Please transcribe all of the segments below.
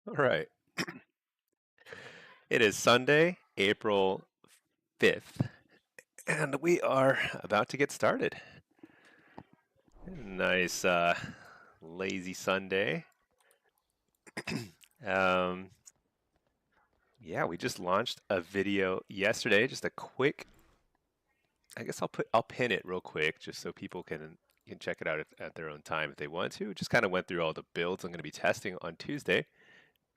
All right. It is Sunday, April 5th, and we are about to get started. Nice, lazy Sunday. Um, yeah, we just launched a video yesterday. Just a quick, I guess I'll pin it real quick just so people can check it out at their own time if they want to. Just kind of went through all the builds I'm going to be testing on Tuesday.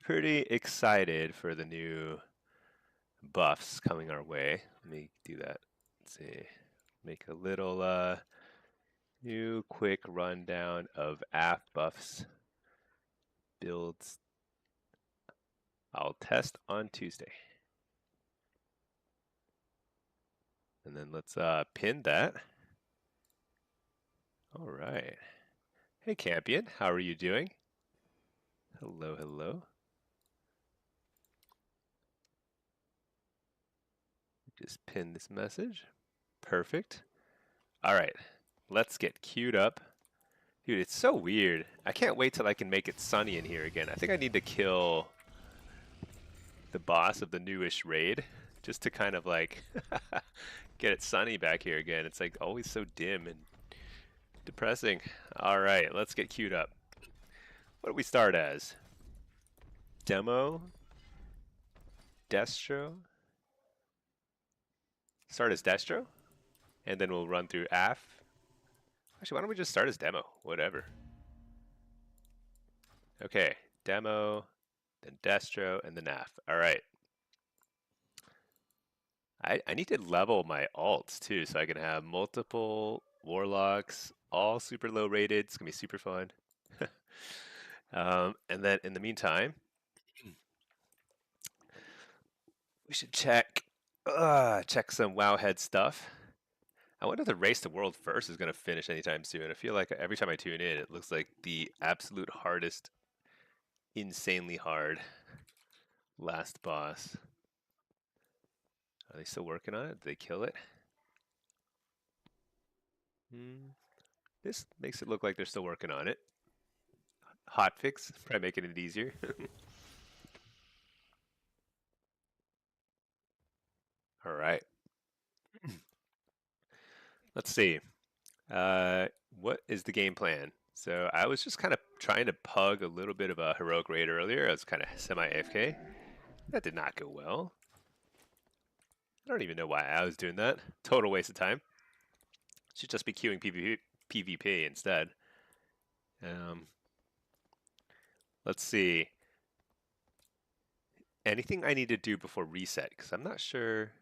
Pretty excited for the new buffs coming our way. Let me do that. Let's see. Make a little new quick rundown of AF buffs builds I'll test on Tuesday. And then let's pin that. All right. Hey Campion, how are you doing? Hello, hello. Just pin this message. Perfect. All right. Let's get queued up. Dude, it's so weird. I can't wait till I can make it sunny in here again. I think I need to kill the boss of the newish raid just to kind of like get it sunny back here again. It's like always so dim and depressing. All right, let's get queued up. What do we start as? Demo? Destro? Start as Destro? And then we'll run through AF. Actually, why don't we just start as demo? Whatever. Okay, demo, then Destro, and then AF. All right. I need to level my alts too, so I can have multiple Warlocks, all super low rated. It's gonna be super fun. And then in the meantime, we should check some Wowhead stuff. I wonder if the Race to World First is gonna finish anytime soon. I feel like every time I tune in, it looks like the absolute hardest, insanely hard last boss. Are they still working on it? Did they kill it? This makes it look like they're still working on it. Hotfix, probably making it easier. All right. Let's see. What is the game plan? So I was just kind of trying to pug a little bit of a heroic raid earlier. I was kind of semi AFK. That did not go well. I don't even know why I was doing that. Total waste of time. Should just be queuing PvP instead. Um, let's see. Anything I need to do before reset? Because I'm not sure.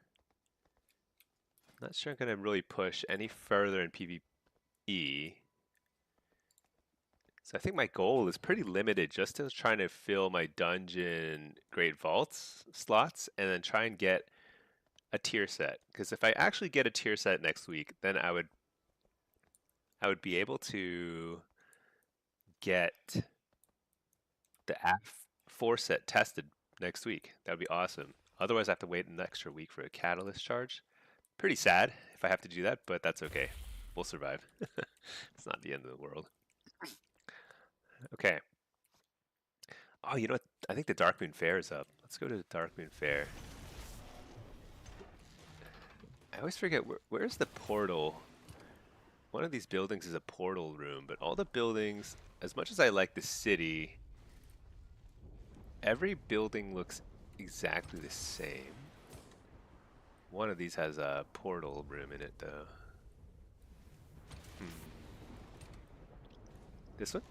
Not sure I'm gonna really push any further in PvE. So I think my goal is pretty limited, just to trying to fill my dungeon Great Vaults slots and then try and get a tier set. Because if I actually get a tier set next week, then I would be able to get the AF4 set tested next week. That would be awesome. Otherwise, I have to wait an extra week for a catalyst charge. Pretty sad if I have to do that, but that's okay. We'll survive. It's not the end of the world. Okay. Oh, you know what? I think the Darkmoon Fair is up. Let's go to the Darkmoon Fair. I always forget, where's the portal? One of these buildings is a portal room, but all the buildings, as much as I like the city, every building looks exactly the same. One of these has a portal room in it, though. This one?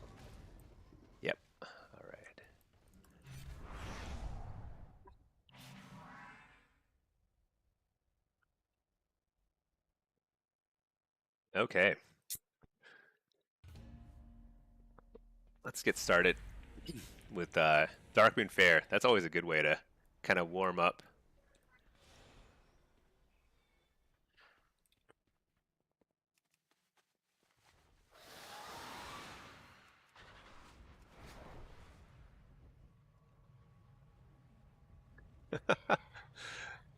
Yep. All right. Okay. Let's get started with Darkmoon Fair. That's always a good way to kind of warm up.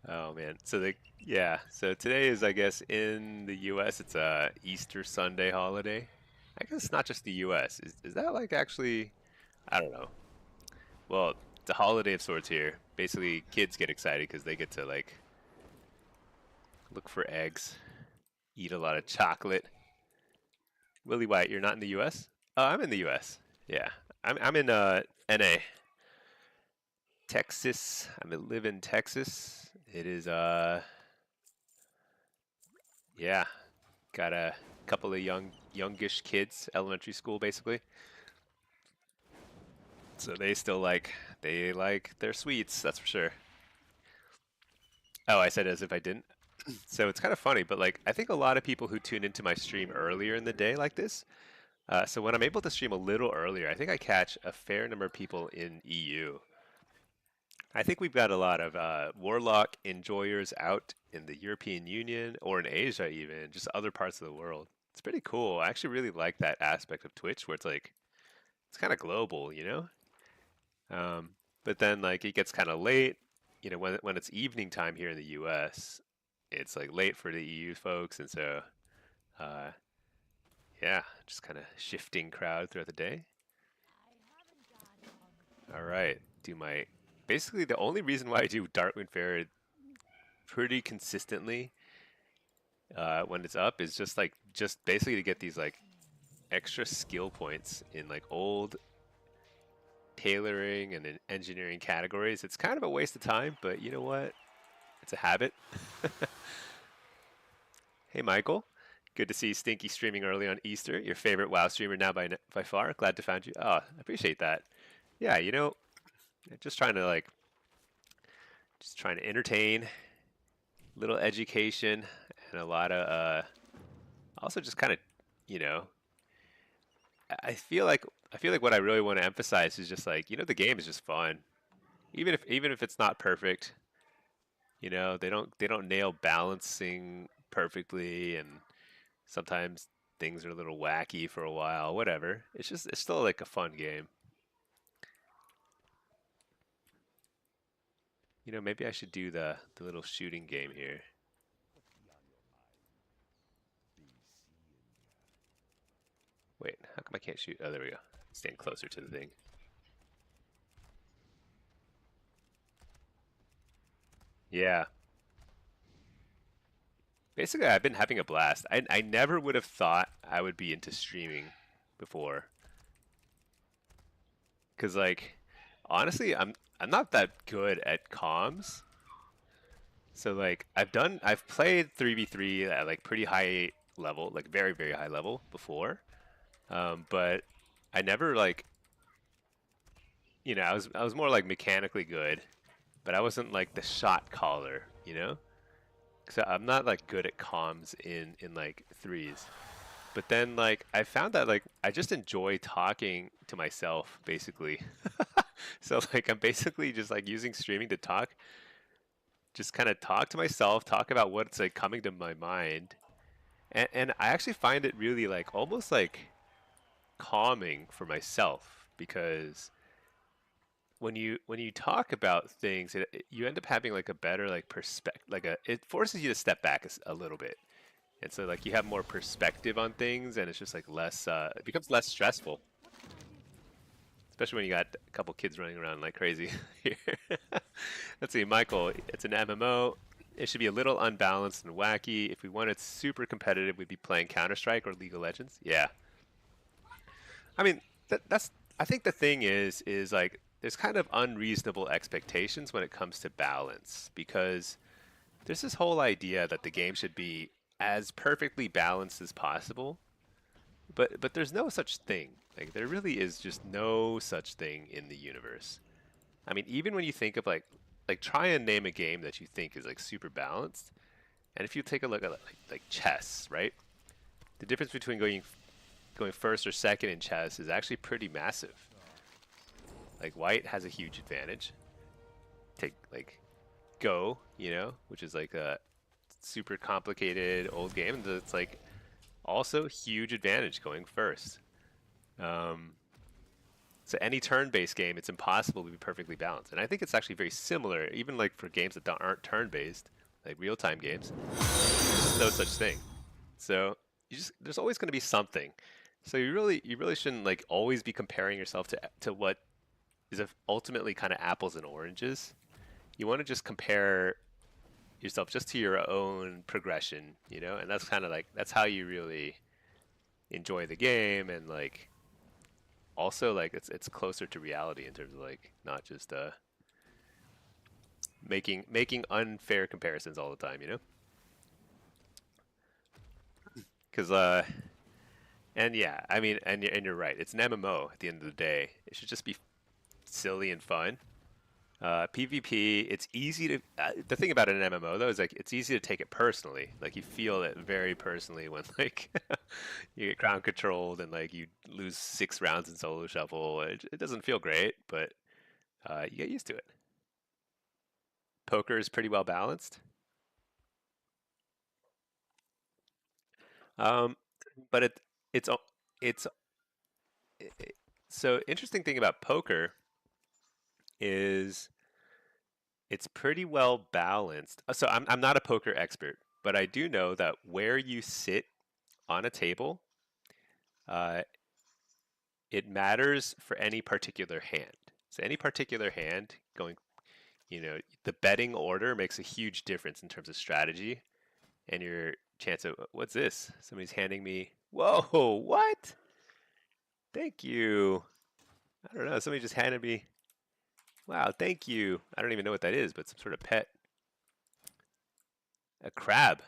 Oh man. So today is, I guess, in the US it's a Easter Sunday holiday. I guess it's not just the US. Is that like actually, I don't know. Well, it's a holiday of sorts here. Basically, kids get excited because they get to like look for eggs, eat a lot of chocolate. Willie White, you're not in the U.S.? Oh, I'm in the U.S. Yeah, I'm in N.A. Texas. I live in Texas. It is yeah, got a couple of youngish kids, elementary school basically. So they like their sweets, that's for sure. Oh, I said as if I didn't. So it's kind of funny, but like I think a lot of people who tune into my stream earlier in the day like this. So when I'm able to stream a little earlier, I think I catch a fair number of people in EU. I think we've got a lot of Warlock enjoyers out in the European Union or in Asia, even just other parts of the world. It's pretty cool. I actually really like that aspect of Twitch where it's like it's kind of global, you know. But then like it gets kind of late, you know, when it's evening time here in the U.S. It's like late for the EU folks, and so uh, yeah, just kind of shifting crowd throughout the day. All right, do my basically the only reason why I do Darkwind Fair pretty consistently when it's up is just basically to get these like extra skill points in like old tailoring and in engineering categories. It's kind of a waste of time, but you know what? It's a habit. Hey, Michael. Good to see Stinky streaming early on Easter. Your favorite WoW streamer now by far. Glad to find you. Oh, I appreciate that. Yeah, you know, just trying to entertain, little education, and a lot of also just kind of, you know, I feel like what I really want to emphasize is just like, you know, the game is just fun. Even if it's not perfect, you know, they don't nail balancing perfectly, and sometimes things are a little wacky for a while, whatever. It's still like a fun game. You know, maybe I should do the little shooting game here. Wait, how come I can't shoot? Oh, there we go. Stand closer to the thing. Yeah. Basically, I've been having a blast. I never would have thought I would be into streaming before. Cause like, honestly, I'm not that good at comms. So like, I've played 3v3 at like pretty high level, like very, very high level before. But I never like, you know, I was more like mechanically good, but I wasn't like the shot caller, you know? So I'm not like good at comms in like threes. But then like I found that like I just enjoy talking to myself basically. So like I'm basically just like using streaming to talk, just kind of talk to myself, talk about what's like coming to my mind. And I actually find it really like almost like calming for myself because when you talk about things, you end up having like a better like perspective, like it forces you to step back a little bit, and so like you have more perspective on things, and it's just like less, it becomes less stressful, especially when you got a couple kids running around like crazy here. Let's see, Michael, it's an MMO. It should be a little unbalanced and wacky. If we wanted super competitive, we'd be playing Counter-Strike or League of Legends. Yeah, I mean, that's. I think the thing is like there's kind of unreasonable expectations when it comes to balance because there's this whole idea that the game should be as perfectly balanced as possible, but there's no such thing. Like there really is just no such thing in the universe. I mean, even when you think of like try and name a game that you think is like super balanced, and if you take a look at like chess, right? The difference between going first or second in chess is actually pretty massive. Like white has a huge advantage. Take like Go, you know, which is like a super complicated old game, and it's like also huge advantage going first. Um, so any turn-based game, it's impossible to be perfectly balanced, and I think it's actually very similar, even like for games that aren't turn-based, like real-time games. There's no such thing. So there's always going to be something. So you really shouldn't like always be comparing yourself to what is ultimately kind of apples and oranges. You want to just compare yourself just to your own progression, you know, and that's kind of like that's how you really enjoy the game, and like also like it's closer to reality in terms of like not just making unfair comparisons all the time, you know? Because and yeah, I mean, and you're right. It's an MMO at the end of the day. It should just be silly and fun. PvP, it's easy to. The thing about an MMO though is like it's easy to take it personally. Like you feel it very personally when like you get ground controlled and like you lose 6 rounds in solo shuffle. It doesn't feel great, but you get used to it. Poker is pretty well balanced. Um, but it's it's it, so interesting thing about poker is it's pretty well balanced. So I'm not a poker expert, but I do know that where you sit on a table, uh, it matters for any particular hand. So any particular hand going, you know, the betting order makes a huge difference in terms of strategy and your chance of what's this? Somebody's handing me. Whoa, what? Thank you. I don't know. Somebody just handed me. Wow, thank you. I don't even know what that is, but some sort of pet. A crab.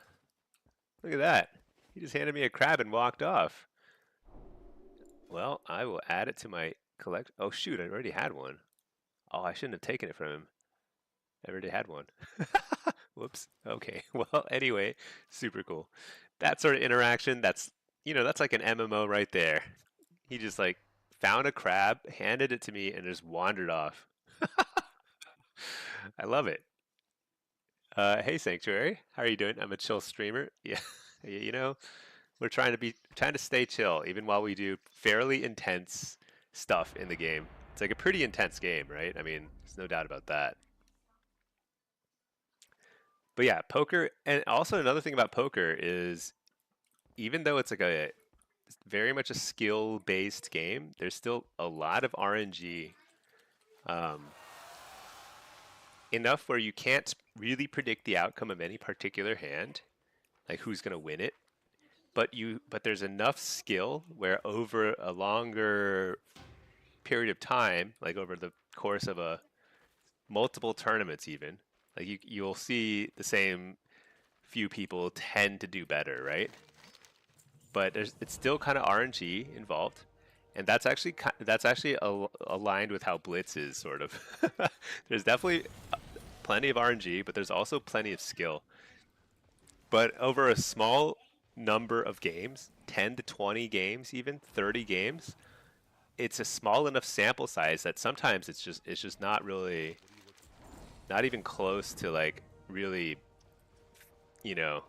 Look at that. He just handed me a crab and walked off. Well, I will add it to my collect. Oh shoot, I already had one. Oh, I shouldn't have taken it from him. I already had one. Whoops. Okay. Well, anyway, super cool. That sort of interaction, that's, you know, that's like an MMO right there. He just like found a crab, handed it to me, and just wandered off. I love it. Hey Sanctuary, how are you doing? I'm a chill streamer. Yeah, you know, we're trying to stay chill even while we do fairly intense stuff in the game. It's like a pretty intense game, right? I mean, there's no doubt about that. But yeah, poker, and also another thing about poker is even though it's like a very much a skill-based game, there's still a lot of RNG. Um, Enough where you can't really predict the outcome of any particular hand, like who's going to win it. But there's enough skill where over a longer period of time, like over the course of a multiple tournaments even, like you'll see the same few people tend to do better, right? But it's still kind of RNG involved, and that's actually aligned with how Blitz is sort of. There's definitely plenty of RNG, but there's also plenty of skill. But over a small number of games, 10 to 20 games, even 30 games, it's a small enough sample size that sometimes it's just not really, not even close to like really, you know,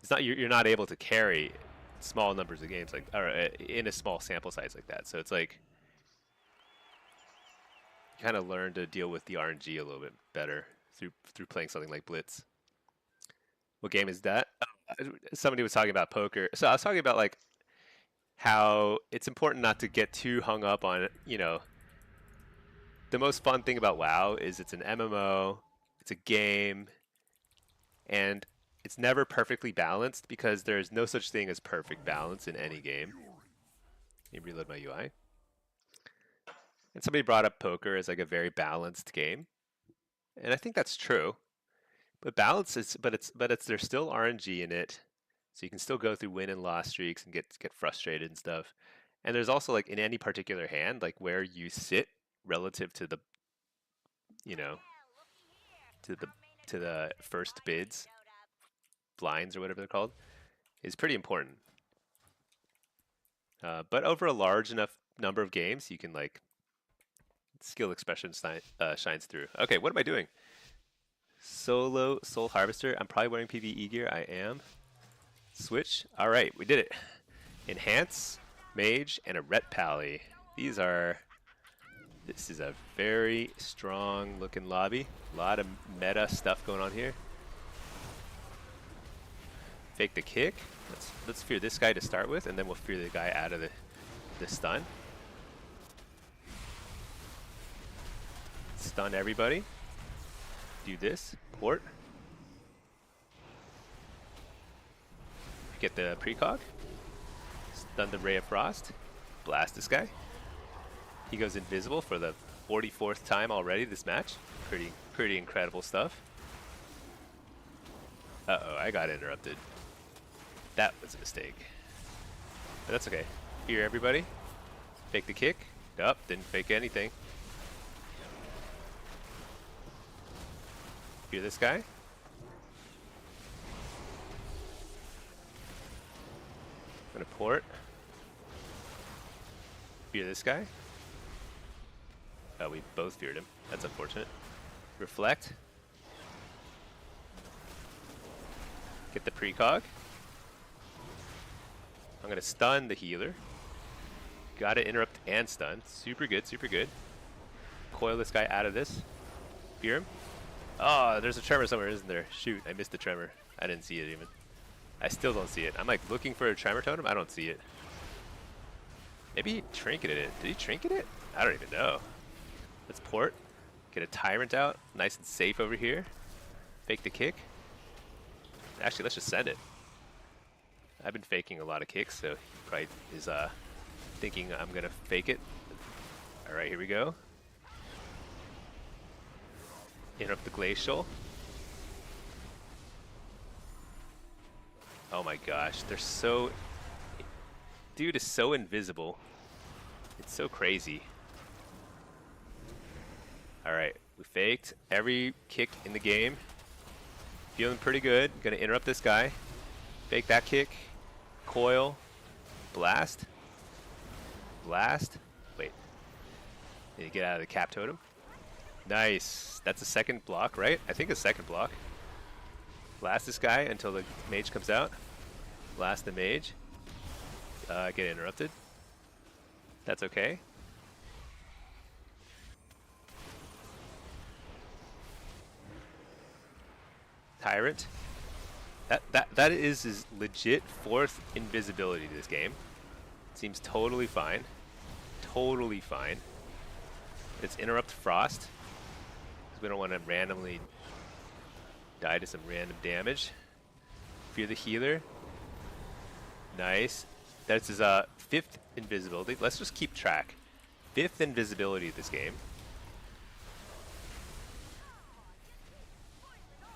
it's not you're not able to carry small numbers of games like or in a small sample size like that. So it's like you kind of learn to deal with the RNG a little bit better through playing something like Blitz. What game is that? Somebody was talking about poker. So I was talking about like how it's important not to get too hung up on, you know, the most fun thing about WoW is it's an MMO, it's a game, and it's never perfectly balanced because there's no such thing as perfect balance in any game. Let me reload my UI. And somebody brought up poker as like a very balanced game, and I think that's true. But balance is, but it's there's still RNG in it, so you can still go through win and loss streaks and get frustrated and stuff. And there's also like in any particular hand, like where you sit relative to the, you know, to the to the first bids, blinds or whatever they're called, is pretty important. But over a large enough number of games, you can like skill expression shines through. Okay, what am I doing? Solo Soul Harvester. I'm probably wearing PvE gear. I am. Switch. All right, we did it. Enhance, Mage, and a Ret Pally. These are. This is a very strong looking lobby. A lot of meta stuff going on here. Fake the kick. Let's fear this guy to start with, and then we'll fear the guy out of the stun. Stun everybody. Do this. Port. Get the precog. Stun the Ray of Frost. Blast this guy. He goes invisible for the 44th time already this match. Pretty incredible stuff. Uh-oh, I got interrupted. That was a mistake. But that's okay. Fear everybody. Fake the kick. Nope, didn't fake anything. Fear this guy. I'm gonna port. Fear this guy. Oh, we both feared him. That's unfortunate. Reflect. Get the precog. I'm gonna stun the healer. Gotta interrupt and stun. Super good, super good. Coil this guy out of this. Fear him. Oh, there's a tremor somewhere, isn't there? Shoot, I missed the tremor. I didn't see it even. I still don't see it. I'm like looking for a tremor totem. I don't see it. Maybe he trinketed it. Did he trinket it? I don't even know. Let's port. Get a tyrant out. Nice and safe over here. Fake the kick. Actually, let's just send it. I've been faking a lot of kicks, so he probably is thinking I'm gonna fake it. Alright, here we go. Interrupt the glacial. Oh my gosh, they're so... Dude is so invisible. It's so crazy. Alright, we faked every kick in the game. Feeling pretty good. Gonna interrupt this guy. Fake that kick. Coil. Blast. Blast. Wait. Need to get out of the cap totem. Nice. That's a second block, right? I think a second block. Blast this guy until the mage comes out. Blast the mage. Get interrupted. That's okay. Tyrant. That is his legit 4th invisibility to this game. Seems totally fine. Totally fine. It's interrupt frost. Because we don't want to randomly die to some random damage. Fear the healer. Nice. That's his 5th invisibility. Let's just keep track. 5th invisibility of this game.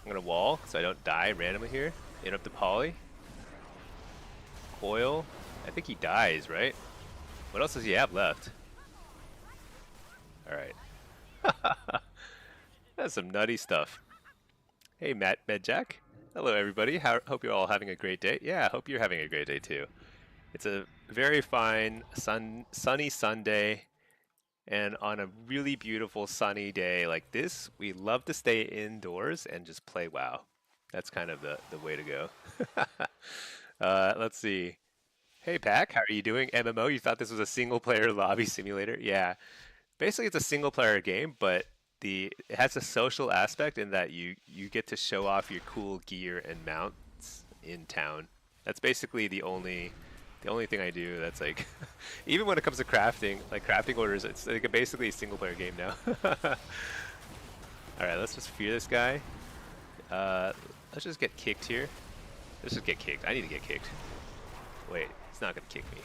I'm gonna wall so I don't die randomly here. Interrupt the poly. Coil. I think he dies, right? What else does he have left? Alright. That's some nutty stuff. Hey, Medjack. Hello, everybody. Hope you're all having a great day. Yeah, I hope you're having a great day, too. It's a very fine, sunny Sunday. And on a really beautiful sunny day like this, we love to stay indoors and just play WoW. That's kind of the way to go. Let's see. Hey, Pack, how are you doing? MMO, you thought this was a single-player lobby simulator? Yeah. Basically, it's a single-player game, but it has a social aspect in that you get to show off your cool gear and mounts in town. That's basically the only thing I do that's like, even when it comes to crafting, like crafting orders, it's like basically a single player game now. Alright, let's just fear this guy. Let's just get kicked here. Let's just get kicked. I need to get kicked. Wait, he's not gonna kick me.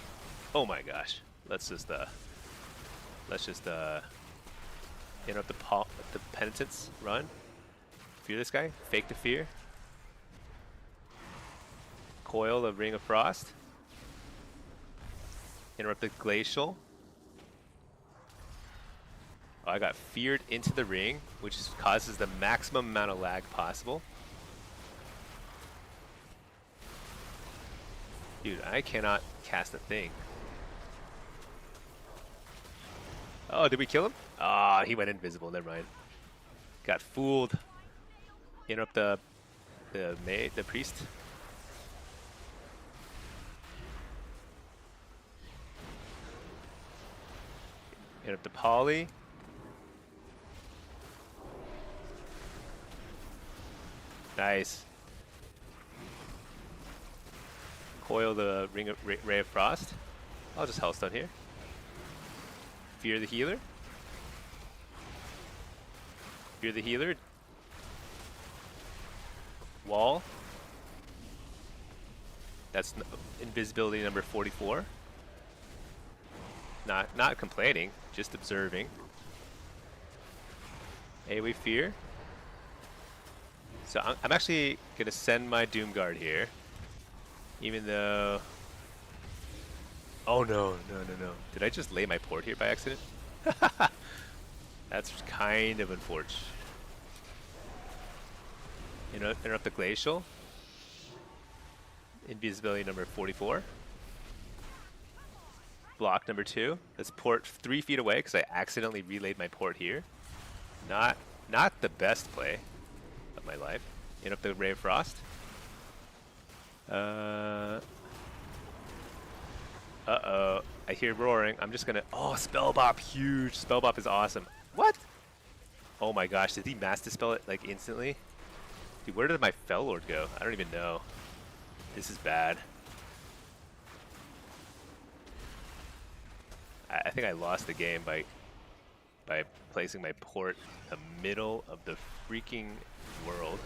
Oh my gosh. Let's just interrupt the penitence run. Fear this guy. Fake the fear. Coil the Ring of Frost. Interrupt the glacial. Oh, I got feared into the ring, which causes the maximum amount of lag possible. Dude, I cannot cast a thing. Oh, did we kill him? Ah, he went invisible. Never mind. Got fooled. Interrupt the priest. Interrupt the poly. Nice. Coil the Ray of Frost. I'll just Hellstone here. Fear the healer. Fear the healer. Wall. That's invisibility number 44. Not complaining, just observing. AoE fear. So I'm actually gonna send my Doomguard here, even though. Oh no. Did I just lay my port here by accident? That's kind of unfortunate. Interrupt the glacial. Invisibility number 44. Block number 2. Let's port 3 feet away because I accidentally relayed my port here. Not the best play of my life. Interrupt the Ray of Frost. Uh-oh. I hear roaring. I'm just gonna... Oh, Spellbop. Huge. Spellbop is awesome. What? Oh my gosh. Did he Mass Dispel it like instantly? Dude, where did my Fellord go? I don't even know. This is bad. I think I lost the game by placing my port in the middle of the freaking world.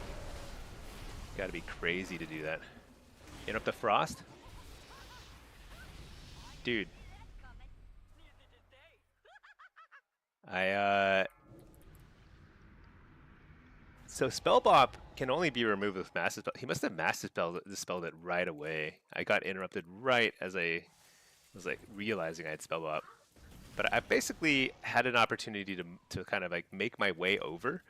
Gotta be crazy to do that. Interrupt the Frost? Dude. So Spellbop can only be removed with Mass Dispel. He must have Mass Dispelled it right away. I got interrupted right as I was like realizing I had Spellbop. But I basically had an opportunity to kind of like make my way over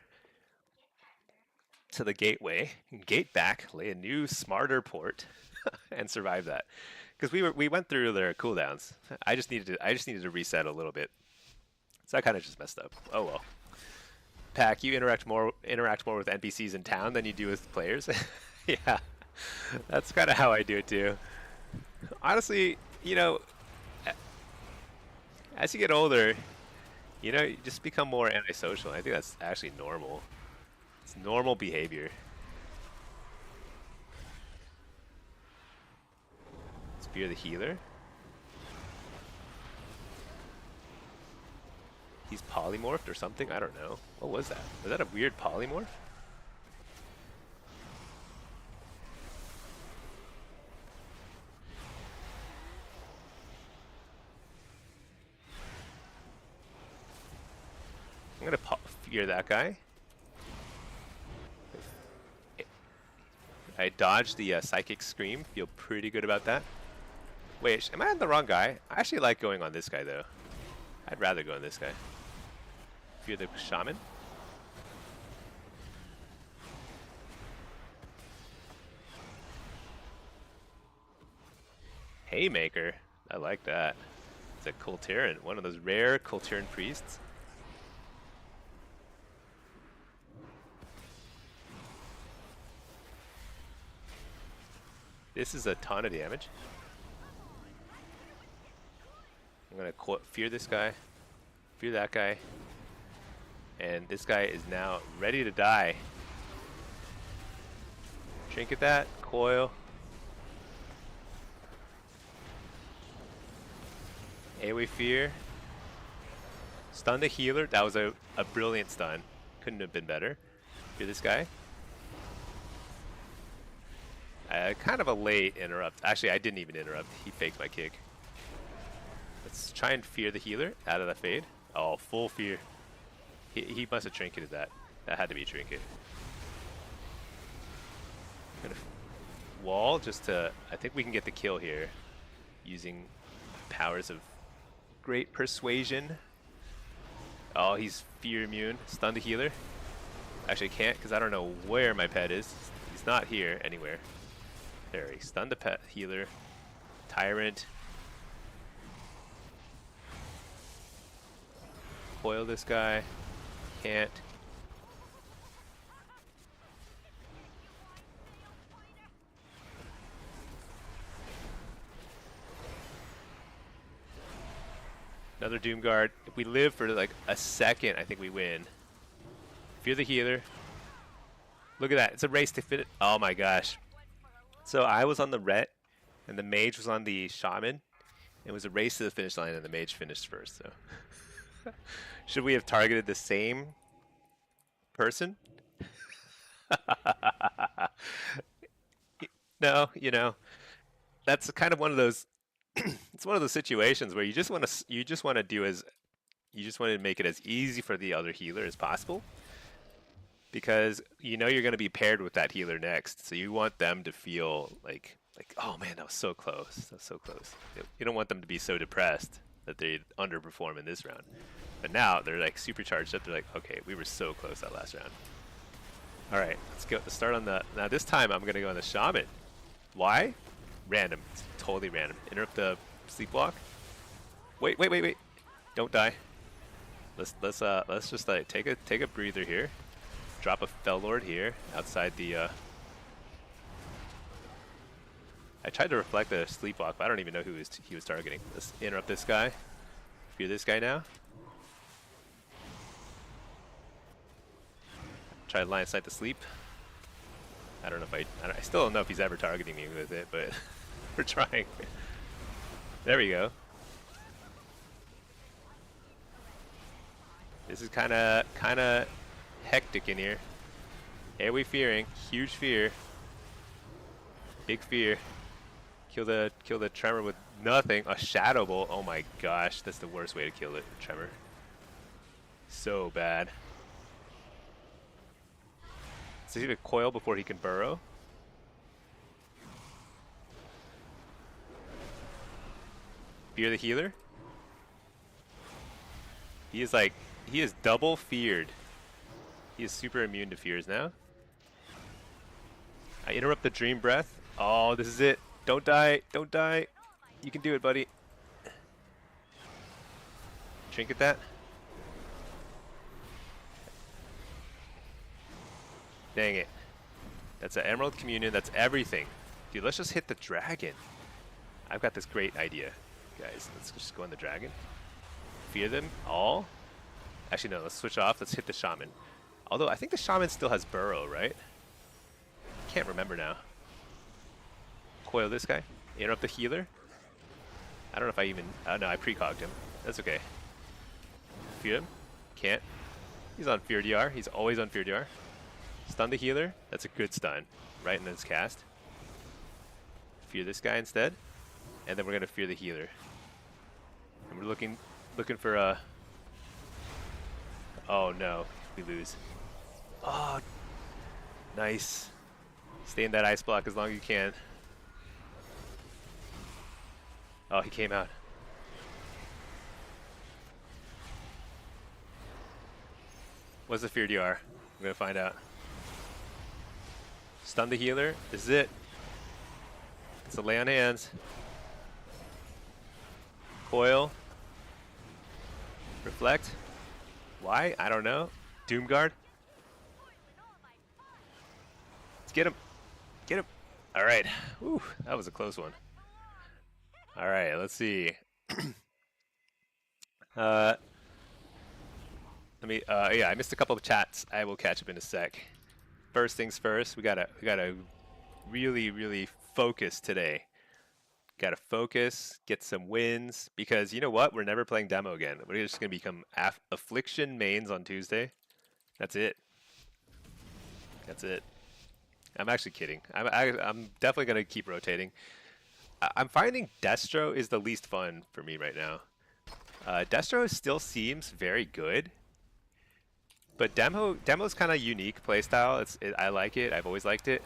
to the gateway, gate back, lay a new smarter port, and survive that. Because we went through their cooldowns. I just needed to reset a little bit. So I kind of just messed up. Oh well. Pack, you interact more with NPCs in town than you do with players. Yeah, that's kind of how I do it too. Honestly, as you get older, you just become more antisocial. I think that's actually normal. It's normal behavior. Spear the healer. He's polymorphed or something? I don't know. What was that? Was that a weird polymorph? I'm gonna fear that guy. I dodged the Psychic Scream. Feel pretty good about that. Wait, am I on the wrong guy? I actually like going on this guy though. I'd rather go on this guy. Fear the Shaman. Haymaker. I like that. It's a Kultiran, one of those rare Kultiran priests. This is a ton of damage. I'm gonna fear this guy, fear that guy, and this guy is now ready to die. Trinket that, coil. AoE fear. Stun the healer. That was a brilliant stun. Couldn't have been better. Fear this guy. Kind of a late interrupt. Actually, I didn't even interrupt. He faked my kick. Let's try and fear the healer out of the fade. Oh, full fear. He must have trinketed that. That had to be a trinket. Gonna wall just to... I think we can get the kill here using powers of great persuasion. Oh, he's fear immune. Stun the healer. Actually, can't because I don't know where my pet is. He's not here anywhere. There, he stunned the pet healer. Tyrant. Foil this guy. Can't. Another Doomguard. If we live for like a second, I think we win. Fear the healer. Look at that. It's a race to fit it. Oh my gosh. So I was on the Ret, and the Mage was on the Shaman. It was a race to the finish line, and the Mage finished first. So, should we have targeted the same person. No, that's kind of one of those. It's one of those situations where you just want to do as you just want to make it as easy for the other healer as possible, because you're going to be paired with that healer next, so you want them to feel like, oh man, that was so close, that was so close. You don't want them to be so depressed that they underperform in this round. But now they're like supercharged up. They're like, okay, we were so close that last round. All right, let's start on the. Now this time I'm gonna go on the shaman. Why? Random. It's totally random. Interrupt the sleepwalk. Wait. Don't die. Let's just take a breather here. Drop a Fell Lord here outside the. I tried to reflect the sleepwalk, but I don't even know who he was targeting. Let's interrupt this guy. Fear this guy now. Try to line of sight to sleep. I don't know if I still don't know if he's ever targeting me with it, but we're trying. There we go. This is kind of hectic in here. Here we fearing, huge fear, big fear. Kill the tremor with nothing. A shadow bolt. Oh my gosh, that's the worst way to kill it. Tremor. So bad. So he need to coil before he can burrow. Fear the healer. He is double feared. He is super immune to fears now. I interrupt the dream breath. Oh, this is it. Don't die. Don't die. You can do it, buddy. Trinket that. Dang it. That's an Emerald Communion. That's everything. Dude, let's just hit the dragon. I've got this great idea, guys. Let's just go on the dragon. Fear them all. Actually, no. Let's switch off. Let's hit the shaman. Although, I think the shaman still has burrow, right? Can't remember now. Coil this guy. Interrupt the healer. I don't know if I even... Oh, no, I precogged him. That's okay. Fear him. Can't. He's on Fear DR. He's always on Fear DR. Stun the healer. That's a good stun. Right in this cast. Fear this guy instead. And then we're going to fear the healer. And we're looking for a... Oh no. We lose. Oh. Nice. Stay in that ice block as long as you can. Oh, he came out. What's the Fear DR? I'm going to find out. Stun the healer. This is it. It's a lay on hands. Coil. Reflect. Why? I don't know. Doomguard. Let's get him. Get him. All right. Whew, that was a close one. All right, let's see. Yeah, I missed a couple of chats. I will catch up in a sec. First things first, we gotta really focus today. Gotta focus, get some wins, because you know what? We're never playing demo again. We're just gonna become Affliction mains on Tuesday. That's it. That's it. I'm actually kidding. I'm definitely gonna keep rotating. I'm finding Destro is the least fun for me right now. Destro still seems very good, but Demo's kind of unique playstyle. I like it. I've always liked it,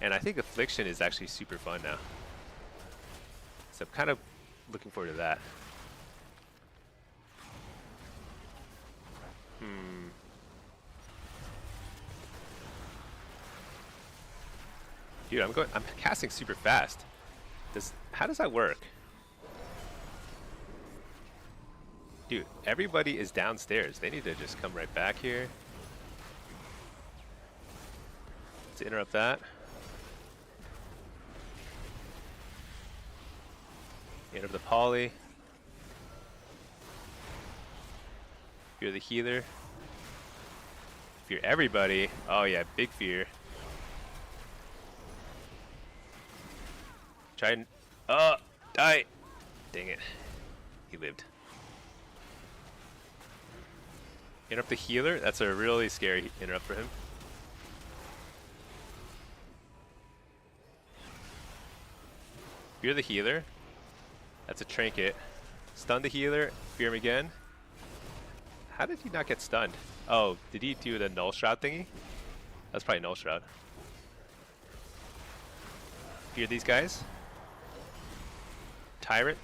and I think Affliction is actually super fun now. So I'm kind of looking forward to that. Dude, I'm casting super fast. How does that work? Dude, everybody is downstairs. They need to just come right back here. Let's interrupt that. Interrupt the poly. Fear the healer. Fear everybody. Oh yeah, big fear. Try and... Oh! Die! Dang it. He lived. Interrupt the healer. That's a really scary interrupt for him. Fear the healer. That's a trinket. Stun the healer. Fear him again. How did he not get stunned? Oh, did he do the null shroud thingy? That's probably null shroud. Fear these guys. Tyrant.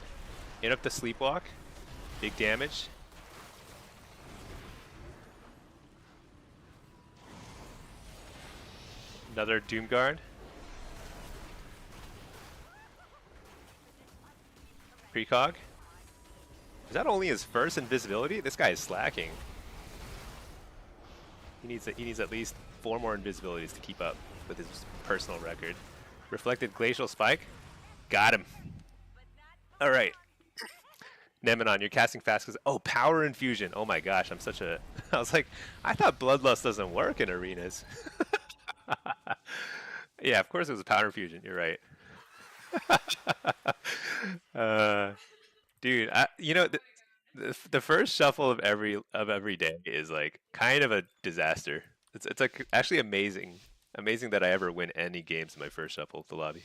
Interrupt the sleepwalk. Big damage. Another Doomguard. Precog. Is that only his first invisibility? This guy is slacking. He needs at least 4 more invisibilities to keep up with his personal record. Reflected Glacial Spike. Got him. All right. Nemenon, you're casting fast because Power Infusion. Oh my gosh, I'm such a. I was like, I thought Bloodlust doesn't work in arenas. Yeah, of course it was a Power Infusion. You're right. Dude, the first shuffle of every day is like kind of a disaster. It's like actually amazing that I ever win any games in my first shuffle of the lobby.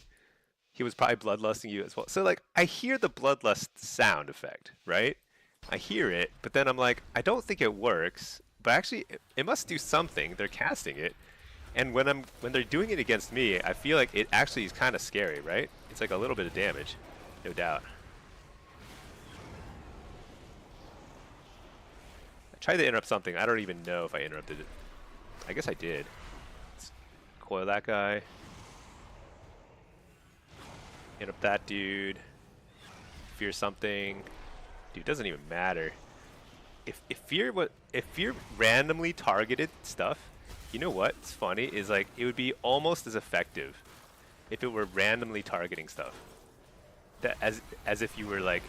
He was probably bloodlusting you as well. So like I hear the bloodlust sound effect, right? I hear it, but then I'm like, I don't think it works. But actually, it must do something. They're casting it, and when they're doing it against me, I feel like it actually is kind of scary, right? It's like a little bit of damage, no doubt. I tried to interrupt something. I don't even know if I interrupted it. I guess I did. Let's coil that guy. Interrupt that dude. Fear something. Dude, doesn't even matter. If fear randomly targeted stuff, you know what's funny is like it would be almost as effective if it were randomly targeting stuff. That as if you were like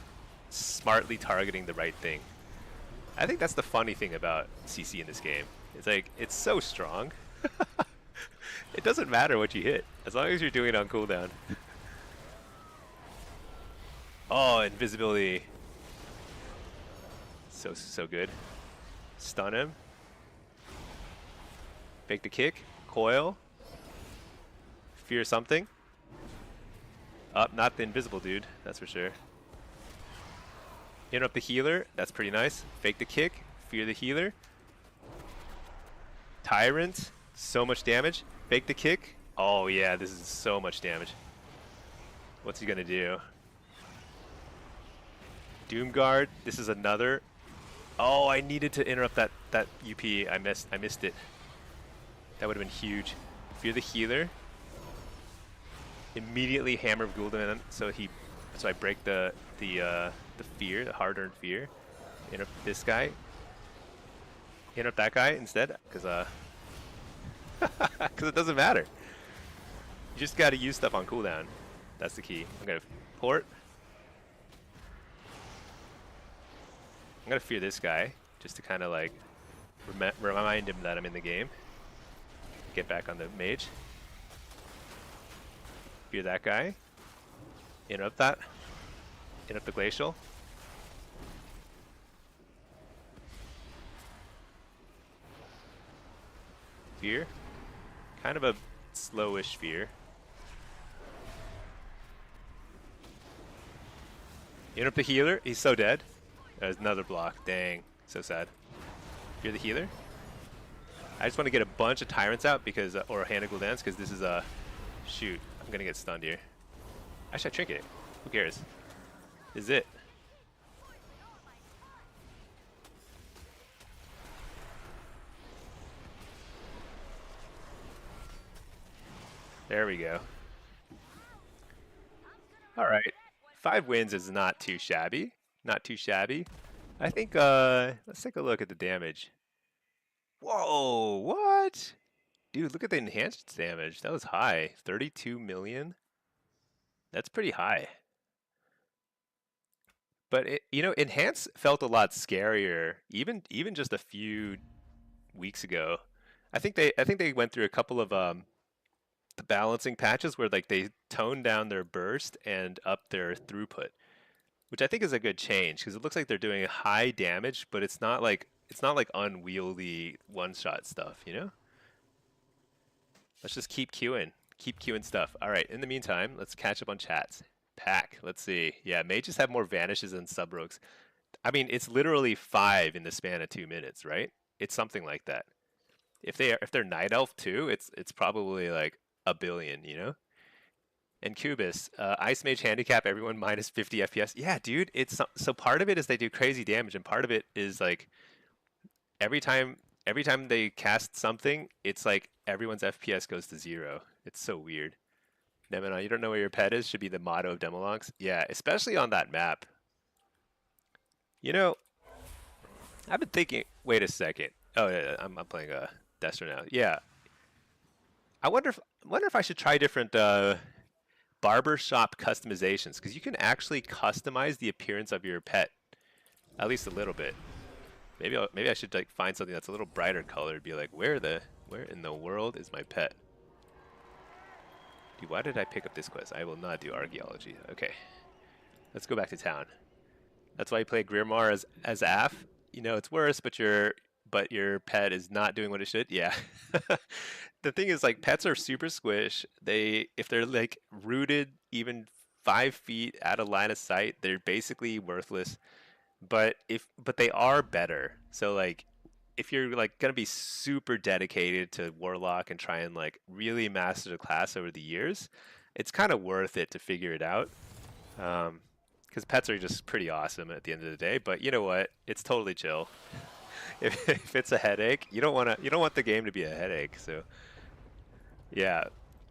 smartly targeting the right thing. I think that's the funny thing about CC in this game. It's like it's so strong. It doesn't matter what you hit as long as you're doing it on cooldown. Oh, invisibility. So good. Stun him. Fake the kick. Coil. Fear something. Not the invisible dude, that's for sure. Interrupt the healer. That's pretty nice. Fake the kick. Fear the healer. Tyrant. So much damage. Fake the kick. Oh yeah, this is so much damage. What's he gonna do? Doomguard. This is another. Oh, I needed to interrupt that UP. I missed it. That would have been huge. Fear the healer. Immediately hammer of Gul'dan, so I break the fear, the hard-earned fear. Interrupt this guy. Interrupt that guy instead, because it doesn't matter. You just got to use stuff on cooldown. That's the key. I'm gonna port. I'm gonna fear this guy just to kind of like remind him that I'm in the game. Get back on the mage. Fear that guy. Interrupt that. Interrupt the glacial. Fear. Kind of a slowish fear. Interrupt the healer. He's so dead. There's another block. Dang. So sad. Fear the healer. I just want to get a bunch of tyrants out because, or hand of Gul'dans, because this is a shoot. I'm gonna get stunned here. Actually, I trinket it. Who cares? This is it. There we go. All right. 5 wins is not too shabby. Not too shabby. I think, let's take a look at the damage. Whoa, what? Dude, look at the enhanced damage. That was high. 32 million. That's pretty high. But enhance felt a lot scarier, even just a few weeks ago. I think they went through a couple of the balancing patches where like they toned down their burst and up their throughput, which I think is a good change because it looks like they're doing high damage, but it's not it's not like unwieldy one-shot stuff, you know? Let's just keep queuing stuff. All right, in the meantime, let's catch up on chats. Pack, let's see. Yeah, mages have more vanishes than sub-rogues. I mean, it's literally 5 in the span of 2 minutes, right? It's something like that. If they're night elf too, it's probably like a billion, you know? And Cubis, Ice Mage handicap everyone minus 50 FPS. Yeah, dude, so part of it is they do crazy damage, and part of it is like every time every time they cast something, it's like everyone's FPS goes to 0. It's so weird. Nemina, you don't know where your pet is should be the motto of Demolongs. Yeah, especially on that map. You know, I've been thinking. Wait a second. Oh yeah, I'm playing Destro now. Yeah, I wonder if I should try different barbershop customizations because you can actually customize the appearance of your pet at least a little bit. Maybe I should like find something that's a little brighter colored. Be like, where in the world is my pet? Dude, why did I pick up this quest? I will not do archaeology. Okay, let's go back to town. That's why you play Grimoire as Af. You know it's worse, but your pet is not doing what it should. Yeah. The thing is, like, pets are super squish. If they're like rooted even 5 feet out of line of sight, they're basically worthless. But they are better. So like, if you're like gonna be super dedicated to Warlock and try and like really master the class over the years, it's kind of worth it to figure it out. Because pets are just pretty awesome at the end of the day. But you know what? It's totally chill. If it's a headache, you don't want the game to be a headache. So yeah,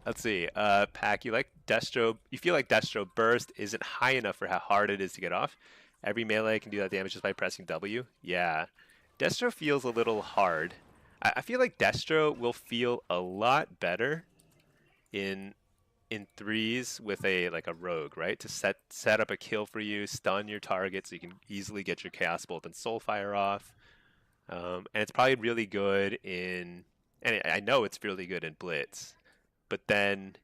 let's see. Pack, you feel like Destro Burst isn't high enough for how hard it is to get off. Every melee can do that damage just by pressing W. Yeah, Destro feels a little hard. I feel like Destro will feel a lot better in threes with a rogue, right? To set up a kill for you, stun your target so you can easily get your Chaos Bolt and Soulfire off. And it's probably really good and I know it's really good in Blitz, but then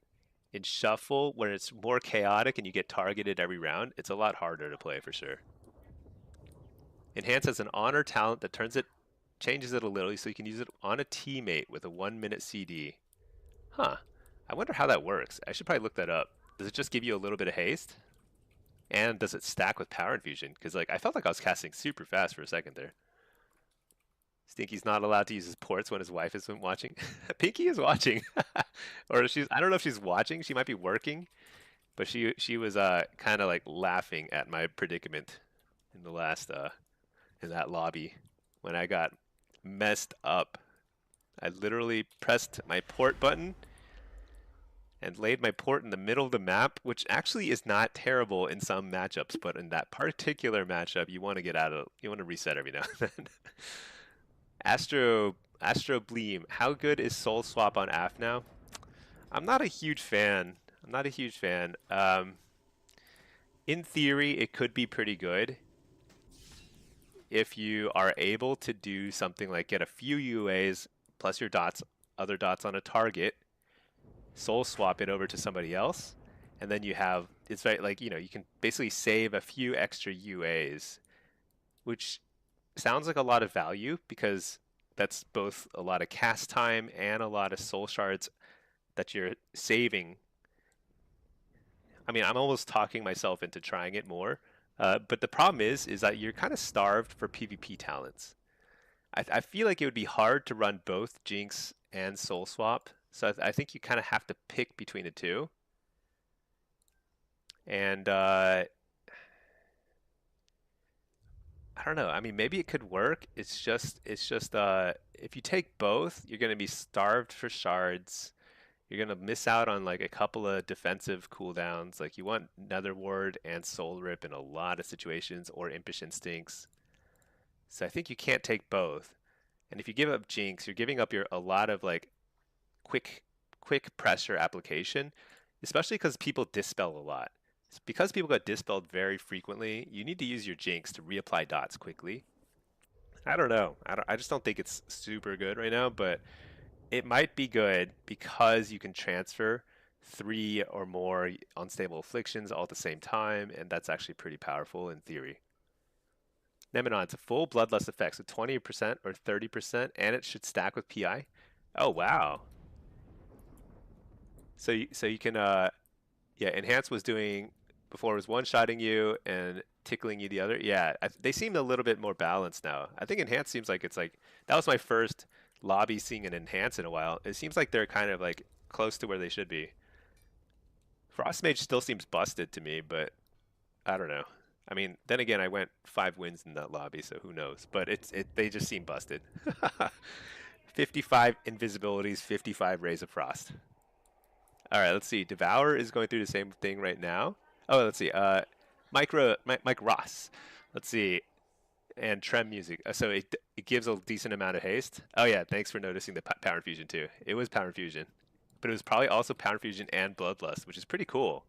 in Shuffle, when it's more chaotic and you get targeted every round, it's a lot harder to play for sure. Enhance has an honor talent that changes it a little so you can use it on a teammate with a 1-minute CD. Huh. I wonder how that works. I should probably look that up. Does it just give you a little bit of haste? And does it stack with power infusion? Because like I felt like I was casting super fast for a second there. Stinky's not allowed to use his ports when his wife isn't watching. Pinky is watching. Or I don't know if she's watching. She might be working. But she was kind of like laughing at my predicament in the last in that lobby when I got messed up. I literally pressed my port button and laid my port in the middle of the map, which actually is not terrible in some matchups, but in that particular matchup, you want to reset every now and then. Astro Bleem, how good is Soul Swap on AF now? I'm not a huge fan. In theory, it could be pretty good if you are able to do something like get a few UAs plus your other dots on a target, soul swap it over to somebody else, and then it's very like, you can basically save a few extra UAs, which sounds like a lot of value because that's both a lot of cast time and a lot of soul shards that you're saving. I mean, I'm almost talking myself into trying it more, but the problem is that you're kind of starved for PvP talents. I feel like it would be hard to run both Jinx and Soul Swap, so I think you kind of have to pick between the two. And I don't know. I mean, maybe it could work. It's just if you take both, you're going to be starved for shards. You're going to miss out on like a couple of defensive cooldowns. Like you want Nether Ward and Soul Rip in a lot of situations, or Impish Instincts. So I think you can't take both. And if you give up Jinx, you're giving up a lot of like quick pressure application, especially because people dispel a lot. Because people got dispelled very frequently, you need to use your Jinx to reapply dots quickly. I don't know. I just don't think it's super good right now, but it might be good because you can transfer 3 or more unstable afflictions all at the same time, and that's actually pretty powerful in theory. Nemenon, it's a full bloodlust effect, so 20% or 30%, and it should stack with PI. Oh wow! So you can yeah, enhance was doing before, it was one-shotting you and tickling you the other. Yeah, they seem a little bit more balanced now. I think enhance seems like it's like that was my first lobby seeing an enhance in a while. It seems like they're kind of like close to where they should be. Frost Mage still seems busted to me, but I don't know. I mean, then again, I went 5 wins in that lobby, so who knows? But they just seem busted. 55 invisibilities, 55 Rays of Frost. All right, let's see. Devour is going through the same thing right now. Oh, let's see. Mike Ross. Let's see. And Trem music. So it gives a decent amount of haste. Oh yeah, thanks for noticing the Power Infusion too. It was Power Infusion, but it was probably also Power Infusion and Bloodlust, which is pretty cool.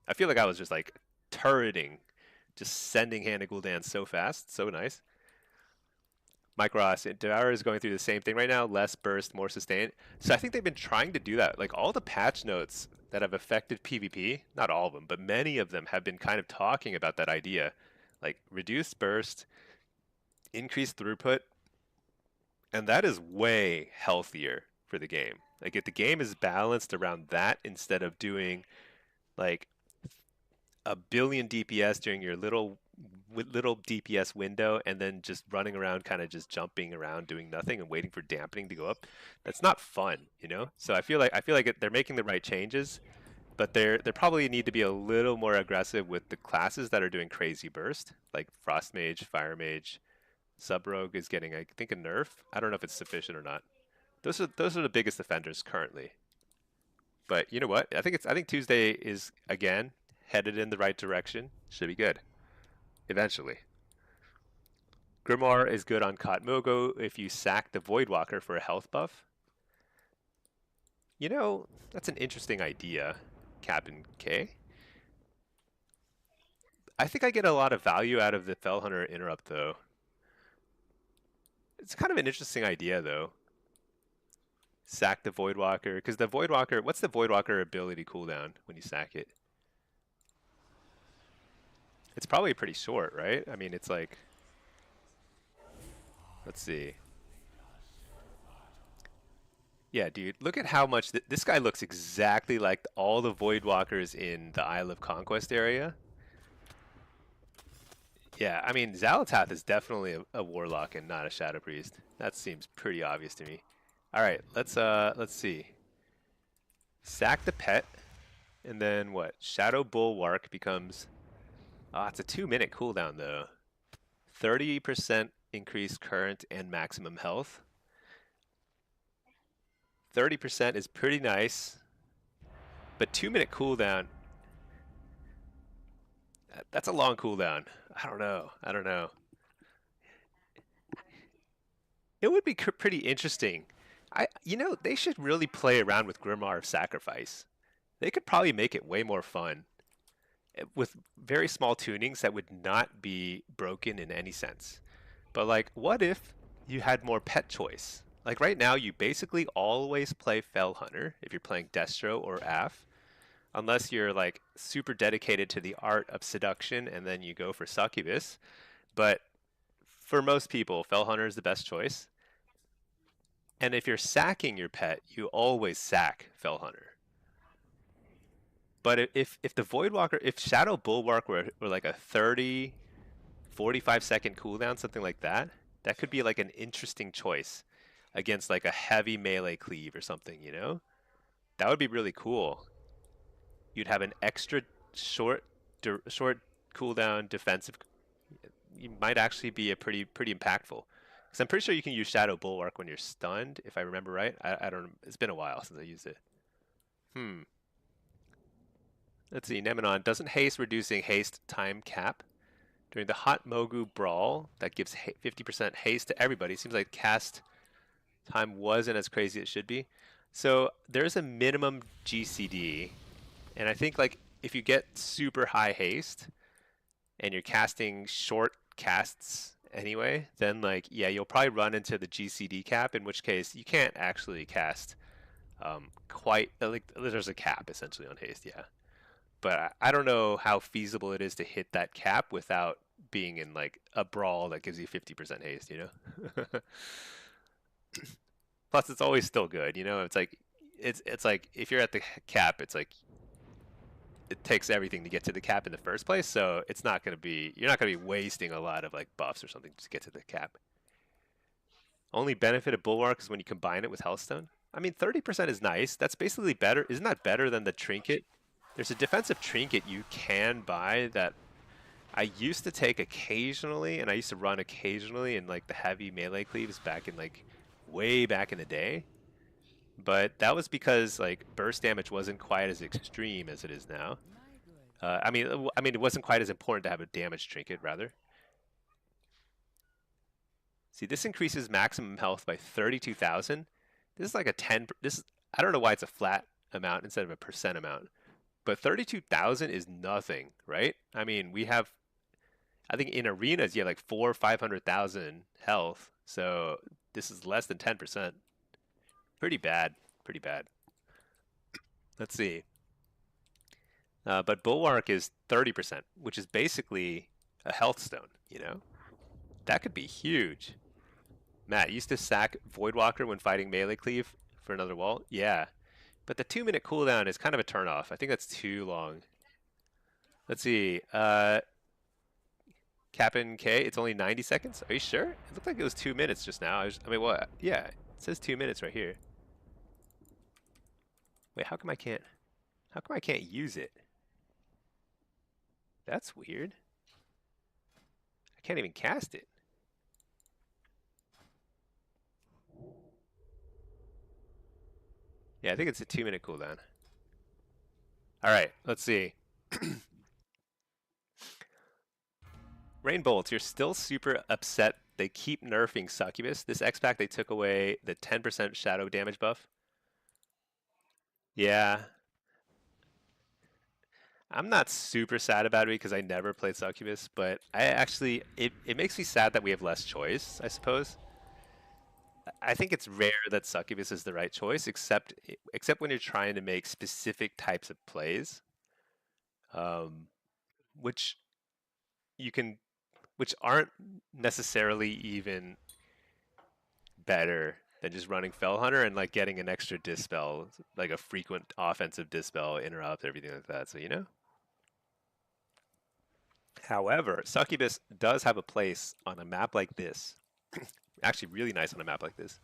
I feel like I was just like turreting, just sending Hannah Gul'dan so fast, so nice. Mike Ross, Devour is going through the same thing right now. Less burst, more sustain. So I think they've been trying to do that. Like all the patch notes that have affected PvP, not all of them, but many of them have been kind of talking about that idea. Like reduced burst, increased throughput, and that is way healthier for the game. Like if the game is balanced around that instead of doing like a billion DPS during your little DPS window and then just running around kind of just jumping around doing nothing and waiting for dampening to go up, that's not fun, you know. So I feel like they're making the right changes, but they probably need to be a little more aggressive with the classes that are doing crazy burst, like Frost Mage, Fire Mage. Sub Rogue is getting, I think, a nerf. I don't know if it's sufficient or not. Those are the biggest offenders currently. But you know what? I think Tuesday is again headed in the right direction. Should be good eventually. Grimoire is good on Kotmogo if you sack the Voidwalker for a health buff. You know, that's an interesting idea, Captain K. I think I get a lot of value out of the Fellhunter interrupt though. It's kind of an interesting idea though. Sack the Voidwalker, because the Voidwalker, what's the Voidwalker ability cooldown when you sack it? It's probably pretty short, right? I mean, it's like, let's see. Yeah, dude, look at how much this guy looks exactly like all the Voidwalkers in the Isle of Conquest area. Yeah, I mean, Xalatath is definitely a Warlock and not a Shadow Priest. That seems pretty obvious to me. All right, let's see. Sack the pet, and then what? Shadow Bulwark becomes. Ah, it's a 2-minute cooldown though. 30% increased current and maximum health. 30% is pretty nice, but 2-minute cooldown. That's a long cooldown. I don't know. I don't know. It would be pretty interesting. They should really play around with Grimoire of Sacrifice. They could probably make it way more fun with very small tunings that would not be broken in any sense. But like, what if you had more pet choice? Like right now, you basically always play Fell Hunter if you're playing Destro or Af, unless you're like super dedicated to the art of seduction and then you go for Succubus. But for most people, Fell Hunter is the best choice. And if you're sacking your pet, you always sack Fell Hunter. But if the Voidwalker, if Shadow Bulwark were like a 30, 45-second cooldown, something like that, that could be like an interesting choice against like a heavy melee cleave or something, you know? That would be really cool. You'd have an extra short cooldown defensive. You might actually be a pretty impactful. Because I'm pretty sure you can use Shadow Bulwark when you're stunned, if I remember right. I don't. It's been a while since I used it. Let's see. Nemenon doesn't haste reducing haste time cap during the Hot Mogu Brawl. That gives 50% haste to everybody. Seems like cast time wasn't as crazy as it should be. So there's a minimum GCD, and I think like if you get super high haste and you're casting short casts anyway, then like yeah, you'll probably run into the GCD cap. In which case you can't actually cast quite like there's a cap essentially on haste. Yeah, but I don't know how feasible it is to hit that cap without being in like a brawl that gives you 50% haste, you know? Plus, it's always still good, you know? It's like if you're at the cap, it's like it takes everything to get to the cap in the first place, so it's not going to be you're not going to be wasting a lot of like buffs or something to get to the cap. Only benefit of Bulwark is when you combine it with Healthstone. I mean, 30% is nice. That's basically better. Isn't that better than the trinket? There's a defensive trinket you can buy that I used to take occasionally, and I used to run occasionally in like the heavy melee cleaves back in like way back in the day. But that was because like burst damage wasn't quite as extreme as it is now. I mean, it wasn't quite as important to have a damage trinket, rather. See, this increases maximum health by 32,000. This is like a 10. I don't know why it's a flat amount instead of a percent amount, but 32,000 is nothing, right? I mean, we have, I think in arenas, you have like 500,000 health. So this is less than 10%. Pretty bad. Pretty bad. Let's see. But Bulwark is 30%, which is basically a health stone, you know? That could be huge. Matt, used to sack Voidwalker when fighting melee cleave for another wall? Yeah. But the 2-minute cooldown is kind of a turnoff. I think that's too long. Let's see. Cap'n K, it's only 90 seconds? Are you sure? It looked like it was 2 minutes just now. I mean, what? Yeah, it says 2 minutes right here. Wait, how come I can't use it? That's weird. I can't even cast it. Yeah, I think it's a 2-minute cooldown. All right, let's see. Rain Bolts, you're still super upset they keep nerfing Succubus. This X-Pack, they took away the 10% shadow damage buff. Yeah. I'm not super sad about it because I never played Succubus, but I actually, it makes me sad that we have less choice, I suppose. I think it's rare that Succubus is the right choice, except when you're trying to make specific types of plays, um, which you can, which aren't necessarily even better than just running Fell Hunter and like getting an extra dispel, like a frequent offensive dispel, interrupt, everything like that. So you know. However, Succubus does have a place on a map like this. Actually, really nice on a map like this.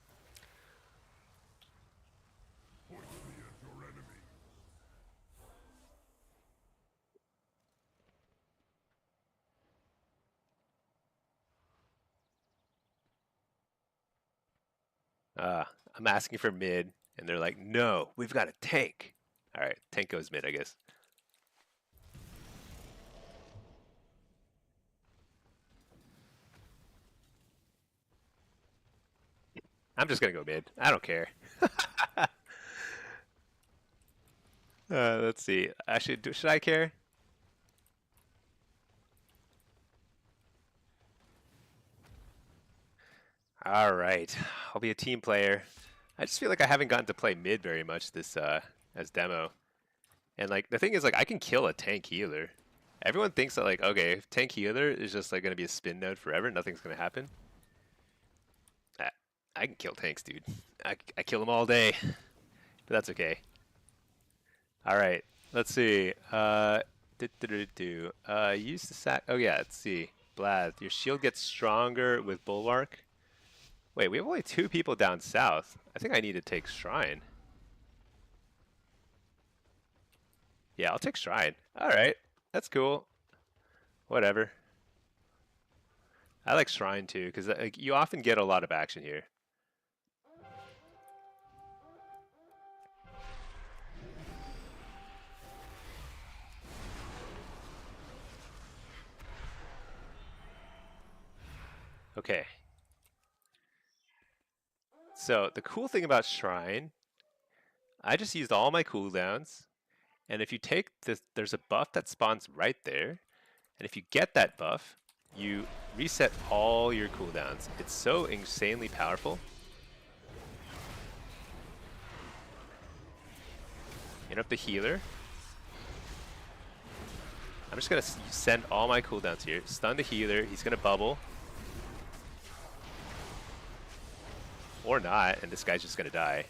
I'm asking for mid, and they're like, no, we've got a tank. All right, tank goes mid, I guess. I'm just gonna go mid. I don't care. Let's see. Actually, should I care? All right, I'll be a team player. I just feel like I haven't gotten to play mid very much this as demo, and like the thing is, like I can kill a tank healer. Everyone thinks that like, okay, if tank healer is just like gonna be a spin node forever, nothing's gonna happen. I can kill tanks, dude. I kill them all day, but that's okay. All right, let's see. Use the sack. Oh yeah, let's see. Blast. Your shield gets stronger with Bulwark. Wait, we have only 2 people down south. I think I need to take Shrine. Yeah, I'll take Shrine. All right, that's cool. Whatever. I like Shrine too, because like, you often get a lot of action here. Okay. So the cool thing about Shrine, I just used all my cooldowns, and if you take this, there's a buff that spawns right there, and if you get that buff, you reset all your cooldowns. It's so insanely powerful. Interrupt the healer. I'm just gonna send all my cooldowns here. Stun the healer. He's gonna bubble. Or not, and this guy's just gonna die.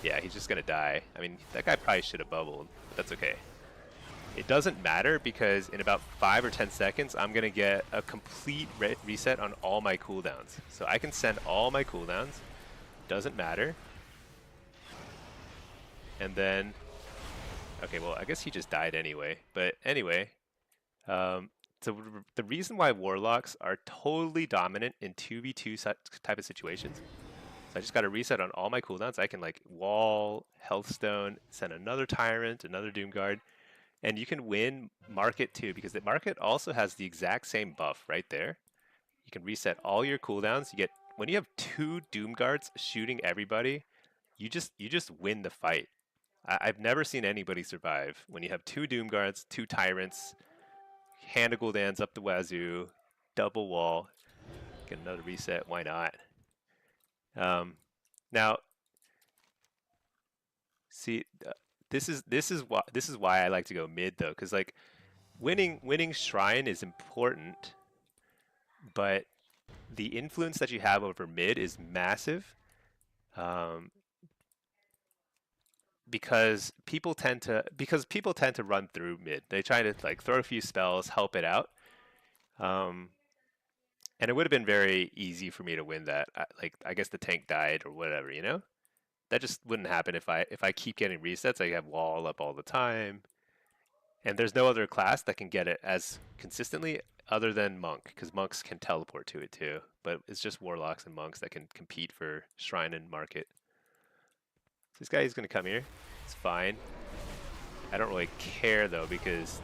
Yeah, he's just gonna die. I mean, that guy probably should have bubbled, but that's okay. It doesn't matter because in about 5 or 10 seconds, I'm gonna get a complete reset on all my cooldowns. So I can send all my cooldowns. Doesn't matter. And then, okay, well, I guess he just died anyway. But anyway, so the reason why Warlocks are totally dominant in 2v2 type of situations, so I just got to reset on all my cooldowns. I can like wall, Healthstone, send another Tyrant, another Doomguard, and you can win Market too, because the Market also has the exact same buff right there. You can reset all your cooldowns. You get, when you have 2 Doomguards shooting everybody, you just win the fight. I've never seen anybody survive when you have 2 Doomguards, 2 Tyrants, Hand of Gul'dan's up the wazoo, double wall, get another reset. Why not? Now, see, this is why I like to go mid though, because like winning Shrine is important, but the influence that you have over mid is massive. Because people tend to run through mid. They try to like throw a few spells, help it out. And it would have been very easy for me to win that. I guess the tank died or whatever, you know? That just wouldn't happen if I keep getting resets. I have wall up all the time. And there's no other class that can get it as consistently other than Monk, because Monks can teleport to it too. But it's just Warlocks and Monks that can compete for Shrine and Market. So this guy is going to come here. It's fine. I don't really care though, because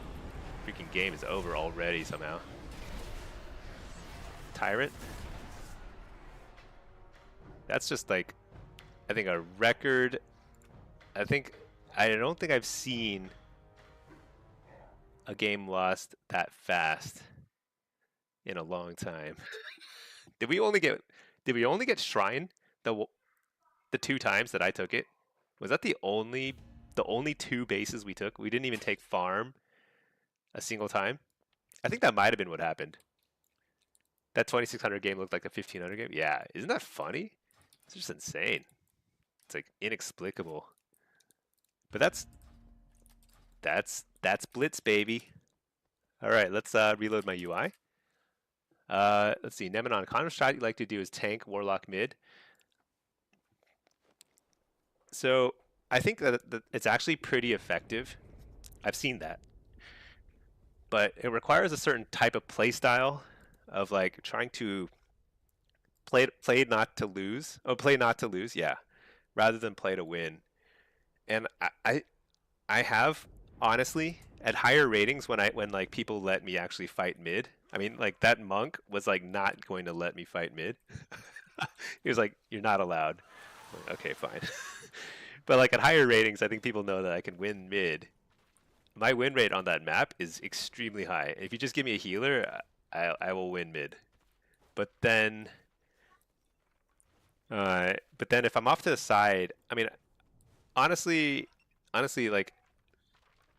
freaking game is over already somehow. Tyrant. That's just like, I think a record. I don't think I've seen a game lost that fast in a long time. Did we only get Shrine the 2 times that I took it? Was that the only 2 bases we took? We didn't even take farm a single time. I think that might have been what happened. That 2600 game looked like a 1500 game. Yeah, isn't that funny? It's just insane. It's like inexplicable. But that's Blitz, baby. All right, let's reload my UI. Let's see, Nemenon, kind of strat you like to do is tank Warlock mid. So I think that it's actually pretty effective. I've seen that. But it requires a certain type of play style of like trying to play not to lose. Oh, play not to lose, yeah. Rather than play to win. And I have honestly at higher ratings when like people let me actually fight mid. I mean, like that Monk was like not going to let me fight mid. He was like, "You're not allowed." I'm like, okay, fine. But like at higher ratings, I think people know that I can win mid. My win rate on that map is extremely high. If you just give me a healer, I will win mid. But then if I'm off to the side, I mean, honestly, like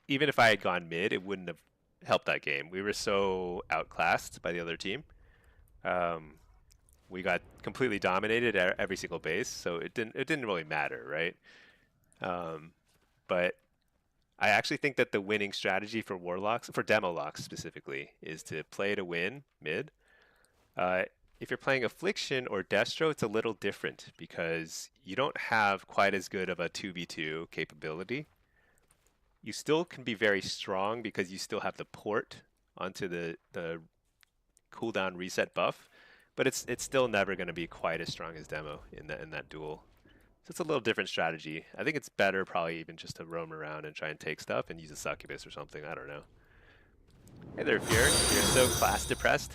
even if I had gone mid, it wouldn't have helped that game. We were so outclassed by the other team. We got completely dominated at every single base, so it didn't really matter, right? But I actually think that the winning strategy for Warlocks, for Demolocks specifically, is to play to win mid. If you're playing Affliction or Destro, it's a little different because you don't have quite as good of a 2v2 capability. You still can be very strong because you still have the port onto the cooldown reset buff, but it's still never going to be quite as strong as Demo in that duel. So it's a little different strategy. I think it's better probably even just to roam around and try and take stuff and use a succubus or something. I don't know. Hey there, Fjord. You're so class depressed.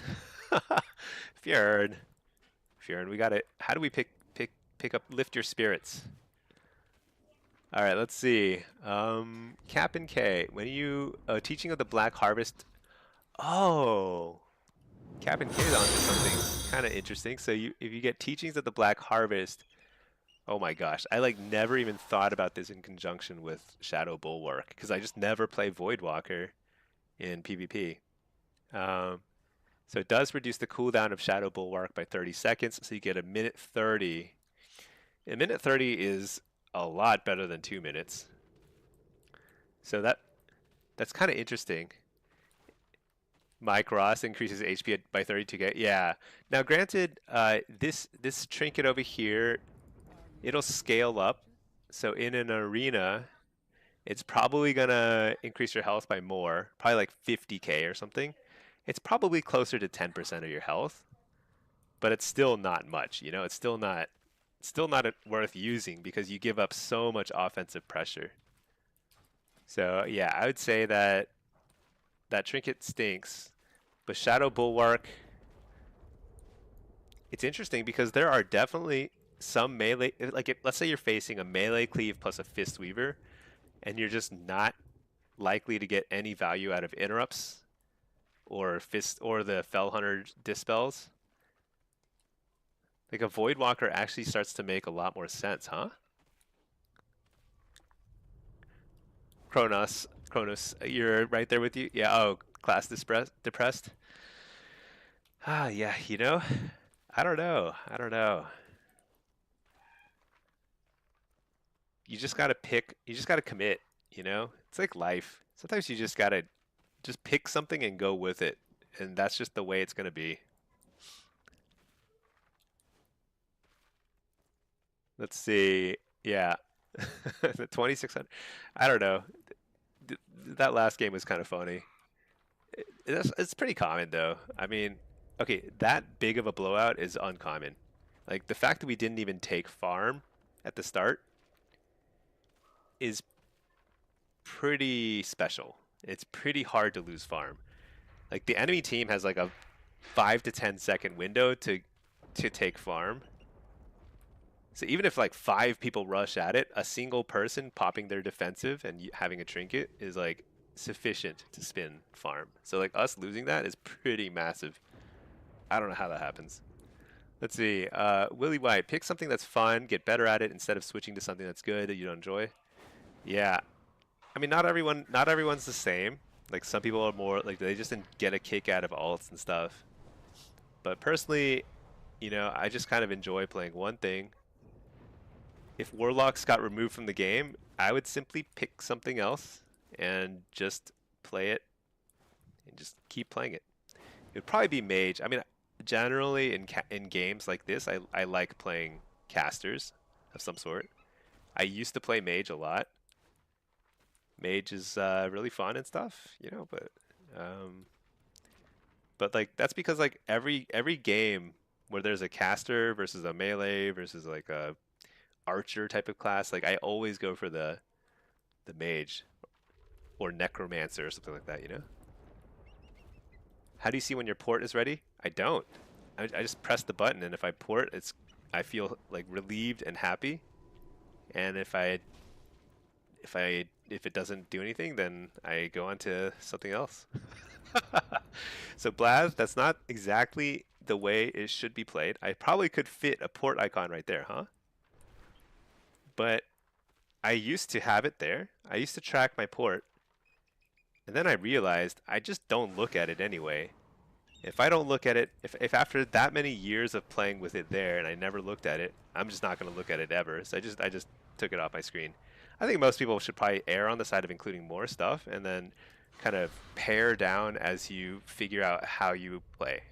Fjord, we got it. How do we pick up, lift your spirits? All right, let's see. Cap and K, when you teaching of the Black Harvest. Oh, Cap and K is onto something kind of interesting. So if you get teachings of the Black Harvest, Oh my gosh, I like never even thought about this in conjunction with Shadow Bulwark because I just never play Voidwalker in PvP. Um, so it does reduce the cooldown of Shadow Bulwark by 30 seconds, so you get a minute 30. A minute 30 is a lot better than 2 minutes. So that's kind of interesting. Mike Ross increases HP by 32k. Yeah. Now, granted, this trinket over here, it'll scale up. So in an arena, it's probably gonna increase your health by more, probably like 50k or something. It's probably closer to 10% of your health, but it's still not much. You know, it's still not worth using because you give up so much offensive pressure. So yeah, I would say that that trinket stinks, but Shadow Bulwark, it's interesting because there are definitely some melee, like if, let's say you're facing a melee cleave plus a fist weaver, and you're just not likely to get any value out of interrupts or fist or the Fell Hunter dispels. Like a Voidwalker actually starts to make a lot more sense, huh? Kronos, you're right there with you. Yeah. Oh, class depressed. Ah, yeah. I don't know. I don't know. You just gotta pick. You just gotta commit. It's like life. Sometimes you just gotta just pick something and go with it, and that's just the way it's gonna be. Let's see. Yeah, the 2600. I don't know. That last game was kind of funny. It's pretty common though. I mean, okay, that big of a blowout is uncommon. Like the fact that we didn't even take farm at the start is pretty special. It's pretty hard to lose farm. Like the enemy team has like a 5 to 10 second window to take farm. So even if like 5 people rush at it, a single person popping their defensive and having a trinket is like sufficient to spin farm. So like us losing that is pretty massive. I don't know how that happens. Let's see. Willie White, pick something that's fun, get better at it instead of switching to something that's good that you don't enjoy. Yeah. I mean, not everyone's the same. Like some people are more like they just get a kick out of alts and stuff. But personally, I just kind of enjoy playing one thing. If Warlocks got removed from the game, I would simply pick something else and just play it and just keep playing it. It would probably be Mage. I mean, generally in games like this, I like playing casters of some sort. I used to play Mage a lot. Mage is really fun and stuff, um, but like that's because like every game where there's a caster versus a melee versus like a archer type of class, like I always go for the mage or necromancer or something like that. How do you see when your port is ready? I don't. I just press the button, and if I port, I feel like relieved and happy. And if it doesn't do anything, then I go on to something else. So Blaz, that's not exactly the way it should be played. I probably could fit a port icon right there, huh? But I used to have it there. I used to track my port. And then I realized I just don't look at it anyway. If I don't look at it, if after that many years of playing with it there and I never looked at it, I'm just not going to look at it ever. So I just took it off my screen. I think most people should probably err on the side of including more stuff and then kind of pare down as you figure out how you play.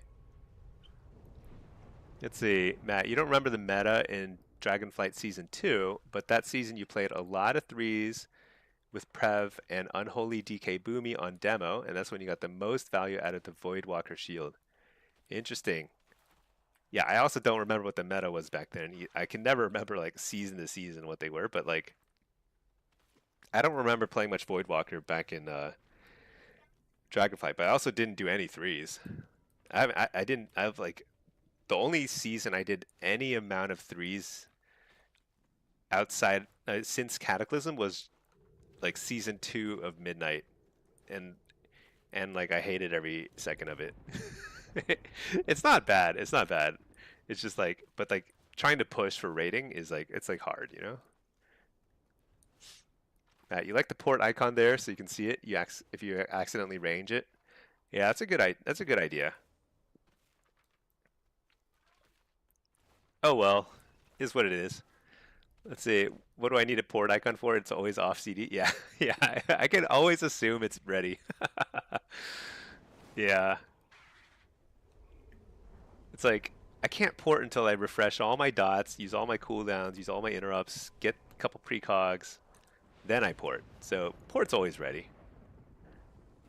Let's see, Matt, you don't remember the meta in Dragonflight Season 2, but that season you played a lot of threes with Prev and Unholy DK Boomy on demo, and that's when you got the most value out of the Voidwalker shield. Interesting. Yeah, I also don't remember what the meta was back then. I can never remember like season to season what they were, but like I don't remember playing much Voidwalker back in Dragonflight, but I also didn't do any threes. I didn't. I have like the only season I did any amount of threes outside since Cataclysm was like season 2 of Midnight, and like I hated every second of it. It's not bad. It's not bad. It's just like, but like trying to push for rating is like it's like hard, you know. Matt, you like the port icon there, so you can see it. If you accidentally range it, yeah, that's a good idea. Oh well, is what it is. Let's see. What do I need a port icon for? It's always off CD. Yeah, yeah. I can always assume it's ready. Yeah, it's like I can't port until I refresh all my dots, use all my cooldowns, use all my interrupts, get a couple precogs, then I port. So port's always ready.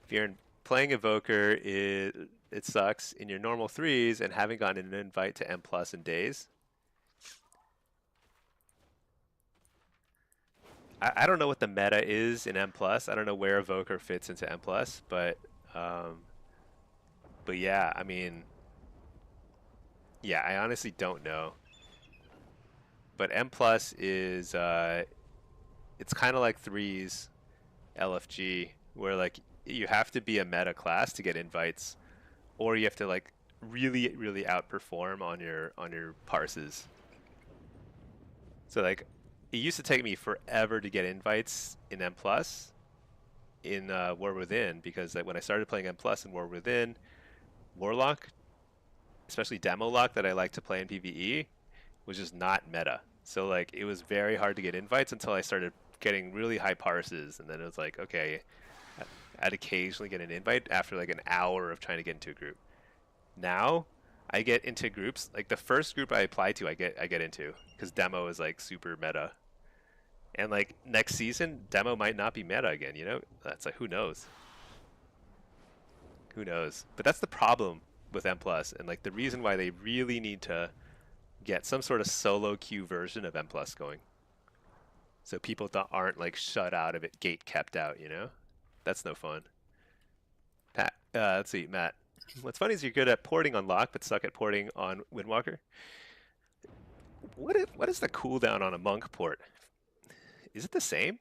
If you're playing Evoker, it sucks in your normal threes and haven't gotten an invite to M plus in days. I don't know what the meta is in M plus. I don't know where Evoker fits into M plus, um, but yeah, I mean, yeah, I honestly don't know. But M plus is it's kind of like threes LFG, where like you have to be a meta class to get invites, or you have to like really outperform on your parses. So like it used to take me forever to get invites in M plus in War Within, because like when I started playing M plus in War Within, Warlock, especially demonology that I like to play in PvE, was just not meta. So like it was very hard to get invites until I started getting really high parses, and then it was like, okay, I'd occasionally get an invite after like an hour of trying to get into a group. Now I get into groups, like the first group I apply to, I get into, because demo is like super meta. And like next season, demo might not be meta again, you know? That's like, who knows? Who knows? But that's the problem with M plus, and like the reason why they really need to get some sort of solo queue version of M plus going, so people aren't like shut out of it, gate kept out, you know? That's no fun. Pat, let's see, Matt. What's funny is you're good at porting on Lock, but suck at porting on Windwalker. What is the cooldown on a monk port? Is it the same?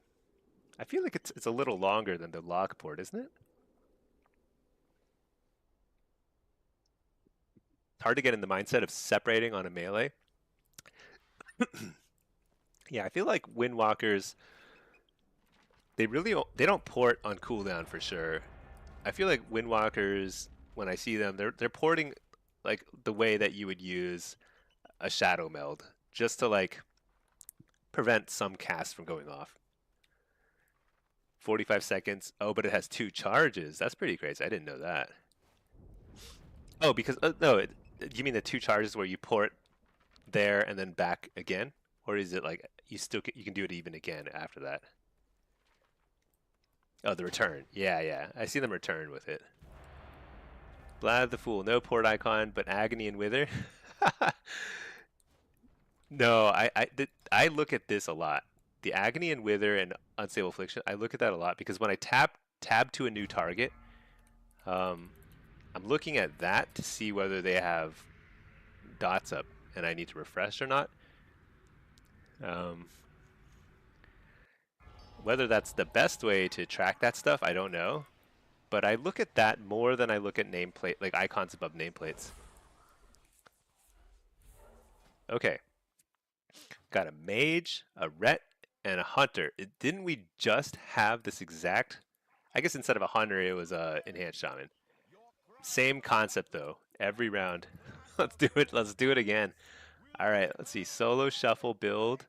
I feel like it's a little longer than the Lock port, isn't it? Hard to get in the mindset of separating on a melee. Yeah, I feel like Windwalkers, they don't port on cooldown for sure. I feel like Windwalkers, when I see them, they're porting like the way that you would use a shadow meld, just to like prevent some cast from going off. 45 seconds. Oh, but it has two charges. That's pretty crazy. I didn't know that. Oh, because no, you mean the two charges where you port there and then back again, or is it like you can do it even again after that? Oh, the return. Yeah, yeah. I see them return with it. Blad the Fool. No port icon, but Agony and Wither. No, I look at this a lot. The Agony and Wither and Unstable Affliction, I look at that a lot because when I tab to a new target, um, I'm looking at that to see whether they have dots up and I need to refresh or not. Um, whether that's the best way to track that stuff, I don't know. But I look at that more than I look at nameplate, like icons above nameplates. Okay. Got a mage, a ret, and a hunter. Didn't we just have this exact... I guess instead of a hunter, it was a enhanced shaman. Same concept though. Every round. Let's do it. Let's do it again. All right. Let's see. Solo shuffle build.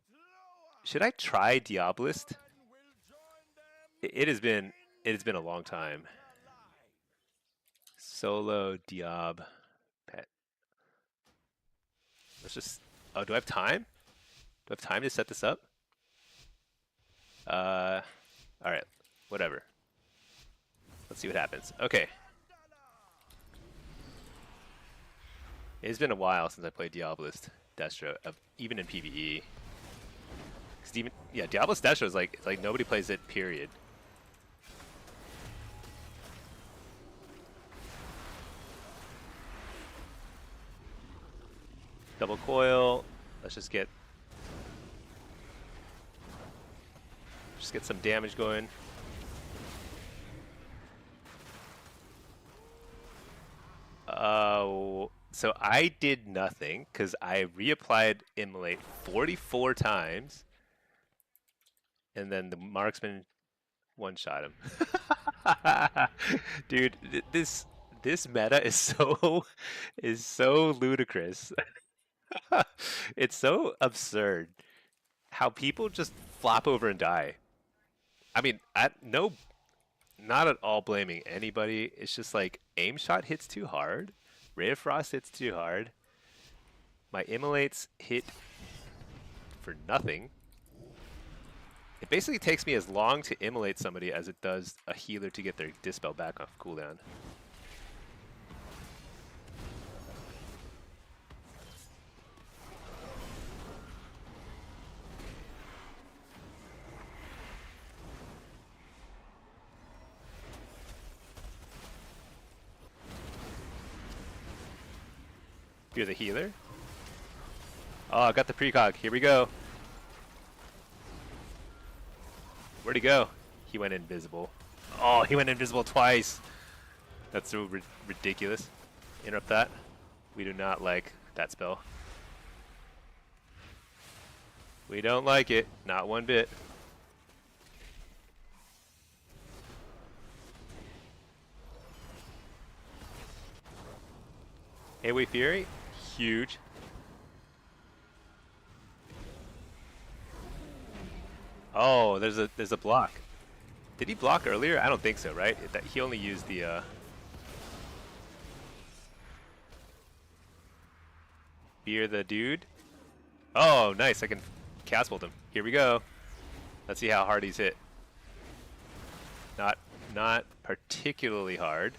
Should I try Diabolist? It has been a long time. Solo Diab pet. Let's just. Oh, do I have time? Do I have time to set this up? All right. Whatever. Let's see what happens. Okay. It's been a while since I played Diabolist Destro, even in PvE. Yeah, Diabolist Destro is like nobody plays it. Period. Double coil. Let's just get some damage going. So I did nothing because I reapplied Immolate 44 times, and then the marksman one-shot him. Dude, this meta is so ludicrous. It's so absurd how people just flop over and die. I mean, not at all blaming anybody. It's just like aim shot hits too hard, Ray of Frost hits too hard. My immolates hit for nothing. It basically takes me as long to immolate somebody as it does a healer to get their dispel back off cooldown. You're the healer? Oh, I got the precog. Here we go. Where'd he go? He went invisible. Oh, he went invisible twice. That's so ridiculous. Interrupt that. We do not like that spell. We don't like it. Not one bit. Hayway Fury? Huge. Oh, there's a block. Did he block earlier? I don't think so, right? He only used the Fear the dude. Oh, nice. I can cast bolt him. Here we go. Let's see how hard he's hit. Not particularly hard,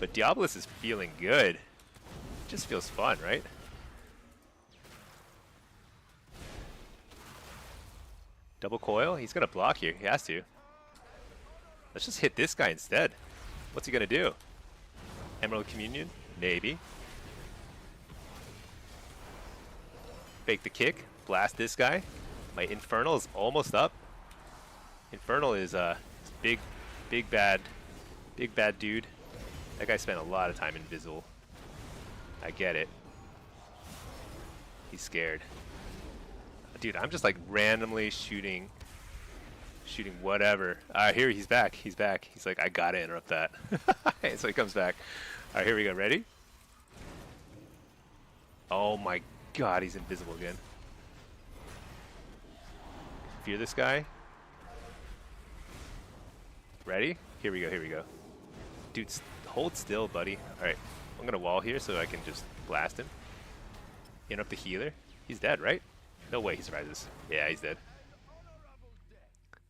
but Diabolus is feeling good. Just feels fun, right? Double coil? He's gonna block here. He has to. Let's just hit this guy instead. What's he gonna do? Emerald Communion? Maybe. Fake the kick. Blast this guy. My Infernal is almost up. Infernal is big bad dude. That guy spent a lot of time invisible. I get it. He's scared. Dude, I'm just like randomly shooting whatever. Here he's back. He's back. He's like, I gotta interrupt that. So he comes back. All right, here we go. Ready? Oh my God, he's invisible again. Fear this guy. Ready? Here we go. Here we go. Dude, hold still, buddy. All right, I'm gonna wall here so I can just blast him. Interrupt the healer. He's dead, right? No way he survives. Yeah, he's dead.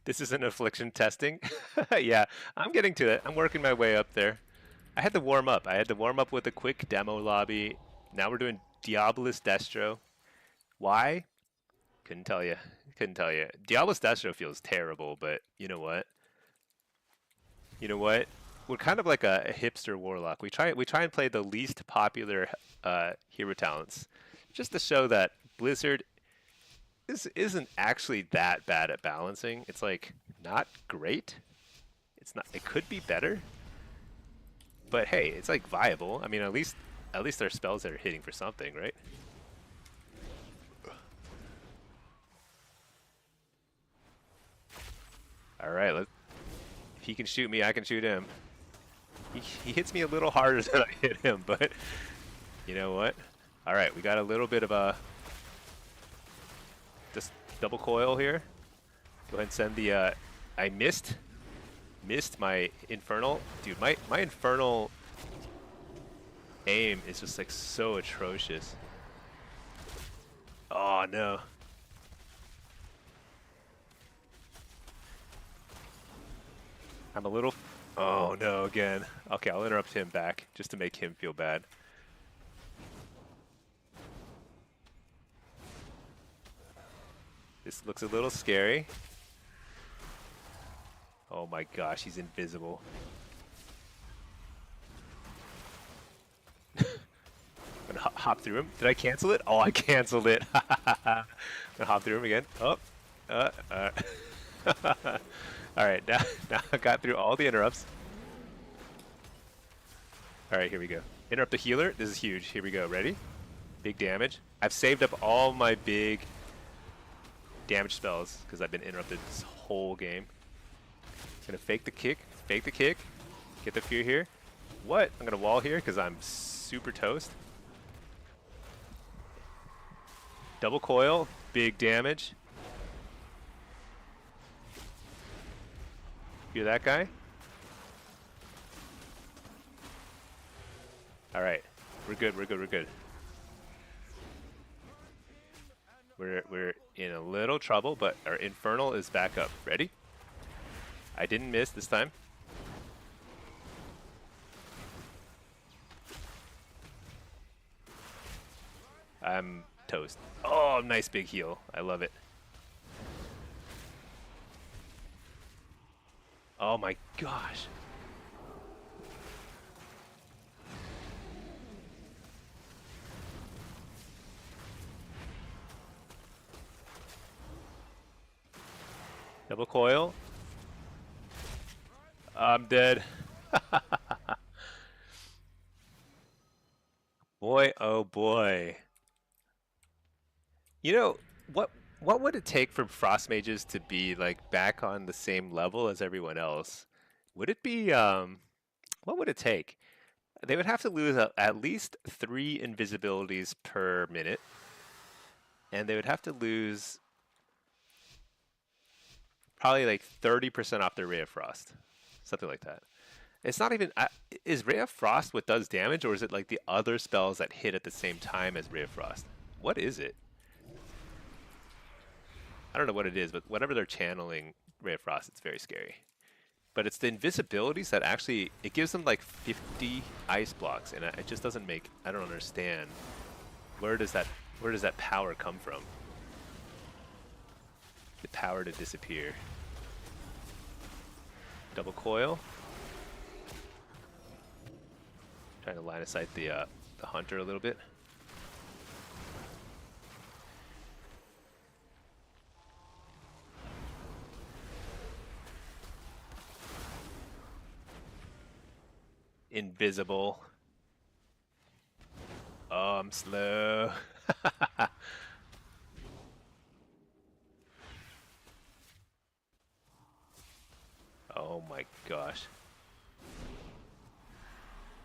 This is an affliction testing. Yeah, I'm getting to it. I'm working my way up there. I had to warm up. I had to warm up with a quick demo lobby. Now we're doing Diabolus Destro. Why? Couldn't tell you. Couldn't tell you. Diabolus Destro feels terrible, but you know what? You know what? We're kind of like a hipster Warlock. We try and play the least popular hero talents, just to show that Blizzard isn't actually that bad at balancing. It's like not great. It's not. It could be better. But hey, it's like viable. I mean, at least our spells are hitting for something, right? All right. If he can shoot me, I can shoot him. He hits me a little harder than I hit him, but you know what? All right, we got a little bit of a just double coil here. Go ahead and send the. I missed my infernal, dude. My infernal aim is just like so atrocious. Oh no. I'm a little. Oh no, again. Okay, I'll interrupt him back just to make him feel bad. This looks a little scary. Oh my gosh, he's invisible. I'm gonna hop through him. Did I cancel it? Oh, I canceled it. I'm gonna hop through him again. Oh. Alright, now I got through all the interrupts. Alright, here we go. Interrupt the healer. This is huge. Here we go. Ready? Big damage. I've saved up all my big damage spells because I've been interrupted this whole game. Gonna fake the kick. Fake the kick. Get the fear here. What? I'm gonna wall here because I'm super toast. Double coil. Big damage. Hear that guy? Alright. We're good, we're good, we're good. We're in a little trouble, but our Infernal is back up. Ready? I didn't miss this time. I'm toast. Oh, nice big heal. I love it. Oh my gosh. Double coil. I'm dead. Boy, oh boy. You know, what would it take for Frost Mages to be like back on the same level as everyone else? Would it be what would it take? They would have to lose at least 3 invisibilities per minute. And they would have to lose probably like 30% off their Ray of Frost. Something like that. It's not even... is Ray of Frost what does damage, or is it like the other spells that hit at the same time as Ray of Frost? What is it? I don't know what it is, but whenever they're channeling Ray of Frost, it's very scary. But it's the invisibilities that actually... It gives them like 50 ice blocks, and it just doesn't make... I don't understand. Where does that power come from? The power to disappear. Double coil. Trying to line of sight the hunter a little bit. Invisible. Oh, I'm slow. Oh my gosh.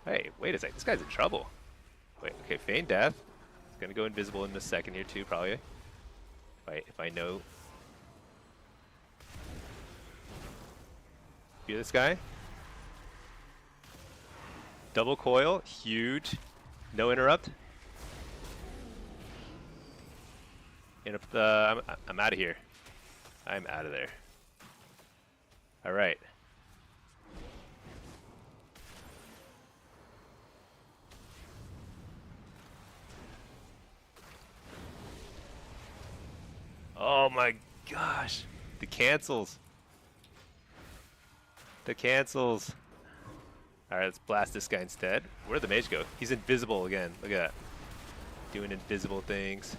Hey, wait a sec. This guy's in trouble. Wait, okay, feign death. He's gonna go invisible in a second here too, probably. If I know. Feel this guy? Double coil, huge. No interrupt. I'm out of here. I'm out of there. All right. Oh my gosh. The cancels. The cancels. Alright, let's blast this guy instead. Where'd the mage go? He's invisible again. Look at that. Doing invisible things.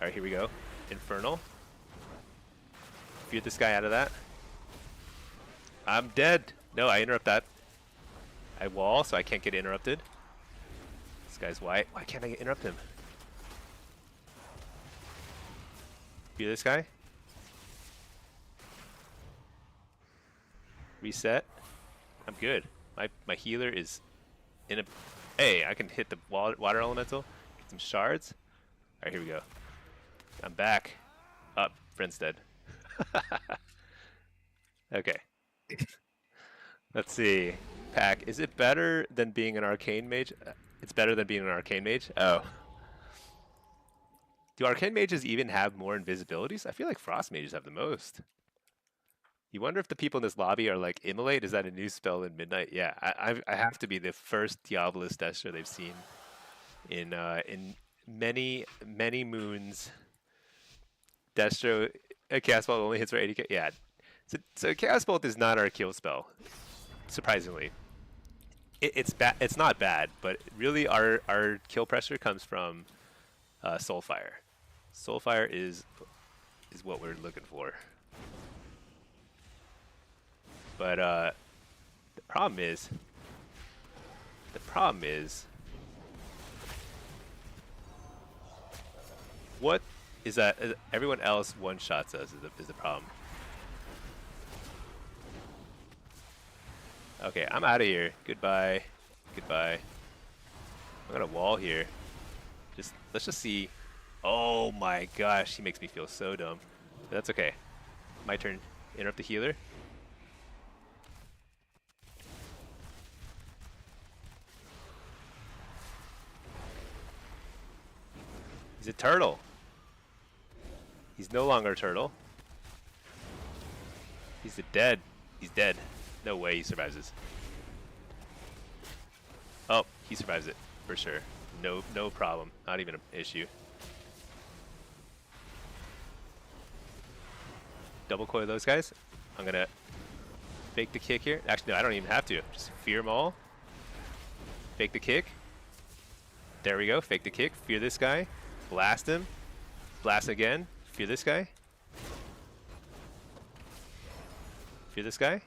Alright, here we go. Infernal. Fear this guy out of that. I'm dead. No, I interrupt that. I wall, so I can't get interrupted. This guy's white. Why can't I interrupt him? Fear this guy. Reset. I'm good. My healer is in a... Hey, I can hit the water elemental. Get some shards. Alright, here we go. I'm back. Up. Friend's dead. Okay. Let's see. Pack. Is it better than being an arcane mage? It's better than being an arcane mage? Oh. Do arcane mages even have more invisibilities? I feel like frost mages have the most. You wonder if the people in this lobby are like, Immolate? Is that a new spell in Midnight? Yeah, I have to be the first Diabolus Destro they've seen in many moons. Destro, a Chaos Bolt only hits for 80k. Yeah, so Chaos Bolt is not our kill spell, surprisingly. It's bad. It's not bad, but really our kill pressure comes from Soulfire. Soulfire is what we're looking for. But the problem is The problem is, what is that? Everyone else one-shots us is the problem. Okay, I'm out of here. Goodbye. Goodbye. I'm gonna wall here. Let's just see. Oh my gosh, he makes me feel so dumb. But that's okay. My turn. Interrupt the healer. He's a turtle. He's no longer a turtle. He's dead. He's dead. No way he survives this. Oh, he survives it for sure. No problem. Not even an issue. Double coil those guys. I'm gonna fake the kick here. Actually, no, I don't even have to. Just fear them all. Fake the kick. There we go. Fake the kick. Fear this guy. Blast him. Blast again. Fear this guy. Fear this guy.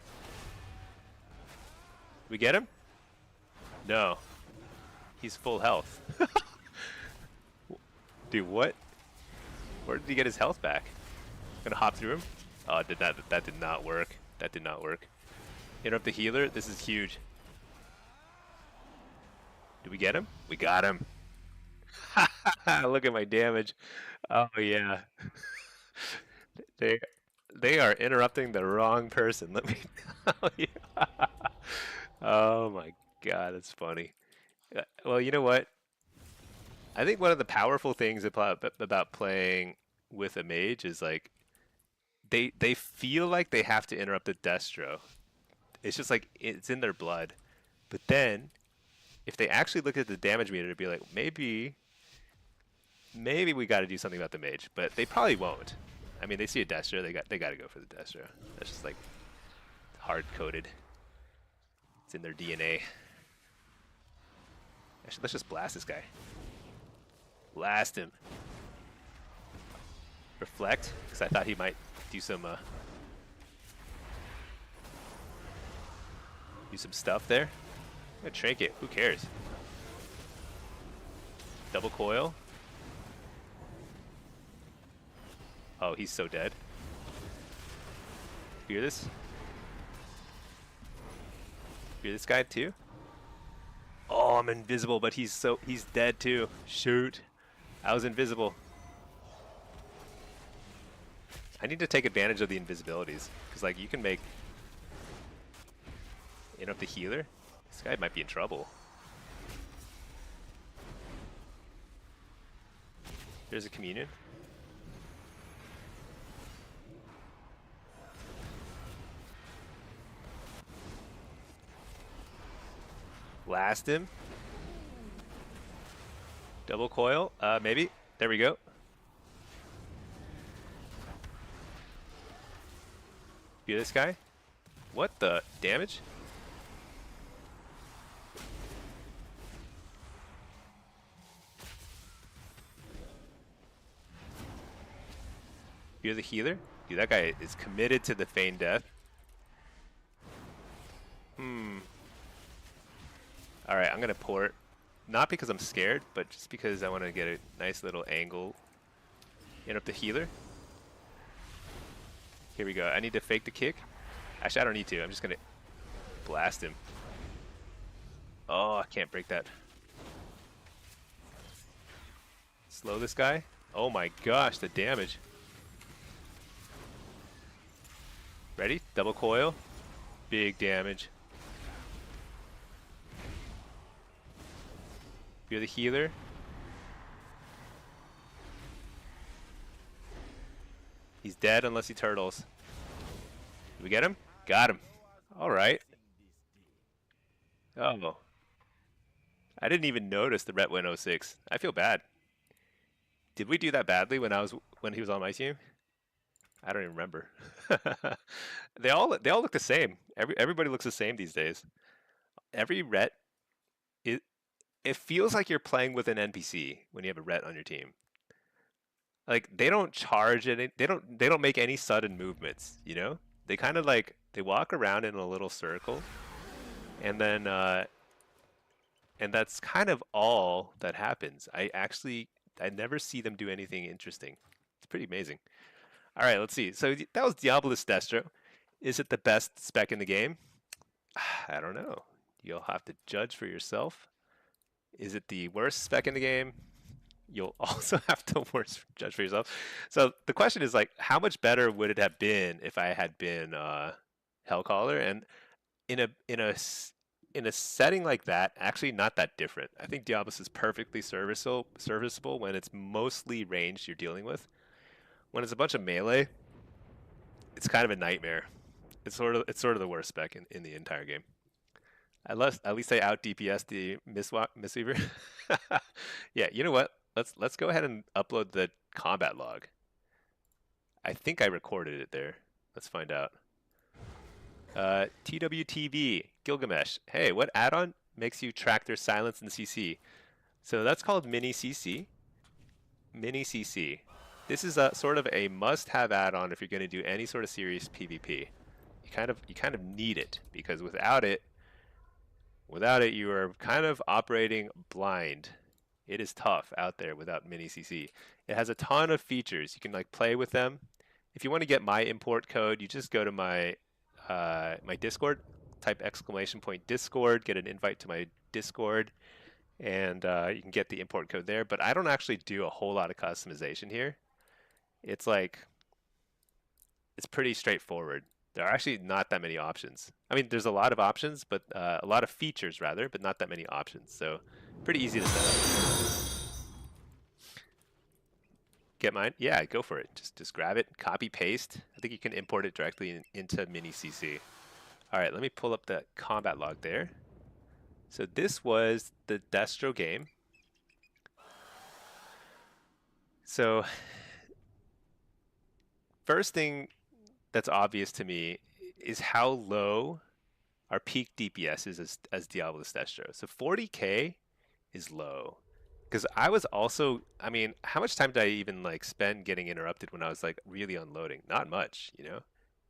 We get him? No. He's full health. Dude, what? Where did he get his health back? Gonna hop through him. Oh, that did not work. That did not work. Interrupt the healer. This is huge. Did we get him? We got him. Look at my damage. Oh yeah. They are interrupting the wrong person. Let me tell you. Oh my god, that's funny. Well, you know what? I think one of the powerful things about playing with a mage is like they feel like they have to interrupt the destro. It's just like it's in their blood. But then if they actually look at the damage meter to be like, maybe we got to do something about the mage, but they probably won't. I mean, they see a destro, they got to go for the destro. That's just like hard coded. It's in their DNA. Actually, let's just blast this guy. Blast him. Reflect, because I thought he might do some stuff there. I'm gonna trinket. Who cares? Double coil. Oh, he's so dead. Fear this. Fear this guy too. Oh, I'm invisible, but he's dead too. Shoot. I was invisible. I need to take advantage of the invisibilities. Because, like, you can make... Interrupt the healer? This guy might be in trouble. There's a communion. Blast him. Double coil. Maybe. There we go. Fear this guy. What the damage? Fear the healer. Dude, that guy is committed to the feigned death. Alright, I'm gonna port. Not because I'm scared, but just because I want to get a nice little angle. Interrupt the healer. Here we go. I need to fake the kick. Actually, I don't need to. I'm just gonna blast him. Oh, I can't break that. Slow this guy. Oh my gosh, the damage. Ready? Double coil. Big damage. Fear the healer. He's dead unless he turtles. Did we get him? Got him. Alright. Oh. I didn't even notice the Ret 106. I feel bad. Did we do that badly when he was on my team? I don't even remember. They all look the same. Everybody looks the same these days. Every Ret, it feels like you're playing with an NPC when you have a Ret on your team. Like they don't charge any, they don't make any sudden movements, you know? They kind of like they walk around in a little circle, and then And that's kind of all that happens. I never see them do anything interesting. It's pretty amazing. All right, let's see. So that was Diabolus Destro. Is it the best spec in the game? I don't know. You'll have to judge for yourself. Is it the worst spec in the game? You'll also have to judge for yourself. So the question is like, how much better would it have been if I had been Hellcaller? And in a in a in a setting like that, actually not that different. I think Diablos is perfectly serviceable when it's mostly ranged you're dealing with. When it's a bunch of melee, it's kind of a nightmare. It's sort of the worst spec in the entire game. At least I out DPS the Mistweaver. Yeah, you know what? Let's go ahead and upload the combat log. I think I recorded it there. Let's find out. TWTV Gilgamesh. Hey, what add-on makes you track their silence in CC? So that's called Mini CC. Mini CC. This is a sort of a must-have add-on if you're going to do any sort of serious PvP. You kind of need it because without it, you are kind of operating blind. It is tough out there without Mini CC. It has a ton of features. You can like play with them. If you want to get my import code, you just go to my my Discord, type !Discord, get an invite to my Discord, and you can get the import code there. But I don't actually do a whole lot of customization here. It's like it's pretty straightforward. There are actually not that many options. I mean, there's a lot of options, but a lot of features rather, but not that many options. So pretty easy to set up. Get mine? Yeah, go for it. Just grab it, copy paste. I think you can import it directly into Mini CC. All right, let me pull up the combat log there. So this was the Destro game. So first thing that's obvious to me is how low our peak DPS is as Diabolus Destro. So 40k is low. Because I was also, I mean, how much time did I even like spend getting interrupted when I was like really unloading? Not much, you know?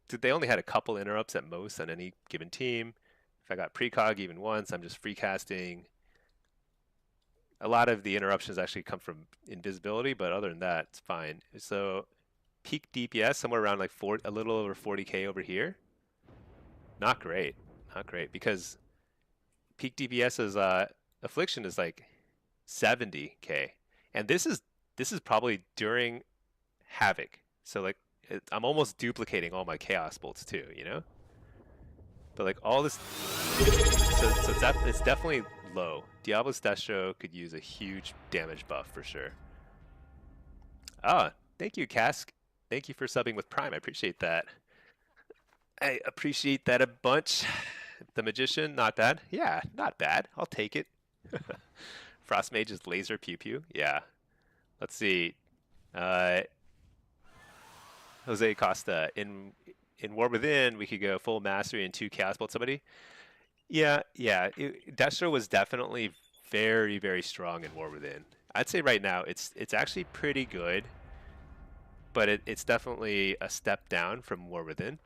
They only had a couple interrupts at most on any given team. If I got precog even once, I'm just free casting. A lot of the interruptions actually come from invisibility, but other than that, it's fine. So peak DPS somewhere around like a little over 40k over here. Not great, not great because peak DPS is Affliction is like 70k, and this is probably during Havoc. So like I'm almost duplicating all my Chaos bolts too, you know. But like all this, so it's definitely low. Diablo's Destro could use a huge damage buff for sure. Ah, thank you, Cask. Thank you for subbing with Prime. I appreciate that. I appreciate that a bunch. The Magician, not bad. Yeah, not bad. I'll take it. Frost Mage's laser pew pew. Yeah. Let's see. Uh, Jose Costa in War Within, we could go full mastery and 2 Chaos Bolt somebody. Yeah, yeah. Destro was definitely very, very strong in War Within. I'd say right now it's actually pretty good, but it's definitely a step down from War Within,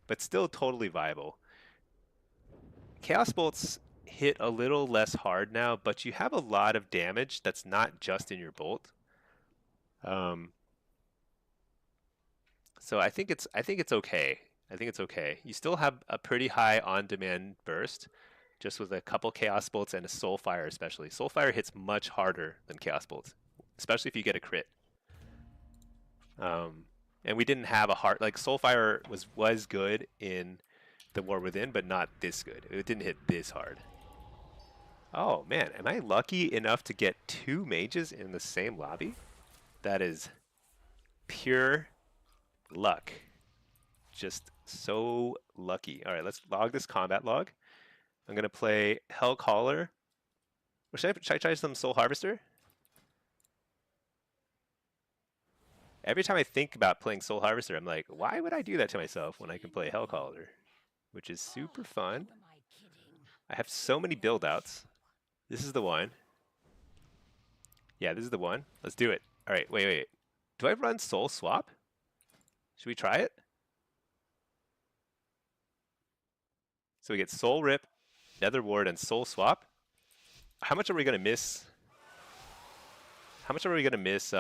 but still totally viable. Chaos Bolts hit a little less hard now, but you have a lot of damage that's not just in your bolt. So I think it's okay. I think it's okay. You still have a pretty high on-demand burst, just with a couple Chaos Bolts and a Soulfire especially. Soulfire hits much harder than Chaos Bolts, especially if you get a crit. And we didn't have a hard like Soulfire was good in the War Within, but not this good. It didn't hit this hard. Oh man, am I lucky enough to get 2 mages in the same lobby? That is pure luck. Just so lucky. All right, let's log this combat log. I'm gonna play Hellcaller. Or should I try some Soul Harvester? Every time I think about playing Soul Harvester, I'm like, why would I do that to myself when I can play Hellcaller? Which is super fun. I have so many build outs. This is the one. Yeah, this is the one. Let's do it. All right, wait. Do I run Soul Swap? Should we try it? So we get Soul Rip, Nether Ward, and Soul Swap. How much are we gonna miss? How much are we gonna miss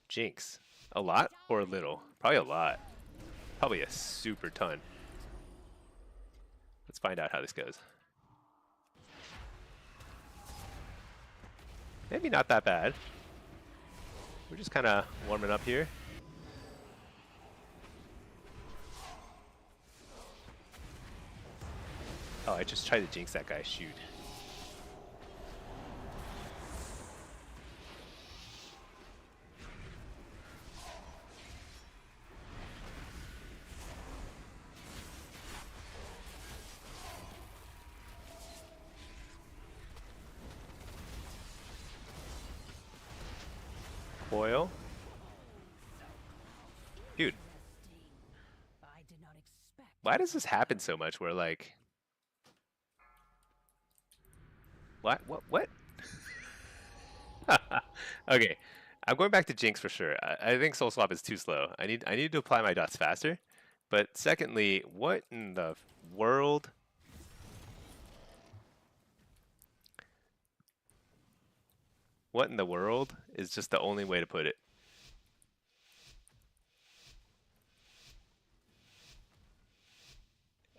Jinx? A lot or a little? Probably a lot. Probably a super ton. Let's find out how this goes. Maybe not that bad. We're just kind of warming up here. Oh, I just tried to jinx that guy. Shoot. Coil. Dude. Why does this happen so much where like... What? Okay. I'm going back to Jinx for sure. I think Soul Swap is too slow. I need to apply my dots faster. But secondly, what in the world? What in the world is just the only way to put it?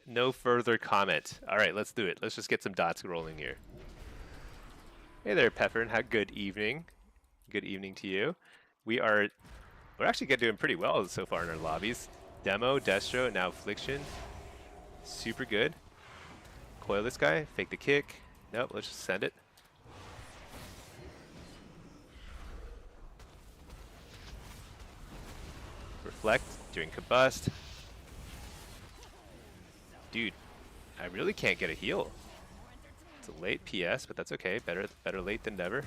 No further comment. All right, let's do it. Let's just get some dots rolling here. Hey there, Pepperin. Good evening. Good evening to you. We're actually doing pretty well so far in our lobbies. Demo, Destro, and now Affliction. Super good. Coil this guy. Fake the kick. Nope, let's just send it. Reflect, doing combust. Dude, I really can't get a heal. It's a late PS, but that's okay. Better late than never.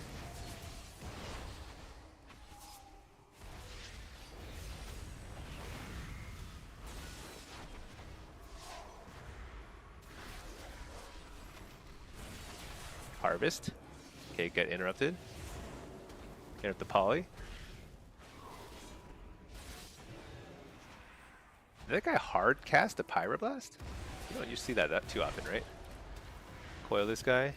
Harvest. Okay, get interrupted. Interrupt the poly. Did that guy hard cast a Pyroblast? You don't usually see that too often, right? Coil this guy.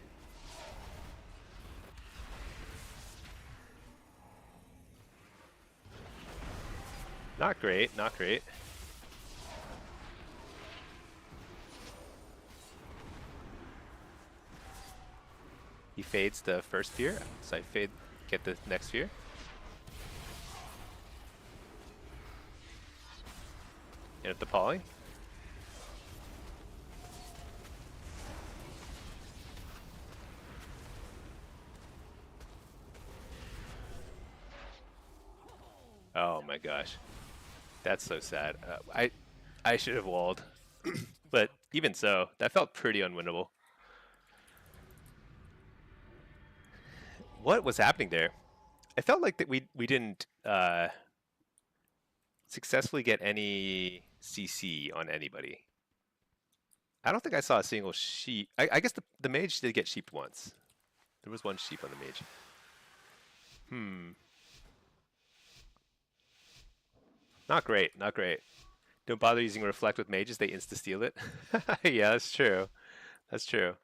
Not great, not great. He fades the first fear, so I get the next fear. Hit the poly. Oh my gosh, that's so sad. I should have walled, but even so, that felt pretty unwinnable. What was happening there? I felt like that we didn't successfully get any CC on anybody. I don't think I saw a single sheep. I guess the mage did get sheeped once. There was one sheep on the mage. Not great, not great. Don't bother using reflect with mages, they insta-steal it. Yeah, that's true. That's true.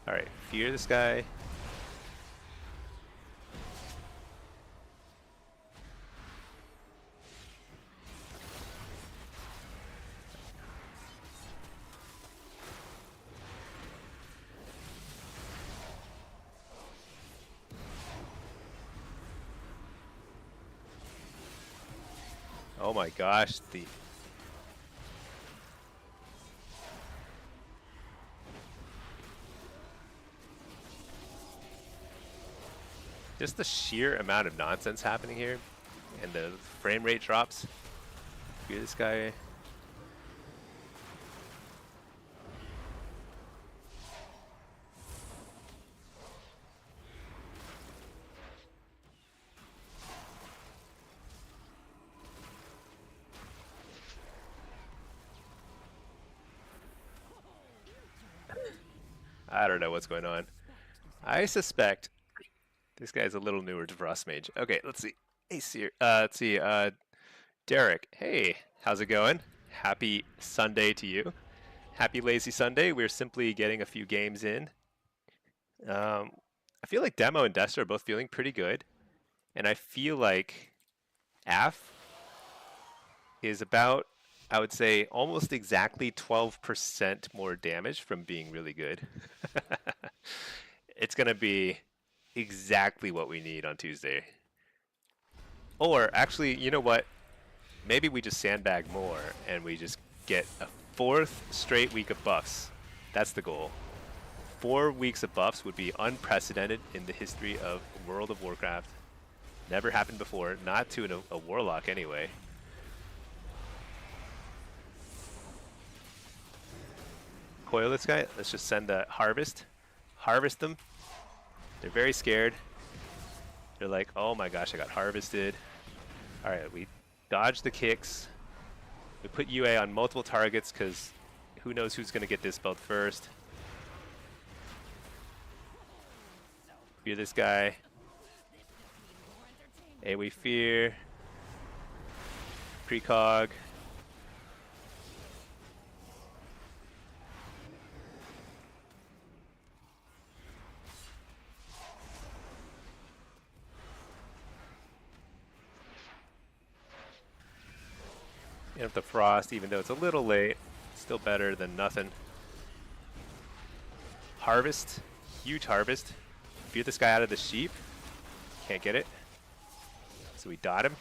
Alright, fear this guy. Oh my gosh, just the sheer amount of nonsense happening here, and the frame rate drops. Fear this guy. I don't know what's going on. I suspect this guy's a little newer to Frost Mage. Okay, let's see. Hey, let's see. Derek, hey, how's it going? Happy Sunday to you. Happy lazy Sunday. We're simply getting a few games in. I feel like Demo and Destro are both feeling pretty good, and I feel like Aff is about, I would say, almost exactly 12% more damage from being really good. It's going to be exactly what we need on Tuesday. Or actually, you know what? Maybe we just sandbag more and we just get a 4th straight week of buffs. That's the goal. 4 weeks of buffs would be unprecedented in the history of World of Warcraft. Never happened before, not to a Warlock anyway. Coil this guy. Let's just send the harvest. Harvest them. They're very scared. They're like, oh my gosh, I got harvested. Alright, we dodge the kicks. We put UA on multiple targets because who knows who's going to get dispelled first. Fear this guy. AoE fear. Precog. And the frost, even though it's a little late, still better than nothing. Harvest. Huge harvest. Fear this guy out of the sheep. Can't get it. So we dot him.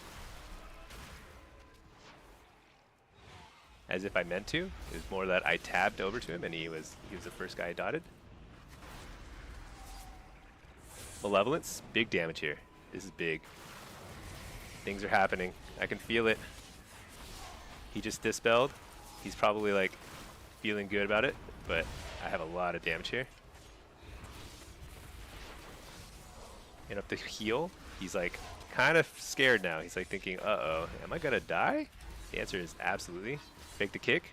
As if I meant to. It was more that I tabbed over to him and he was the first guy I dotted. Malevolence. Big damage here. This is big. Things are happening. I can feel it. He just dispelled. He's probably like feeling good about it, but I have a lot of damage here. And up the heal, he's like kind of scared now. He's like thinking, uh-oh, am I gonna die? The answer is absolutely. Fake the kick.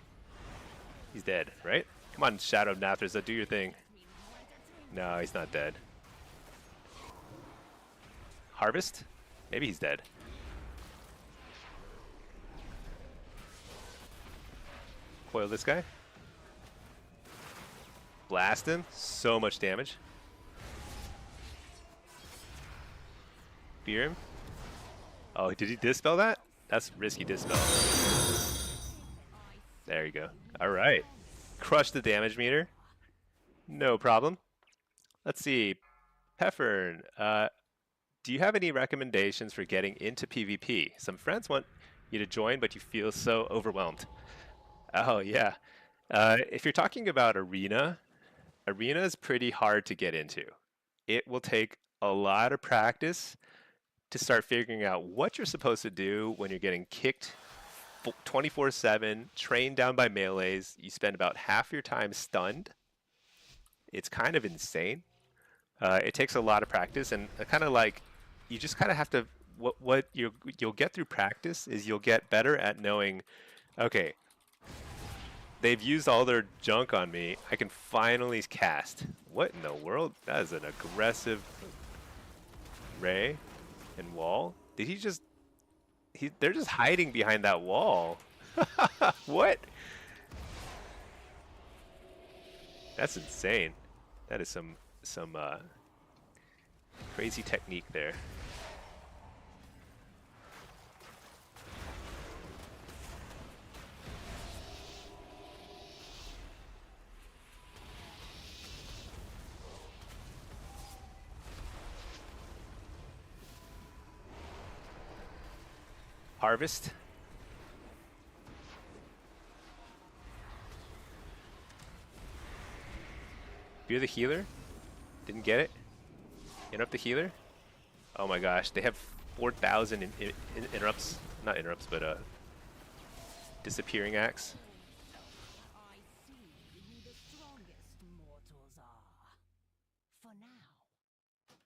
He's dead, right? Come on, Shadow Nathras, do your thing. No, he's not dead. Harvest? Maybe he's dead. Coil this guy. Blast him. So much damage. Fear him. Oh, did he dispel that? That's risky dispel. There you go. Alright. Crush the damage meter. No problem. Let's see. Peffern, do you have any recommendations for getting into PvP? Some friends want you to join, but you feel so overwhelmed. Oh, yeah. If you're talking about Arena is pretty hard to get into. It will take a lot of practice to start figuring out what you're supposed to do when you're getting kicked 24/7, trained down by melees. You spend about half your time stunned. It's kind of insane. It takes a lot of practice, and kind of like you just kind of have to. What you'll get through practice is you'll get better at knowing, okay, they've used all their junk on me. I can finally cast. What in the world? That is an aggressive ray and wall. Did he just... they're just hiding behind that wall. What? That's insane. That is some crazy technique there. Harvest. Fear the healer. Didn't get it. Interrupt the healer. Oh my gosh, they have 4,000 interrupts. Not interrupts, but disappearing axe.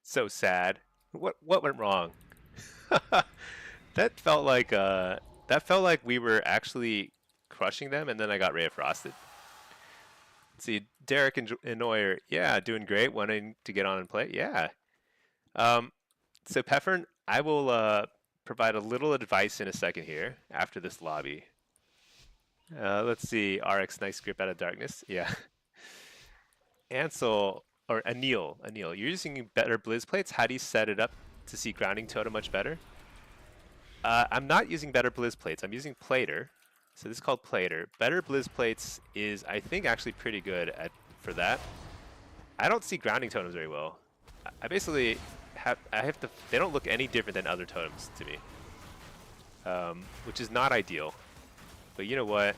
So sad. What went wrong? That felt like we were actually crushing them, and then I got Ray of Frosted. See, Derek and Neuer, yeah, doing great, wanting to get on and play. Yeah. Um, so Peffern, I will provide a little advice in a second here after this lobby. Let's see, RX, nice grip out of darkness. Yeah. Ansel, or Anil, you're using better Blizz plates. How do you set it up to see grounding totem much better? I'm not using better Blizz plates. I'm using Plater. So this is called Plater. Better Blizz plates is, I think, actually pretty good for that. I don't see grounding totems very well. I basically have to. They don't look any different than other totems to me, which is not ideal. But you know what?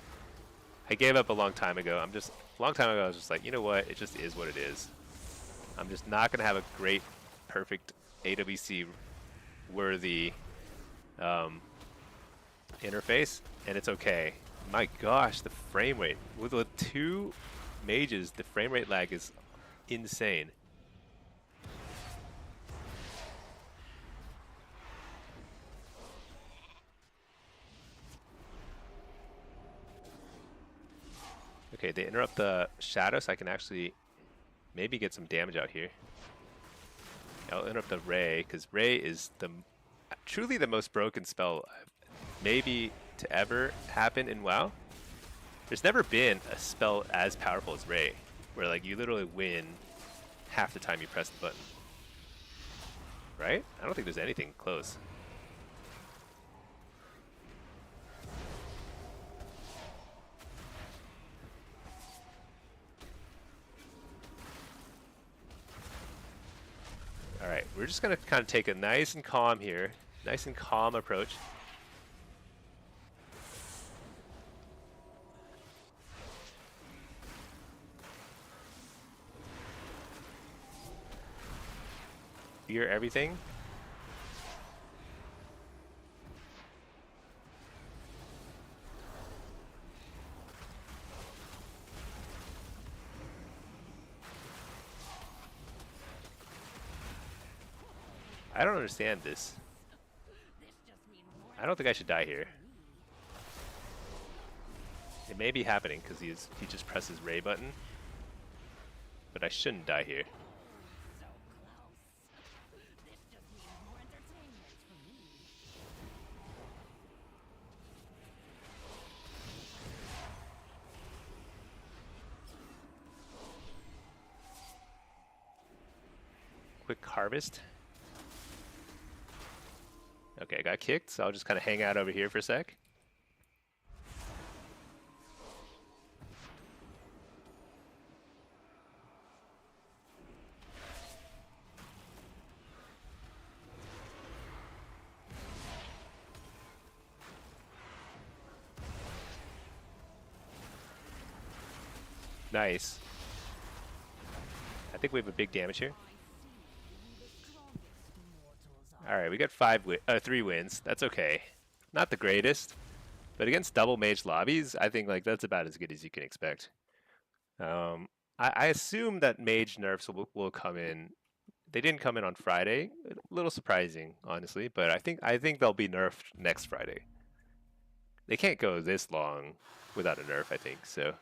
I gave up a long time ago. A long time ago. I was just like, you know what? It just is what it is. I'm just not gonna have a great, perfect AWC worthy interface, and it's okay. My gosh, the frame rate with the two mages, the frame rate lag is insane. Okay, they interrupt the shadow, so I can actually maybe get some damage out here. I'll interrupt the Ray, because Ray is truly the most broken spell maybe to ever happen in WoW. There's never been a spell as powerful as Ray, where like you literally win half the time you press the button. Right? I don't think there's anything close. Alright, we're just going to kind of take a nice and calm here. Nice and calm approach. Fear everything. I don't understand this. I don't think I should die here. It may be happening because he just presses Ray button, but I shouldn't die here. Quick harvest. Okay, I got kicked, so I'll just kind of hang out over here for a sec. Nice. I think we have a big damage here. Alright, we got 3 wins. That's okay. Not the greatest, but against double mage lobbies, I think like that's about as good as you can expect. I assume that mage nerfs will come in. They didn't come in on Friday. A little surprising, honestly, but I think they'll be nerfed next Friday. They can't go this long without a nerf, I think. So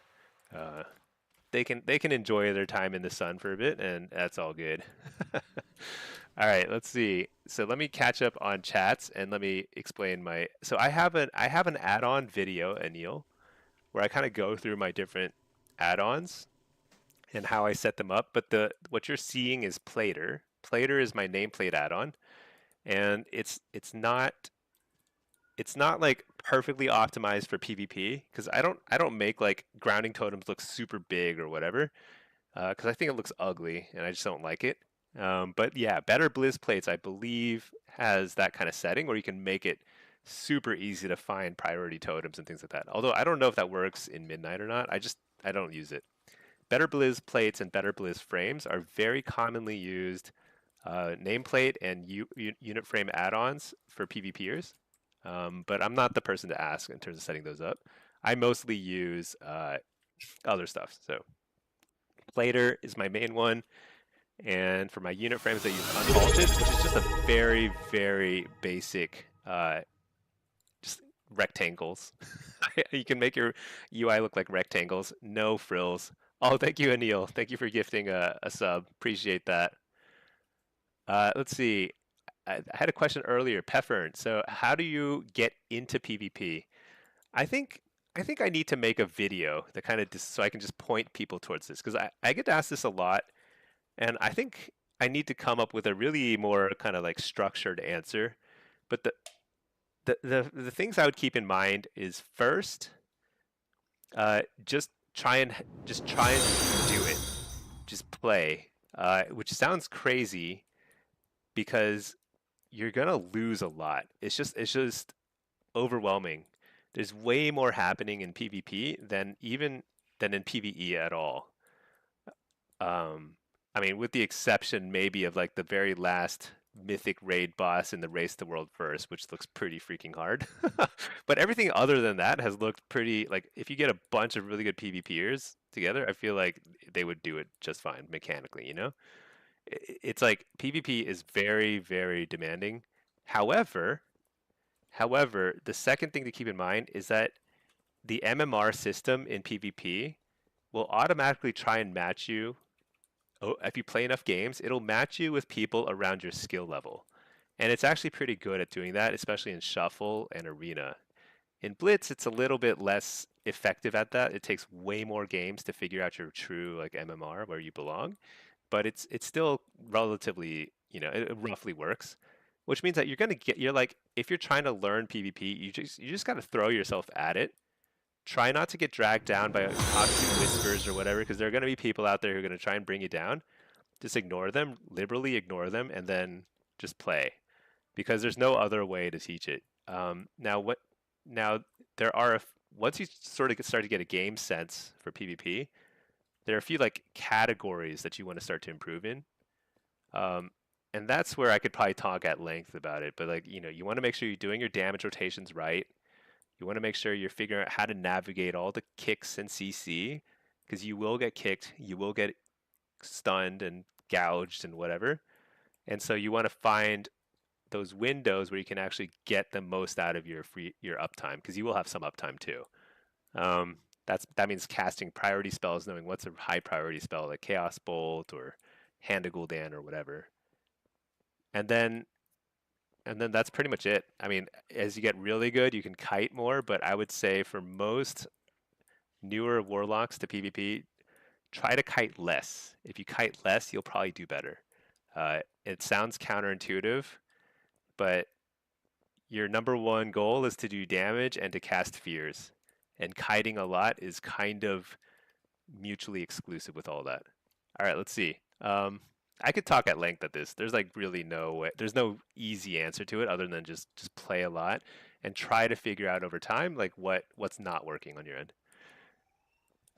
they can enjoy their time in the sun for a bit, and that's all good. All right, let's see. So let me catch up on chats and let me explain my. So I have an add-on video, Anil, where I kind of go through my different add-ons and how I set them up. But what you're seeing is Plater. Plater is my nameplate add-on, and it's not like perfectly optimized for PvP because I don't make like grounding totems look super big or whatever because I think it looks ugly and I just don't like it. But yeah, Better Blizz Plates, I believe, has that kind of setting where you can make it super easy to find priority totems and things like that. Although I don't know if that works in Midnight or not. I don't use it. Better Blizz Plates and Better Blizz Frames are very commonly used nameplate and unit frame add-ons for PvPers. But I'm not the person to ask in terms of setting those up. I mostly use other stuff. So Plater is my main one. And for my unit frames, I use Unhalted, which is just a very, very basic, just rectangles. You can make your UI look like rectangles, no frills, Oh, thank you, Anil. Thank you for gifting a sub. Appreciate that. Let's see. I had a question earlier, Peffern. So, how do you get into PvP? I think I think I need to make a video that kind of so I can just point people towards this because I get asked this a lot, and I think I need to come up with a really more kind of like structured answer. But the things I would keep in mind is first, just try and do it. Just play, which sounds crazy because you're gonna lose a lot. It's just overwhelming. There's way more happening in PvP than in PvE at all. Um, I mean, with the exception maybe of like the very last mythic raid boss in the Race to World First, which looks pretty freaking hard. But everything other than that has looked pretty like if you get a bunch of really good PvPers together, I feel like they would do it just fine mechanically, you know? It's like PvP is very, very demanding. However, however, the second thing to keep in mind is that the MMR system in PvP will automatically try and match you. Oh, if you play enough games, it'll match you with people around your skill level. And it's actually pretty good at doing that, especially in Shuffle and Arena. In Blitz, it's a little bit less effective at that. It takes way more games to figure out your true like MMR where you belong, but it's still relatively, it roughly works, which means that you're like if you're trying to learn PvP, you just got to throw yourself at it. Try not to get dragged down by toxic whispers or whatever, because there are going to be people out there who are going to try and bring you down. Just ignore them, liberally ignore them, and then just play, because there's no other way to teach it. Now, what? Now there are once you sort of start to get a game sense for PvP, there are a few like categories that you want to start to improve in. Um, and that's where I could probably talk at length about it. But like, you want to make sure you're doing your damage rotations right. You want to make sure you're figuring out how to navigate all the kicks and CC, because you will get kicked, you will get stunned and gouged and whatever. And so you want to find those windows where you can actually get the most out of your uptime, because you will have some uptime too. Um, that means casting priority spells, knowing what's a high priority spell like Chaos Bolt or Hand of Gul'dan or whatever. And then that's pretty much it. I mean, as you get really good, you can kite more, but I would say for most newer warlocks to PvP, try to kite less. If you kite less, you'll probably do better. It sounds counterintuitive, but your number one goal is to do damage and to cast fears. And kiting a lot is kind of mutually exclusive with all that. All right, let's see. I could talk at length at this. There's like really no way, there's no easy answer to it other than just play a lot and try to figure out over time like what's not working on your end.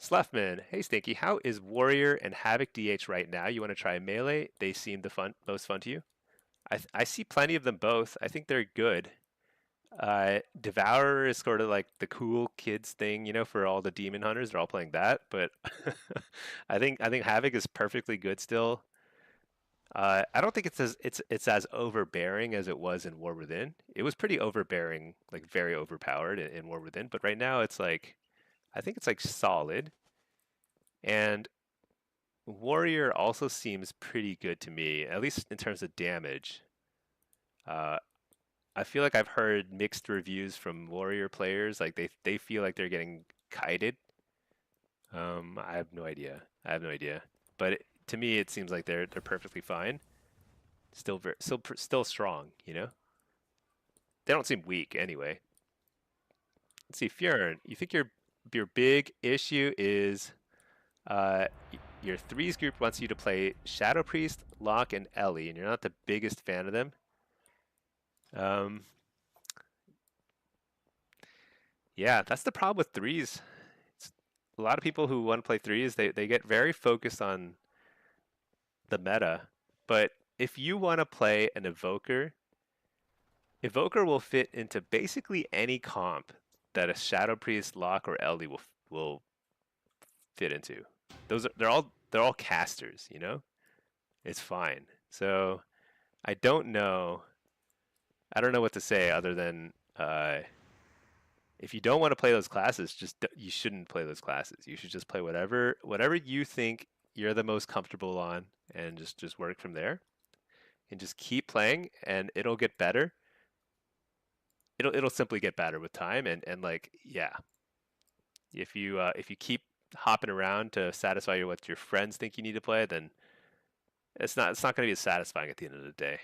Sluffman, hey Stinky, how is Warrior and Havoc DH right now? You want to try melee? They seem most fun to you. I see plenty of them both. I think they're good. Devourer is sort of like the cool kids thing, for all the demon hunters. They're all playing that, but I think Havoc is perfectly good still. I don't think it's as overbearing as it was in War Within. It was pretty overbearing, like very overpowered in War Within, but right now it's like I think it's like solid. And Warrior also seems pretty good to me, at least in terms of damage. Uh, I feel like I've heard mixed reviews from Warrior players, like they feel like they're getting kited. I have no idea. I have no idea. But to me, it seems like they're perfectly fine. Still strong. They don't seem weak anyway. Let's see, Fjern. You think your big issue is your threes group wants you to play Shadow Priest, Locke, and Ellie, and you're not the biggest fan of them. Um, yeah, that's the problem with threes. It's, a lot of people who want to play threes, they get very focused on the meta. But if you want to play an Evoker, Evoker will fit into basically any comp that a Shadow Priest, Locke, or Ellie will fit into. They're all casters, It's fine. So I don't know. I don't know what to say other than If you don't want to play those classes, you shouldn't play those classes. You should just play whatever you think you're the most comfortable on, and just work from there, and just keep playing, and it'll get better. It'll simply get better with time, and like yeah, if you keep hopping around to satisfy what your friends think you need to play, then it's not going to be as satisfying at the end of the day.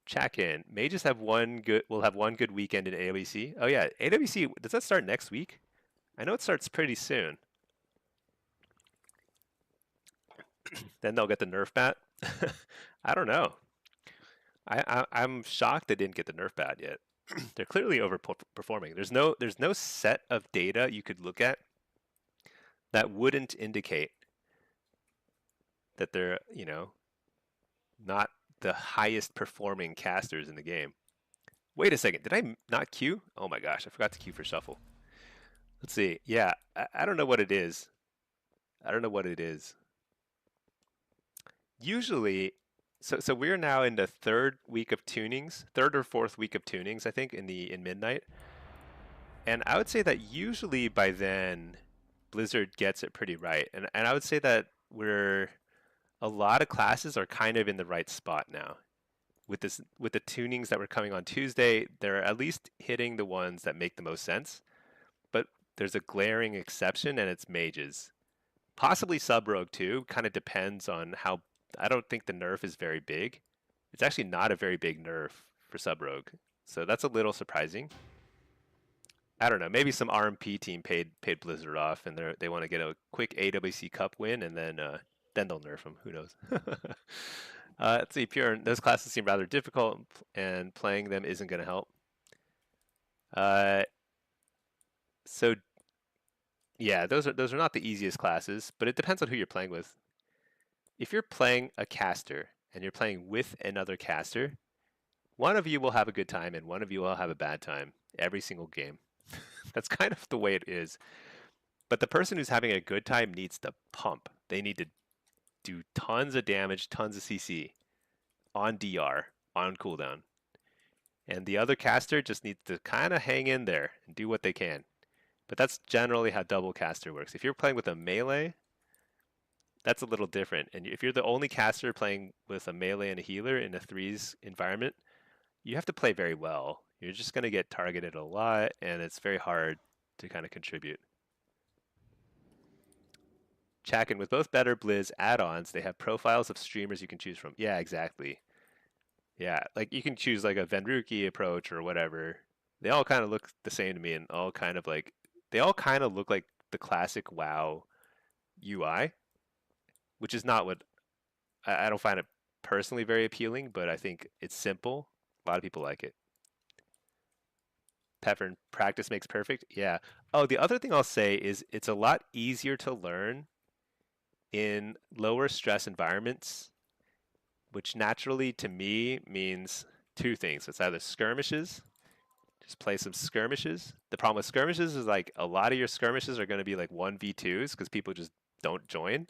Check in. May just have one good. We'll have one good weekend in AWC. Oh yeah, AWC. Does that start next week? I know it starts pretty soon. Then they'll get the Nerf bat. I don't know. I'm shocked they didn't get the Nerf bat yet. They're clearly overperforming. There's no set of data you could look at that wouldn't indicate that they're not the highest performing casters in the game. Wait a second, did I not queue? Oh my gosh, I forgot to queue for shuffle. Let's see. Yeah, I don't know what it is. I don't know what it is. Usually, so we're now in the third week of tunings, third or fourth week of tunings, I think, in midnight. And I would say that usually by then, Blizzard gets it pretty right. And I would say that a lot of classes are kind of in the right spot now. With the tunings that were coming on Tuesday, they're at least hitting the ones that make the most sense. But there's a glaring exception, and it's mages. Possibly sub rogue too. Kind of depends on how. I don't think the nerf is very big. It's actually not a very big nerf for sub rogue, so that's a little surprising. I don't know. Maybe some RMP team paid Blizzard off, and they want to get a quick AWC Cup win, and then they'll nerf them. Who knows? Let's see. Pure. Those classes seem rather difficult, and playing them isn't going to help. Uh, so yeah, those are not the easiest classes, but it depends on who you're playing with. If you're playing a caster and you're playing with another caster, one of you will have a good time and one of you will have a bad time every single game. That's kind of the way it is. But the person who's having a good time needs to pump. They need to do tons of damage, tons of CC on DR, on cooldown. And the other caster just needs to kind of hang in there and do what they can. But that's generally how double caster works. If you're playing with a melee, that's a little different. And if you're the only caster playing with a melee and a healer in a threes environment, you have to play very well. You're just going to get targeted a lot, and it's very hard to kind of contribute. Checking with both Better Blizz add-ons, they have profiles of streamers you can choose from. Yeah, exactly. Yeah, like you can choose like a Venruki approach or whatever. They all kind of look the same to me, and they all kind of look like the classic WoW UI, which is not what I don't find it personally very appealing, but I think it's simple. A lot of people like it. Pepper practice makes perfect. Yeah. Oh, the other thing I'll say is it's a lot easier to learn in lower stress environments, which naturally to me means two things. It's either skirmishes, just play some skirmishes. The problem with skirmishes is like a lot of your skirmishes are going to be like 1v2s because people just don't join.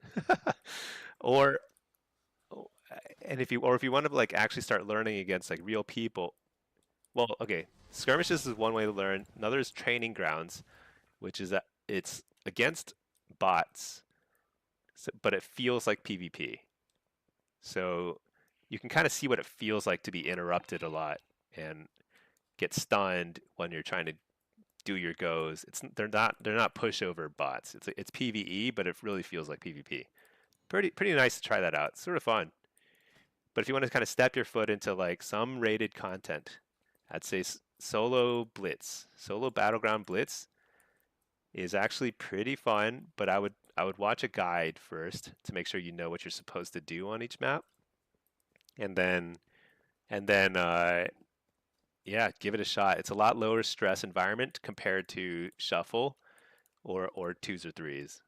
or if you want to like actually start learning against like real people, well, okay, skirmishes is one way to learn. Another is training grounds, which is that it's against bots, but it feels like PvP. So you can kind of see what it feels like to be interrupted a lot and get stunned when you're trying to do your goes. They're not pushover bots. It's PvE, but it really feels like PvP. Pretty nice to try that out. It's sort of fun. But if you want to kind of step your foot into like some rated content, I'd say solo Blitz, solo Battleground Blitz is actually pretty fun, but I would watch a guide first to make sure you know what you're supposed to do on each map. And then yeah, give it a shot. It's a lot lower stress environment compared to shuffle or twos or threes.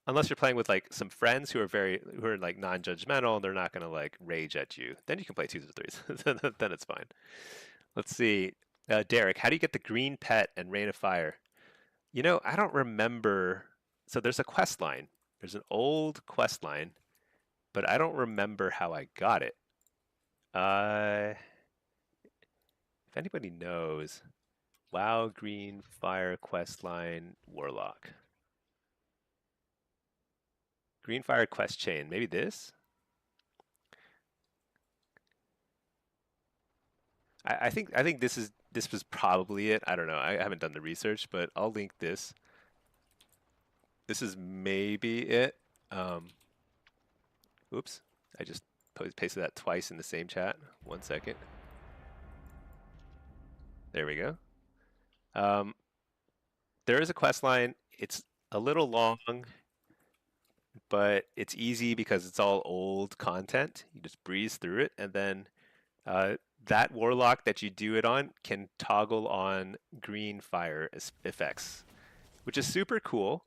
Unless you're playing with like some friends who are like non-judgmental and they're not gonna like rage at you, then you can play twos or threes. Then it's fine. Let's see. Derek, how do you get the green pet and Rain of Fire? I don't remember. So there's a quest line. There's an old quest line, but I don't remember how I got it. If anybody knows, WoW Green Fire Questline Warlock. Green Fire Quest Chain. Maybe this? I think this was probably it. I don't know. I haven't done the research, but I'll link this. This is maybe it. Oops. I just pasted that twice in the same chat. 1 second. There we go. There is a quest line. It's a little long, but it's easy because it's all old content. You just breeze through it, and then that warlock that you do it on can toggle on green fire effects, which is super cool.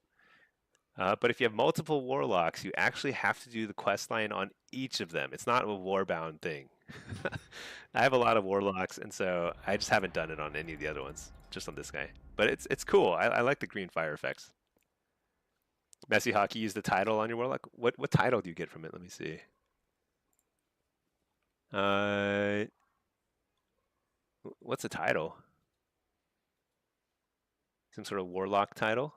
But if you have multiple warlocks, you actually have to do the quest line on each of them. It's not a warbound thing. I have a lot of warlocks, and so I just haven't done it on any of the other ones, just on this guy. But it's cool. I like the green fire effects. Messy Hockey used the title on your warlock. What title do you get from it? Let me see. What's the title? Some sort of warlock title?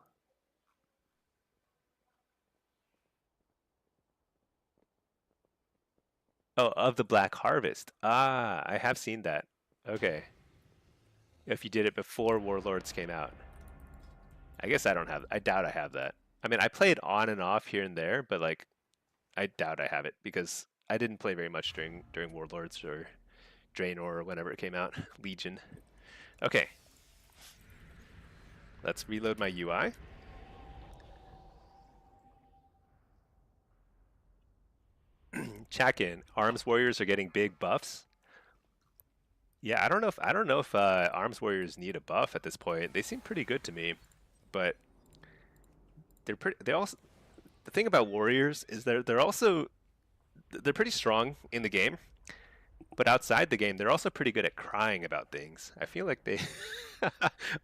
Oh, of the Black Harvest. Ah, I have seen that. Okay. If you did it before Warlords came out. I guess I don't have, I doubt I have that. I mean, I played on and off here and there, but like, I doubt I have it because I didn't play very much during Warlords or Draenor or whenever it came out. Legion. Okay. Let's reload my UI. Check in. Arms Warriors are getting big buffs. Yeah, I don't know if Arms Warriors need a buff at this point. They seem pretty good to me, but they also, the thing about Warriors is they're pretty strong in the game, but outside the game they're also pretty good at crying about things. I feel like they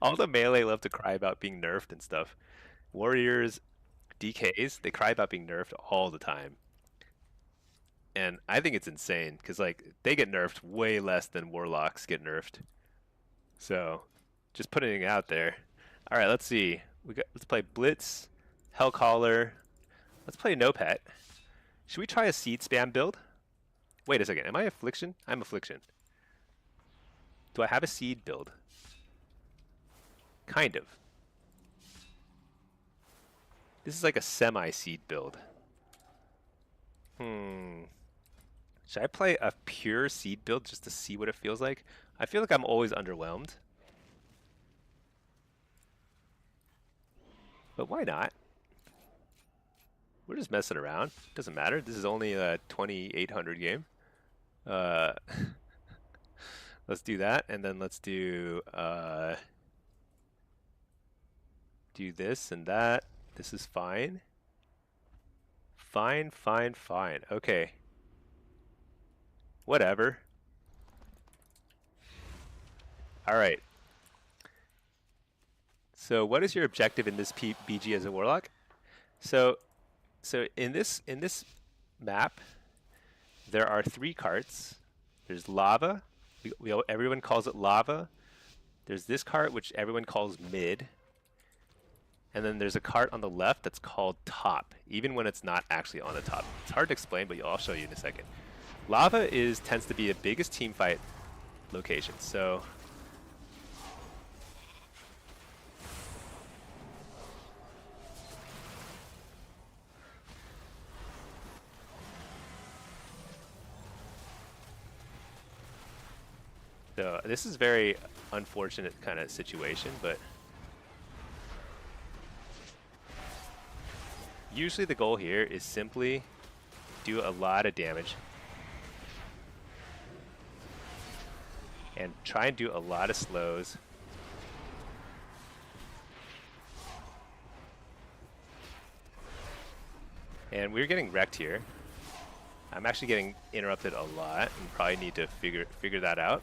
all the melee love to cry about being nerfed and stuff. Warriors, DKs, they cry about being nerfed all the time. And I think it's insane because like they get nerfed way less than warlocks get nerfed. So, just putting it out there. All right, let's see. Let's play Blitz, Hellcaller. Let's play No Pet. Should we try a seed spam build? Wait a second. Am I Affliction? I'm Affliction. Do I have a seed build? Kind of. This is like a semi-seed build. Should I play a pure seed build just to see what it feels like? I feel like I'm always underwhelmed. But why not? We're just messing around. Doesn't matter. This is only a 2800 game. Let's do that, and then let's do this and that. This is fine. Fine. Okay. Whatever. All right. So what is your objective in this BG as a warlock? So in this map, there are 3 carts. There's lava. Everyone calls it lava. There's this cart, which everyone calls mid. And then there's a cart on the left that's called top, even when it's not actually on the top. It's hard to explain, but I'll show you in a second. Lava tends to be the biggest team fight location. So this is very unfortunate kind of situation, but usually the goal here is simply do a lot of damage and try and do a lot of slows. And we're getting wrecked here. I'm actually getting interrupted a lot and probably need to figure that out.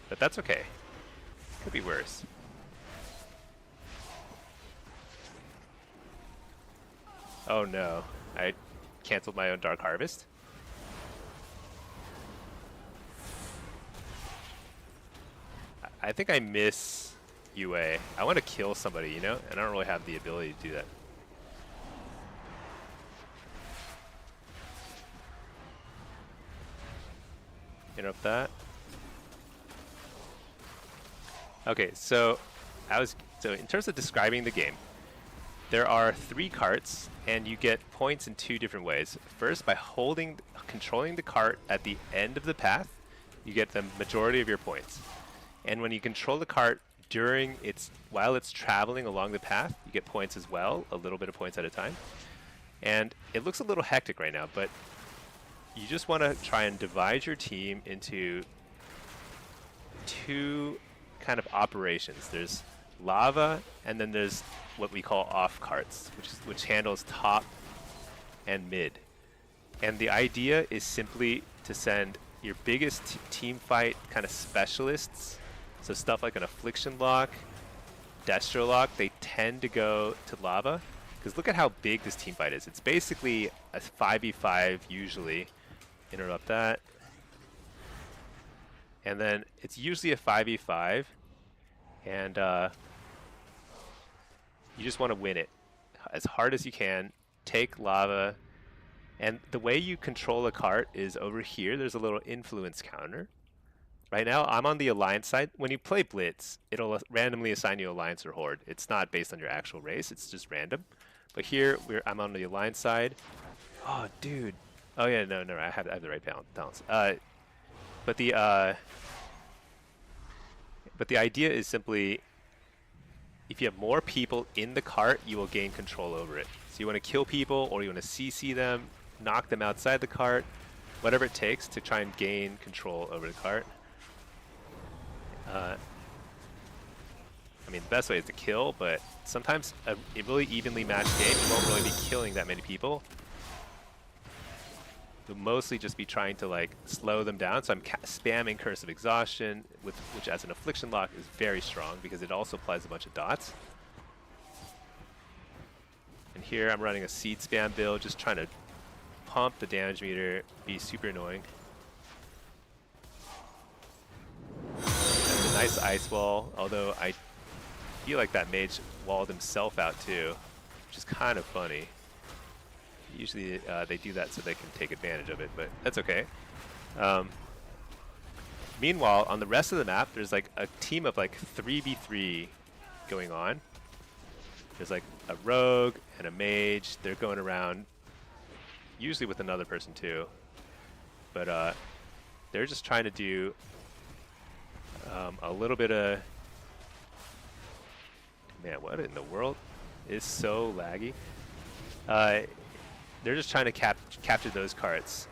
But that's okay. Could be worse. Oh no. I canceled my own Dark Harvest. I think I miss UA. I want to kill somebody, you know? And I don't really have the ability to do that. Interrupt that. Okay, so in terms of describing the game, there are 3 carts, and you get points in 2 different ways. First, by controlling the cart at the end of the path, you get the majority of your points. And when you control the cart while it's traveling along the path, you get points as well, a little bit of points at a time. And it looks a little hectic right now, but you just want to try and divide your team into 2 kind of operations. There's lava, and then there's what we call off carts, which handles top and mid. And the idea is simply to send your biggest team fight kind of specialists, so stuff like an Affliction lock, Destro lock, they tend to go to lava, because look at how big this team fight is. It's basically a 5v5 usually. Interrupt that. And then it's usually a 5v5, and you just want to win it as hard as you can. Take lava, and the way you control a cart is over here. There's a little influence counter. Right now, I'm on the Alliance side. When you play Blitz, it'll randomly assign you Alliance or Horde. It's not based on your actual race. It's just random. But here, I'm on the Alliance side. Oh, dude. Oh, yeah, no, I have the right balance. But the idea is simply, if you have more people in the cart, you will gain control over it. So you want to kill people, or you want to CC them, knock them outside the cart, whatever it takes to try and gain control over the cart. I mean, the best way is to kill, but sometimes a really evenly matched game, you won't really be killing that many people. You'll mostly just be trying to like slow them down. So I'm spamming Curse of Exhaustion, which as an Affliction lock is very strong because it also applies a bunch of dots. And here I'm running a seed spam build, just trying to pump the damage meter, be super annoying. That's a nice ice wall, although I feel like that mage walled himself out too, which is kind of funny. Usually they do that so they can take advantage of it, but that's okay. Meanwhile, on the rest of the map, there's like a team of like 3v3 going on. There's like a rogue and a mage. They're going around, usually with another person too. But they're just trying to do a little bit of... Man, what in the world? It's so laggy. They're just trying to capture those carts.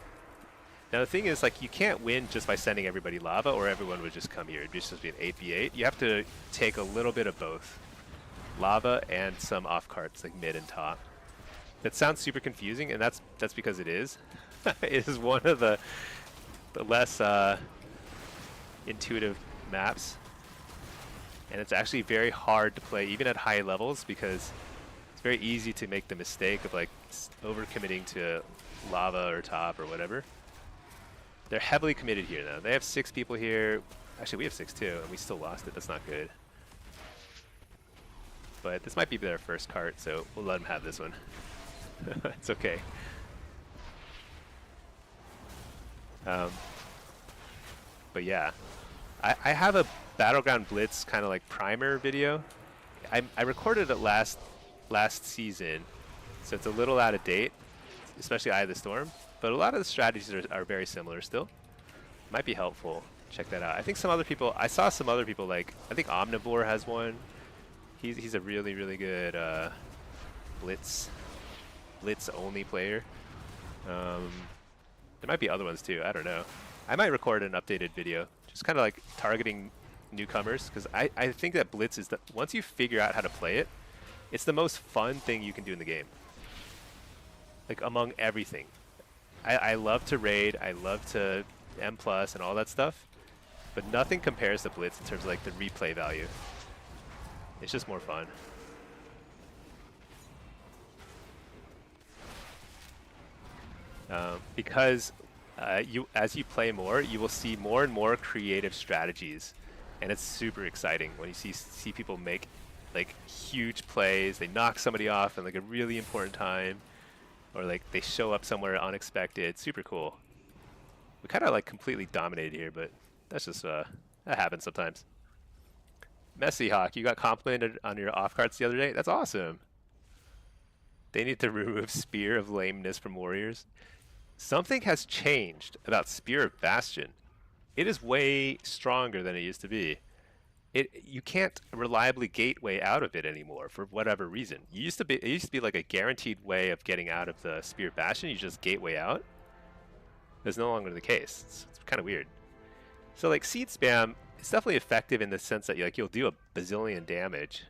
Now the thing is, like, you can't win just by sending everybody lava, or everyone would just come here. It'd just be an 8v8. You have to take a little bit of both. Lava and some off carts, like mid and top. That sounds super confusing, and that's because it is. It is one of the less intuitive maps. And it's actually very hard to play, even at high levels, because it's very easy to make the mistake of like overcommitting to lava or top or whatever. They're heavily committed here now. They have 6 people here. Actually, we have 6 too, and we still lost it. That's not good. But this might be their first cart, so we'll let them have this one. It's okay. But yeah, I have a Battleground Blitz kind of like primer video. I recorded it last season, so it's a little out of date, especially Eye of the Storm. But a lot of the strategies are very similar still. Might be helpful. Check that out. I think some other people, I saw some other people, like, I think Omnivore has one. He's a really, really good Blitz only player. There might be other ones too, I don't know. I might record an updated video, just kind of like targeting newcomers, because I think that Blitz is once you figure out how to play it, it's the most fun thing you can do in the game. Like, among everything. I love to raid, I love to M+ and all that stuff, but nothing compares to Blitz in terms of like the replay value. It's just more fun. because as you play more, you will see more and more creative strategies, and it's super exciting when you see people make like huge plays. They knock somebody off in like a really important time, or like they show up somewhere unexpected. Super cool. We kind of like completely dominated here, but that's just that happens sometimes. Messy Hawk, you got complimented on your off cards the other day. That's awesome. They need to remove Spear of Lameness from warriors. Something has changed about Spear of Bastion. It is way stronger than it used to be. You can't reliably gateway out of it anymore for whatever reason. It used to be like a guaranteed way of getting out of the Spear of Bastion. You just gateway out. That's no longer the case. It's kind of weird. So like seed spam, it's definitely effective in the sense that like you'll do a bazillion damage,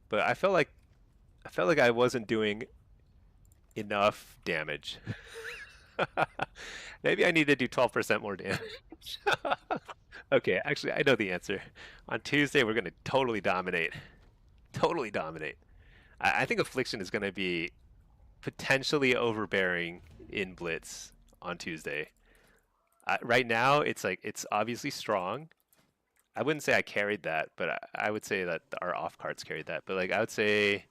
but I felt like I wasn't doing enough damage. Maybe I need to do 12% more damage. Okay, actually, I know the answer. On Tuesday, we're going to totally dominate. Totally dominate. I think Affliction is going to be potentially overbearing in Blitz on Tuesday. Right now, it's obviously strong. I wouldn't say I carried that, but I would say that our off cards carried that. But like I would say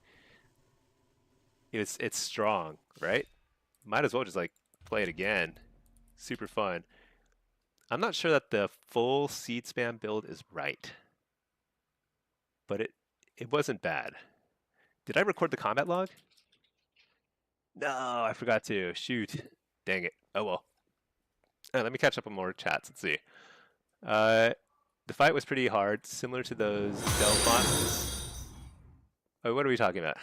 it's strong, right? Might as well just like play it again. Super fun. I'm not sure that the full seed spam build is right, but it wasn't bad. Did I record the combat log? No, I forgot to. Shoot. Dang it. Oh well. Let me catch up on more chats. Let's see. The fight was pretty hard, similar to those Delphont. Oh, what are we talking about?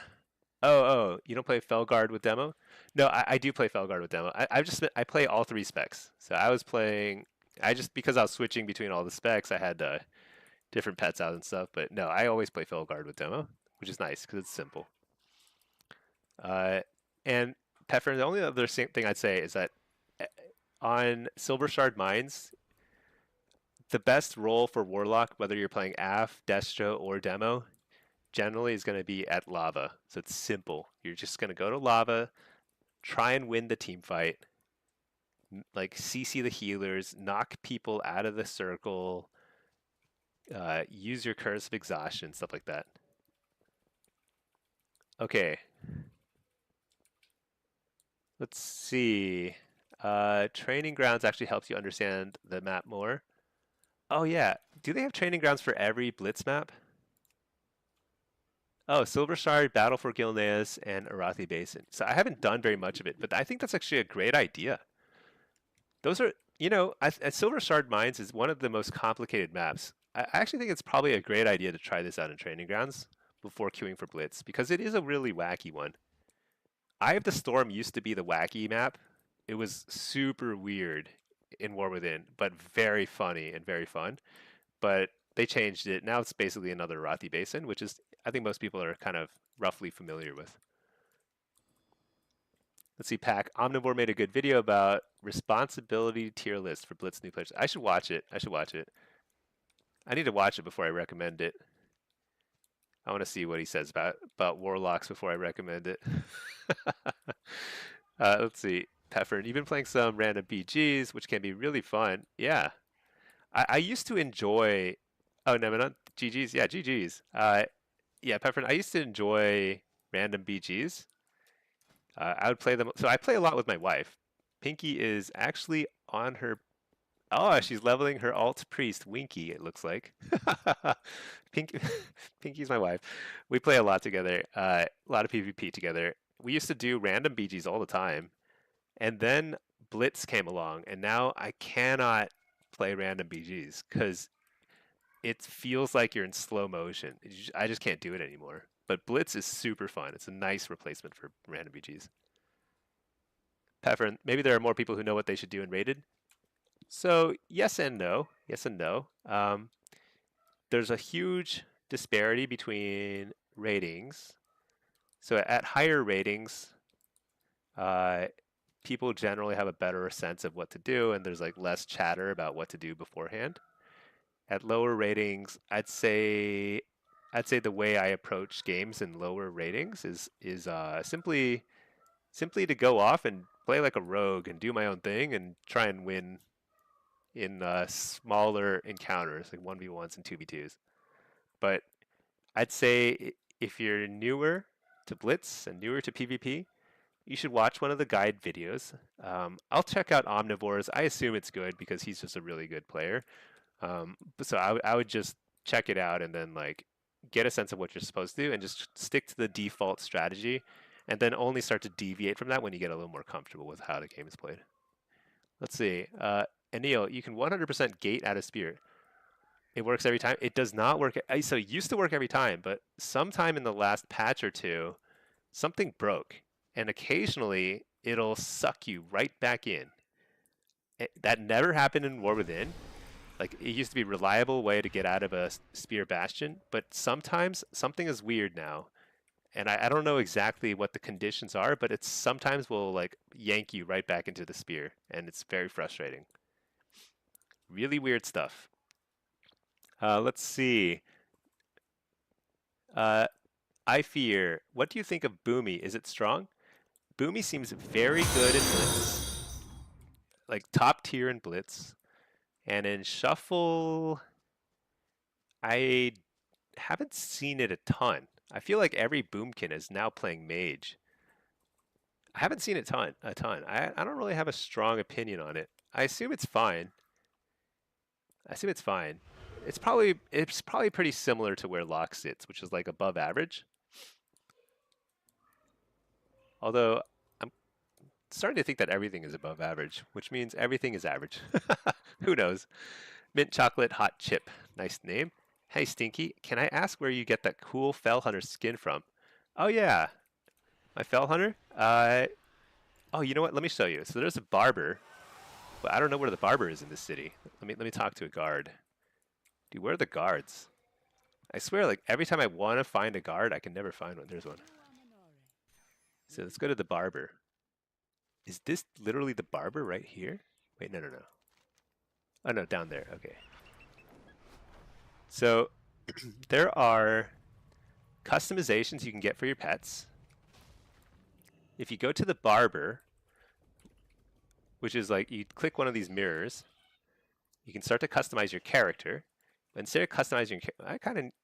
Oh, you don't play Felguard with demo? No, I do play Felguard with demo. I play all three specs. So I was playing. Because I was switching between all the specs, I had different pets out and stuff. But no, I always play Felguard with demo, which is nice because it's simple. And Pepper, the only other thing I'd say is that on Silver Shard Mines, the best role for Warlock, whether you're playing AF, Destro, or Demo, generally is going to be at Lava. So it's simple. You're just going to go to Lava, try and win the team fight, like CC the healers, knock people out of the circle, use your Curse of Exhaustion, stuff like that. Okay. Let's see. Training grounds actually helps you understand the map more. Oh yeah, do they have training grounds for every Blitz map? Oh, Silver Shard, Battle for Gilneas, and Arathi Basin. So I haven't done very much of it, but I think that's actually a great idea. Those are, Silver Shard Mines is one of the most complicated maps. I actually think it's probably a great idea to try this out in training grounds before queuing for Blitz, because it is a really wacky one. Eye of the Storm used to be the wacky map. It was super weird in War Within, but very funny and very fun. But they changed it. Now it's basically another Arathi Basin, which is, I think most people are kind of roughly familiar with. Let's see, Pack. Omnivore made a good video about responsibility tier list for Blitz new players. I should watch it. I need to watch it before I recommend it. I want to see what he says about Warlocks before I recommend it. Let's see. Pepper, you've been playing some random BGs, which can be really fun. Yeah. I used to enjoy... Oh, no, not GGs. Yeah, GGs. Yeah, Pepper, I used to enjoy random BGs. I would play them. So I play a lot with my wife. Pinky is actually on her... Oh, she's leveling her alt priest, Winky, it looks like. Pinky's my wife. We play a lot together, a lot of PvP together. We used to do random BGs all the time. And then Blitz came along, and now I cannot play random BGs because it feels like you're in slow motion. I just can't do it anymore. But Blitz is super fun. It's a nice replacement for random BGs. Pepper, maybe there are more people who know what they should do in Rated. So yes and no. Yes and no. There's a huge disparity between ratings. So at higher ratings, people generally have a better sense of what to do, and there's like less chatter about what to do beforehand. At lower ratings, I'd say the way I approach games in lower ratings is simply to go off and play like a rogue and do my own thing and try and win in smaller encounters, like 1v1s and 2v2s. But I'd say if you're newer to Blitz and newer to PvP, you should watch one of the guide videos. I'll check out Omnivore's. I assume it's good because he's just a really good player. So I would just check it out and then like get a sense of what you're supposed to do and just stick to the default strategy and then only start to deviate from that when you get a little more comfortable with how the game is played. Let's see. Anil, you can 100% gate out of spear. It works every time. It does not work. So it used to work every time, but sometime in the last patch or two, something broke. And occasionally it'll suck you right back in. That never happened in War Within. Like, it used to be a reliable way to get out of a spear bastion, but sometimes something is weird now. And I don't know exactly what the conditions are, but it sometimes will like yank you right back into the spear, and it's very frustrating. Really weird stuff. Let's see. I fear. What do you think of Boomy? Is it strong? Boomy seems very good in Blitz, like top tier in Blitz, and in Shuffle, I haven't seen it a ton. I feel like every Boomkin is now playing Mage. I haven't seen it a ton. I don't really have a strong opinion on it. I assume it's fine. I assume it's fine. It's probably pretty similar to where Lock sits, which is like above average. Although I'm starting to think that everything is above average, which means everything is average. Who knows? Mint chocolate hot chip. Nice name. Hey Stinky, can I ask where you get that cool Fell Hunter skin from? Oh yeah, my Fell Hunter? Oh, you know what? Let me show you. So there's a barber, but I don't know where the barber is in this city. Let me talk to a guard. Dude, where are the guards? I swear, like every time I want to find a guard, I can never find one. There's one. So let's go to the barber. Is this literally the barber right here? Wait, no. Oh no, down there. Okay. So there are customizations you can get for your pets. If you go to the barber, which is like you click one of these mirrors, you can start to customize your character. But instead of customizing,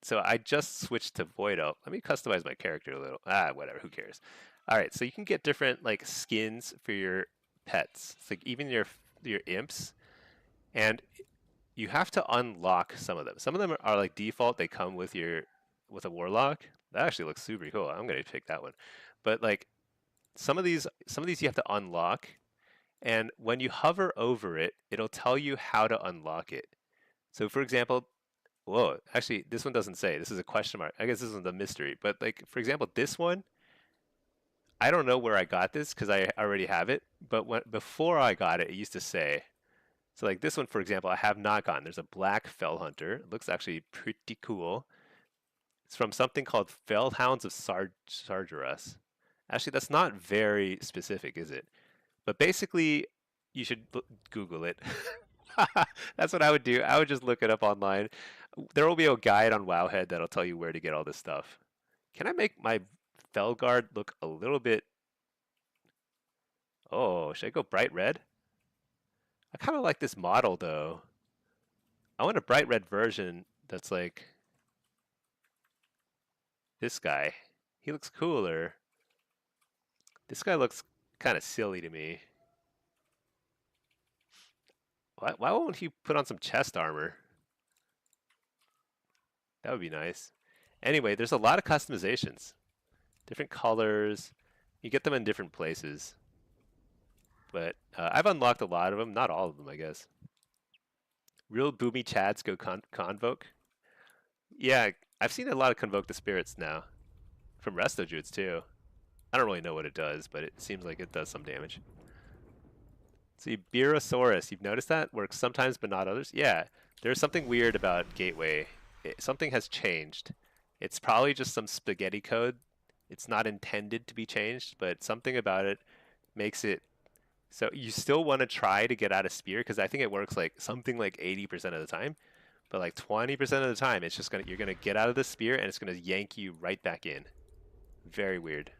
so I just switched to Voido. Let me customize my character a little. Whatever, who cares? All right, so you can get different like skins for your pets. It's like even your imps, and you have to unlock some of them. Some of them are like default; they come with a Warlock. That actually looks super cool. I'm gonna pick that one. But like some of these you have to unlock, and when you hover over it, it'll tell you how to unlock it. So for example, whoa, actually this one doesn't say. This is a question mark. I guess this is the mystery. But like for example, this one, I don't know where I got this because I already have it. But before I got it, it used to say. So like this one, for example, I have not gotten. There's a black Fell Hunter. It looks actually pretty cool. It's from something called Fellhounds of Sargeras. Actually, that's not very specific, is it? But basically, you should Google it. That's what I would do. I would just look it up online. There will be a guide on Wowhead that'll tell you where to get all this stuff. Can I make my Felguard look a little bit... Oh, should I go bright red? I kind of like this model, though. I want a bright red version that's like... this guy. He looks cooler. This guy looks kind of silly to me. Why won't he put on some chest armor? That would be nice. Anyway, there's a lot of customizations. Different colors. You get them in different places. But I've unlocked a lot of them. Not all of them, I guess. Real boomy chads go convoke. Yeah, I've seen a lot of convoke the spirits now. From resto druids too. I don't really know what it does, but it seems like it does some damage. See, Beerosaurus, you've noticed that? Works sometimes but not others? Yeah, there's something weird about Gateway. Something has changed. It's probably just some spaghetti code. It's not intended to be changed, but something about it makes it so you still want to try to get out of spear because I think it works like something like 80% of the time, but like 20% of the time it's just you're gonna get out of the spear and it's gonna yank you right back in. Very weird.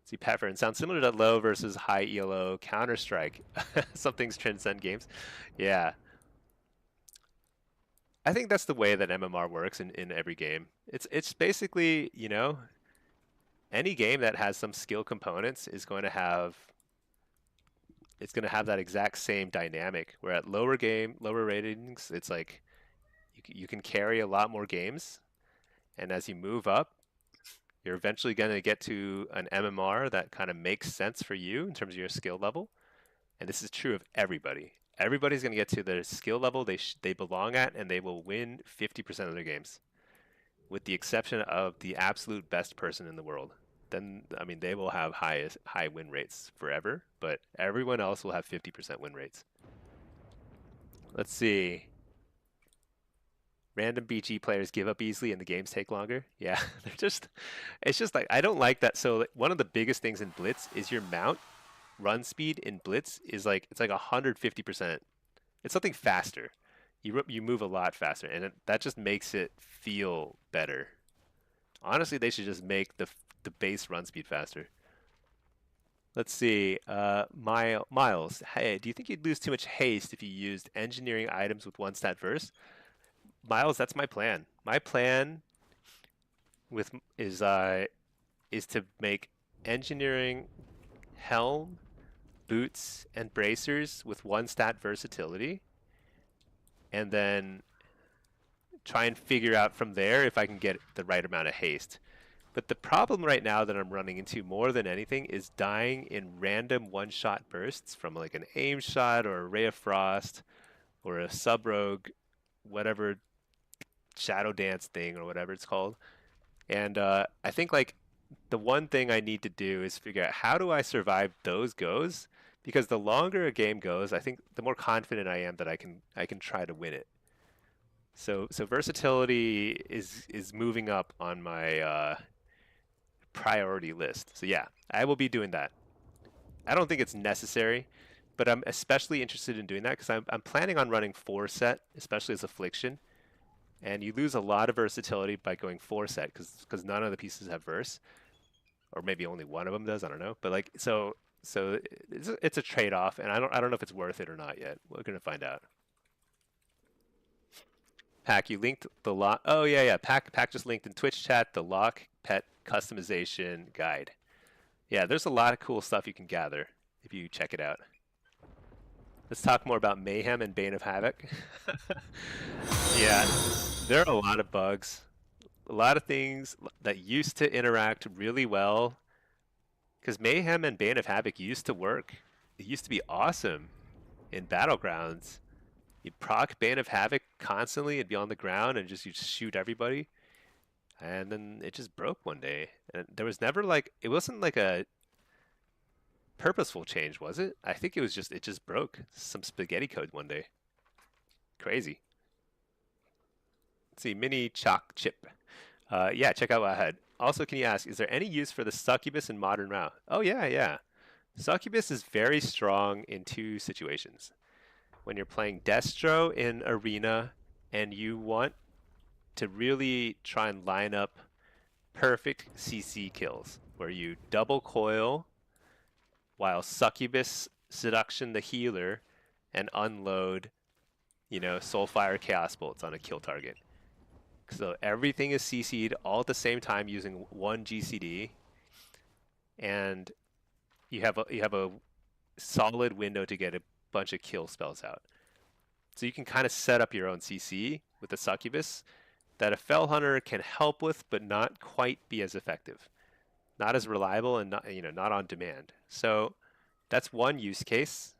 See, pattern sounds similar to low versus high ELO Counter-Strike. Some things transcend games. Yeah, I think that's the way that MMR works in every game. It's basically, any game that has some skill components is going to have that exact same dynamic. Where at lower ratings, it's like you can carry a lot more games, and as you move up, you're eventually going to get to an MMR that kind of makes sense for you in terms of your skill level. And this is true of everybody. Everybody's going to get to the skill level they belong at, and they will win 50% of their games, with the exception of the absolute best person in the world. Then, I mean, they will have high win rates forever, but everyone else will have 50% win rates. Let's see. Random BG players give up easily and the games take longer. Yeah, it's just like, I don't like that. So one of the biggest things in Blitz is your mount run speed in Blitz is like, it's like 150%. It's something faster. You move a lot faster, and that just makes it feel better. Honestly, they should just make the base run speed faster. Let's see. Miles, hey, do you think you'd lose too much haste if you used engineering items with one stat verse? Miles, that's my plan. My plan with is to make engineering helm, boots, and bracers with one stat versatility, and then try and figure out from there if I can get the right amount of haste. But the problem right now that I'm running into more than anything is dying in random one-shot bursts from like an aim shot or a ray of frost or a sub rogue, whatever shadow dance thing or whatever it's called. And I think like the one thing I need to do is figure out how do I survive those goes, because the longer a game goes, I think the more confident I am that I can try to win it. So versatility is moving up on my priority list. So yeah, I will be doing that. I don't think it's necessary, but I'm especially interested in doing that because I'm planning on running 4-set, especially as Affliction. And you lose a lot of versatility by going 4-set because none of the pieces have verse, or maybe only one of them does. I don't know, but like so it's a trade-off, and I don't know if it's worth it or not yet. We're gonna find out. Pack, you linked the lock. Oh yeah, yeah. Pack just linked in Twitch chat the lock pet customization guide. Yeah, there's a lot of cool stuff you can gather if you check it out. Let's talk more about Mayhem and Bane of Havoc. Yeah, there are a lot of bugs, a lot of things that used to interact really well. Because Mayhem and Bane of Havoc used to work. It used to be awesome in Battlegrounds. You'd proc Bane of Havoc constantly, it'd be on the ground and you'd shoot everybody. And then it just broke one day. And there was never like, it wasn't like a purposeful change, was it? I think it just broke. Some spaghetti code one day. Crazy. Let's see, mini chalk chip. Yeah, check out what I had. Also, can you ask, is there any use for the succubus in modern WoW? Oh yeah, yeah. Succubus is very strong in two situations. When you're playing Destro in Arena and you want to really try and line up perfect CC kills, where you double coil while Succubus Seduction the healer and unload, Soulfire Chaos Bolts on a kill target. So everything is CC'd all at the same time using one GCD, and you have a solid window to get a bunch of kill spells out. So you can kind of set up your own CC with the Succubus that a Fell Hunter can help with, but not quite be as effective, not as reliable, and not on demand. So that's one use case.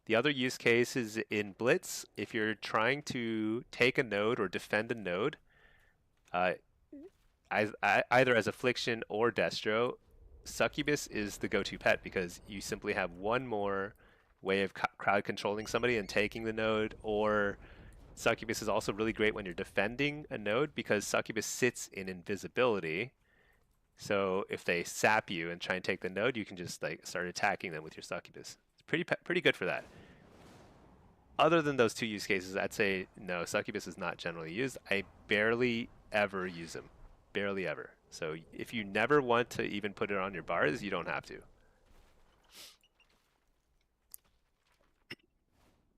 The other use case is in Blitz. If you're trying to take a node or defend a node, either as Affliction or Destro, Succubus is the go-to pet because you simply have one more way of crowd controlling somebody and taking the node. Or Succubus is also really great when you're defending a node because Succubus sits in invisibility. So if they sap you and try and take the node, you can just like start attacking them with your Succubus. It's pretty good for that. Other than those two use cases, I'd say no, Succubus is not generally used. I barely ever use him. Barely ever. So if you never want to even put it on your bars, you don't have to.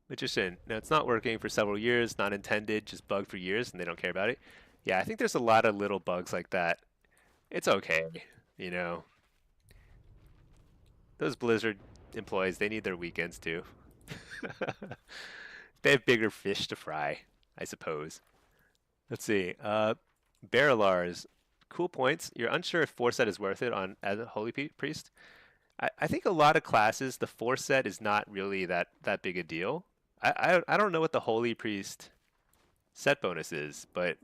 Magician. Now it's not working for several years, not intended, just bugged for years, and they don't care about it. Yeah, I think there's a lot of little bugs like that. It's okay, you know. Those Blizzard employees, they need their weekends too. They have bigger fish to fry, I suppose. Let's see. Barilars, cool points. You're unsure if 4-set is worth it on as a Holy Priest. I think a lot of classes, the 4-set is not really that big a deal. I don't know what the Holy Priest set bonus is, but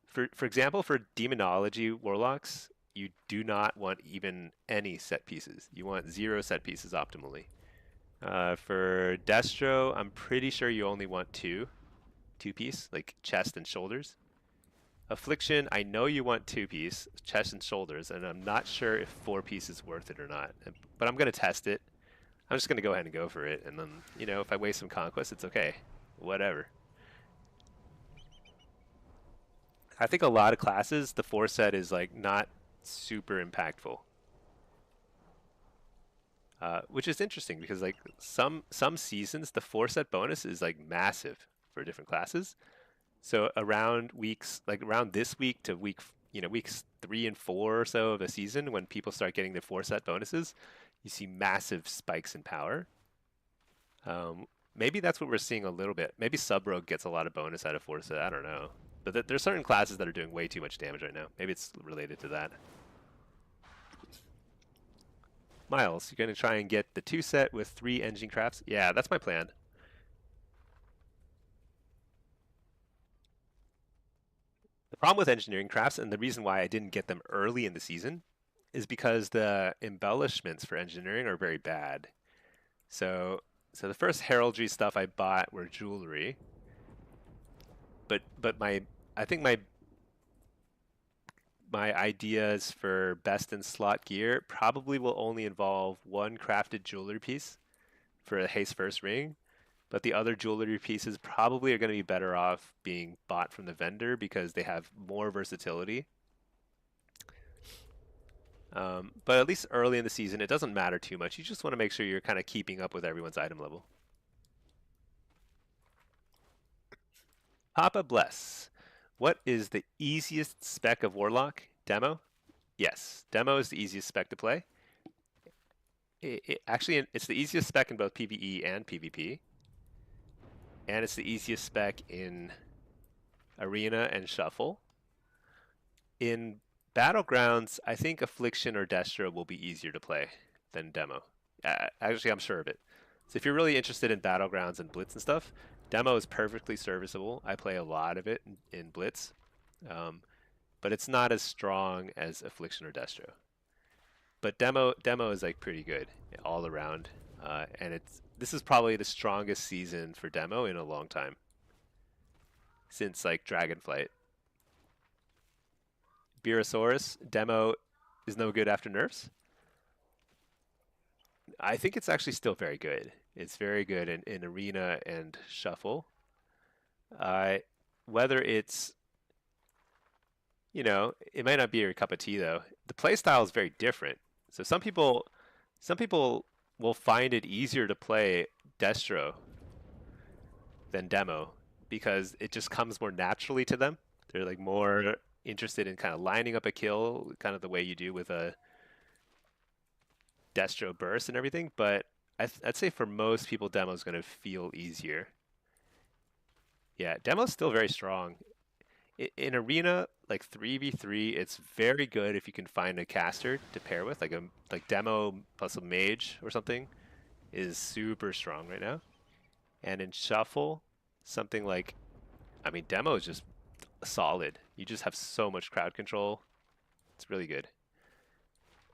for example, for demonology warlocks, you do not want even any set pieces. You want 0 set pieces optimally. For Destro, I'm pretty sure you only want two piece, like chest and shoulders. Affliction, I know you want 2-piece, chest and shoulders, and I'm not sure if 4-piece is worth it or not. But I'm gonna test it. I'm just gonna go ahead and go for it, and then, you know, if I waste some conquest, it's okay. Whatever. I think a lot of classes, the 4-set is like not super impactful. Which is interesting because like some seasons, the 4-set bonus is like massive for different classes. So around weeks, like around this week to weeks 3 and 4 or so of a season, when people start getting their 4-set bonuses, you see massive spikes in power. Maybe that's what we're seeing a little bit. Maybe Sub Rogue gets a lot of bonus out of 4-set. I don't know. But there's certain classes that are doing way too much damage right now. Maybe it's related to that. Miles, you're going to try and get the 2-set with 3 engine crafts? Yeah, that's my plan. The problem with engineering crafts, and the reason why I didn't get them early in the season, is because the embellishments for engineering are very bad. So the first heraldry stuff I bought were jewelry. But I think my ideas for best in slot gear probably will only involve 1 crafted jewelry piece for a haste first ring, but the other jewelry pieces probably are going to be better off being bought from the vendor because they have more versatility. But at least early in the season, it doesn't matter too much. You just want to make sure you're kind of keeping up with everyone's item level. Papa Bless. What is the easiest spec of Warlock? Demo? Yes, Demo is the easiest spec to play. Actually, it's the easiest spec in both PvE and PvP. And it's the easiest spec in Arena and Shuffle. In Battlegrounds, I think Affliction or Destro will be easier to play than Demo. Actually, I'm sure of it. So if you're really interested in Battlegrounds and Blitz and stuff, Demo is perfectly serviceable. I play a lot of it in Blitz. But it's not as strong as Affliction or Destro. But demo is like pretty good all around, and this is probably the strongest season for demo in a long time, since like Dragonflight. Beerosaurus demo is no good after nerfs. I think it's actually still very good. It's very good in Arena and Shuffle. Whether it's, you know, it might not be your cup of tea though. The play style is very different. So some people will find it easier to play Destro than Demo because it just comes more naturally to them. They're like more interested in kind of lining up a kill, kind of the way you do with a Destro burst and everything. But I'd say for most people, Demo is going to feel easier. Yeah, Demo's still very strong. In Arena, like 3v3, it's very good if you can find a caster to pair with, like Demo plus a mage or something is super strong right now. And in Shuffle, something like, I mean, Demo is just solid. You just have so much crowd control. It's really good.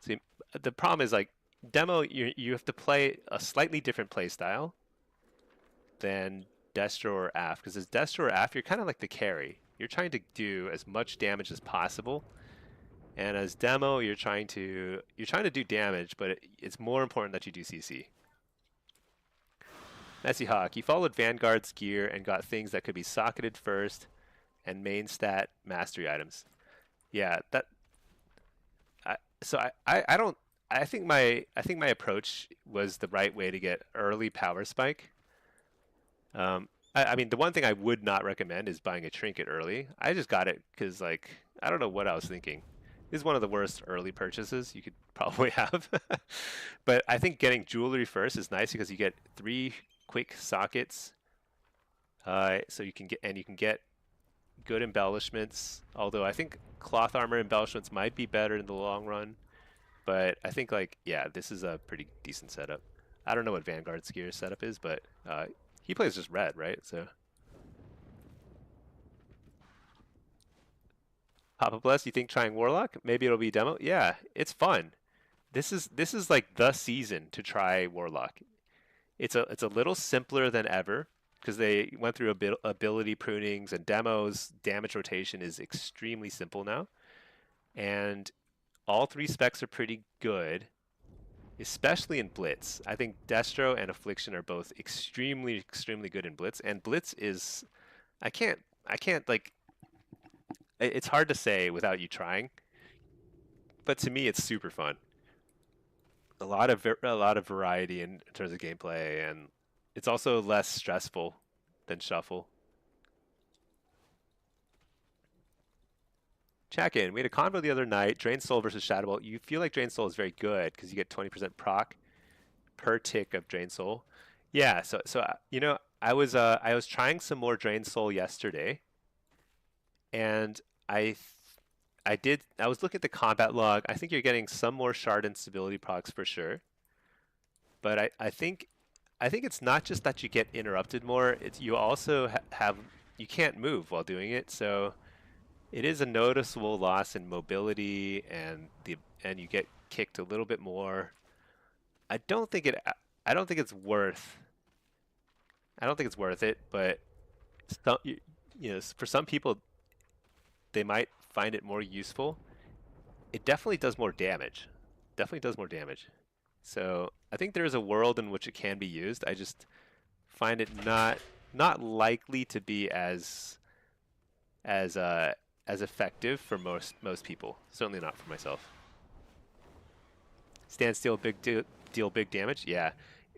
See, the problem is like Demo, you have to play a slightly different play style than Destro or Af, because as Destro or Af, you're kind of like the carry. You're trying to do as much damage as possible, and as Demo, you're trying to do damage, but it's more important that you do CC. Messy Hawk, you followed Vanguard's gear and got things that could be socketed first and main stat mastery items. yeah, that so I don't I think my approach was the right way to get early power spike. I mean, the one thing I would not recommend is buying a trinket early. I just got it because, like, I don't know what I was thinking. This is one of the worst early purchases you could probably have. But I think getting jewelry first is nice because you get 3 quick sockets, so you can get good embellishments. Although I think cloth armor embellishments might be better in the long run. But I think, like, yeah, this is a pretty decent setup. I don't know what Vanguard's gear setup is, but he plays just red, right? So Papa Bless, you think trying Warlock? Maybe it'll be demo. Yeah, it's fun. This is like the season to try Warlock. It's a little simpler than ever because they went through a bit ability prunings and demos. Damage rotation is extremely simple now, and all 3 specs are pretty good, especially in Blitz. I think Destro and Affliction are both extremely good in Blitz, and Blitz is I can't like it's hard to say without you trying, but to me it's super fun. A lot of variety in terms of gameplay, and it's also less stressful than Shuffle. Check in. We had a convo the other night. Drain Soul versus Shadow Ball. You feel like Drain Soul is very good because you get 20% proc per tick of Drain Soul. Yeah. So I was trying some more Drain Soul yesterday, and I was looking at the combat log. I think you're getting some more shard instability procs for sure. But I think it's not just that you get interrupted more. It's you also have you can't move while doing it, so it is a noticeable loss in mobility, and you get kicked a little bit more. I don't think it. I don't think it's worth. I don't think it's worth it, but some, for some people, they might find it more useful. It definitely does more damage. Definitely does more damage. So I think there is a world in which it can be used. I just find it not likely to be as as effective for most people. Certainly not for myself. Stand still, deal big damage. Yeah,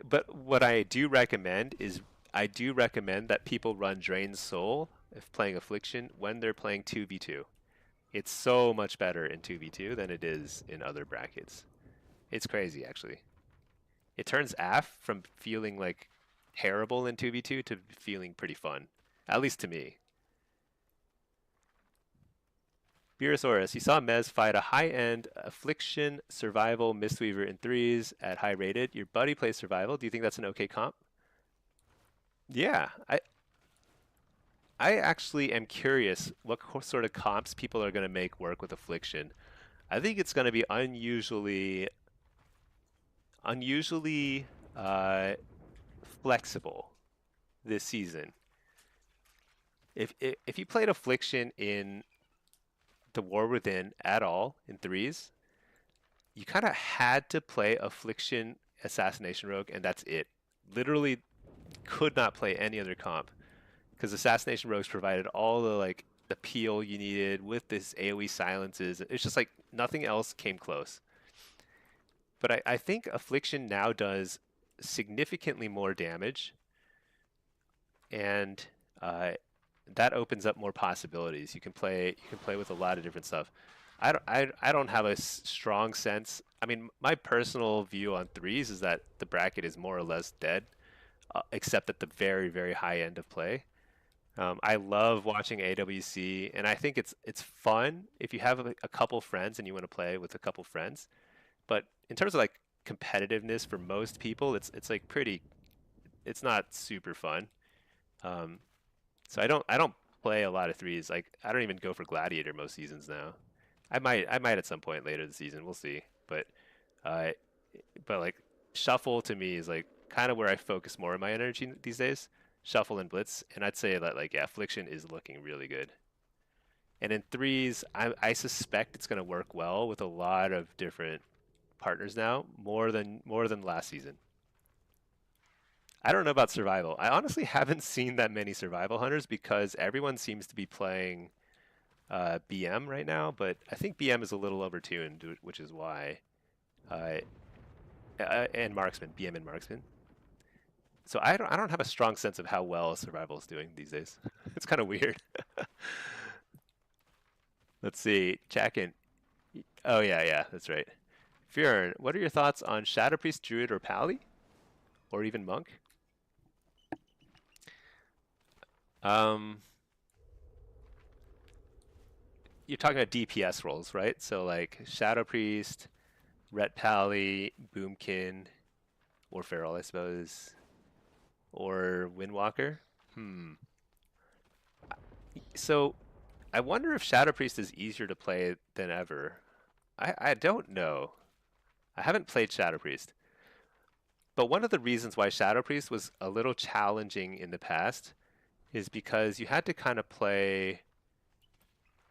but what I do recommend is I do recommend that people run Drain Soul if playing Affliction when they're playing 2v2. It's so much better in 2v2 than it is in other brackets. It's crazy, actually. It turns AF from feeling like terrible in 2v2 to feeling pretty fun, at least to me. Burosaurus, you saw Mez fight a high-end Affliction Survival Mistweaver in threes at high rated. Your buddy plays Survival. Do you think that's an okay comp? Yeah, I actually am curious what sort of comps people are going to make work with Affliction. I think it's going to be unusually uh, flexible this season. If you played Affliction in the War Within at all in threes, you kind of had to play Affliction Assassination Rogue, and that's it. Literally could not play any other comp because Assassination Rogues provided all the like the peel you needed with this AoE silences. It's just like nothing else came close. But I think Affliction now does significantly more damage, and that opens up more possibilities. You can play with a lot of different stuff. I don't have a strong sense. I mean, my personal view on threes is that the bracket is more or less dead, except at the very high end of play. I love watching AWC, and I think it's fun if you have a couple friends and you want to play with a couple friends. But in terms of like competitiveness for most people, it's like pretty. It's not super fun. Um, so I don't play a lot of threes. Like I don't even go for Gladiator most seasons now. I might at some point later this season. We'll see. Uh, but like Shuffle to me is like kind of where I focus more of my energy these days. Shuffle and Blitz, and I'd say that like yeah, Affliction is looking really good. And in threes, I suspect it's going to work well with a lot of different partners now, more than last season. I don't know about survival. I honestly haven't seen that many survival hunters because everyone seems to be playing BM right now, but I think BM is a little overtuned, which is why. Uh, and marksman, BM and marksman. So I don't have a strong sense of how well survival is doing these days. It's kind of weird. Let's see, Jackin. Oh yeah, that's right. Fjern, what are your thoughts on Shadow Priest, Druid, or Pally, or even Monk? Um, you're talking about DPS roles, right? So like Shadow Priest, Ret Pally, Boomkin, or Feral, I suppose, or Windwalker. Hmm. So I wonder if Shadow Priest is easier to play than ever. I don't know. I haven't played Shadow Priest. But one of the reasons why Shadow Priest was a little challenging in the past is because you had to kind of play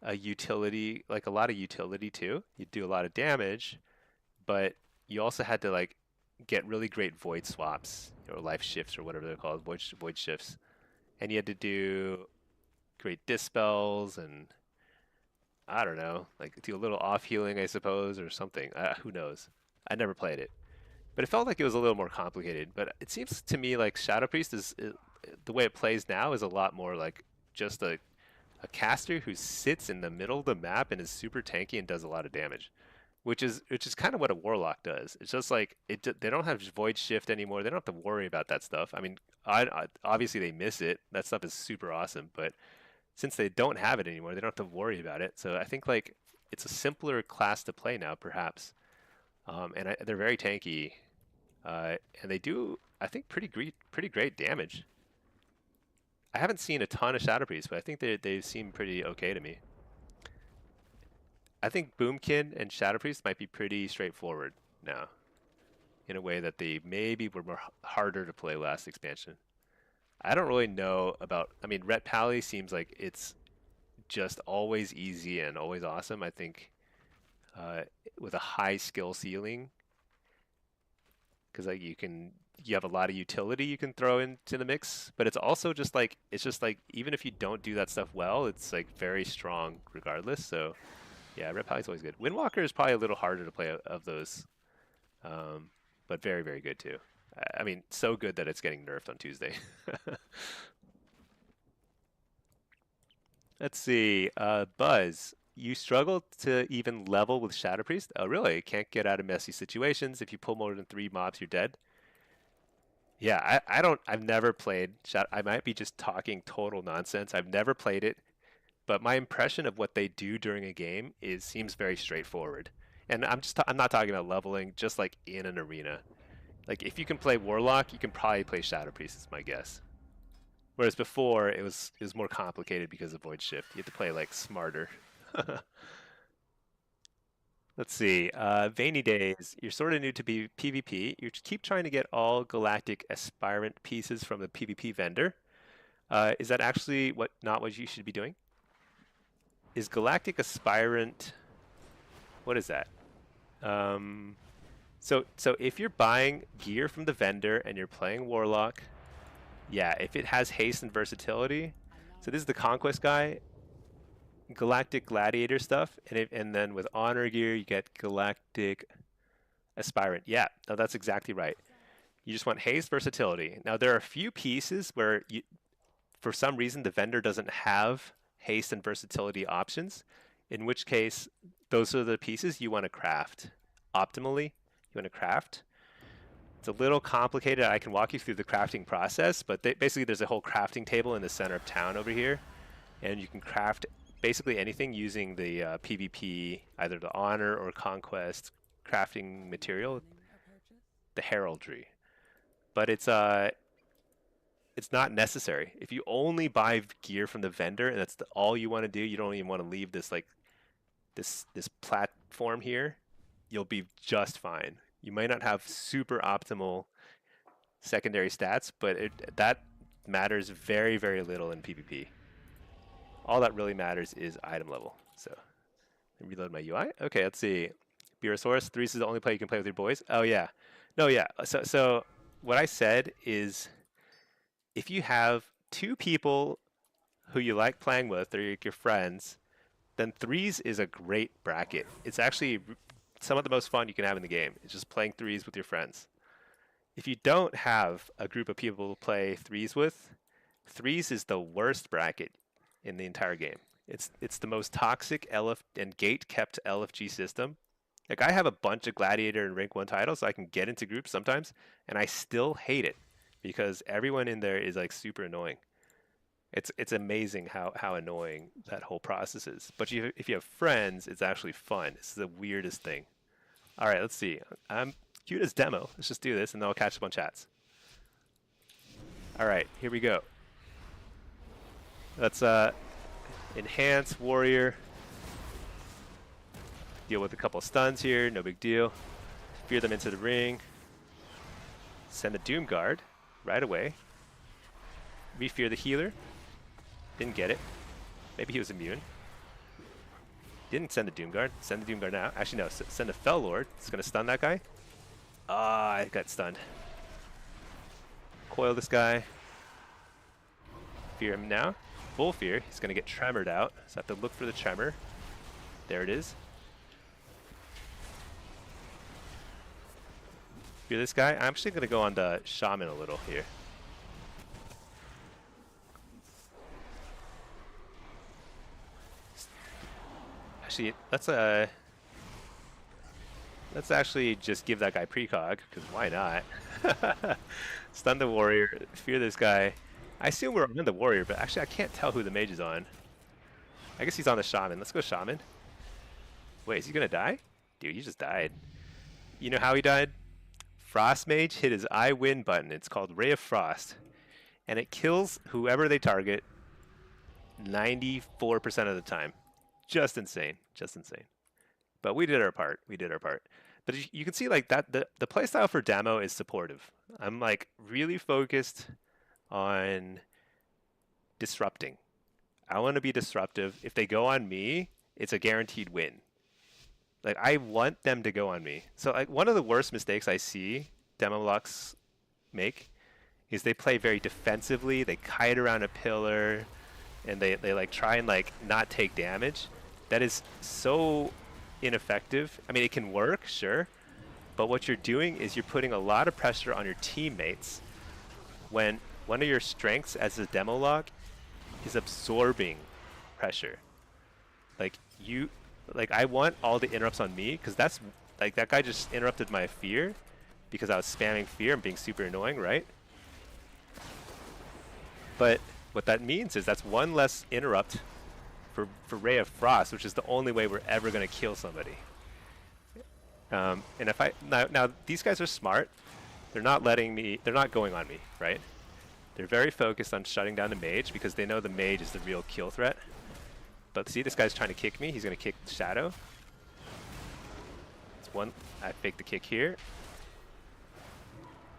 a utility, like a lot of utility too. You'd do a lot of damage, but you also had to like get really great void swaps or life shifts or whatever they're called, void shifts. And you had to do great dispels and I don't know, like do a little off healing, I suppose, or something. Who knows? I never played it, but it felt like it was a little more complicated. But it seems to me like Shadow Priest is the way it plays now is a lot more like just a caster who sits in the middle of the map and is super tanky and does a lot of damage, which is kind of what a Warlock does. It's just like they don't have Void Shift anymore. They don't have to worry about that stuff. I mean, obviously they miss it. That stuff is super awesome, but since they don't have it anymore, they don't have to worry about it. So I think like it's a simpler class to play now, perhaps. And they're very tanky, and they do I think pretty great damage. I haven't seen a ton of Shadow Priests, but I think they seem pretty okay to me. I think Boomkin and Shadow Priest might be pretty straightforward now, in a way that they maybe were more harder to play last expansion. I don't really know about. I mean, Ret Pally seems like it's just always easy and always awesome. I think uh, with a high skill ceiling, because like you have a lot of utility you can throw into the mix, but it's just like even if you don't do that stuff well, it's like very strong regardless. So yeah, Red Pally's always good. Windwalker is probably a little harder to play of those, but very very good too. I mean, so good that it's getting nerfed on Tuesday. Let's see, Buzz. You struggle to even level with Shadow Priest? Oh, really? Can't get out of messy situations. If you pull more than 3 mobs, you're dead. Yeah, I don't. I've never played Shadow. I might be just talking total nonsense. I've never played it, but my impression of what they do during a game is seems very straightforward. And I'm not talking about leveling, just like in an arena. Like if you can play Warlock, you can probably play Shadow Priest, is my guess. Whereas before it was more complicated because of Void Shift. You have to play like smarter. Let's see. Veiny Days, you're sort of new to PvP. You keep trying to get all galactic aspirant pieces from the PvP vendor. Is that actually not what you should be doing? Is galactic aspirant? What is that? Um, so if you're buying gear from the vendor and you're playing Warlock, yeah, if it has haste and versatility, so this is the Conquest guy, Galactic Gladiator stuff, and then with Honor gear you get Galactic Aspirant. Yeah, no, that's exactly right. You just want haste versatility. Now there are a few pieces where for some reason the vendor doesn't have haste and versatility options, in which case those are the pieces you want to craft optimally. You want to craft. It's a little complicated. I can walk you through the crafting process, but basically there's a whole crafting table in the center of town over here, and you can craft basically anything using the PvP, either the Honor or Conquest crafting material, the Heraldry. But it's not necessary. If you only buy gear from the vendor and that's all you want to do, you don't even want to leave this like this platform here, you'll be just fine. You might not have super optimal secondary stats, but that matters very, very little in PvP. All that really matters is item level. So, reload my UI. Okay, let's see. Beerosaurus, 3 is the only play you can play with your boys. Oh yeah, no yeah. So what I said is, if you have 2 people who you like playing with, or your friends, then threes is a great bracket. It's actually some of the most fun you can have in the game. It's just playing threes with your friends. If you don't have a group of people to play threes with, threes is the worst bracket in the entire game. It's the most toxic LF and gate kept LFG system. Like I have a bunch of gladiator and rank 1 titles, so I can get into groups sometimes, and I still hate it because everyone in there is like super annoying. It's amazing how annoying that whole process is. But if you have friends, it's actually fun. It's the weirdest thing. All right, let's see. I'm cute as demo. Let's just do this, and then I'll catch up on chats. All right, here we go. Let's enhance warrior. Deal with a couple stuns here. No big deal. Fear them into the ring. Send the Doom Guard right away. Re-fear the healer. Didn't get it. Maybe he was immune. Didn't send the Doom Guard. Send the Doom Guard now. Actually, no. Send the Fell Lord. It's going to stun that guy. Ah, I got stunned. Coil this guy. Fear him now. Full fear. He's going to get tremored out. So I have to look for the tremor. There it is. Fear this guy. I'm actually going to go on the Shaman a little here. Actually, let's actually just give that guy precog, because why not? Stun the warrior, fear this guy. I assume we're on the warrior, but actually I can't tell who the mage is on. I guess he's on the shaman. Let's go shaman. Wait, is he gonna die? Dude, he just died. You know how he died? Frost mage hit his I win button. It's called Ray of Frost. And it kills whoever they target 94% of the time. Just insane. Just insane. But we did our part. We did our part. But you can see like that the playstyle for demo is supportive. I'm like really focused on disrupting. I want to be disruptive. If they go on me, it's a guaranteed win. Like I want them to go on me. So like one of the worst mistakes I see Demolux make is they play very defensively. They kite around a pillar and they like try and like not take damage. That is so ineffective. I mean, it can work, sure, but what you're doing is you're putting a lot of pressure on your teammates when one of your strengths as a demolog is absorbing pressure. Like I want all the interrupts on me because that's like that guy just interrupted my fear because I was spamming fear and being super annoying, right? But what that means is that's one less interrupt for Ray of Frost, which is the only way we're ever going to kill somebody. And if now these guys are smart. They're not going on me, right? They're very focused on shutting down the mage because they know the mage is the real kill threat. But see, this guy's trying to kick me. He's going to kick Shadow. It's one. I faked the kick here.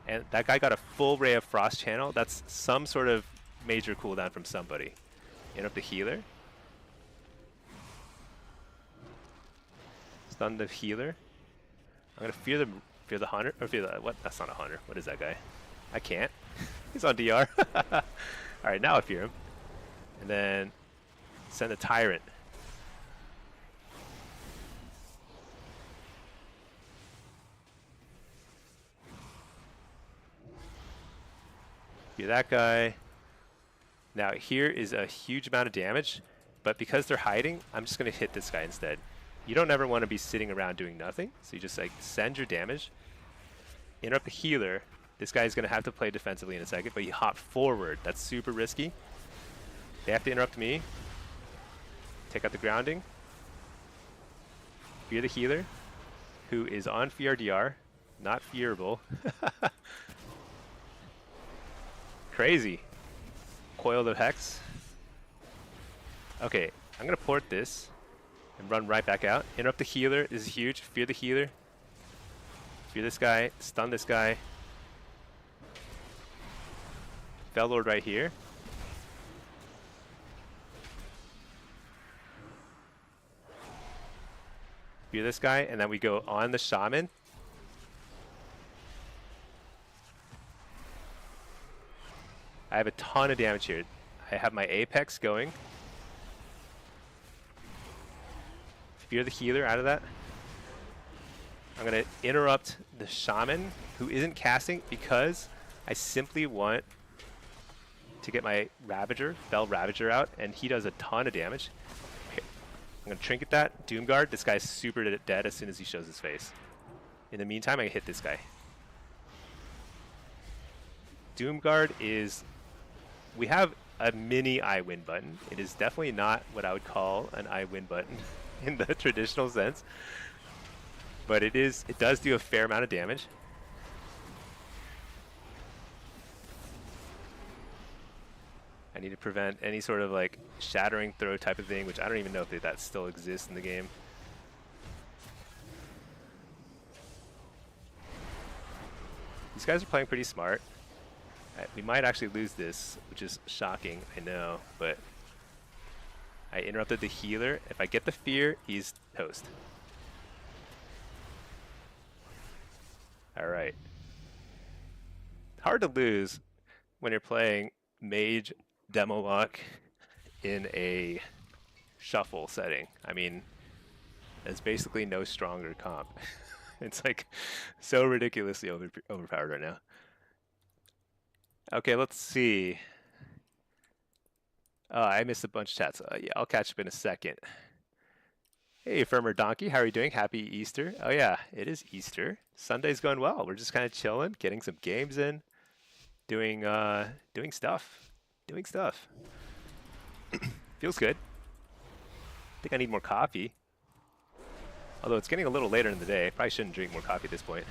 And that guy got a full Ray of Frost channel. That's some sort of major cooldown from somebody. Interrupt the healer. Stun the healer. I'm gonna fear the hunter, or fear the what? That's not a hunter. What is that guy? I can't. He's on DR. All right, now I fear him. And then send the tyrant. Fear that guy. Now here is a huge amount of damage, but because they're hiding, I'm just gonna hit this guy instead. You don't ever want to be sitting around doing nothing, so you just like send your damage, interrupt the healer. This guy is going to have to play defensively in a second, but you hop forward. That's super risky. They have to interrupt me. Take out the grounding. Fear the healer, who is on FRDR, not fearable. Crazy. Coil the Hex. Okay, I'm going to port this and run right back out. Interrupt the healer. This is huge. Fear the healer. Fear this guy. Stun this guy. Fell Lord right here. Fear this guy, and then we go on the Shaman. I have a ton of damage here. I have my Apex going. fear the healer out of that. I'm going to interrupt the shaman who isn't casting because I simply want to get my Ravager, Bell Ravager out, and he does a ton of damage. Okay. I'm going to trinket that. Doomguard. This guy's super dead as soon as he shows his face. In the meantime, I hit this guy. Doomguard is... We have a mini I win button. It is definitely not what I would call an I win button in the traditional sense. But it does do a fair amount of damage. I need to prevent any sort of like shattering throw type of thing, which I don't even know if that still exists in the game. These guys are playing pretty smart. We might actually lose this, which is shocking, I know, but I interrupted the healer. If I get the fear, he's toast. Alright. Hard to lose when you're playing Mage Demolock in a shuffle setting. I mean, there's basically no stronger comp. It's like so ridiculously overpowered right now. Okay, let's see. Oh, I missed a bunch of chats. Yeah, I'll catch up in a second. Hey, Firmer Donkey, how are you doing? Happy Easter. Oh yeah, it is Easter. Sunday's going well. We're just kind of chilling, getting some games in, doing stuff. Feels good. I think I need more coffee. Although it's getting a little later in the day. Probably shouldn't drink more coffee at this point.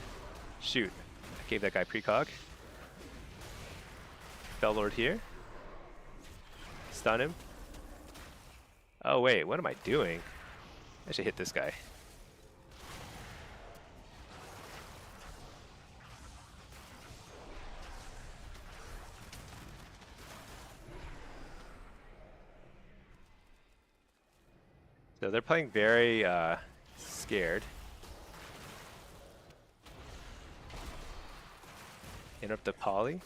Shoot. I gave that guy precog. Bellord here. Stun him. Oh wait, what am I doing? I should hit this guy. So they're playing very scared. Interrupt the poly.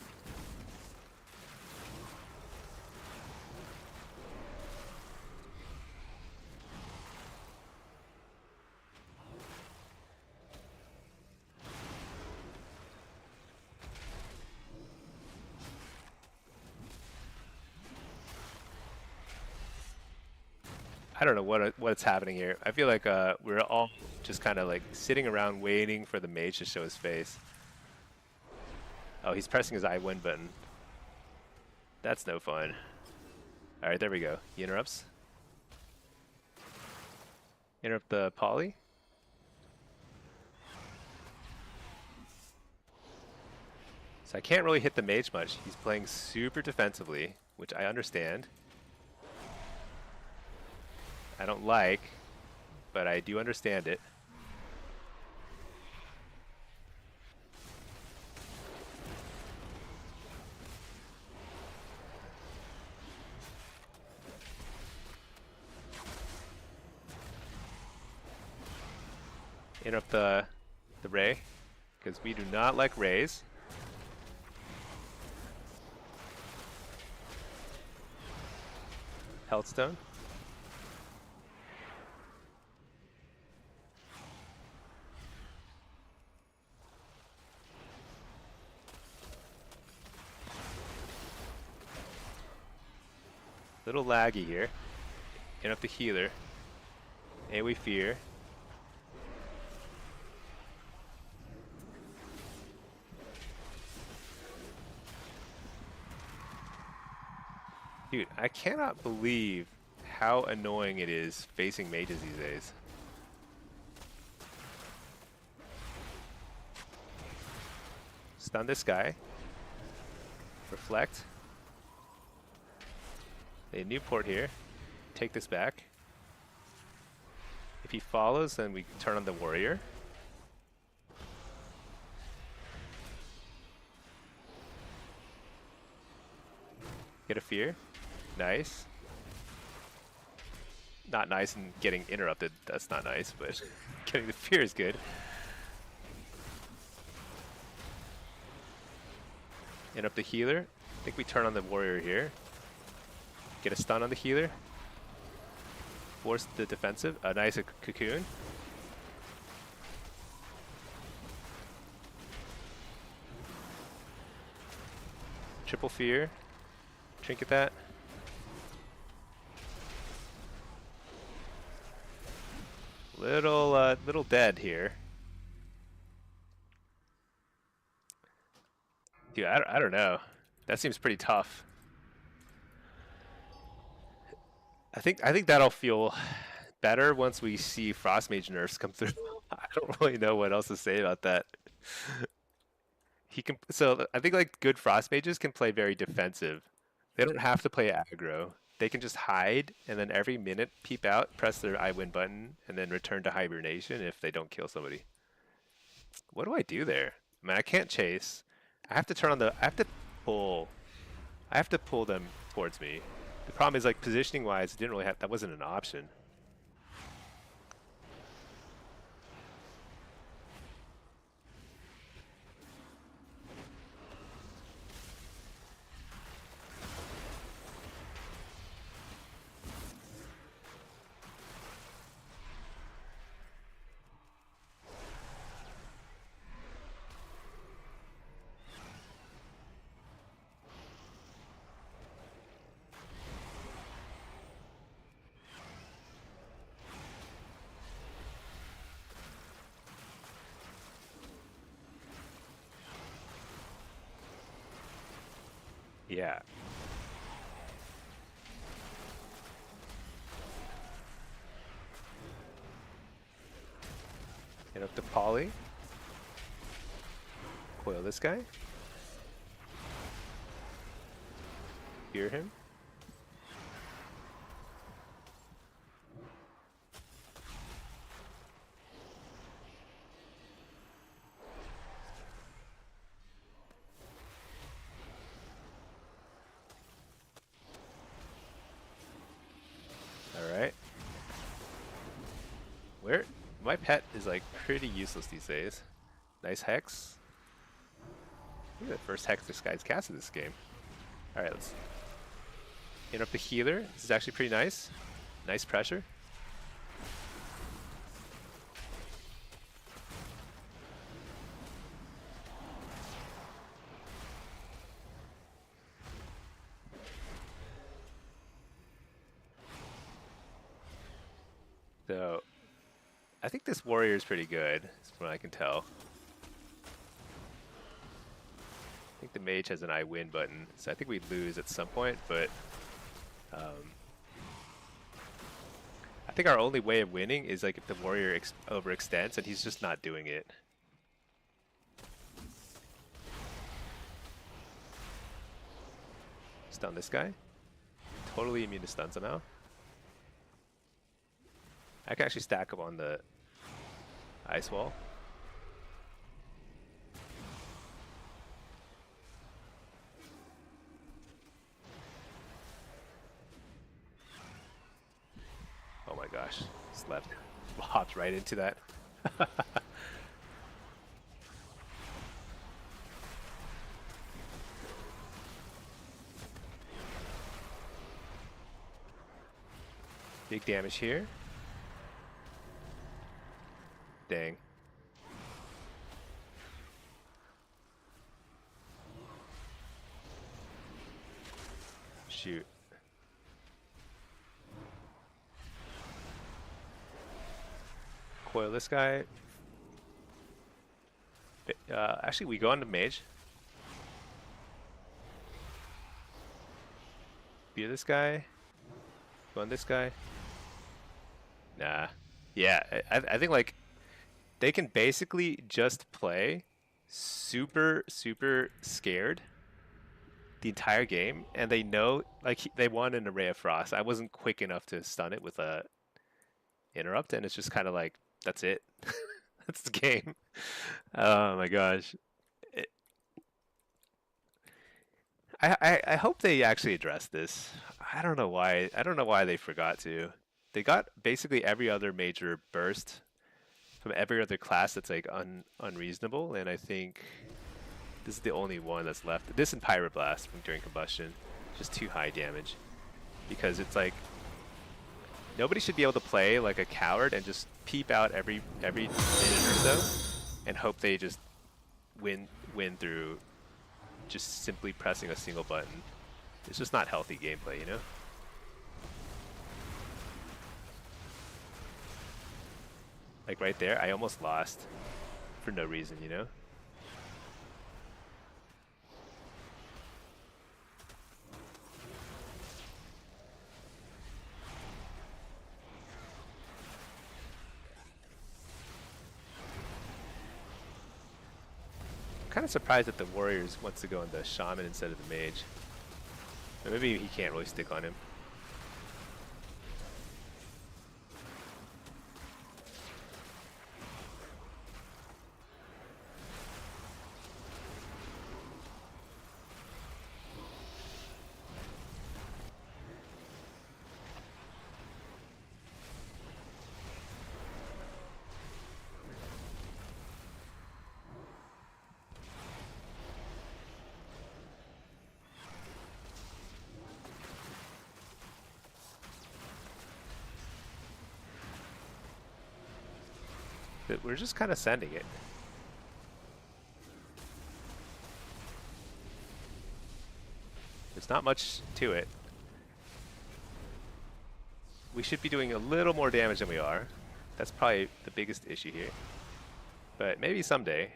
I don't know what's happening here. I feel like we're all just kind of like sitting around waiting for the mage to show his face. Oh, he's pressing his I win button. That's no fun. All right, there we go. He interrupts. Interrupt the poly. So I can't really hit the mage much. He's playing super defensively, which I understand. I don't like, but I do understand it. Interrupt the ray, because we do not like rays. Healthstone. Little laggy here. Interrupt the healer. AoE fear. Dude, I cannot believe how annoying it is facing mages these days. Stun this guy. Reflect. A new port here. Take this back. If he follows, then we turn on the warrior. Get a fear. Nice. Not nice and getting interrupted. That's not nice, but getting the fear is good. Interrupt the healer. I think we turn on the warrior here. Get a stun on the healer. force the defensive. A nice cocoon. Triple fear. Trinket that. Little dead here. Dude, I don't know. That seems pretty tough. I think that'll feel better once we see Frost Mage nerfs come through. I don't really know what else to say about that. So I think like good Frost Mages can play very defensive. They don't have to play aggro. They can just hide and then every minute peep out, press their I win button, and then return to hibernation if they don't kill somebody. What do I do there? I mean, I can't chase. I have to turn on the. I have to pull. I have to pull them towards me. The problem is like positioning wise, it didn't really have. That wasn't an option. Yeah. Get up to Polly. Coil this guy. Hear him. Alright. Where? My pet is like pretty useless these days. Nice hex. Look at the first hex this guy's casted this game. Alright, let's interrupt the healer. This is actually pretty nice. Nice pressure. So, I think this warrior is pretty good, from what I can tell. I think the mage has an I win button, so I think we lose at some point, but I think our only way of winning is like if the warrior overextends, and he's just not doing it. Stun this guy. Totally immune to stun somehow. I can actually stack up on the ice wall. Oh my gosh, slept. Hopped right into that. Big damage here. Dang. Shoot. Coil this guy. Actually, we go on to mage. Beat this guy. Go on this guy. Nah. Yeah, I think like they can basically just play super scared the entire game, and they know like they won an Array of Frost. I wasn't quick enough to stun it with a interrupt, and it's just kind of like that's it. That's the game. Oh my gosh. I hope they actually address this. I don't know why. I don't know why they forgot to. They got basically every other major burst from every other class that's like unreasonable, and I think this is the only one that's left. This and Pyroblast from during combustion, just too high damage, because it's like Nobody should be able to play like a coward and just peep out every minute or so and hope they just win through just simply pressing a single button. It's just not healthy gameplay, you know? Like right there, I almost lost for no reason, you know? I'm kind of surprised that the Warriors wants to go on the Shaman instead of the Mage. Or maybe he can't really stick on him. But we're just kind of sending it. There's not much to it. We should be doing a little more damage than we are. That's probably the biggest issue here. But maybe someday.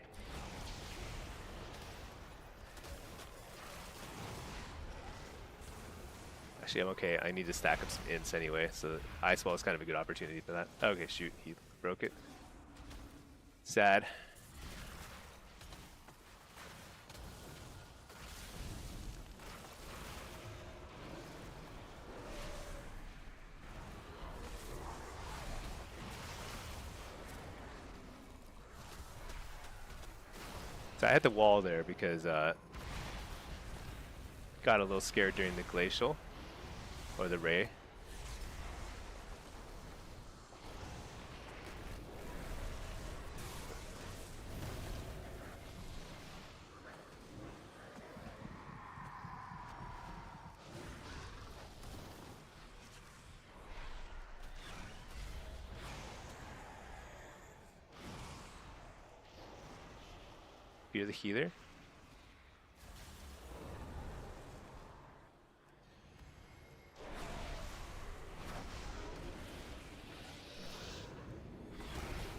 Actually, I'm okay. I need to stack up some ints anyway, so Ice Wall is kind of a good opportunity for that. Okay, shoot. He broke it. Sad. So I had the wall there because got a little scared during the glacial or the ray. You're the healer.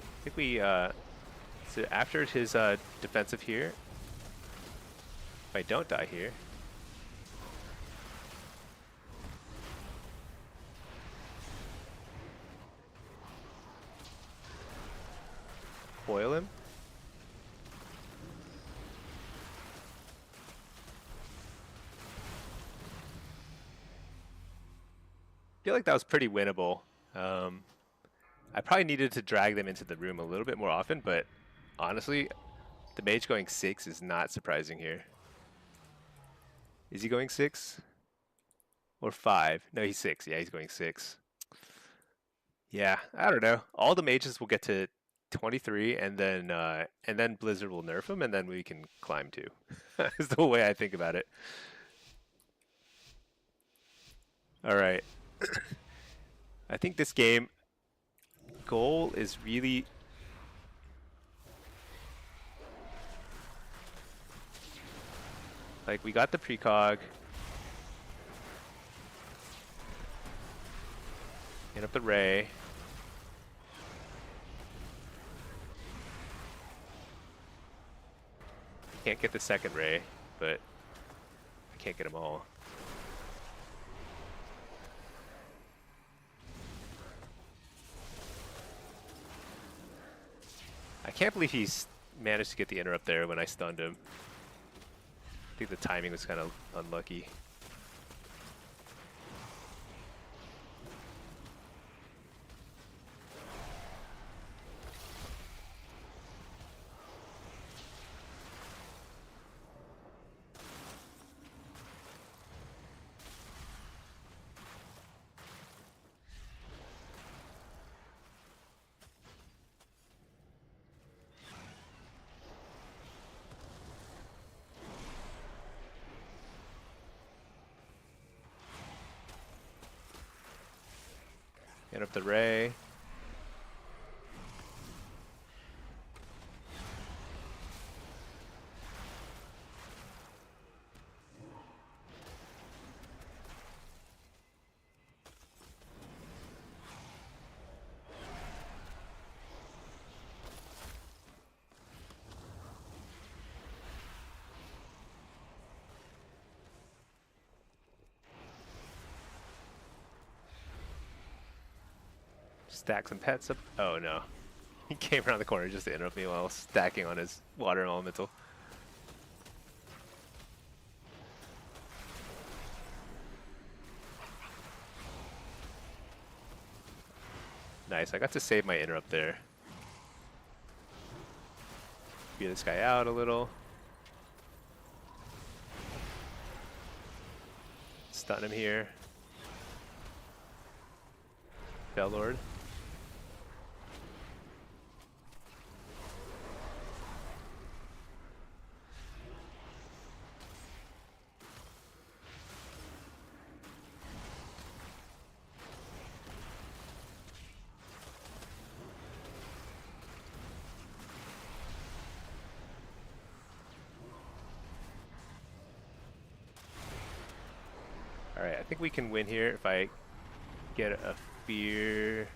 I think we, so after his defensive here, if I don't die here, foil him. I feel like that was pretty winnable. I probably needed to drag them into the room a little bit more often, but honestly, the mage going 6 is not surprising here. Is he going 6? Or 5? No, he's 6. Yeah, he's going 6. Yeah, I don't know. All the mages will get to 23, and then Blizzard will nerf him, and then we can climb too. Is the way I think about it. All right. I think this game goal is really like we got the precog. Get up the ray. Can't get the second ray, but I can't get them all. I can't believe he's managed to get the interrupt there when I stunned him. I think the timing was kind of unlucky. Interrupt the ray. Stack some pets up. Oh no. He came around the corner just to interrupt me while stacking on his water elemental. Nice, I got to save my interrupt there. Beat this guy out a little. Stun him here. Bellord. Alright, I think we can win here if I get a fear.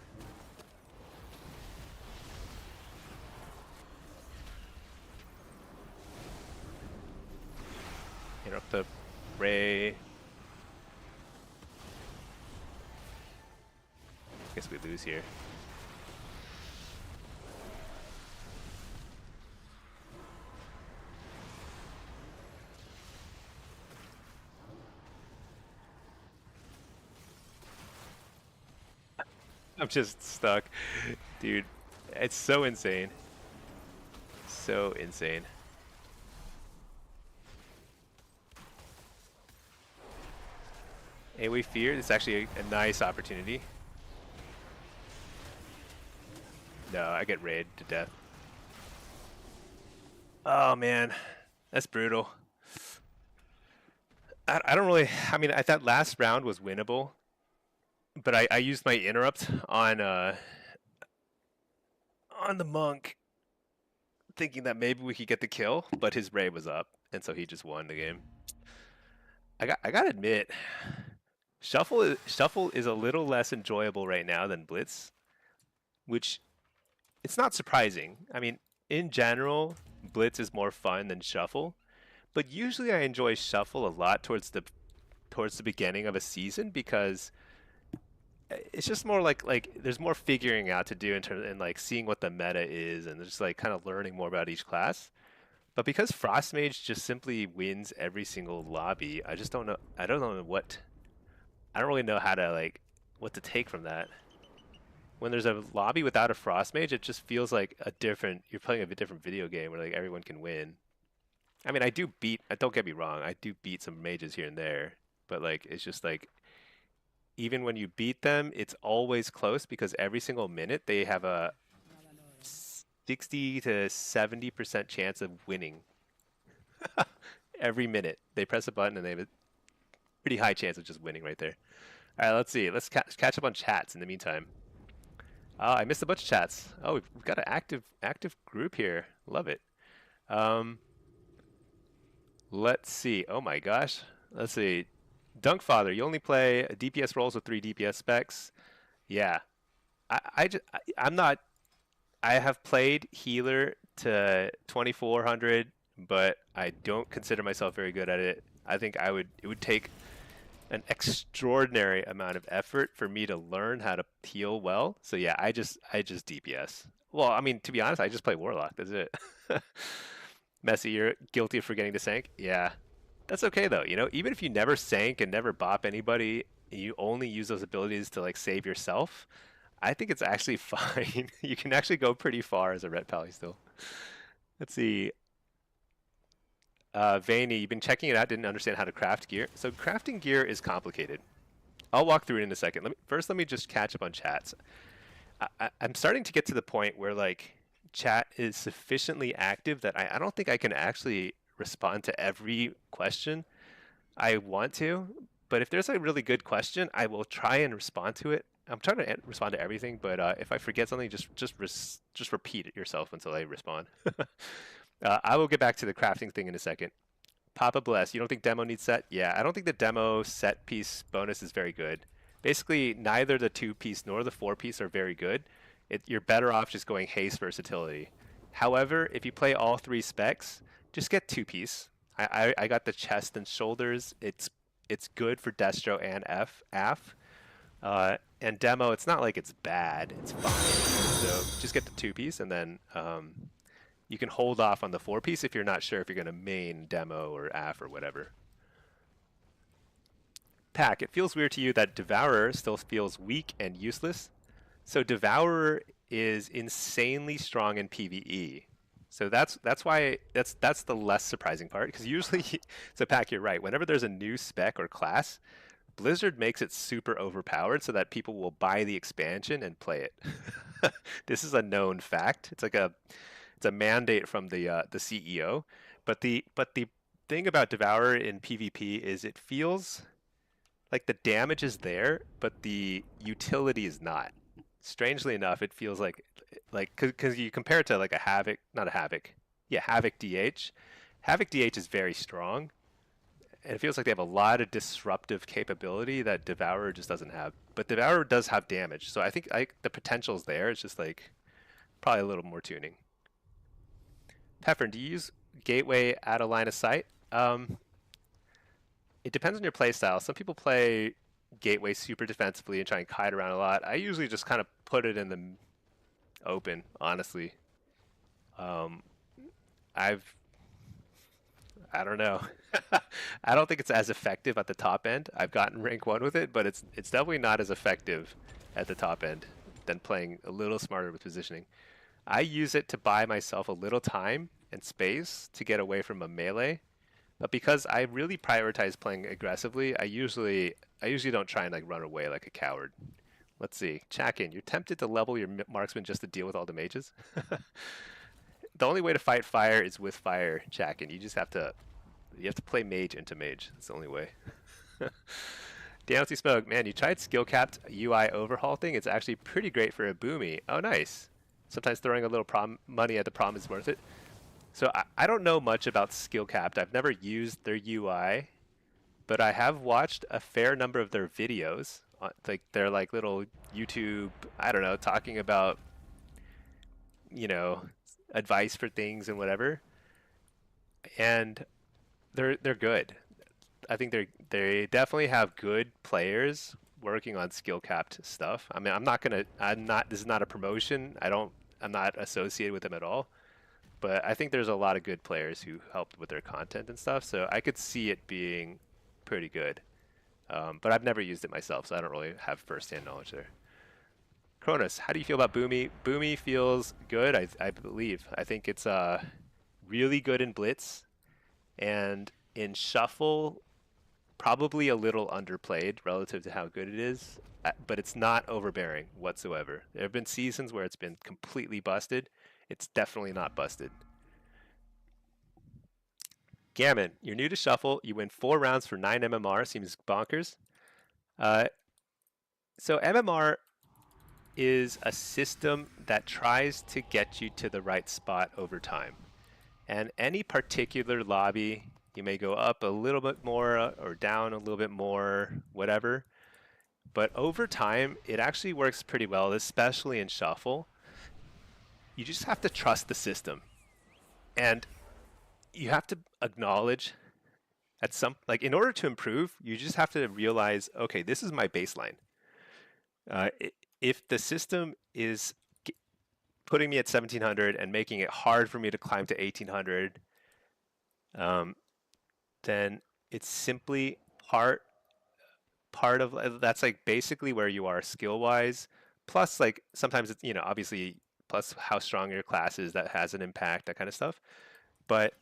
Interrupt the ray. Guess we lose here. I'm just stuck. Dude, it's so insane. So insane. AoE fear, it's actually a nice opportunity. No, I get raided to death. Oh man, that's brutal. I don't really, I mean, I thought last round was winnable, but I used my interrupt on the monk, thinking that maybe we could get the kill, but his raid was up, and so he just won the game. I gotta admit, Shuffle is a little less enjoyable right now than Blitz, which it's not surprising. I mean, in general, Blitz is more fun than Shuffle, but usually I enjoy Shuffle a lot towards the beginning of a season because it's just more like there's more figuring out to do in terms and like seeing what the meta is and just like kind of learning more about each class. But because Frost Mage just simply wins every single lobby, I just don't know. I don't really know how to what to take from that. When there's a lobby without a Frost Mage, it just feels like you're playing a different video game where like everyone can win. I mean, don't get me wrong, I do beat some mages here and there, but like it's just like even when you beat them, it's always close because every single minute they have a 60 to 70% chance of winning. Every minute they press a button and they have a pretty high chance of just winning right there. All right, let's see. Let's catch up on chats in the meantime. Oh, I missed a bunch of chats. Oh, we've got an active group here. Love it. Let's see. Oh my gosh. Let's see. Dunkfather, you only play DPS roles with 3 DPS specs. Yeah. I'm not. I have played healer to 2400, but I don't consider myself very good at it. I think it would take an extraordinary amount of effort for me to learn how to heal well. So yeah, I just DPS. Well, I mean, to be honest, I just play Warlock. That's it. Messi, you're guilty of forgetting to sank. Yeah, that's okay though. You know, even if you never sank and never bop anybody, you only use those abilities to like save yourself. I think it's actually fine. You can actually go pretty far as a red pally still. Let's see. Vaney, you've been checking it out, didn't understand how to craft gear. So crafting gear is complicated. I'll walk through it in a second. Let me just catch up on chats. I'm starting to get to the point where like chat is sufficiently active that I don't think I can actually respond to every question I want to. But if there's a really good question, I will try and respond to it I'm trying to respond to everything, but if I forget something, just repeat it yourself until I respond. I will get back to the crafting thing in a second. Papa Bless, you don't think demo needs set? Yeah, I don't think the demo set piece bonus is very good. Basically, neither the 2-piece nor the 4-piece are very good. You're better off just going haste versatility. However, if you play all 3 specs, just get 2-piece. I got the chest and shoulders. It's good for Destro and AF. And demo, it's not like it's bad. It's fine. So just get the 2-piece, and then you can hold off on the 4-piece if you're not sure if you're going to main demo or AF or whatever. Pack, it feels weird to you that Devourer still feels weak and useless. So Devourer is insanely strong in PvE. So that's why that's the less surprising part, because usually, so Pack, you're right. Whenever there's a new spec or class, Blizzard makes it super overpowered so that people will buy the expansion and play it. This is a known fact. It's a mandate from the CEO. But the thing about Devourer in PvP is it feels like the damage is there, but the utility is not. Strangely enough, it feels like because you compare it to like a Havoc, not a Havoc, yeah, Havoc DH. Havoc DH is very strong, and it feels like they have a lot of disruptive capability that Devourer just doesn't have. But Devourer does have damage, so I think the potential's there. It's just like probably a little more tuning. Pepper, do you use Gateway out of line of sight? It depends on your play style. Some people play Gateway super defensively and try and kite around a lot. I usually just kind of put it in the open, honestly. Um, I don't know. I don't think it's as effective at the top end. I've gotten rank 1 with it, but it's definitely not as effective at the top end than playing a little smarter with positioning. I use it to buy myself a little time and space to get away from a melee. But because I really prioritize playing aggressively, I usually don't try and like run away like a coward. Let's see. Chakin, you're tempted to level your marksman just to deal with all the mages? The only way to fight fire is with fire, Chakin. You have to play mage into mage. That's the only way. Downsy Smoke, man, you tried skill capped UI overhaul thing. It's actually pretty great for a boomy. Oh, nice. Sometimes throwing a little money at the prom is worth it. So I don't know much about skill capped. I've never used their UI, but I have watched a fair number of their videos. Like they're like little YouTube, I don't know, talking about, you know, advice for things and whatever. And they're good. I think they definitely have good players working on skill capped stuff. I mean, this is not a promotion. I'm not associated with them at all. But I think there's a lot of good players who helped with their content and stuff, so I could see it being pretty good. But I've never used it myself, so I don't really have first-hand knowledge there. Cronus, how do you feel about Boomy? Boomy feels good, I believe. I think it's really good in Blitz, and in Shuffle, probably a little underplayed relative to how good it is, but it's not overbearing whatsoever. There have been seasons where it's been completely busted. It's definitely not busted. Gammon, you're new to Shuffle. You win 4 rounds for 9 MMR. Seems bonkers. So MMR is a system that tries to get you to the right spot over time. And any particular lobby, you may go up a little bit more or down a little bit more, whatever. But over time, it actually works pretty well, especially in Shuffle. You just have to trust the system. And you have to acknowledge like in order to improve, you just have to realize, okay, this is my baseline. If the system is putting me at 1700 and making it hard for me to climb to 1800, then it's simply part of that's like basically where you are skill wise. Plus, like sometimes it's, obviously, plus how strong your class is, that has an impact, that kind of stuff. But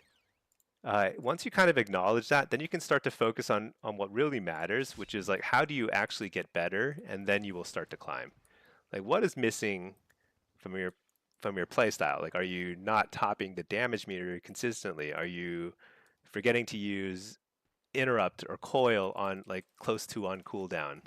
once you kind of acknowledge that, then you can start to focus on what really matters, which is like, how do you actually get better? And then you will start to climb. Like, what is missing from your play style? Like, are you not topping the damage meter consistently? Are you forgetting to use interrupt or coil on like close to on cooldown?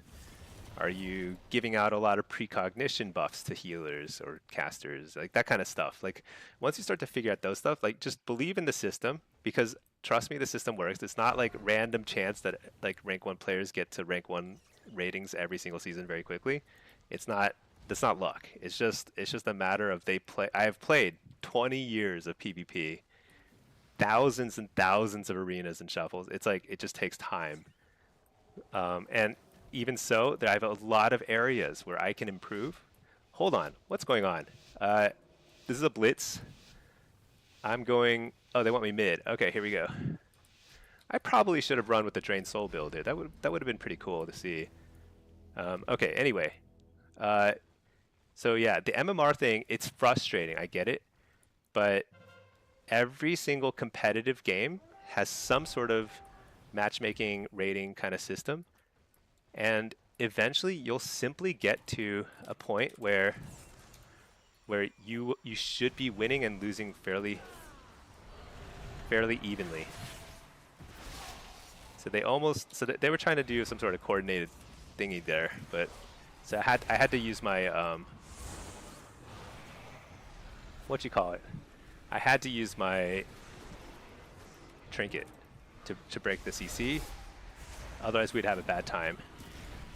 Are you giving out a lot of precognition buffs to healers or casters? Like that kind of stuff. Like once you start to figure out those stuff, like just believe in the system because trust me, the system works. It's not like random chance that like rank 1 players get to rank 1 ratings every single season very quickly. It's not that's not luck. It's just a matter of they play I have played 20 years of PvP, thousands and thousands of arenas and shuffles. It's like it just takes time. And even so, I have a lot of areas where I can improve. Hold on, what's going on? This is a blitz. I'm going. Oh, they want me mid. Okay, here we go. I probably should have run with the Drain Soul build here. That would have been pretty cool to see. Okay, anyway. So yeah, the MMR thing, it's frustrating. I get it, but every single competitive game has some sort of matchmaking rating kind of system, and eventually you'll simply get to a point where you should be winning and losing fairly evenly. So they were trying to do some sort of coordinated thingy there, but so I had to use my what you call it? I had to use my trinket to break the CC. Otherwise, we'd have a bad time.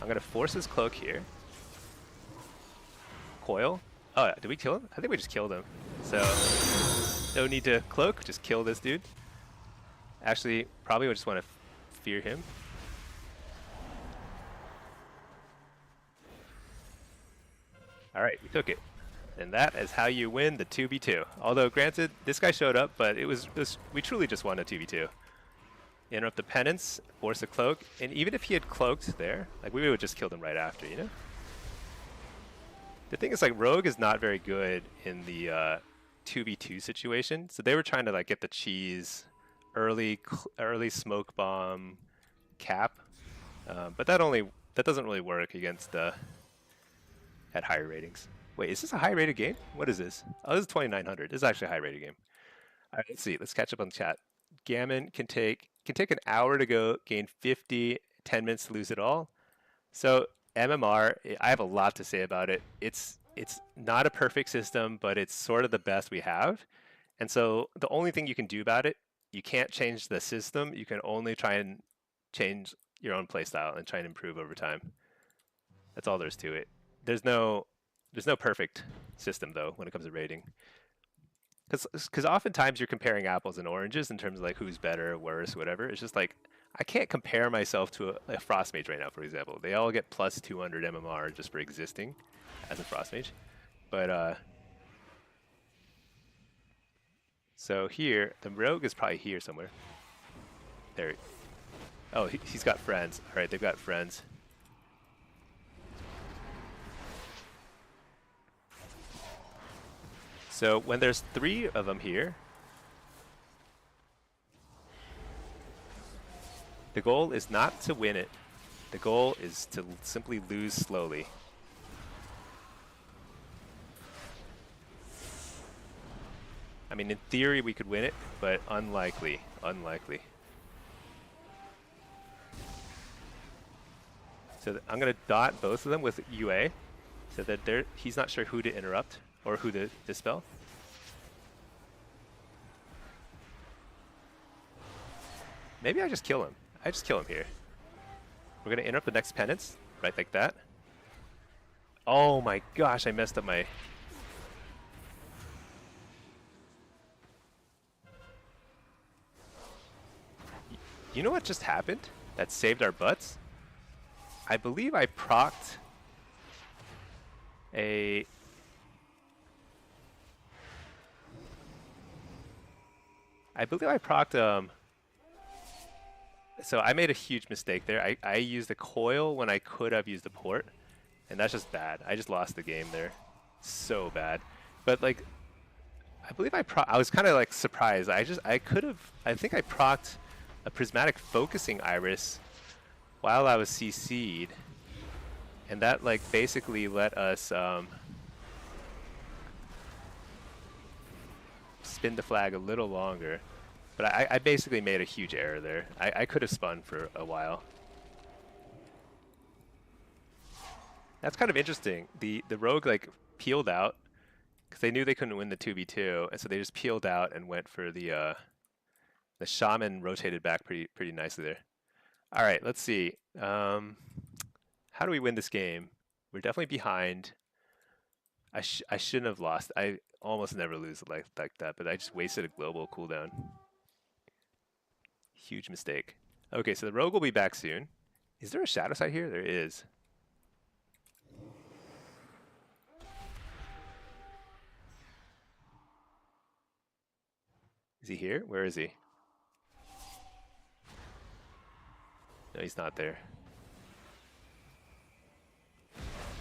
I'm gonna force his cloak here. Coil. Oh, did we kill him? I think we just killed him. So no need to cloak. Just kill this dude. Actually, probably would just want to fear him. All right, we took it. And that is how you win the 2v2. Although, granted, this guy showed up, but we truly just won a 2v2. Interrupt the penance, force a cloak, and even if he had cloaked there, like we would just kill him right after, you know? The thing is, like, Rogue is not very good in the 2v2 situation, so they were trying to like get the cheese, early smoke bomb cap, but that doesn't really work against at higher ratings. Wait, is this a high rated game? What is this? Oh, this is 2900. This is actually a high rated game. All right, let's see. Let's catch up on chat. Gammon can take an hour to go, gain 50, 10 minutes to lose it all. So MMR, I have a lot to say about it. It's not a perfect system, but it's sort of the best we have. And so the only thing you can do about it, you can't change the system. You can only try and change your own playstyle and try and improve over time. That's all there is to it. There's no perfect system though when it comes to rating. Because oftentimes you're comparing apples and oranges in terms of like who's better, worse, whatever. It's just like I can't compare myself to a Frost Mage right now, for example. They all get plus 200 MMR just for existing as a Frost Mage. But so here, the Rogue is probably here somewhere. There. Oh, he's got friends. All right, they've got friends. So when there's 3 of them here, the goal is not to win it. The goal is to simply lose slowly. I mean, in theory, we could win it, but unlikely. Unlikely. So I'm going to dot both of them with UA, so that he's not sure who to interrupt or who to dispel. Maybe I just kill him. I just kill him here. We're going to interrupt the next penance, right like that. Oh my gosh, I messed up my... You know what just happened that saved our butts? I believe I procced a... So I made a huge mistake there. I used a coil when I could have used a port, and that's just bad. I just lost the game there. So bad. But like, I believe I was kind of like surprised. I think I procced a prismatic focusing iris while I was CC'd, and that like basically let us spin the flag a little longer. But I basically made a huge error there. I could have spun for a while. That's kind of interesting. The rogue like peeled out because they knew they couldn't win the 2v2, and so they just peeled out and went for the shaman rotated back pretty nicely there. All right, let's see. How do we win this game? We're definitely behind. I shouldn't have lost. I almost never lose like that, but I just wasted a global cooldown. Huge mistake. Okay, so the rogue will be back soon. Is there a shadow side here? There is. Is he here? Where is he? No, he's not there.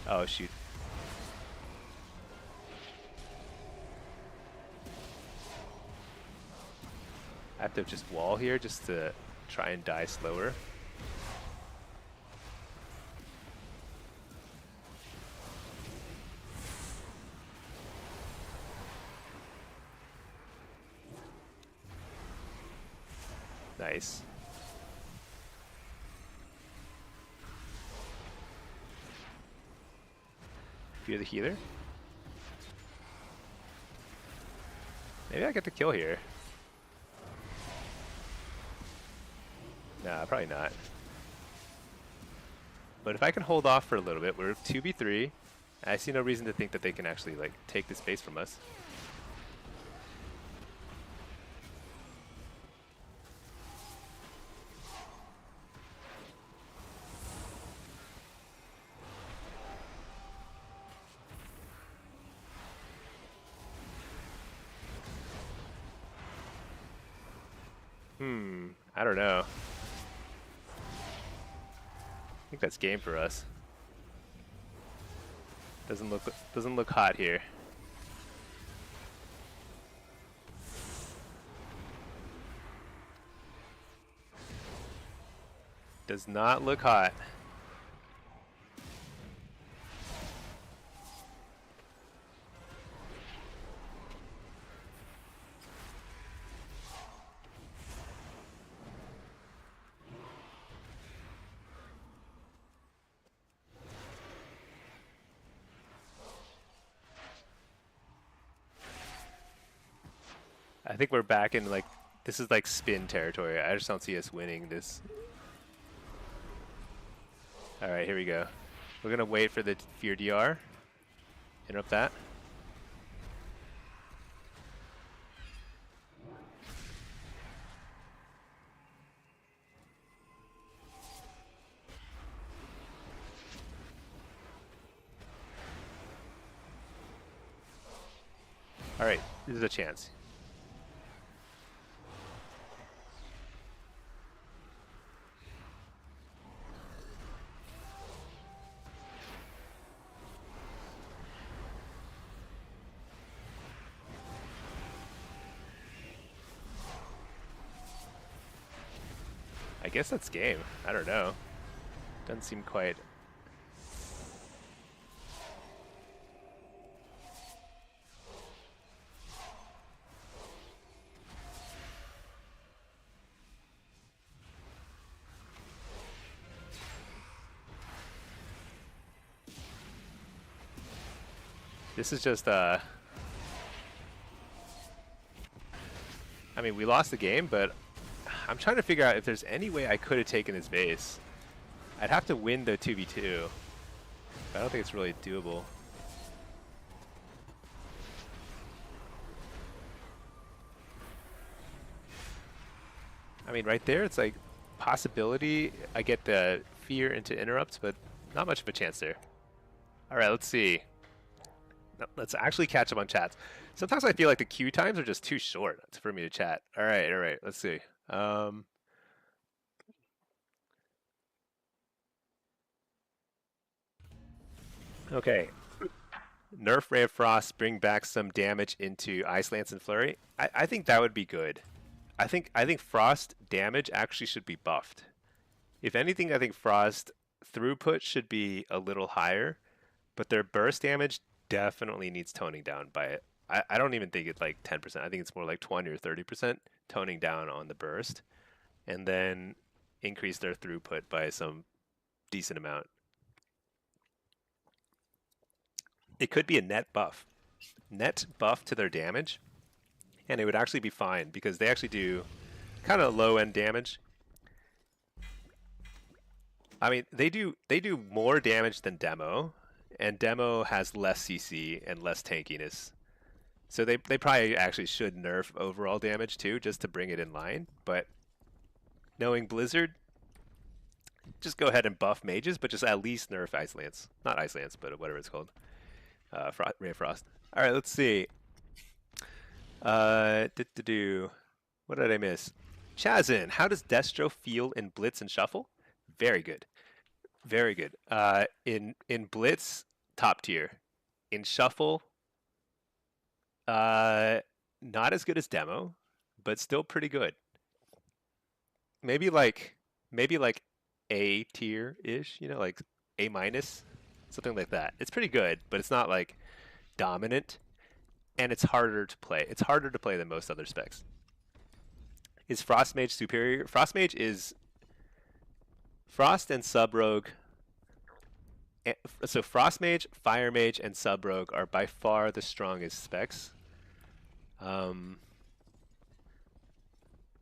Oh, shoot. I have to just wall here just to try and die slower. Nice. Fear the healer? Maybe I get the kill here. Nah, probably not. But if I can hold off for a little bit, we're 2v3. I see no reason to think that they can actually like take this base from us. I don't know. I think that's game for us. Doesn't look hot here. Does not look hot. I think we're back in like, this is like spin territory. I just don't see us winning this. All right, here we go. We're gonna wait for the fear DR. Interrupt that. All right, this is a chance. I guess that's game. I don't know. Doesn't seem quite. This is just I mean, we lost the game, but I'm trying to figure out if there's any way I could have taken his base. I'd have to win the 2v2. But I don't think it's really doable. I mean, right there, it's like possibility. I get the fear into interrupts, but not much of a chance there. All right, let's see. Let's actually catch up on chats. Sometimes I feel like the queue times are just too short for me to chat. All right, let's see. Okay. Nerf Ray of Frost, bring back some damage into Ice Lance and Flurry. I think that would be good. I think Frost damage actually should be buffed. If anything, I think Frost throughput should be a little higher, but their burst damage definitely needs toning down by it. I don't even think it's like 10%. I think it's more like 20 or 30% toning down on the burst, and then increase their throughput by some decent amount. It could be a net buff to their damage, and it would actually be fine because they actually do kind of low end damage. I mean, they do more damage than Demo, and Demo has less CC and less tankiness. So they probably actually should nerf overall damage too, just to bring it in line. But knowing Blizzard, just go ahead and buff mages, but just at least nerf Ice Lance. Not Ice Lance, but whatever it's called. Ray of Frost. All right, let's see. What did I miss? Chazin, how does Destro feel in Blitz and Shuffle? Very good. Very good. In Blitz, top tier. In Shuffle, not as good as Demo, but still pretty good. Maybe like A tier ish, like A minus, something like that. It's pretty good, but it's not like dominant, and it's harder to play. It's harder to play than most other specs. Is Frost Mage superior? Frost Mage is Frost and Sub Rogue. So Frost Mage, Fire Mage, and Sub Rogue are by far the strongest specs.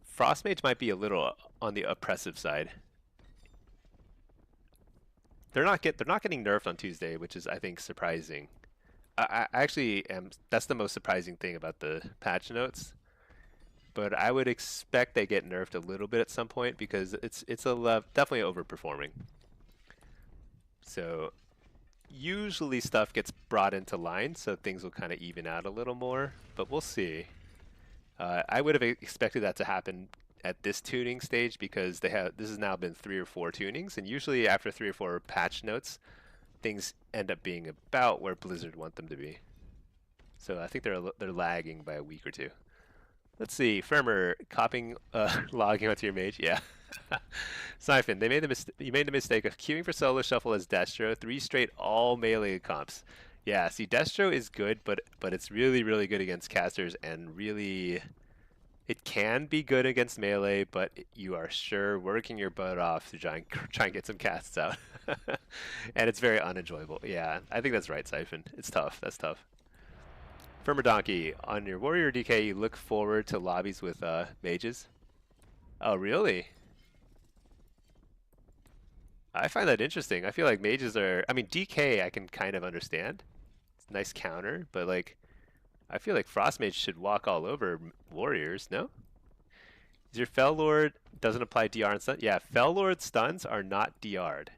Frost Mage might be a little on the oppressive side. They're not getting nerfed on Tuesday, which is I think surprising. I actually am. That's the most surprising thing about the patch notes. But I would expect they get nerfed a little bit at some point because it's definitely overperforming. So usually stuff gets brought into line, so things will kind of even out a little more. But we'll see. I would have expected that to happen at this tuning stage because this has now been 3 or 4 tunings, and usually after 3 or 4 patch notes, things end up being about where Blizzard want them to be. So I think they're lagging by a week or 2. Let's see, Firmer, logging onto your mage, yeah. Siphon, you made the mistake of queuing for solo shuffle as Destro, 3 straight all melee comps. Yeah, see, Destro is good, but it's really, really good against casters, and really, it can be good against melee, but you are sure working your butt off to try and get some casts out. And it's very unenjoyable. Yeah, I think that's right, Siphon. It's tough. That's tough. Firmer Donkey, on your Warrior DK, you look forward to lobbies with mages? Oh, really? I find that interesting. I feel like mages are... I mean, DK I can kind of understand. It's a nice counter, but like... I feel like Frost Mage should walk all over Warriors, no? Is your Fel Lord doesn't apply DR and stun? Yeah, Fel Lord stuns are not DR'd.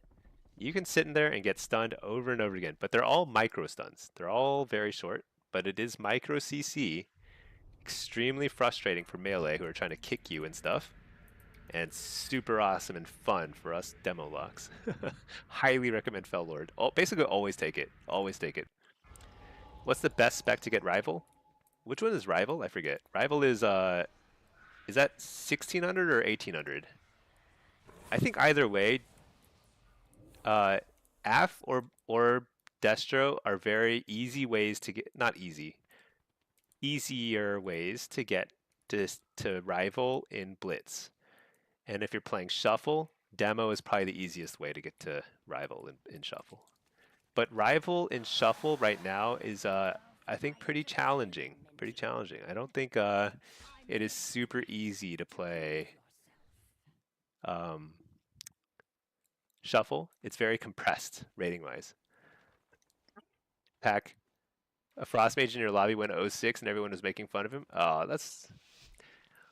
You can sit in there and get stunned over and over again, but they're all micro stuns. They're all very short, but it is micro CC. Extremely frustrating for melee who are trying to kick you and stuff. And super awesome and fun for us demo locks. Highly recommend Fel Lord. Basically always take it. Always take it. What's the best spec to get Rival? Which one is Rival? I forget. Rival is that 1600 or 1800? I think either way, Aff or Destro are very easy ways to get, not easy, easier ways to get to Rival in Blitz. And if you're playing Shuffle, Demo is probably the easiest way to get to Rival in Shuffle. But Rival in Shuffle right now is, I think, pretty challenging. Pretty challenging. I don't think it is super easy to play Shuffle. It's very compressed rating-wise. Pack, a Frost Mage in your lobby went 06 and everyone was making fun of him. Oh, that's...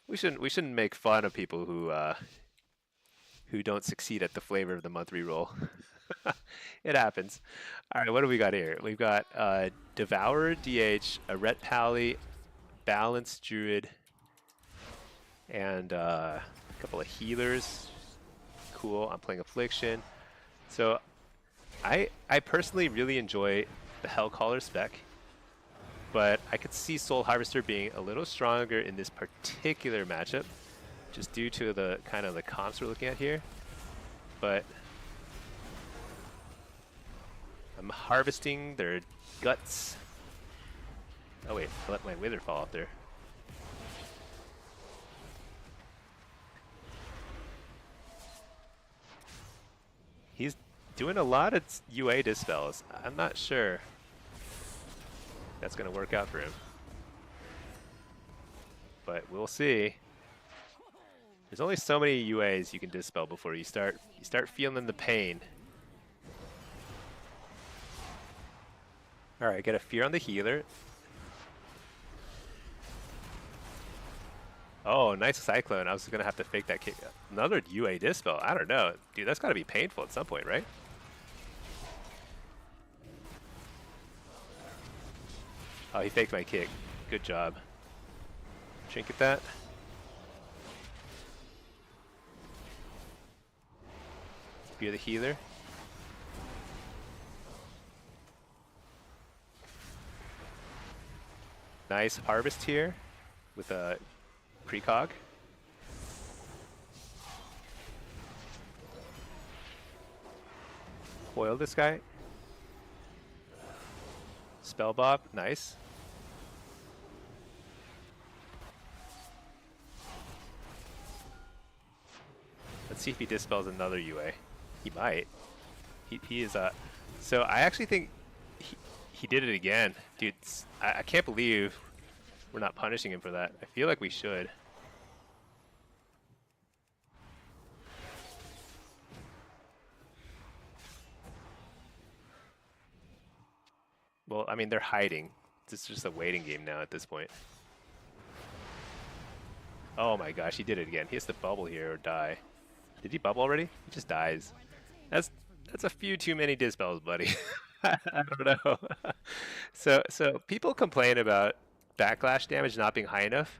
We shouldn't make fun of people who don't succeed at the flavor of the month reroll. It happens. All right, what do we got here? We've got Devourer, DH, a Ret Pally, Balanced Druid, and a couple of healers. Cool. I'm playing Affliction. So I personally really enjoy the Hellcaller spec, but I could see Soul Harvester being a little stronger in this particular matchup, just due to the kind of the comps we're looking at here. But I'm harvesting their guts. Oh wait, I let my Wither fall out there. He's doing a lot of UA dispels. I'm not sure. that's going to work out for him. But we'll see. There's only so many UAs you can dispel before you start feeling the pain. All right, get a fear on the healer. Oh, nice cyclone. I was gonna have to fake that kick. Another UA dispel. I don't know, dude. That's got to be painful at some point, right? Oh, he faked my kick. Good job. Trinket that. Fear the healer. Nice harvest here with a precog. Foil this guy. Spell bob, nice. Let's see if he dispels another UA. He might. He is so I actually think he did it again. Dude, I can't believe we're not punishing him for that. I feel like we should. Well, I mean, they're hiding. It's just a waiting game now at this point. Oh my gosh, he did it again. He has to bubble here or die. Did he bubble already? He just dies. That's a few too many dispels, buddy. I don't know. So people complain about backlash damage not being high enough,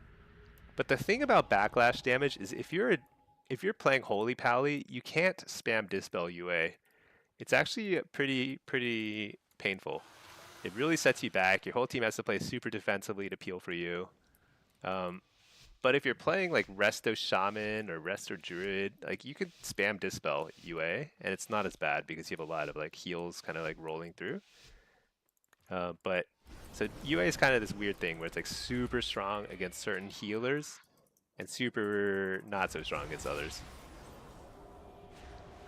but the thing about backlash damage is if you're playing Holy Pally, you can't spam dispel UA. It's actually pretty painful. It really sets you back. Your whole team has to play super defensively to peel for you. But if you're playing like Resto Shaman or Resto Druid, like you could spam Dispel UA, and it's not as bad because you have a lot of like heals kind of like rolling through. But so UA is kind of this weird thing where it's like super strong against certain healers and super not so strong against others.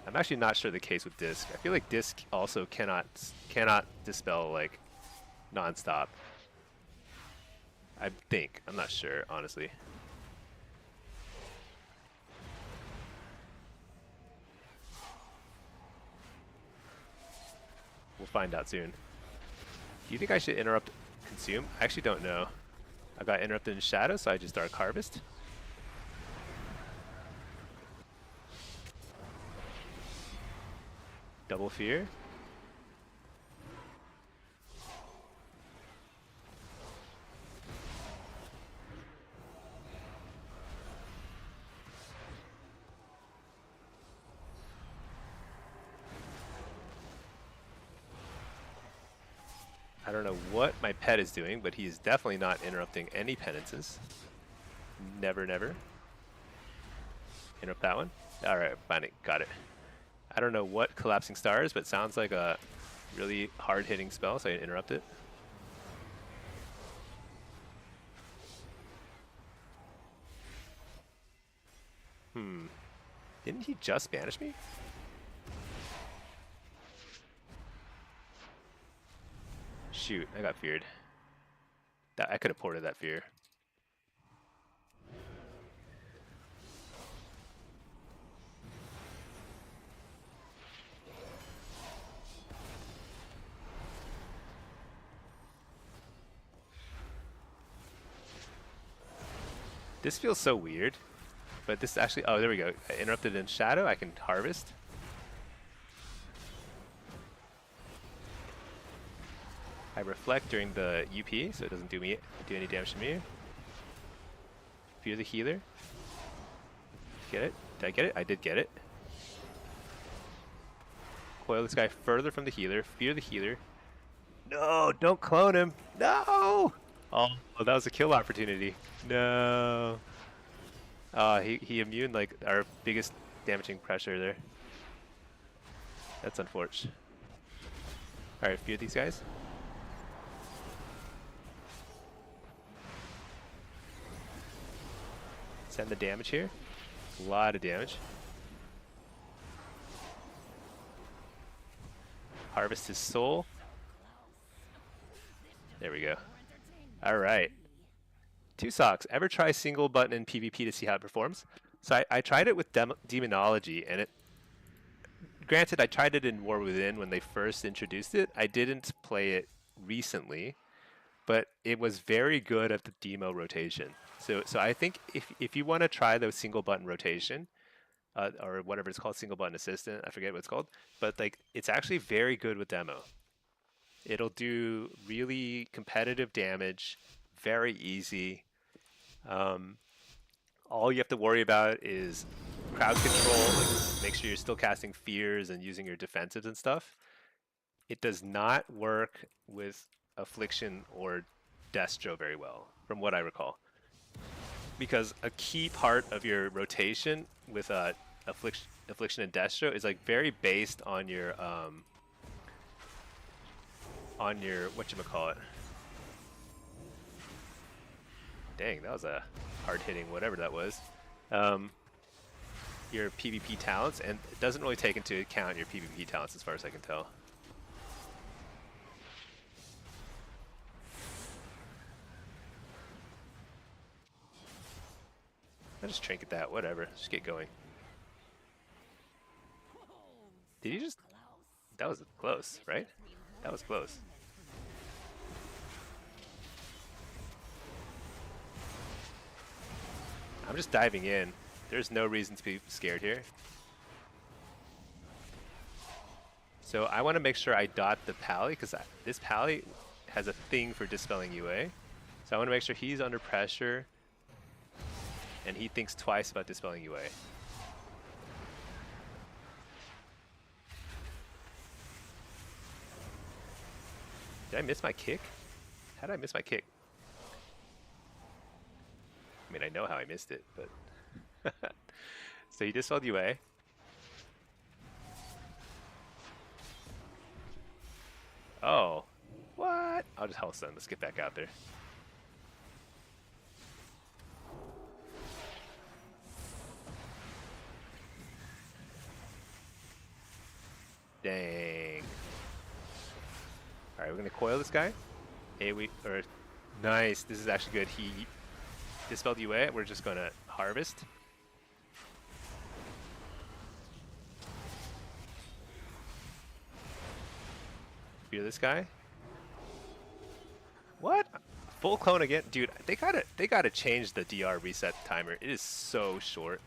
I'm actually not sure the case with Disc. I feel like Disc also cannot dispel like non-stop. I think. I'm not sure, honestly. We'll find out soon. Do you think I should interrupt consume? I actually don't know. I got interrupted in shadow, so I just Dark Harvest. Double fear. I don't know what my pet is doing, but he is definitely not interrupting any penances. Never, never. Interrupt that one. All right, finally got it. I don't know what Collapsing Star is, but it sounds like a really hard-hitting spell, so I interrupt it. Didn't he just banish me? Shoot, I got feared. I could have ported that fear. This feels so weird, but this actually, oh, there we go. I interrupted in shadow, I can harvest. I reflect during the UP, so it doesn't do any damage to me. Fear the healer. Get it? Did I get it? I did get it. Coil this guy further from the healer. Fear the healer. No, don't clone him. No! Oh, that was a kill opportunity. No. He immune like our biggest damaging pressure there. That's unfortunate. Alright, fear these guys. Send the damage here. A lot of damage. Harvest his soul. There we go. All right. Two socks. Ever try single button in PvP to see how it performs? So I tried it with demonology, and it. Granted, I tried it in War Within when they first introduced it. I didn't play it recently, but it was very good at the demo rotation. So I think if you want to try the single button rotation, or whatever it's called, single button assistant, I forget what it's called, but like it's actually very good with demo. It'll do really competitive damage, very easy. Um, all you have to worry about is crowd control, like make sure you're still casting fears and using your defensives and stuff. It does not work with Affliction or Destro very well, from what I recall. Because a key part of your rotation with Affliction and Destro is like very based on your whatchamacallit. Dang, that was a hard hitting whatever that was. Your PvP talents, and it doesn't really take into account your PvP talents as far as I can tell. I just trinket that, whatever. Just get going. Did you just... That was close, right? That was close. I'm just diving in. There's no reason to be scared here. So I want to make sure I dot the pally, because this pally has a thing for dispelling UA. So I want to make sure he's under pressure and he thinks twice about dispelling UA. Did I miss my kick? How did I miss my kick? I mean, I know how I missed it, but... So he dispelled UA. Oh. What? I'll just health stun. Let's get back out there. Dang. Alright, we're gonna coil this guy. Nice. This is actually good. He dispelled UA. We're just gonna harvest. Fear this guy. What? Full clone again? Dude, they gotta change the DR reset timer. It is so short.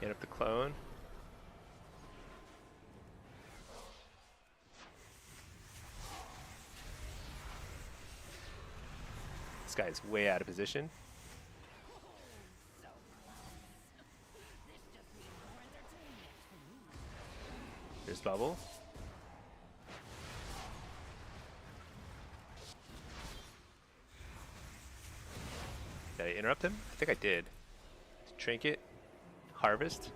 Get up the clone. This guy is way out of position. There's bubble. Did I interrupt him? I think I did. Trinket. Harvest.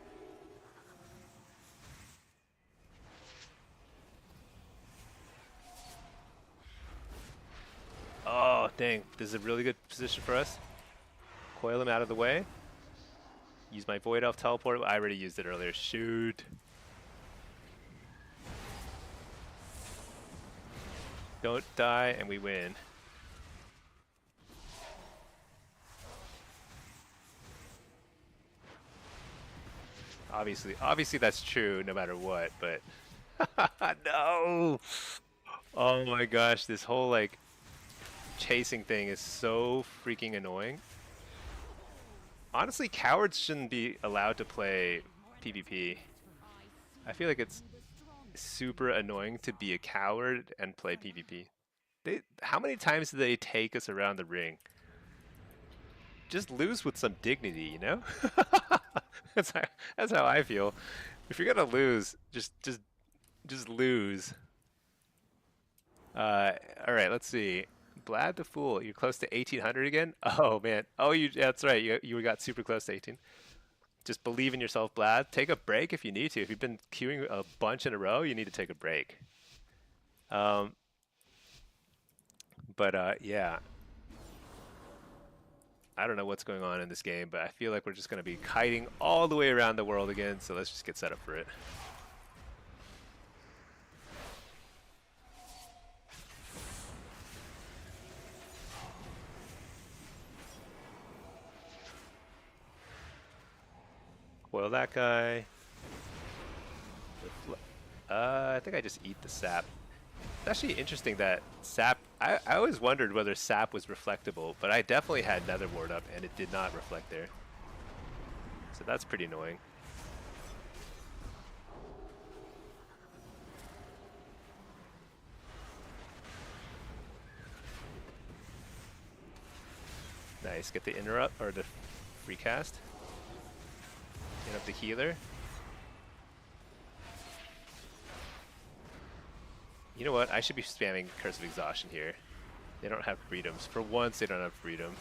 Oh, dang. This is a really good position for us. Coil him out of the way. Use my Void Elf teleport. I already used it earlier. Shoot. Don't die, and we win. Obviously that's true no matter what, but no. Oh my gosh, this whole like chasing thing is so freaking annoying. Honestly, cowards shouldn't be allowed to play PvP. I feel like it's super annoying to be a coward and play PvP. How many times do they take us around the ring? Just lose with some dignity, you know? that's how I feel. If you're gonna lose, just lose. All right, let's see. Blad the Fool, you're close to 1800 again? Oh man. Oh, yeah, that's right. You got super close to 18. Just believe in yourself, Blad. Take a break if you need to. If you've been queuing a bunch in a row, you need to take a break. But yeah. I don't know what's going on in this game, but I feel like we're just going to be kiting all the way around the world again, so let's just get set up for it. Coil that guy. I think I just eat the sap. It's actually interesting that sap, I always wondered whether sap was reflectable, but I definitely had Nether Ward up and it did not reflect there. So that's pretty annoying. Nice, get the interrupt, or the free cast. Interrupt the healer. You know what? I should be spamming Curse of Exhaustion here. They don't have freedoms. For once, they don't have freedom.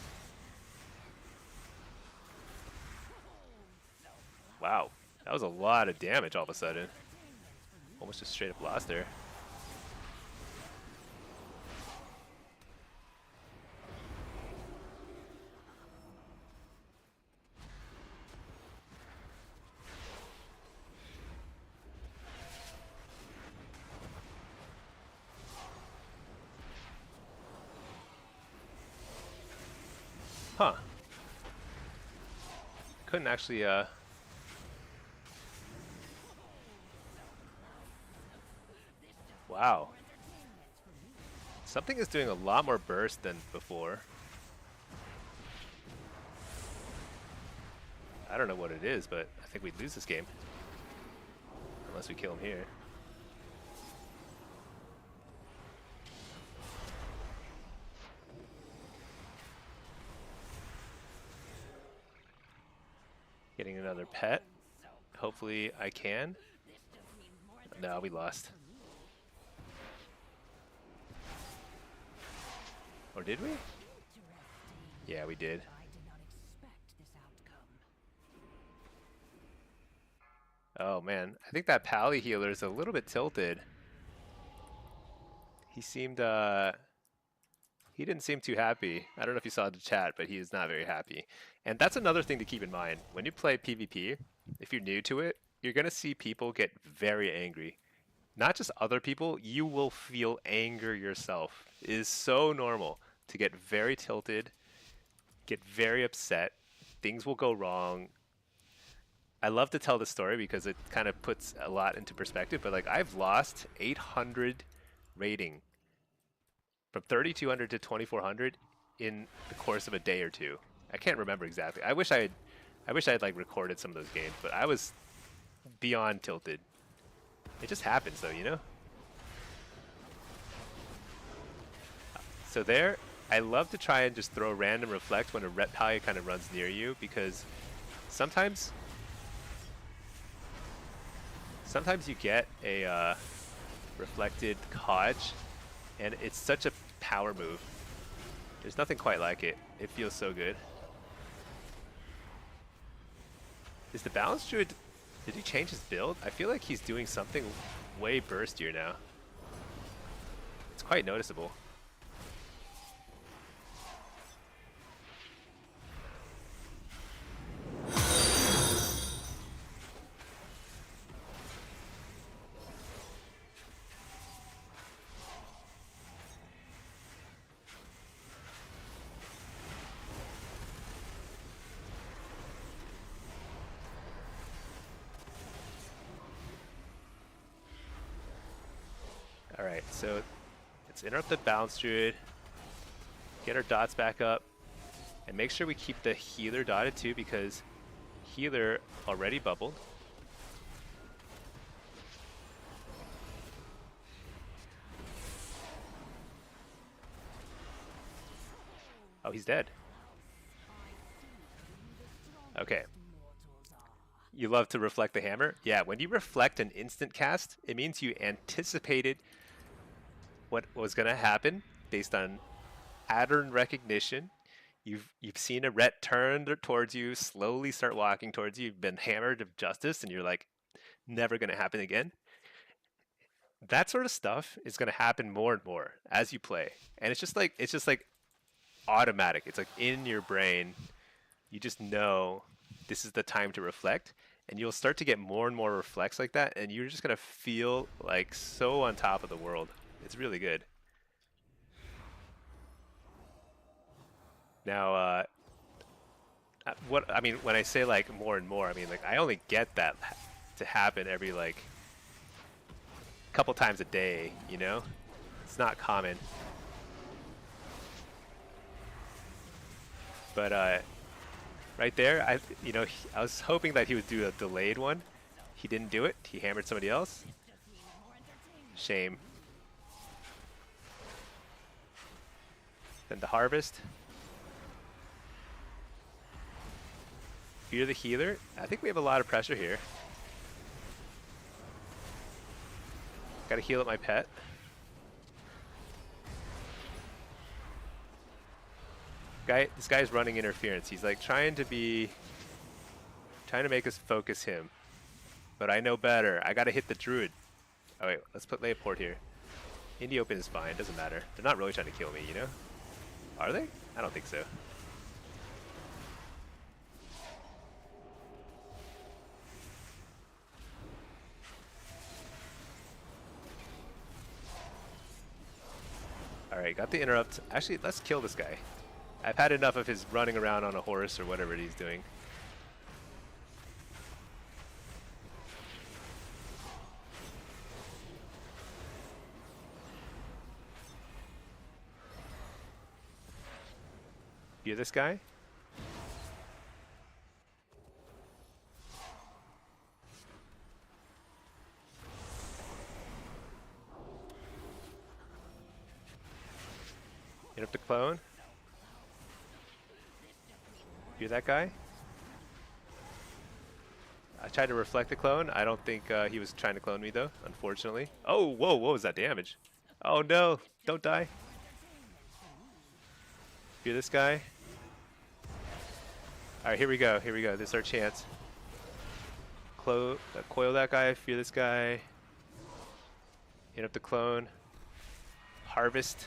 Wow. That was a lot of damage all of a sudden. Almost just straight up lost there. Huh. Couldn't actually, Wow. Something is doing a lot more burst than before. I don't know what it is, but I think we'd lose this game. Unless we kill him here. Getting another pet. Hopefully I can. No, we lost. Or did we? Yeah, we did. Oh man, I think that Pally healer is a little bit tilted. He seemed, he didn't seem too happy. I don't know if you saw the chat, but he is not very happy. And that's another thing to keep in mind. When you play PvP, if you're new to it, you're going to see people get very angry. Not just other people, you will feel anger yourself. It is so normal to get very tilted, get very upset. Things will go wrong. I love to tell the story because it kind of puts a lot into perspective, but like I've lost 800 rating from 3200 to 2400 in the course of a day or two. I can't remember exactly. I wish I had like recorded some of those games, but I was beyond tilted. It just happens though, you know? So there, I love to try and just throw random reflect when a reptile kind of runs near you, because sometimes you get a reflected Hodge, and it's such a power move. There's nothing quite like it. It feels so good. Is the Balance Druid, did he change his build? I feel like he's doing something way burstier now. It's quite noticeable. Alright, so let's interrupt the Balance Druid, get our dots back up, and make sure we keep the healer dotted too, because healer already bubbled. Oh, he's dead. Okay. You love to reflect the hammer? Yeah, when you reflect an instant cast, it means you anticipated what was going to happen based on pattern recognition. You've seen a ret turn towards you, slowly start walking towards you. You've been hammered of justice, and you're like, never going to happen again. That sort of stuff is going to happen more and more as you play, and it's just like automatic. It's like in your brain. You just know this is the time to reflect, and you'll start to get more and more reflex like that, and you're just gonna feel like so on top of the world. It's really good. Now, what I mean when I say like more and more, I mean like I only get that to happen every like couple times a day. You know, it's not common. But right there, I was hoping that he would do a delayed one. He didn't do it. He hammered somebody else. Shame. Then the harvest. Fear the healer. I think we have a lot of pressure here. Gotta heal up my pet. This guy's running interference. He's like trying to make us focus him. But I know better. I gotta hit the druid. Oh wait, let's put Leoport here. Indie open is fine, doesn't matter. They're not really trying to kill me, you know? Are they? I don't think so. Alright, got the interrupt. Actually, let's kill this guy. I've had enough of his running around on a horse or whatever he's doing. Hear this guy? Hit up the clone. Hear that guy? I tried to reflect the clone. I don't think he was trying to clone me though, unfortunately. Oh, whoa, what was that damage? Oh no, don't die. Hear this guy? Alright, here we go, here we go. This is our chance. Coil that guy, fear this guy. Hit up the clone. Harvest.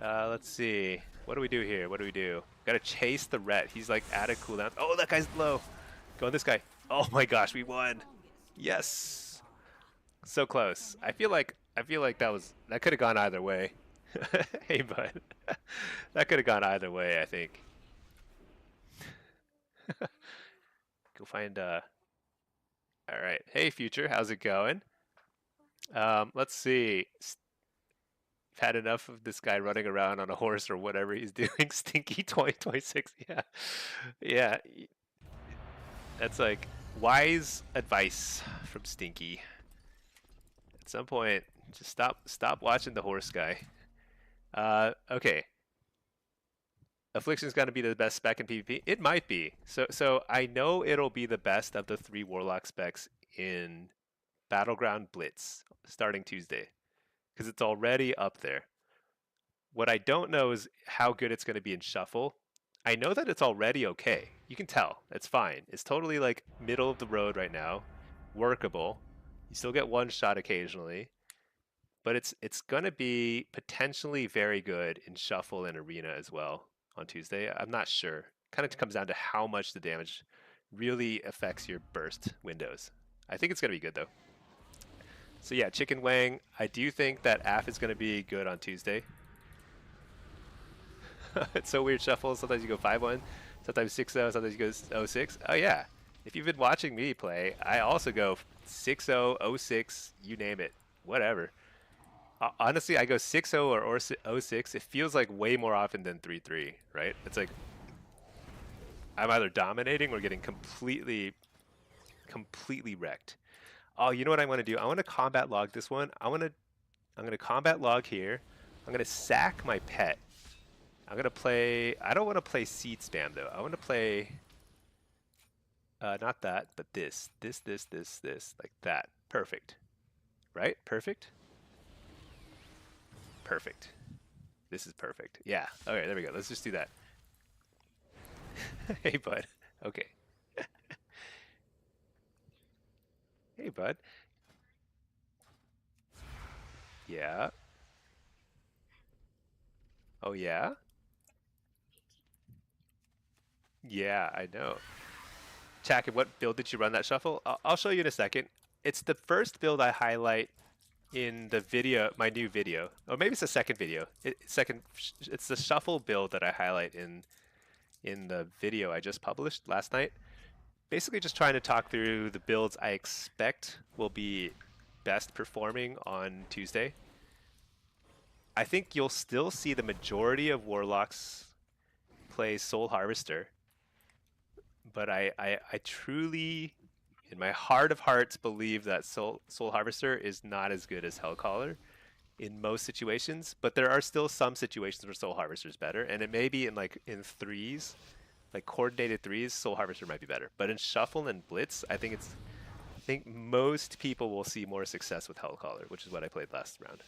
Let's see. What do we do here? What do we do? Gotta chase the ret. He's like at a cooldown. Oh, that guy's low. Go on this guy. Oh my gosh, we won. Yes. So close. I feel like that could have gone either way. Hey, bud. That could have gone either way, I think. Go find all right. Hey, Future, how's it going? Let's see. I've had enough of this guy running around on a horse or whatever he's doing. Stinky 2026. Yeah. Yeah. That's like wise advice from Stinky. At some point, just stop watching the horse guy. Okay. Affliction's got to be the best spec in PvP. It might be. So I know it'll be the best of the 3 Warlock specs in Battleground Blitz starting Tuesday, because it's already up there. What I don't know is how good it's going to be in Shuffle. I know that it's already okay. You can tell. It's fine. It's totally like middle of the road right now. Workable. You still get one shot occasionally. But it's going to be potentially very good in Shuffle and Arena as well on Tuesday. I'm not sure. Kind of comes down to how much the damage really affects your burst windows. I think it's going to be good though. So yeah, Chicken Wang. I do think that AF is going to be good on Tuesday. It's so weird, Shuffle. Sometimes you go 5-1, sometimes 6-0, sometimes you go 0-6. Oh yeah. If you've been watching me play, I also go 6-0, 0-6, you name it. Whatever. Honestly, I go 6-0 or 0-6. It feels like way more often than 3-3, right? It's like I'm either dominating or getting completely wrecked. Oh, you know what I want to do? I want to combat log this one. I'm going to combat log here. I'm going to sack my pet. I'm going to play... I don't want to play seed spam, though. I want to play... not that, but this. This. Like that. Perfect. Right? Perfect? Perfect. This is perfect. Yeah. Okay, there we go. Let's just do that. Hey, bud. Okay. Hey, bud. Yeah. Oh yeah? Yeah, I know. Chak, what build did you run that shuffle? I'll show you in a second. It's the first build I highlight in the video, my new video. Or maybe it's the second video. It's the shuffle build that I highlight in the video I just published last night. Basically just trying to talk through the builds I expect will be best performing on Tuesday. I think you'll still see the majority of Warlocks play Soul Harvester, but I truly, in my heart of hearts, believe that Soul Harvester is not as good as Hellcaller in most situations, but there are still some situations where Soul Harvester is better, and it may be in threes, like coordinated threes, Soul Harvester might be better. But in Shuffle and Blitz, I think most people will see more success with Hellcaller, which is what I played last round.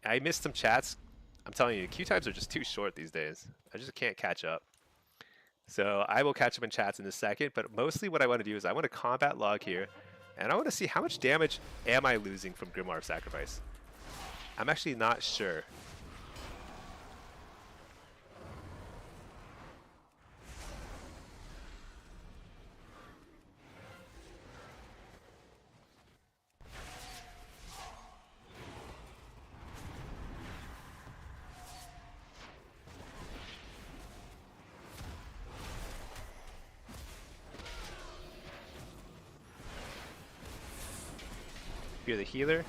I missed some chats. I'm telling you, queue times are just too short these days. I just can't catch up. So I will catch up in chats in a second, but mostly what I want to do is I want to combat log here, and I want to see how much damage am I losing from Grimoire of Sacrifice. I'm actually not sure. You're the healer.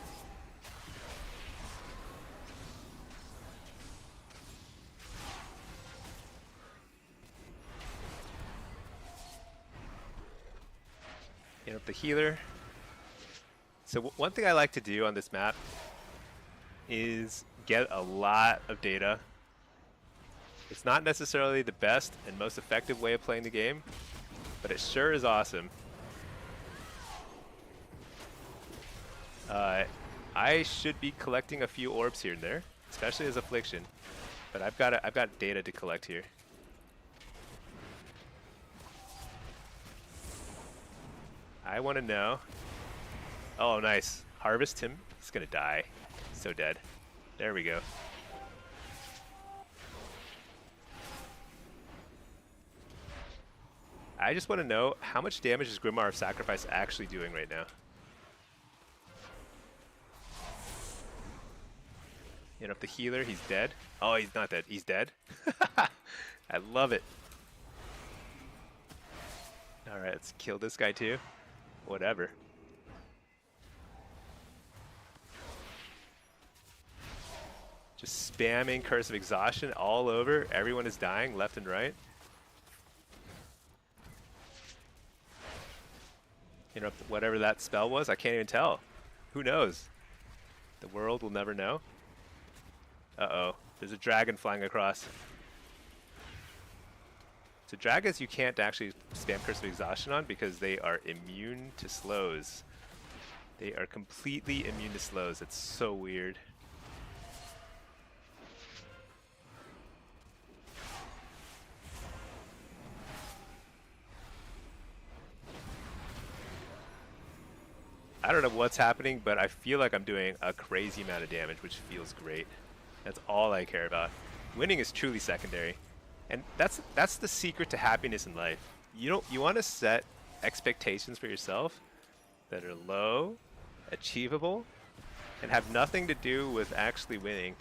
The healer. So one thing I like to do on this map is get a lot of data. It's not necessarily the best and most effective way of playing the game, but it sure is awesome. I should be collecting a few orbs here and there, especially as Affliction, but I've got data to collect here. I want to know. Oh, nice. Harvest him. He's gonna die. So dead. There we go. I just want to know how much damage is Grimoire of Sacrifice actually doing right now. If the healer, he's dead. Oh, he's not dead. He's dead. I love it. All right, let's kill this guy too. Whatever. Just spamming Curse of Exhaustion all over. Everyone is dying left and right. Whatever that spell was, I can't even tell. Who knows? The world will never know. Uh-oh. There's a dragon flying across. So dragons you can't actually spam Curse of Exhaustion on because they are immune to slows. They are completely immune to slows. It's so weird. I don't know what's happening, but I feel like I'm doing a crazy amount of damage, which feels great. That's all I care about. Winning is truly secondary. And that's the secret to happiness in life. You want to set expectations for yourself that are low, achievable, and have nothing to do with actually winning.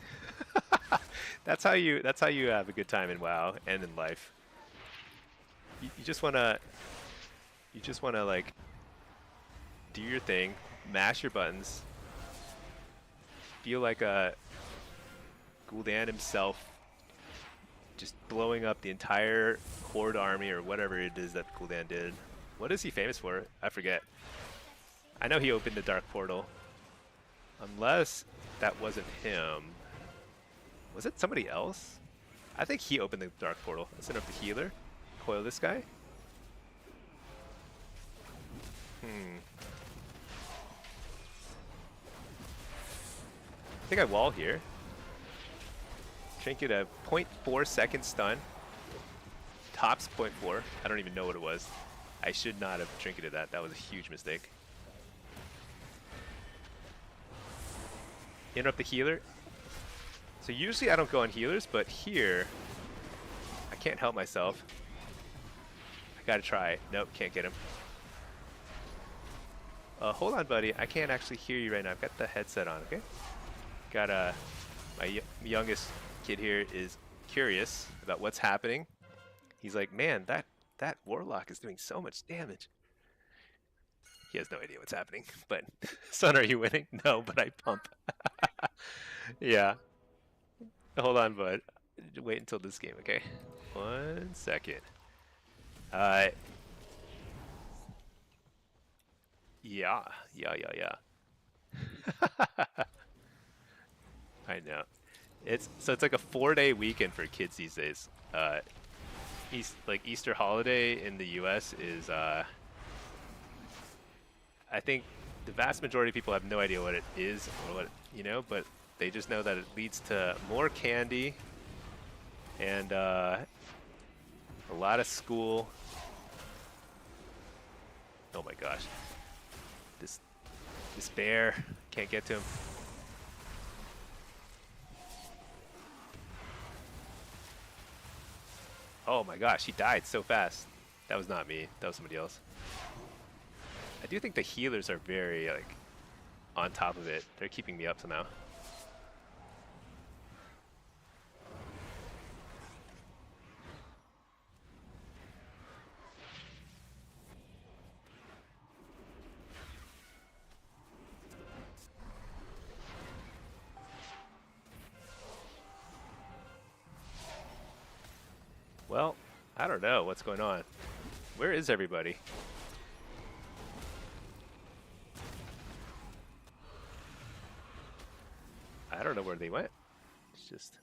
That's how you have a good time in WoW and in life. You just wanna like do your thing, mash your buttons, feel like a Gul'dan himself, just blowing up the entire Horde army or whatever it is that Gul'dan did. What is he famous for? I forget. I know he opened the Dark Portal. Unless that wasn't him. Was it somebody else? I think he opened the Dark Portal. Let's send up the healer. Coil this guy. I think I wall here. Trinket a 0.4 second stun. Tops 0.4. I don't even know what it was. I should not have trinketed that. That was a huge mistake. Interrupt the healer. So usually I don't go on healers, but here I can't help myself. I gotta try. Nope, can't get him. Hold on, buddy. I can't actually hear you right now. I've got the headset on, okay? Got my youngest kid here is curious about what's happening. He's like, man, that Warlock is doing so much damage. He has no idea what's happening. But, son, are you winning? No, but I pump. Yeah. Hold on, bud. Wait until this game, okay? 1 second. Uh, yeah. I know. It's like a 4-day weekend for kids these days. Easter holiday in the U.S. is I think the vast majority of people have no idea what it is or but they just know that it leads to more candy and a lot of school. Oh my gosh, this bear, can't get to him. Oh my gosh, he died so fast. That was not me. That was somebody else. I do think the healers are very on top of it. They're keeping me up somehow. Well, I don't know what's going on. Where is everybody? I don't know where they went. It's just...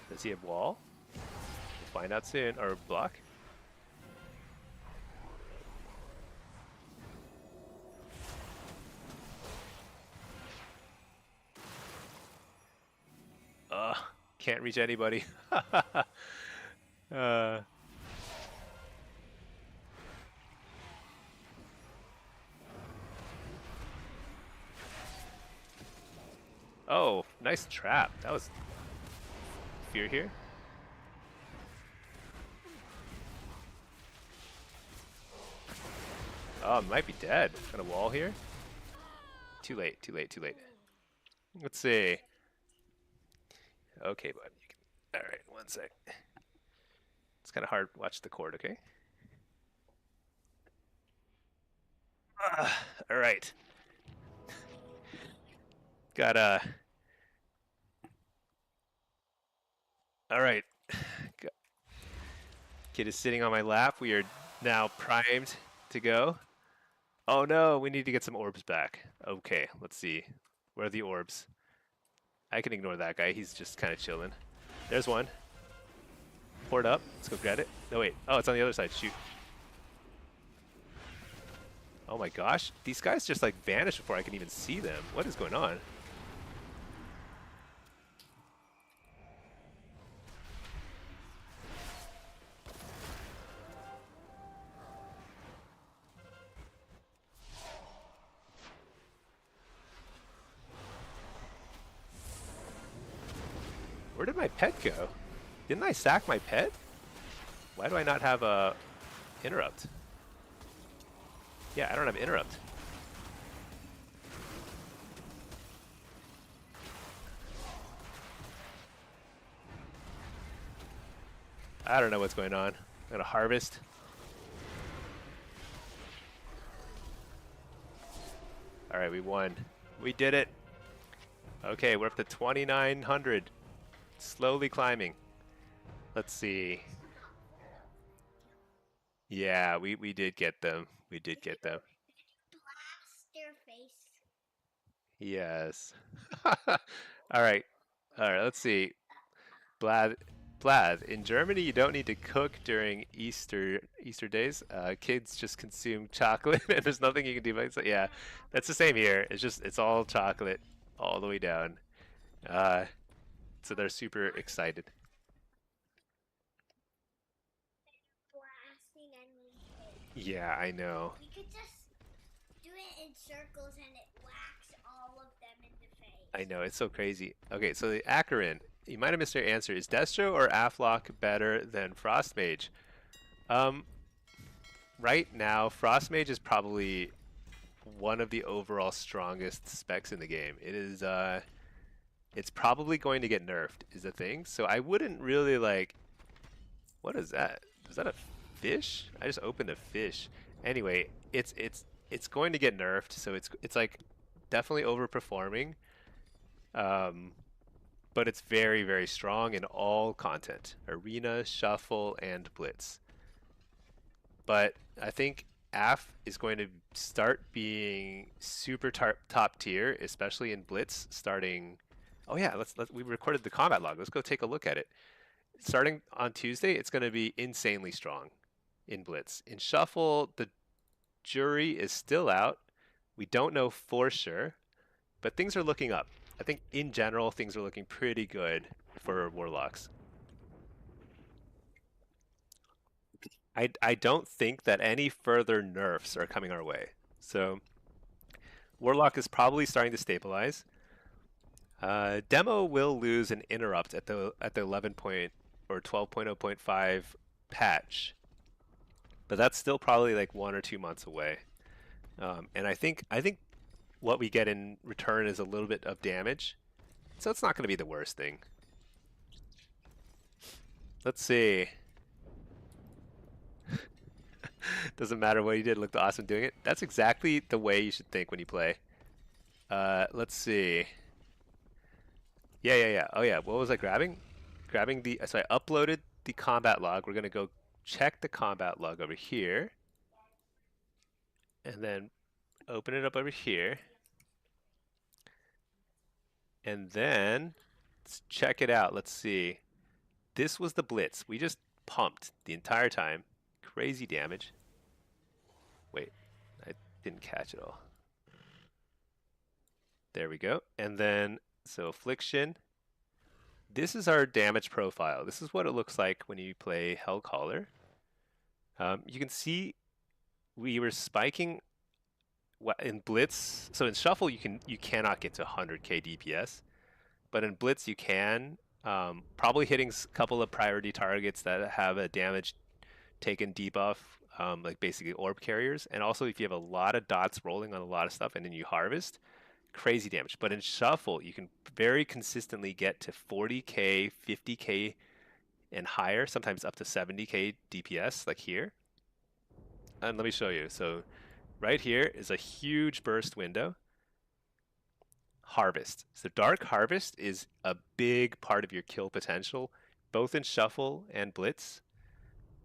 Does he have wall? We'll find out soon. Or block? Can't reach anybody. Oh, nice trap. That was fear here. Oh, might be dead. Got a wall here. Too late. Let's see. Okay, bud. All right, 1 sec. It's kind of hard to watch the cord, okay? All right. Got a... All right. Kid is sitting on my lap. We are now primed to go. Oh no, we need to get some orbs back. Okay, let's see. Where are the orbs? I can ignore that guy. He's just kind of chilling. There's one. Pour it up. Let's go get it. No, wait. Oh, it's on the other side. Shoot. Oh my gosh. These guys just like vanish before I can even see them. What is going on? Where did my pet go? Didn't I sack my pet? Why do I not have a interrupt? Yeah, I don't have interrupt. I don't know what's going on. I'm gonna harvest. All right, we won. We did it. Okay, we're up to 2,900. Slowly climbing. Let's see. Yeah, we did get them. We did get them. Blast their face. Yes. All right. All right, let's see. Blad, in Germany, you don't need to cook during Easter days. Kids just consume chocolate, and there's nothing you can do about it. So, yeah, that's the same here. It's all chocolate all the way down. So they're super excited. Blasting enemies. Yeah, I know. We could just do it in circles and it whacks all of them in the face. I know, it's so crazy. Okay, so the Acheron, you might have missed your answer. Is Destro or Afflock better than Frostmage? Um, right now, Frostmage is probably one of the overall strongest specs in the game. It's probably going to get nerfed, is the thing. So I wouldn't really like. What is that? Is that a fish? I just opened a fish. Anyway, it's going to get nerfed, so it's like definitely overperforming. Um, but it's very, very strong in all content: arena, shuffle, and blitz. But I think AF is going to start being super top tier, especially in blitz. Starting, oh yeah, we recorded the combat log. Let's go take a look at it. Starting on Tuesday, it's going to be insanely strong in blitz. In shuffle, the jury is still out. We don't know for sure, but things are looking up. I think in general, things are looking pretty good for Warlocks. I don't think that any further nerfs are coming our way. So Warlock is probably starting to stabilize. Demo will lose an interrupt at the 11 point or 12.0.5 patch, but that's still probably like 1 or 2 months away. And I think what we get in return is a little bit of damage, so it's not going to be the worst thing. Let's see. Doesn't matter what you did, looked awesome doing it. That's exactly the way you should think when you play. Let's see. Yeah. Oh yeah, what was I grabbing? Grabbing the, so I uploaded the combat log. We're gonna go check the combat log over here. And then open it up over here. And then let's check it out. Let's see. This was the blitz. We just pumped the entire time. Crazy damage. Wait, I didn't catch it all. There we go. And then, so Affliction. This is our damage profile. This is what it looks like when you play Hellcaller. You can see we were spiking in Blitz. So in Shuffle, you cannot get to 100k DPS, but in Blitz you can. Probably hitting a couple of priority targets that have a damage taken debuff, like basically orb carriers, and also if you have a lot of dots rolling on a lot of stuff and then you harvest, crazy damage. But in Shuffle, you can very consistently get to 40k, 50k, and higher, sometimes up to 70k DPS, like here. And let me show you. So right here is a huge burst window. Harvest. So Dark Harvest is a big part of your kill potential, both in Shuffle and Blitz.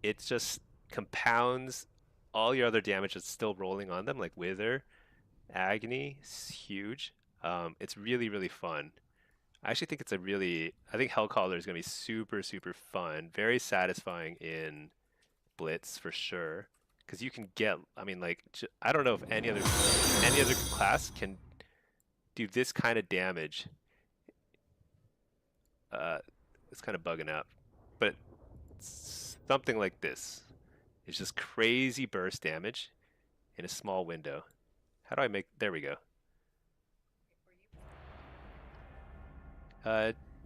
It just compounds all your other damage that's still rolling on them, like Wither, Agony. It's huge. It's really, really fun. I actually think I think Hellcaller is going to be super, super fun. Very satisfying in Blitz for sure. Because you can get, I mean, like, I don't know if any other class can do this kind of damage. It's kind of bugging out. But something like this is just crazy burst damage in a small window. How do I make, there we go.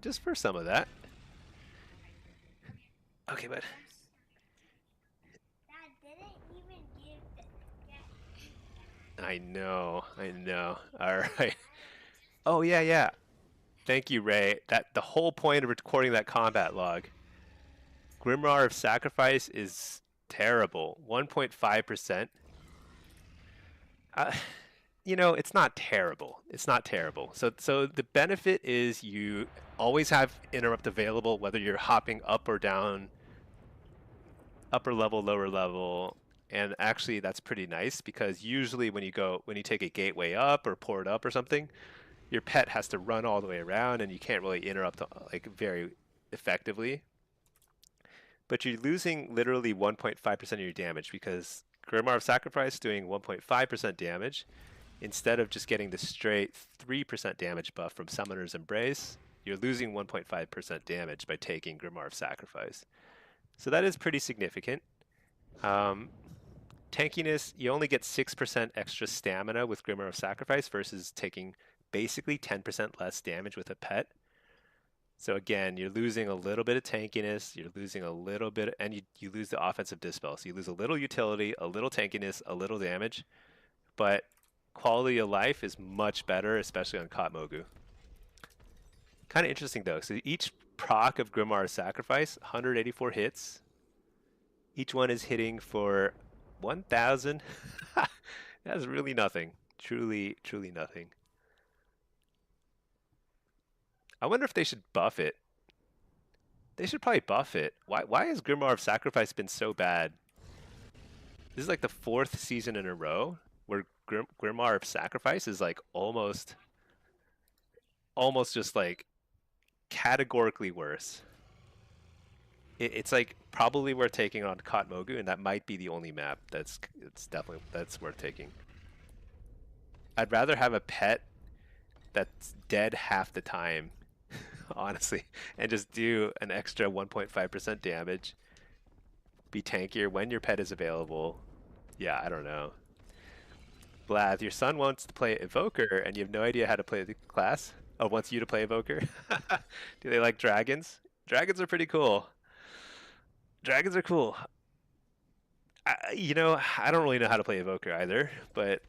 Just for some of that. Okay, bud. Dad didn't even give the I know. All right. Oh yeah. Thank you, Ray. That the whole point of recording that combat log. Grimoire of Sacrifice is terrible. 1.5%. It's not terrible. So the benefit is you always have interrupt available, whether you're hopping up or down, upper level, lower level. And actually that's pretty nice because usually when you take a gateway up or port up or something, your pet has to run all the way around and you can't really interrupt like very effectively. But you're losing literally 1.5% of your damage because Grimoire of Sacrifice doing 1.5% damage instead of just getting the straight 3% damage buff from Summoner's Embrace. You're losing 1.5% damage by taking Grimoire of Sacrifice. So that is pretty significant. Tankiness, you only get 6% extra stamina with Grimoire of Sacrifice versus taking basically 10% less damage with a pet. So again, you're losing a little bit of tankiness, you're losing a little bit, and you lose the offensive dispel. So you lose a little utility, a little tankiness, a little damage, but quality of life is much better, especially on Kot Mogu. Kind of interesting though. So each proc of Grimoire of Sacrifice, 184 hits. Each one is hitting for 1,000. That's really nothing. Truly, truly nothing. I wonder if they should buff it. They should probably buff it. Why has Grimoire of Sacrifice been so bad? This is like the 4th season in a row where Grimoire of Sacrifice is like almost just like categorically worse. It's like probably worth taking on Kot Mogu, and that might be the only map that's worth taking. I'd rather have a pet that's dead half the time, honestly, and just do an extra 1.5% damage. Be tankier when your pet is available. Yeah, I don't know. Blath, your son wants to play Evoker, and you have no idea how to play the class? Oh, wants you to play Evoker? Do they like dragons? Dragons are pretty cool. Dragons are cool. I don't really know how to play Evoker either, but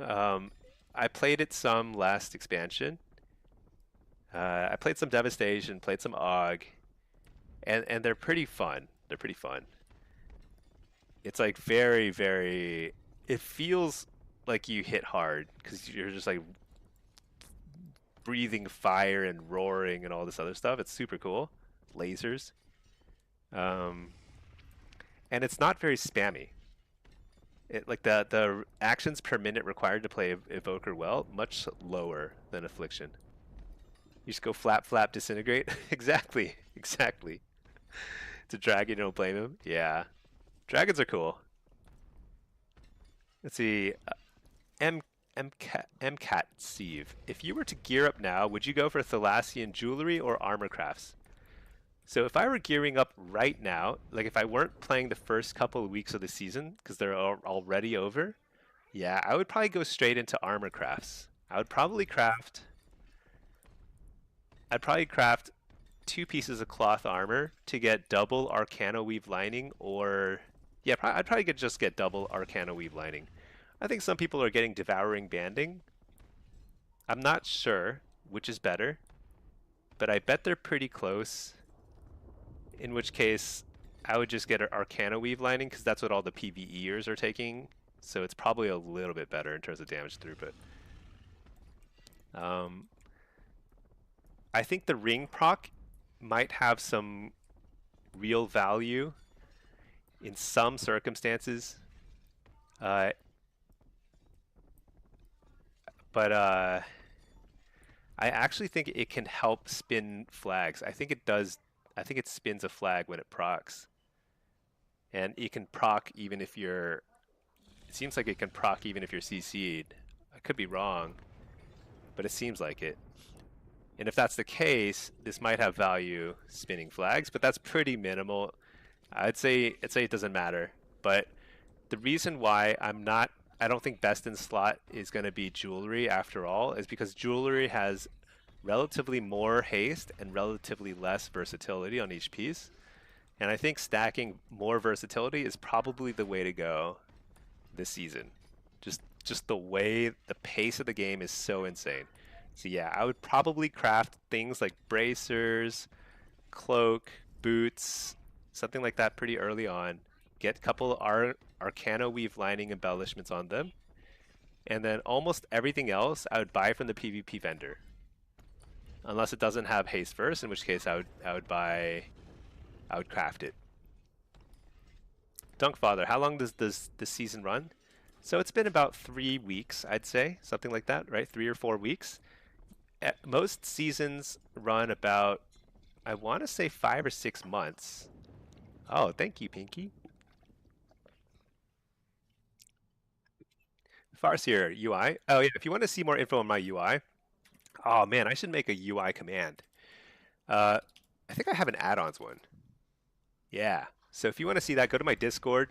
um, I played it some last expansion. I played some Devastation, played some Og, and they're pretty fun. They're pretty fun. It's like very, very. It feels like you hit hard because you're just like breathing fire and roaring and all this other stuff. It's super cool. Lasers. Um, and it's not very spammy. Like the actions per minute required to play Evoker well, much lower than Affliction. You just go flap, flap, disintegrate. Exactly, exactly. It's a dragon, you don't blame him. Yeah, dragons are cool. Let's see. MCAT Sieve. If you were to gear up now, would you go for Thalassian jewelry or armor crafts? So if I were gearing up right now, like if I weren't playing the first couple of weeks of the season because they're already over, yeah, I would probably go straight into armor crafts. I'd probably craft 2 pieces of cloth armor to get double Arcana Weave lining, or yeah, I'd probably just get double Arcana Weave lining. I think some people are getting Devouring Banding. I'm not sure which is better, but I bet they're pretty close. In which case, I would just get an Arcana Weave lining because that's what all the PvEers are taking. So it's probably a little bit better in terms of damage throughput. I think the ring proc might have some real value in some circumstances. But I actually think it can help spin flags. I think it does. I think it spins a flag when it procs. And it can proc even if you're... It seems like it can proc even if you're CC'd. I could be wrong, but it seems like it. And if that's the case, this might have value spinning flags, but that's pretty minimal. I'd say it doesn't matter. But the reason why I don't think best in slot is going to be jewelry after all is because jewelry has relatively more haste and relatively less versatility on each piece. And I think stacking more versatility is probably the way to go this season. Just the way the pace of the game is so insane. So yeah, I would probably craft things like bracers, cloak, boots, something like that pretty early on. Get a couple Arcana Weave lining embellishments on them. And then almost everything else I would buy from the PvP vendor. Unless it doesn't have haste first, in which case I would craft it. Dunkfather, how long does this season run? So it's been about 3 weeks, I'd say, something like that, right? 3 or 4 weeks. Most seasons run about, I want to say 5 or 6 months. Oh, thank you, Pinky. Farseer UI. Oh yeah, if you want to see more info on my UI, oh man, I should make a UI command. I think I have an add-ons one. Yeah. So if you want to see that, go to my Discord.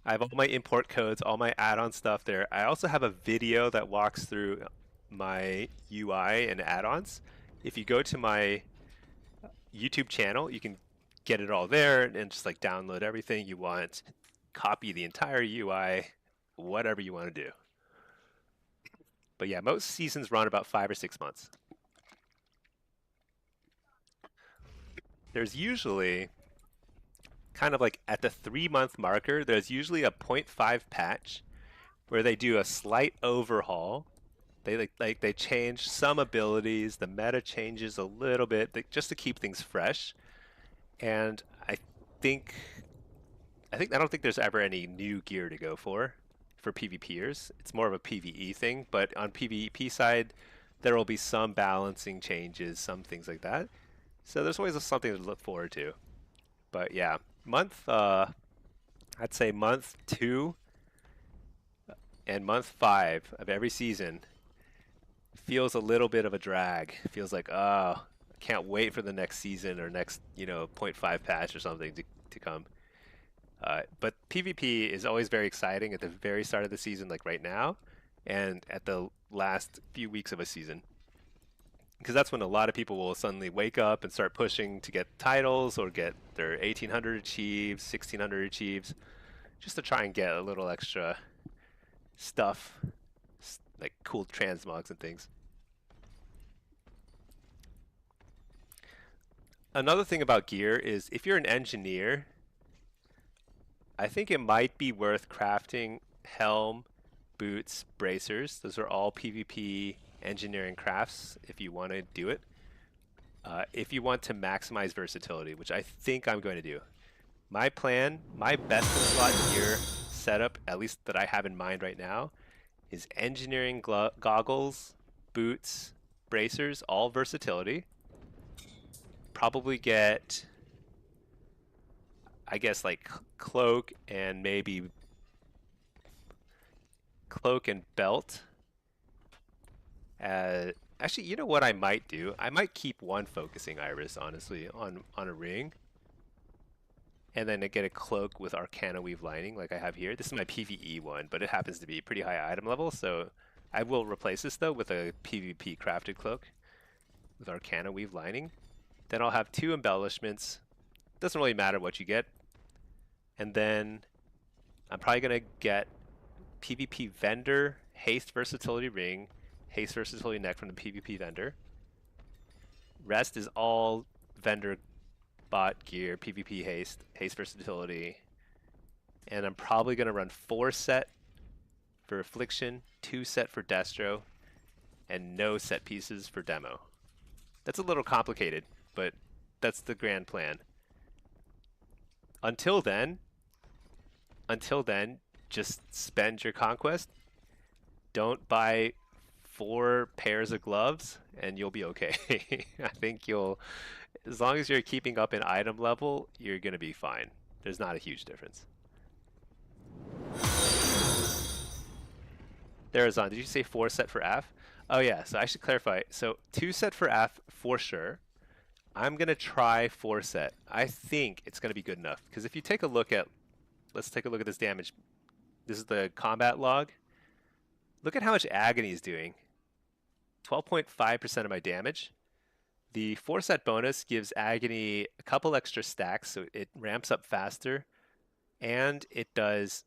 I have all my import codes, all my add-on stuff there. I also have a video that walks through my UI and add-ons. If you go to my YouTube channel, you can get it all there and just like download everything you want, copy the entire UI, whatever you want to do. But yeah, most seasons run about 5 or 6 months. There's usually kind of like at the 3 month marker, there's usually a 0.5 patch where they do a slight overhaul. They they change some abilities, the meta changes a little bit just to keep things fresh. And think I don't think there's ever any new gear to go for PvPers. It's more of a PvE thing, but on PvP side, there will be some balancing changes, some things like that. So there's always something to look forward to. But yeah, I'd say month 2 and month 5 of every season feels a little bit of a drag. Feels like, oh, I can't wait for the next season or next, zero point 0.5 patch or something to come. But PvP is always very exciting at the very start of the season, like right now, and at the last few weeks of a season. Because that's when a lot of people will suddenly wake up and start pushing to get titles or get their 1800 achieves, 1600 achieves, just to try and get a little extra stuff, like cool transmogs and things. Another thing about gear is if you're an engineer, I think it might be worth crafting helm, boots, bracers. Those are all PvP engineering crafts if you want to do it. If you want to maximize versatility, which I think I'm going to do. My plan, my best in slot gear setup, at least that I have in mind right now, is engineering goggles, boots, bracers, all versatility. Probably get, I guess, like cloak and maybe cloak and belt. Actually, you know what I might do? I might keep one focusing iris, honestly, on a ring, and then get a cloak with Arcana Weave lining, like I have here. This is my PvE one, but it happens to be pretty high item level, so I will replace this though with a PvP crafted cloak with Arcana Weave lining. Then I'll have 2 embellishments. Doesn't really matter what you get. And then I'm probably gonna get PvP vendor, haste versatility ring, haste versatility neck from the PvP vendor. Rest is all vendor bot gear, PvP haste, haste versatility. And I'm probably gonna run 4 set for Affliction, 2 set for Destro, and no set pieces for demo. That's a little complicated, but that's the grand plan. Until then, just spend your conquest. Don't buy 4 pairs of gloves and you'll be okay. I think as long as you're keeping up in item level, you're gonna be fine. There's not a huge difference. There is on. Did you say 4 set for AF? Oh yeah, so I should clarify. So 2 set for AF for sure. I'm gonna try 4 set. I think it's gonna be good enough because if you take a look at, let's take a look at this damage. This is the combat log. Look at how much Agony is doing. 12.5% of my damage. The 4 set bonus gives Agony a couple extra stacks, so it ramps up faster, and it does.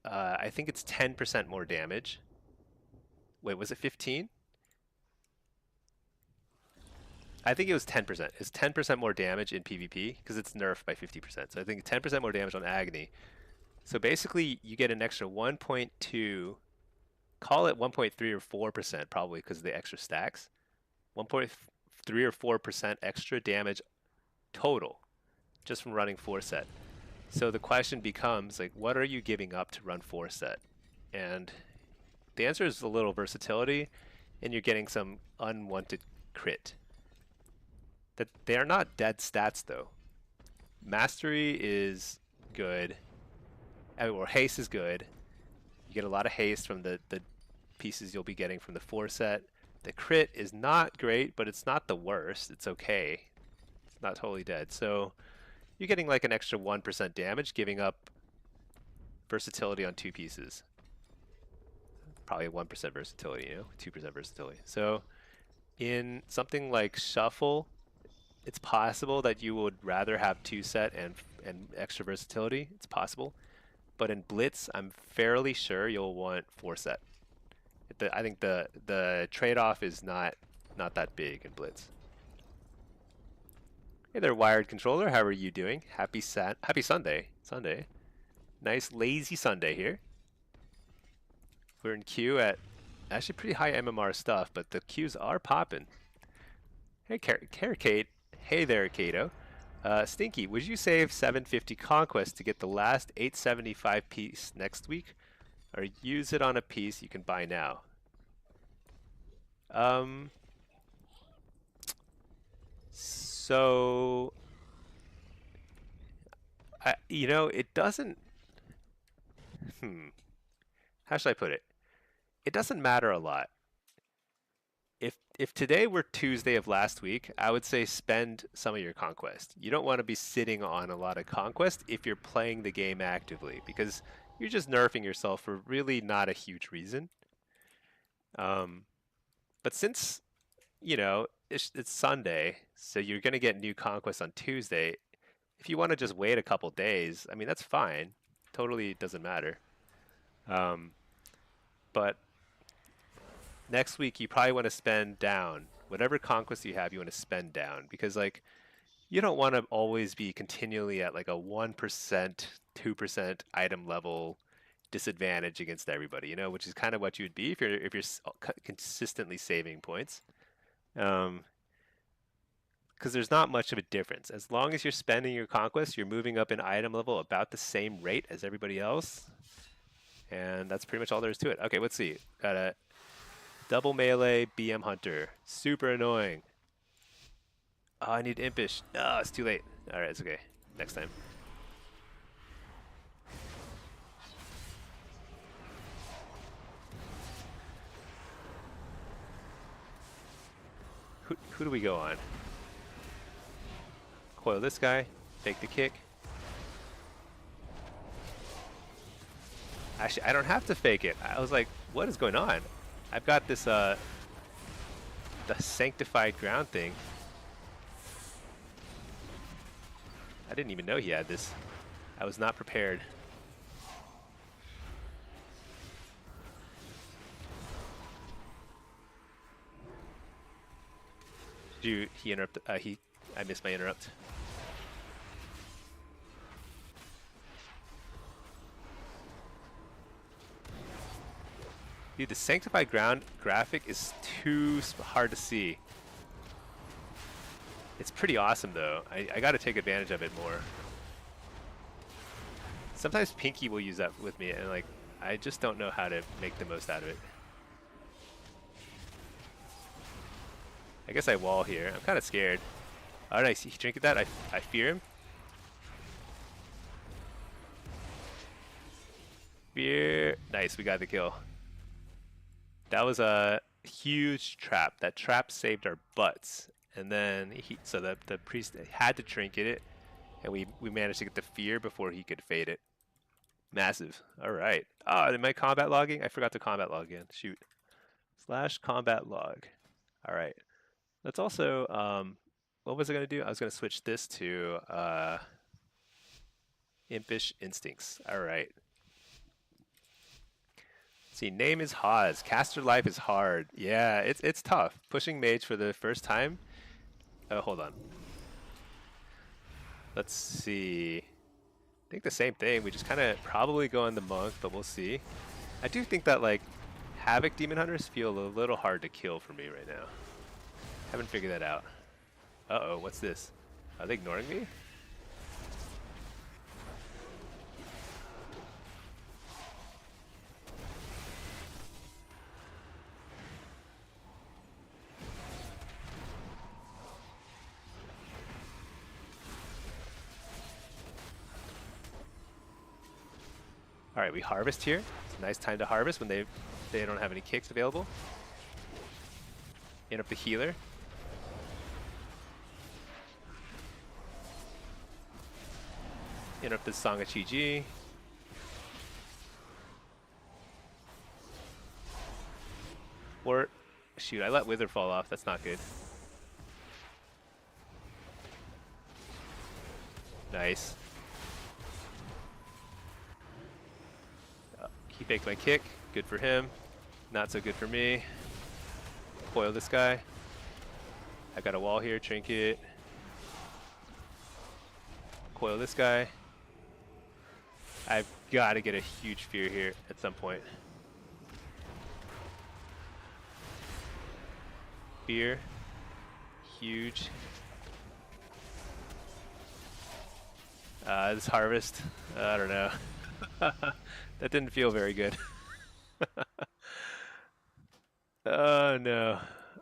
I think it's 10% more damage. Wait, was it 15? I think it was 10%. It's 10% more damage in PvP because it's nerfed by 50%. So I think 10% more damage on Agony. So basically, you get an extra 1.2, call it 1.3 or 4% probably because of the extra stacks. 1.3 or 4% extra damage total just from running 4 set. So the question becomes, like, what are you giving up to run 4 set? And the answer is a little versatility, and you're getting some unwanted crit. That they are not dead stats though. Mastery is good, or haste is good. You get a lot of haste from the pieces you'll be getting from the 4 set. The crit is not great, but it's not the worst. It's okay. It's not totally dead. So you're getting like an extra 1% damage, giving up versatility on 2 pieces. Probably 1% versatility, you know, 2% versatility. So in something like Shuffle, it's possible that you would rather have 2-set and extra versatility. It's possible. But in Blitz, I'm fairly sure you'll want 4-set. I think the trade-off is not that big in Blitz. Hey there, Wired Controller. How are you doing? Happy Sunday. Nice lazy Sunday here. We're in queue at actually pretty high MMR stuff, but the queues are popping. Hey, Carricade. Hey there, Kato. Stinky, would you save 750 Conquest to get the last 875 piece next week? Or use it on a piece you can buy now? So, you know, it doesn't, how should I put it? It doesn't matter a lot. If today were Tuesday of last week, I would say spend some of your conquest. You don't want to be sitting on a lot of conquest if you're playing the game actively, because you're just nerfing yourself for really not a huge reason. But since, you know, it's Sunday, so you're going to get new conquest on Tuesday. If you want to just wait a couple days, I mean, that's fine. Totally doesn't matter. But next week, you probably want to spend down. Whatever conquest you have, you want to spend down. Because, like, you don't want to always be continually at, like, a 1%, 2% item level disadvantage against everybody, you know, which is kind of what you would be if you're consistently saving points. Because there's not much of a difference. As long as you're spending your conquest, you're moving up in item level about the same rate as everybody else. And that's pretty much all there is to it. Okay, let's see. Got a double melee BM Hunter. Super annoying. Oh, I need Impish. Oh, it's too late. All right, it's okay. Next time. Who do we go on? Coil this guy. Fake the kick. Actually, I don't have to fake it. I was like, what is going on? I've got this, the sanctified ground thing. I didn't even know he had this. I was not prepared. He interrupt. I missed my interrupt. Dude, the sanctified ground graphic is too hard to see. It's pretty awesome though. I got to take advantage of it more. Sometimes Pinky will use that with me, and like I just don't know how to make the most out of it. I guess I wall here. I'm kind of scared. Oh, nice. He trinket that. I fear him. Fear. Nice. We got the kill. That was a huge trap. That trap saved our butts. And then so the priest had to trinket it, and we managed to get the fear before he could fade it. Massive. All right. Oh, am I combat logging? I forgot to combat log in. Shoot. / combat log. All right. Let's also, what was I going to do? I was going to switch this to Impish Instincts. All right. Let's see, name is Hawes. Caster life is hard. Yeah, it's tough. Pushing mage for the first time. Hold on. Let's see. I think the same thing. We just kind of probably go on the monk, but we'll see. I do think that like Havoc Demon Hunters feel a little hard to kill for me right now. Haven't figured that out. Uh-oh, what's this? Are they ignoring me? All right, we harvest here. It's a nice time to harvest when they don't have any kicks available. Interrupt the healer. Interrupt the Song of Chi-Ji. Or, shoot, I let Wither fall off. That's not good. Nice. He faked my kick. Good for him. Not so good for me. Foil this guy. I got a wall here. Trinket. Coil this guy. I've got to get a huge fear here at some point. Fear. Huge. This harvest. I don't know. That didn't feel very good. Oh no.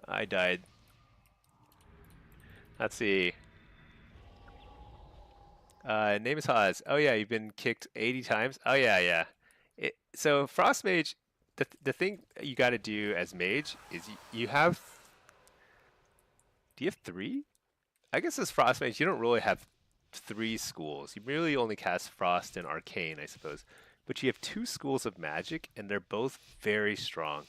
I died. Let's see. Name is Haz. Oh yeah, you've been kicked 80 times. Oh yeah, yeah. So Frost Mage, the thing you got to do as Mage is you have. Do you have 3? I guess as Frost Mage, you don't really have 3 schools. You really only cast Frost and Arcane, I suppose. But you have 2 schools of magic, and they're both very strong.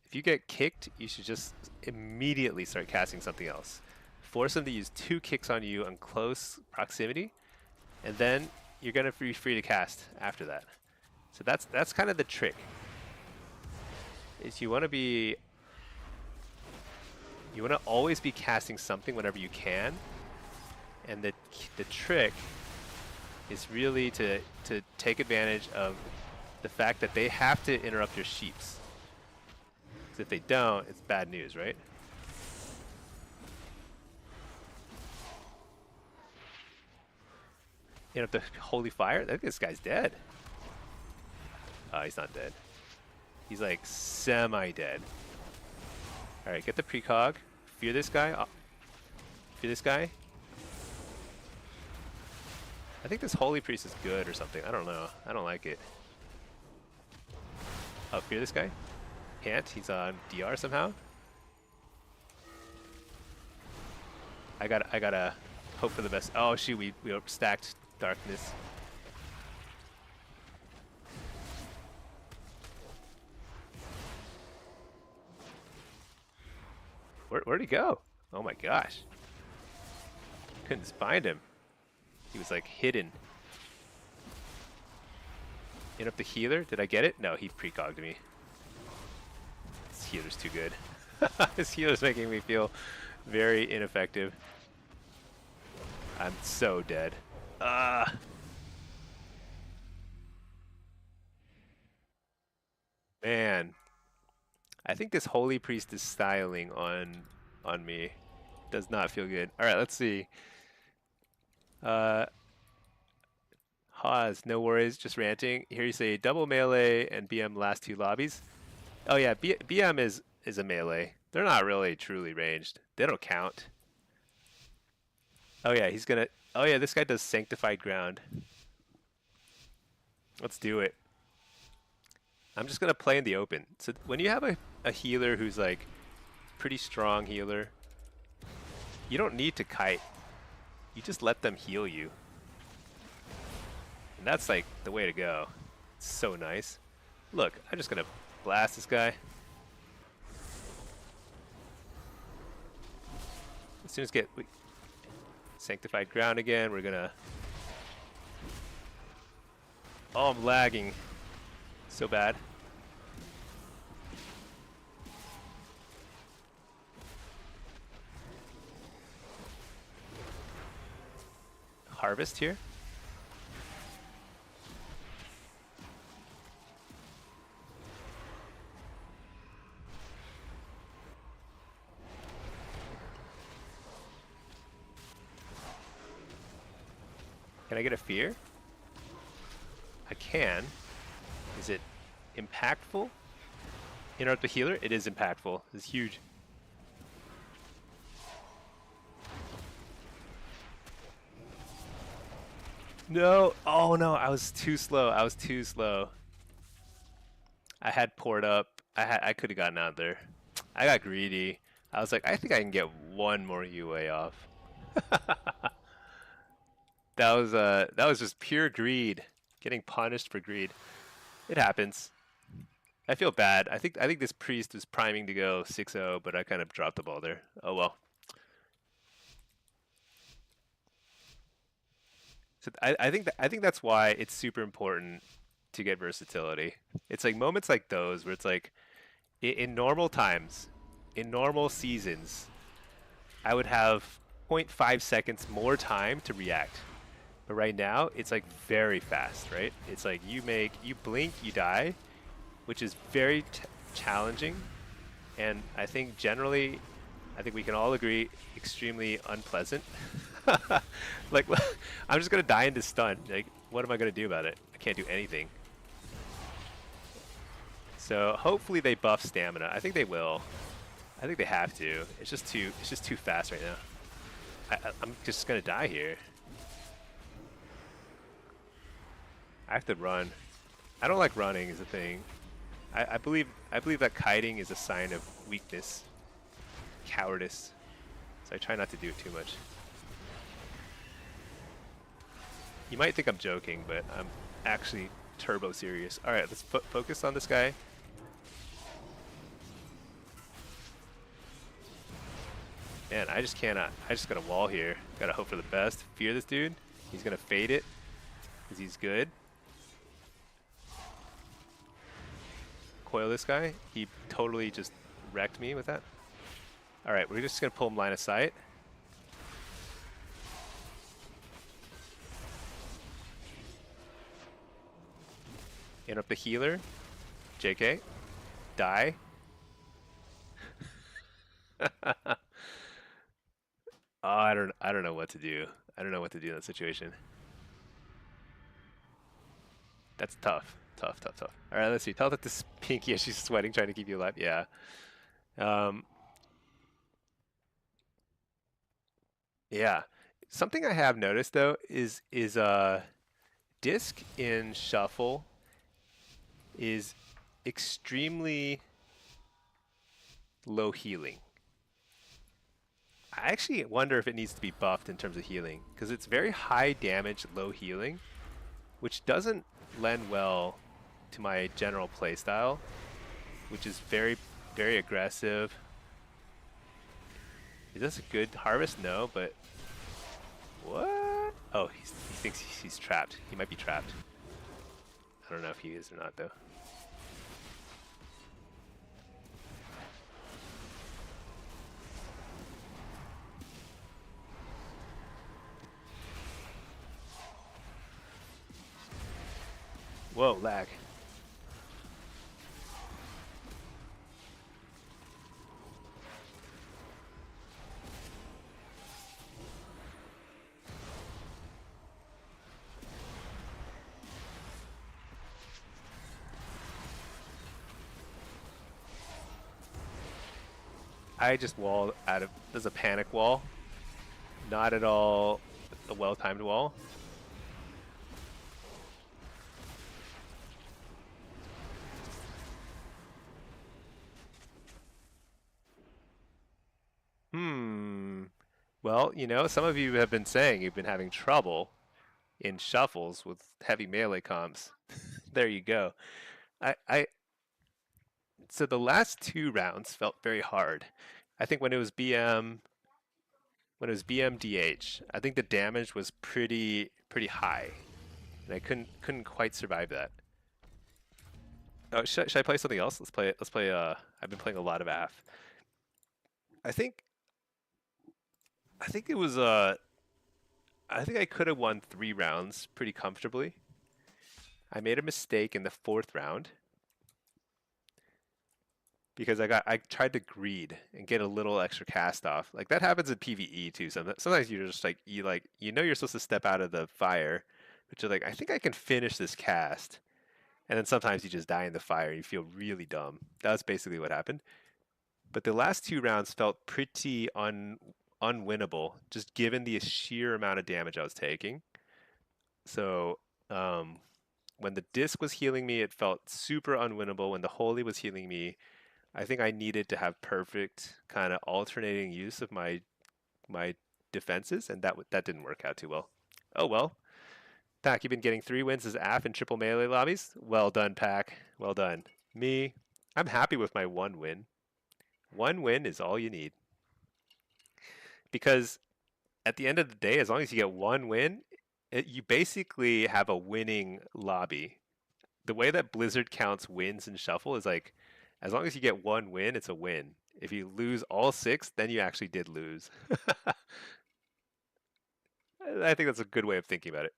If you get kicked, you should just immediately start casting something else. Force them to use 2 kicks on you on close proximity, and then you're gonna be free to cast after that. So that's kind of the trick. Is you want to always be casting something whenever you can, and the trick is really to take advantage of the fact that they have to interrupt your sheeps. Because if they don't, it's bad news, right? Interrupt the holy fire? I think this guy's dead. Oh, he's not dead. He's like semi-dead. Alright, get the precog. Fear this guy. Fear this guy. I think this Holy Priest is good or something. I don't know. I don't like it. Oh, fear this guy. Can't. He's on DR somehow. I gotta hope for the best. Oh shoot, we stacked darkness. Where'd he go? Oh my gosh. Couldn't find him. He was like hidden. In up the healer. Did I get it? No, he precogged me. This healer's too good. This healer's making me feel very ineffective. I'm so dead. Man. I think this Holy Priest is styling on me. Does not feel good. Alright, let's see. Haz, no worries, just ranting. Here you say double melee and BM last 2 lobbies. Oh yeah, BM is a melee. They're not really truly ranged. They don't count. Oh yeah, he's gonna... Oh yeah, this guy does Sanctified Ground. Let's do it. I'm just gonna play in the open. So when you have a healer who's like pretty strong healer, you don't need to kite. You just let them heal you. And that's like the way to go. It's so nice. Look, I'm just gonna blast this guy. As soon as we Sanctified Ground again, we're gonna... Oh, I'm lagging so bad. Harvest here. Can I get a fear? I can. Is it impactful? Interrupt the healer? It is impactful. It's huge. No! Oh no, I was too slow. I was too slow. I had poured up. I could have gotten out there. I got greedy. I was like, I think I can get one more UA off. That was just pure greed. Getting punished for greed. It happens. I feel bad. I think this priest was priming to go 6-0, but I kind of dropped the ball there. Oh well. So I think that's why it's super important to get versatility. It's like moments like those where it's like in normal times, in normal seasons, I would have zero point 0.5 seconds more time to react. But right now, it's like very fast, right? It's like you blink, you die, which is very challenging. And I think generally, I think we can all agree, extremely unpleasant. Like, I'm just gonna die into stun. Like, what am I gonna do about it? I can't do anything. So hopefully they buff stamina. I think they will. I think they have to. It's just too fast right now. I'm just gonna die here. I have to run. I don't like running is the thing. I believe that kiting is a sign of weakness, cowardice. So I try not to do it too much. You might think I'm joking, but I'm actually turbo serious. All right, let's focus on this guy. Man, I just cannot. I just got a wall here. Gotta hope for the best. Fear this dude. He's gonna fade it because he's good. Coil this guy. He totally just wrecked me with that. All right, we're just gonna pull him line of sight. Interrupt the healer. JK. Die. Oh, I don't know what to do. I don't know what to do in that situation. That's tough. Tough, tough, tough. All right, let's see. Tell that this Pinky as she's sweating trying to keep you alive. Yeah. Um, yeah. Something I have noticed though is disc in shuffle is extremely low healing. I actually wonder if it needs to be buffed in terms of healing because it's very high damage, low healing, which doesn't lend well to my general playstyle, which is very, very aggressive. Is this a good harvest? No, but what? Oh, he thinks he's trapped. He might be trapped. I don't know if he is or not, though. Whoa, lag. I just walled out of. There's a panic wall. Not at all a well-timed wall. Hmm. Well, some of you have been saying you've been having trouble in shuffles with heavy melee comps. There you go. I so the last two rounds felt very hard. I think when it was BM DH, I think the damage was pretty high, and I couldn't quite survive that. Oh, should I play something else? Let's play. I've been playing a lot of AF. I think I think it was I think I could have won 3 rounds pretty comfortably. I made a mistake in the fourth round because I tried to greed and get a little extra cast off. Like that happens in PvE too. Sometimes you're just like you're supposed to step out of the fire, but you're like I think I can finish this cast, and then sometimes you just die in the fire and you feel really dumb. That's basically what happened. But the last 2 rounds felt pretty unwinnable, just given the sheer amount of damage I was taking. So when the disc was healing me, it felt super unwinnable. When the holy was healing me, I think I needed to have perfect kind of alternating use of my defenses, and that didn't work out too well. Oh well. Pack, you've been getting 3 wins as AF in triple melee lobbies. Well done, Pack. Well done. Me, I'm happy with my one win. One win is all you need. Because at the end of the day, as long as you get one win, you basically have a winning lobby. The way that Blizzard counts wins in Shuffle is like, as long as you get one win, it's a win. If you lose all six, then you actually did lose. I think that's a good way of thinking about it.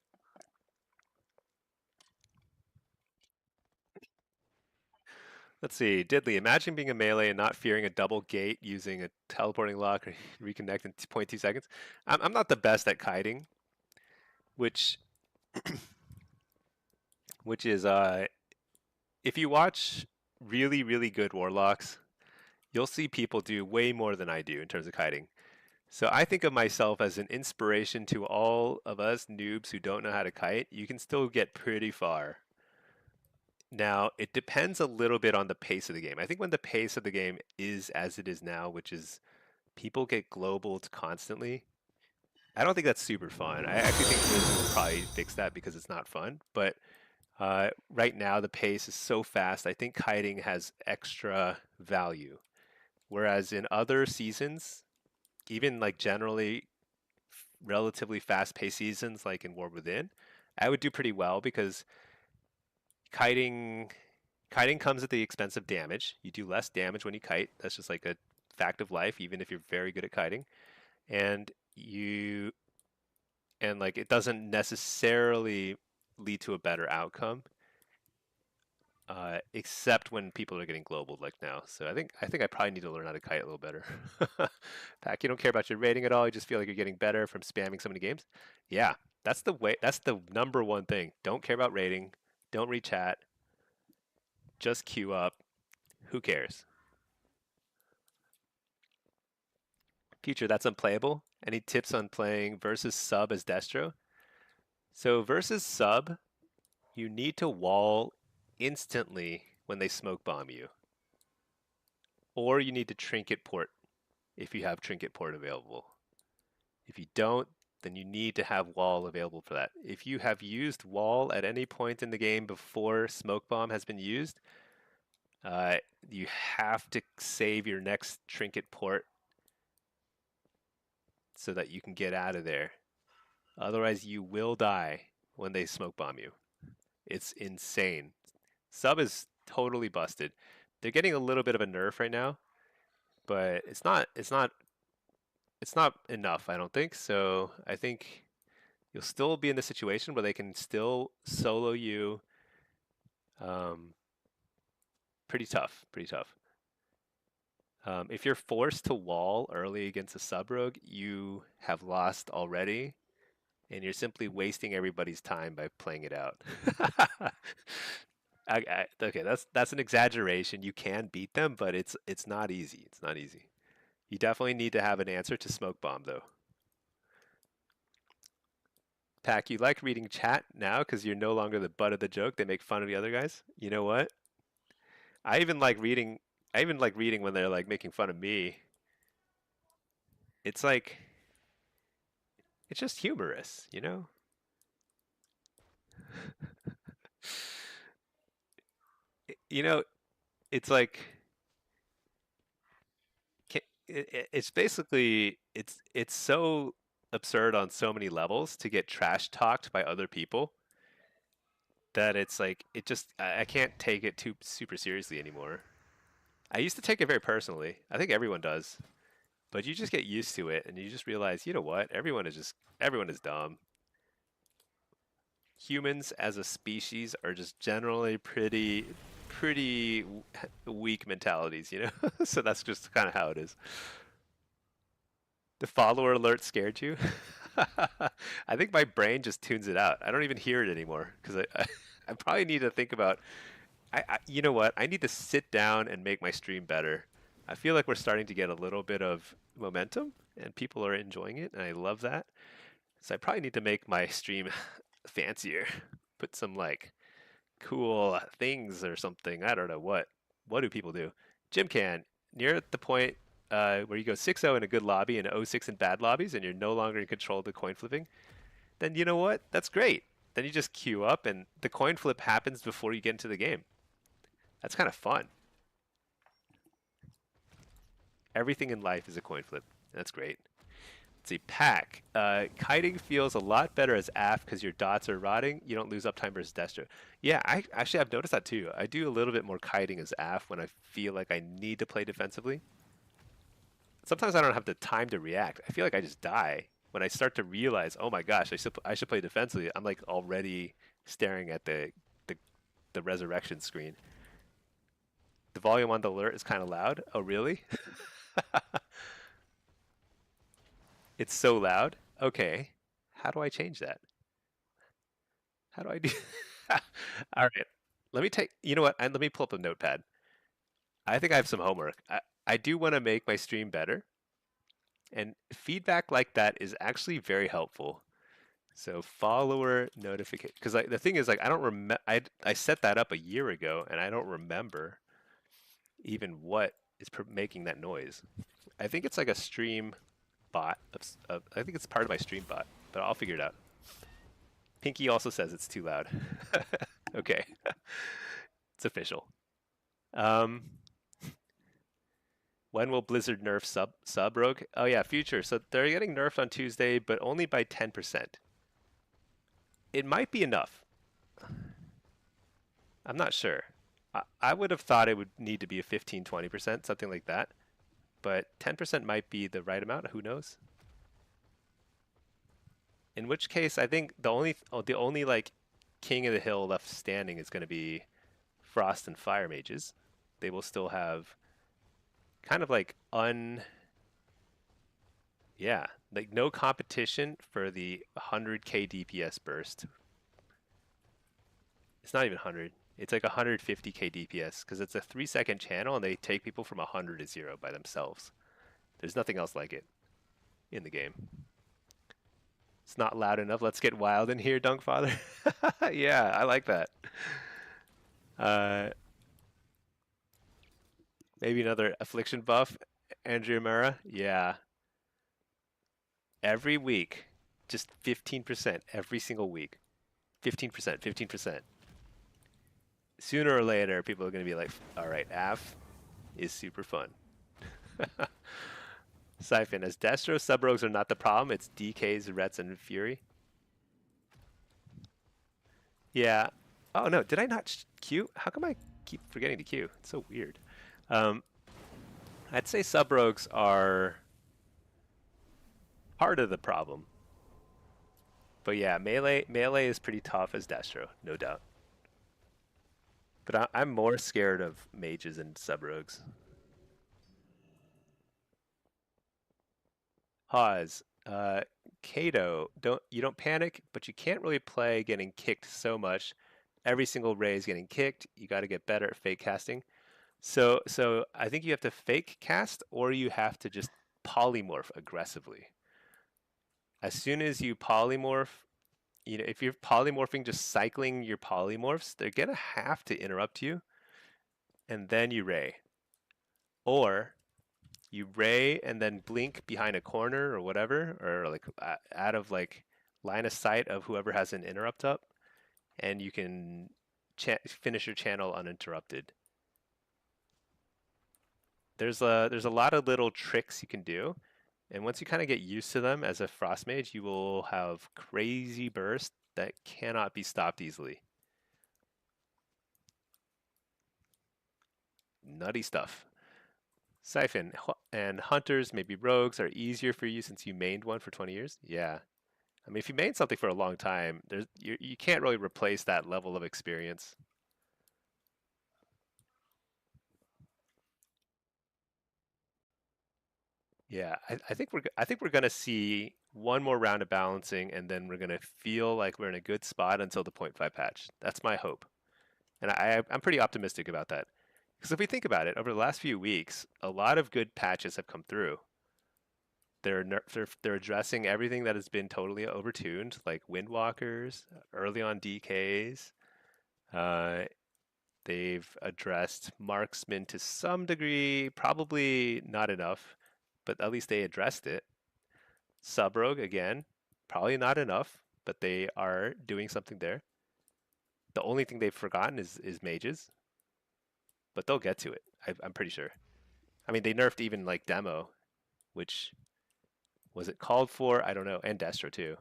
Let's see, Diddley, imagine being a melee and not fearing a double gate using a teleporting lock or reconnect in 0.2 seconds. I'm not the best at kiting, which is if you watch really, really good warlocks, you'll see people do way more than I do in terms of kiting. So I think of myself as an inspiration to all of us noobs who don't know how to kite. You can still get pretty far. Now, it depends a little bit on the pace of the game. I think when the pace of the game is as it is now, which is people get globaled constantly, I don't think that's super fun. I actually think Blizzard will probably fix that because it's not fun. But right now, the pace is so fast. I think kiting has extra value. Whereas in other seasons, even like generally relatively fast-paced seasons, like in War Within, I would do pretty well because kiting kiting comes at the expense of damage. You do less damage when you kite. That's just like a fact of life, even if you're very good at kiting. And you and like it doesn't necessarily lead to a better outcome, except when people are getting global like now. So I think I probably need to learn how to kite a little better. Pack, you don't care about your rating at all. You just feel like you're getting better from spamming so many games. Yeah, that's the way. That's the number one thing. Don't care about rating. Don't read chat. Just queue up. Who cares? Future, that's unplayable. Any tips on playing versus sub as Destro? So versus sub, you need to wall instantly when they smoke bomb you. Or you need to trinket port if you have trinket port available. If you don't, then you need to have wall available for that. If you have used wall at any point in the game before smoke bomb has been used, uh, you have to save your next trinket port so that you can get out of there. Otherwise, you will die when they smoke bomb you. It's insane. Sub is totally busted. They're getting a little bit of a nerf right now, but it's not enough, I don't think. So I think you'll still be in the situation where they can still solo you. Um, pretty tough, pretty tough. If you're forced to wall early against a sub rogue, you have lost already, and you're simply wasting everybody's time by playing it out. Okay, that's an exaggeration. You can beat them, but it's not easy. It's not easy. You definitely need to have an answer to smoke bomb, though. Pack, you like reading chat now because you're no longer the butt of the joke. They make fun of the other guys. You know what? I even like reading. I even like reading when they're like making fun of me. It's like it's just humorous, you know? You know, it's like it's basically it's so absurd on so many levels to get trash talked by other people that it's like it just I can't take it too super seriously anymore. I used to take it very personally. I think everyone does. But you just get used to it and you just realize, you know what? Everyone is dumb. Humans as a species are just generally pretty weak mentalities, you know? So that's just kind of how it is. The follower alert scared you? I think my brain just tunes it out. I don't even hear it anymore because I probably need to think about you know what? I need to sit down and make my stream better. I feel like we're starting to get a little bit of momentum and people are enjoying it, and I love that. So I probably need to make my stream fancier. Put some like cool things or something. I don't know what. What do people do? Jim can. Near at the point where you go 6-0 in a good lobby and 0-6 in bad lobbies, and you're no longer in control of the coin flipping, then you know what? That's great. Then you just queue up, and the coin flip happens before you get into the game. That's kind of fun. Everything in life is a coin flip. That's great. Let's see, pack. Kiting feels a lot better as AF because your dots are rotting. You don't lose uptime versus Destro. Yeah, I've noticed that too. I do a little bit more kiting as AF when I feel like I need to play defensively. Sometimes I don't have the time to react. I feel like I just die when I start to realize, oh my gosh, I should play defensively. I'm like already staring at the, the resurrection screen. The volume on the alert is kind of loud. Oh really? It's so loud. Okay, how do I change that? How do I do? All right. Let me take, you know what? Let me pull up a notepad. I think I have some homework. I do want to make my stream better, and feedback like that is actually very helpful. So follower notification, because the thing is, like, I don't remember. I set that up a year ago, and I don't remember even what is making that noise. I think it's like a stream bot. I think it's part of my stream bot, but I'll figure it out. Pinky also says it's too loud. Okay, it's official. Um, when will Blizzard nerf sub rogue? Oh yeah, future. So they're getting nerfed on Tuesday, but only by 10%. It might be enough. I'm not sure. I would have thought it would need to be a 15, 20%, something like that. But 10% might be the right amount. Who knows? In which case, I think the only like king of the hill left standing is going to be Frost and Fire mages. They will still have kind of like yeah, like no competition for the 100k DPS burst. It's not even 100. It's like 150k DPS because it's a 3-second channel and they take people from 100 to 0 by themselves. There's nothing else like it in the game. It's not loud enough. Let's get wild in here, Dunkfather. Yeah, I like that. Uh, maybe another Affliction buff. Andrea Mara. Yeah. Every week, just 15% every single week. 15%, 15%. Sooner or later, people are going to be like, all right, AF is super fun. Siphon, as Destro, sub-rogues are not the problem. It's DKs, Rets, and Fury. Yeah. Oh, no. Did I not queue? How come I keep forgetting to queue? It's so weird. Um, I'd say sub-rogues are part of the problem. But yeah, melee is pretty tough as Destro, no doubt. But I'm more scared of mages and sub-rogues. Hawes, Kato, you don't panic, but you can't really play getting kicked so much. Every single ray is getting kicked. You got to get better at fake casting. So I think you have to fake cast, or you have to just polymorph aggressively. As soon as you polymorph, if you're polymorphing, just cycling your polymorphs, they're gonna have to interrupt you, and then you ray, or you ray and then blink behind a corner or whatever, or like out of like line of sight of whoever has an interrupt up, and you can finish your channel uninterrupted. There's a lot of little tricks you can do, and once you kind of get used to them as a frost mage, you will have crazy bursts that cannot be stopped easily. Nutty stuff. Siphon and hunters, maybe rogues, are easier for you since you mained one for 20 years. Yeah. I mean, if you main something for a long time, you can't really replace that level of experience. Yeah, I think we're gonna see one more round of balancing, and then we're gonna feel like we're in a good spot until the point 5 patch. That's my hope, and I'm pretty optimistic about that. Because if we think about it, over the last few weeks, a lot of good patches have come through. They're addressing everything that has been totally overtuned, like Windwalkers, early on DKs. Uh, they've addressed marksman to some degree, probably not enough, but at least they addressed it. Subrogue again, probably not enough, but they are doing something there. The only thing they've forgotten is mages. but they'll get to it. I'm pretty sure. I mean, they nerfed even like Demo, which was it called for? I don't know, and Destro too.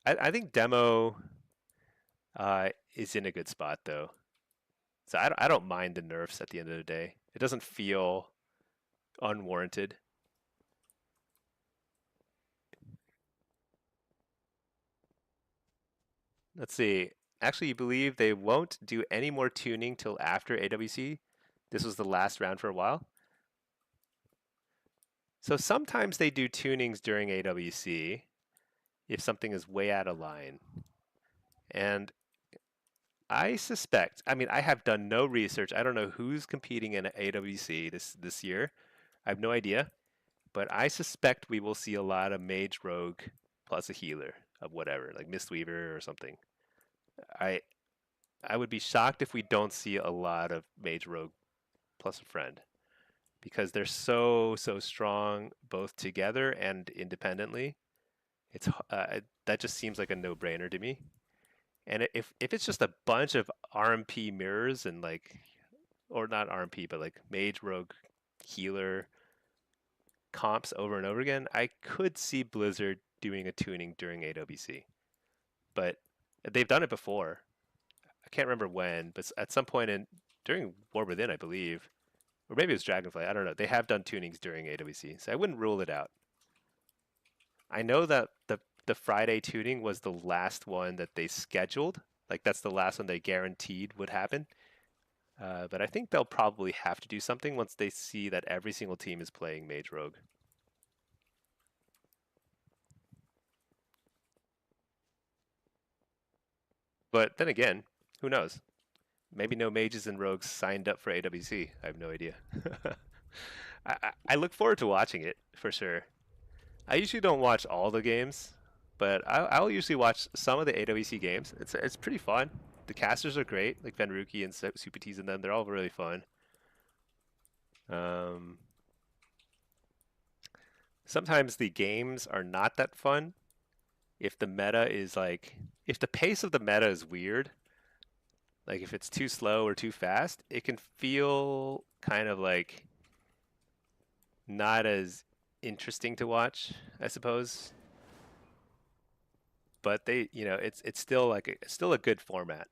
I think Demo is in a good spot though. So I don't mind the nerfs at the end of the day. It doesn't feel unwarranted. Let's see. Actually, you believe they won't do any more tuning till after AWC? This was the last round for a while. So sometimes they do tunings during AWC if something is way out of line. And I suspect, I mean, I have done no research. I don't know who's competing in AWC this year. I have no idea. But I suspect we will see a lot of Mage Rogue plus a healer of whatever, like Mistweaver or something. I I would be shocked if we don't see a lot of Mage Rogue plus a friend because they're so strong both together and independently. It's that just seems like a no-brainer to me. And if it's just a bunch of RMP mirrors and like, or not RMP, but like Mage Rogue healer comps over and over again, I could see Blizzard doing a tuning during AWC. But they've done it before. I can't remember when, but at some point in during War Within, I believe, or maybe it was Dragonflight. I don't know. They have done tunings during AWC, so I wouldn't rule it out. I know that the Friday tuning was the last one that they scheduled. Like that's the last one they guaranteed would happen. But I think they'll probably have to do something once they see that every single team is playing Mage Rogue. But then again, who knows? Maybe no mages and rogues signed up for AWC. I have no idea. I look forward to watching it for sure. I usually don't watch all the games, but I'll usually watch some of the AWC games. It's pretty fun. The casters are great, like Venruki and Supatis and them. They're all really fun. Um, Sometimes the games are not that fun if the meta is like if the pace of the meta is weird. Like if it's too slow or too fast, it can feel kind of like not as interesting to watch, I suppose. But they, it's still like it's still a good format.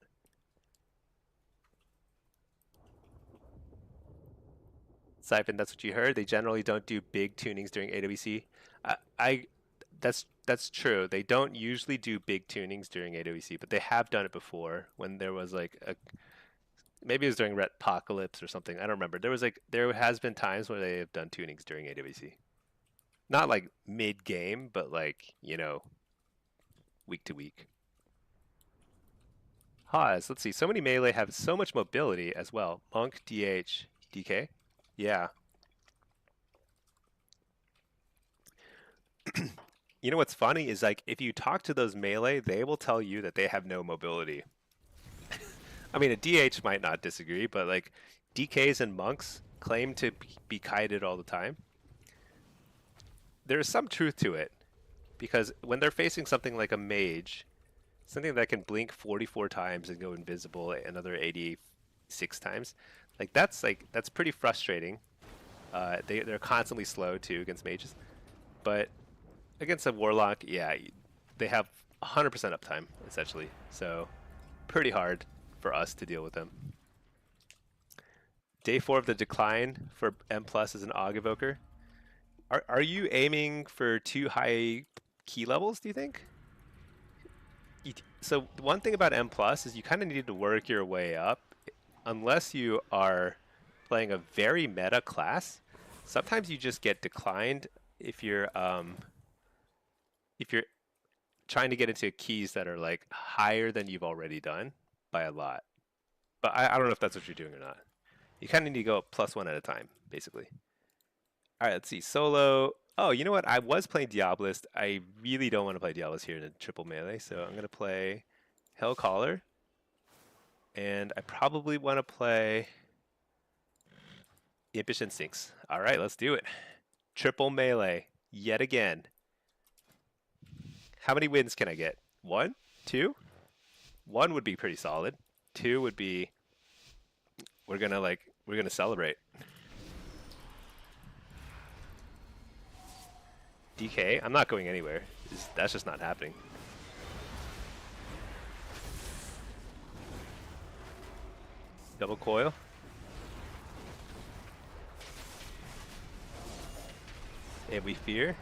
Siphon, that's what you heard. They generally don't do big tunings during AWC. I that's true. They don't usually do big tunings during AWC, but they have done it before when there was like a maybe it was during Ret Apocalypse or something. I don't remember. There has been times where they have done tunings during AWC. Not like mid game, but like, week to week. Haas, let's see. So many melee have so much mobility as well. Monk, DH, DK. Yeah. You know what's funny is like if you talk to those melee, they will tell you that they have no mobility. I mean, a DH might not disagree, but like DKs and monks claim to be kited all the time. There is some truth to it because when they're facing something like a mage, something that can blink 44 times and go invisible another 86 times, that's pretty frustrating. They're constantly slow too against mages, but against a warlock, yeah, they have 100% uptime essentially. So pretty hard for us to deal with them. Day 4 of the decline for M plus as an Aug Evoker. Are you aiming for too high key levels, do you think? So one thing about M plus is you kind of need to work your way up. Unless you are playing a very meta class, sometimes you just get declined if you're trying to get into keys that are like higher than you've already done by a lot. But I don't know if that's what you're doing or not. You kind of need to go up +1 at a time, basically. All right, let's see. Solo. Oh, you know what? I was playing Diabolist. I really don't want to play Diabolist here in a triple melee, so I'm going to play Hellcaller. And I probably want to play Impish Instincts. All right, let's do it. Triple melee, yet again. How many wins can I get? One? Two? One would be pretty solid. Two would be we're gonna celebrate. DK? I'm not going anywhere. That's just not happening. Double coil. And we fear.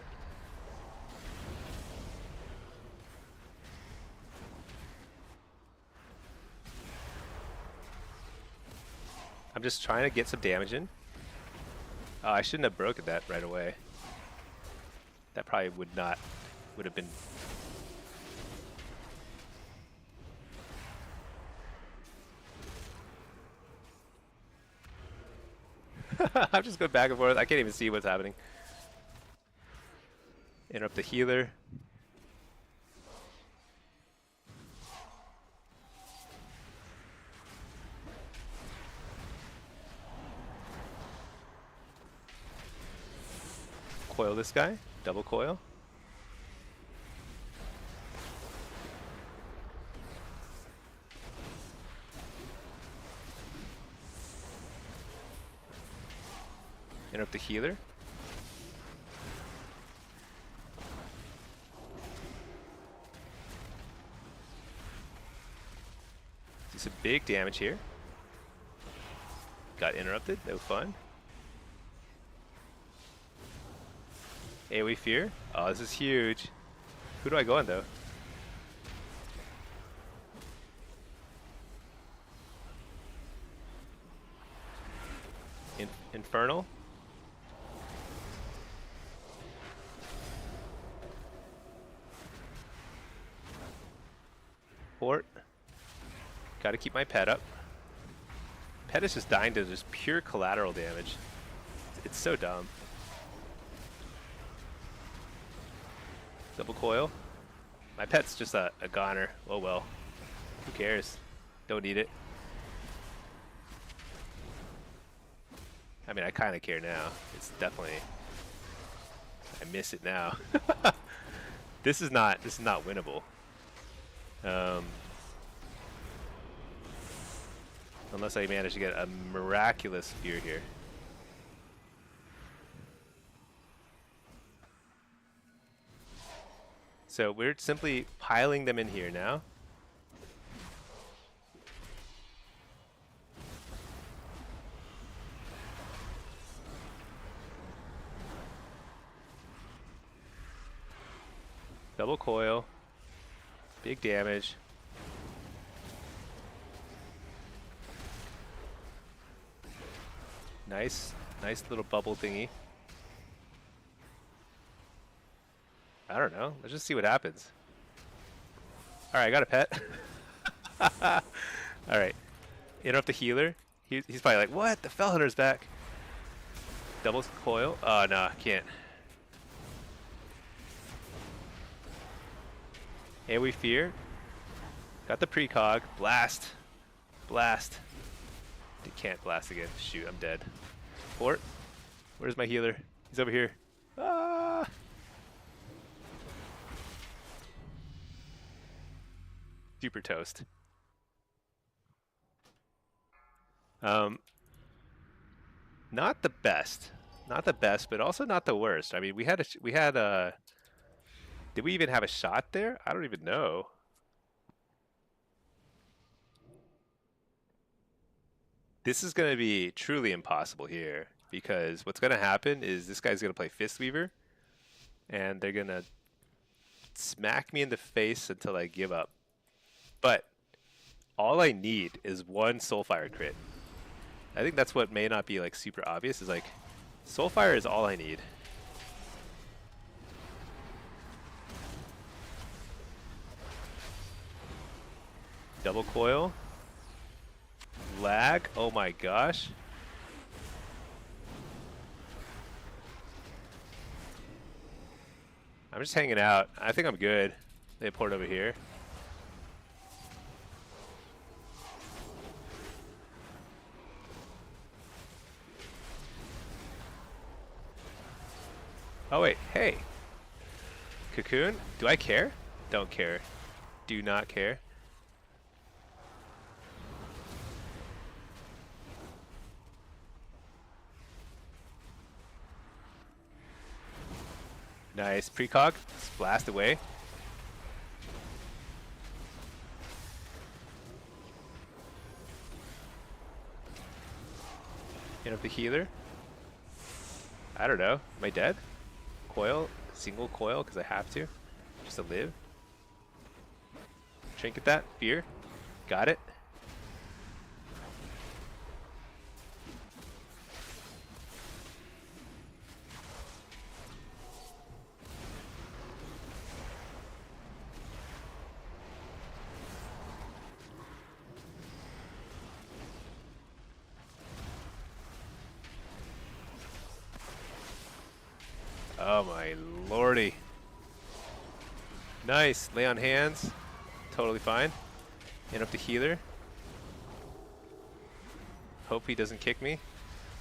I'm just trying to get some damage in. Oh, I shouldn't have broken that right away. That probably would have been. I'm just going back and forth. I can't even see what's happening. Interrupt the healer. Coil this guy. Double coil. Interrupt the healer. Do some big damage here. Got interrupted. No fun. AoE fear. Oh, this is huge. Who do I go on though? Infernal. Port. Gotta keep my pet up. Pet is just dying to just pure collateral damage. It's so dumb. Double coil. My pet's just a goner. Oh well. Who cares? Don't need it. I mean, I kind of care now. It's definitely. I miss it now. This is not winnable. Unless I manage to get a miraculous fear here. So we're simply piling them in here now. Double coil. Big damage. Nice little bubble thingy. I don't know. Let's just see what happens. All right, I got a pet. All right, interrupt the healer. He's probably like, "What? The Fell Hunter's back." Double coil. Oh no, I can't. AoE fear. Got the precog. Blast. Blast. Can't blast again. Shoot, I'm dead. Port. Where's my healer? He's over here. Ah! Super toast. Not the best. Not the best, but also not the worst. I mean, we had a did we even have a shot there? I don't even know. This is going to be truly impossible here, because what's going to happen is this guy's going to play Fistweaver, and they're going to smack me in the face until I give up. But all I need is one Soulfire crit. I think that's what may not be like super obvious, is like Soulfire is all I need. Double coil. Lag. Oh my gosh. I'm just hanging out. I think I'm good. They port over here. Oh wait, hey. Cocoon? Do I care? Don't care. Do not care. Nice. Precog. Let's blast away. Hit up the healer. I don't know. Am I dead? Coil. Single coil because I have to. Just to live. Trinket that. Fear. Got it. Oh my lordy. Nice. Lay on hands. Totally fine. Hit up the healer. Hope he doesn't kick me.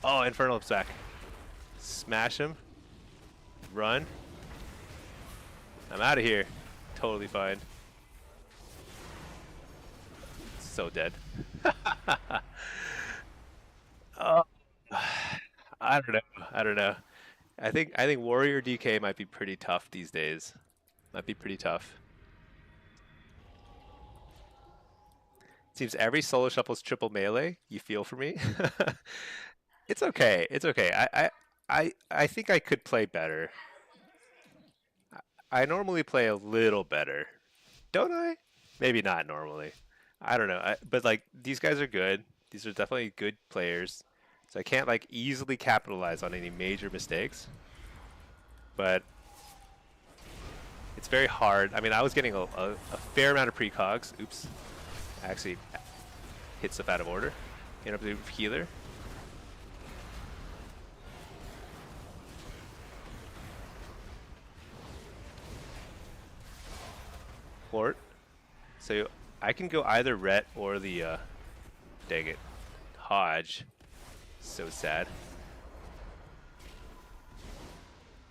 Oh, Infernal back. Smash him. Run. I'm out of here. Totally fine. So dead. Oh, I don't know. I don't know. I think Warrior DK might be pretty tough these days. Might be pretty tough. Seems every solo shuffle's triple melee. You feel for me? It's okay. It's okay. I think I could play better. I normally play a little better, don't I? Maybe not normally. I don't know. But like these guys are good. These are definitely good players. So I can't like easily capitalize on any major mistakes. But it's very hard. I mean, I was getting a fair amount of precogs. Oops. I actually hit stuff out of order. Get up to the healer. Port. So I can go either Rhett or the, dang it, Hodge. So sad.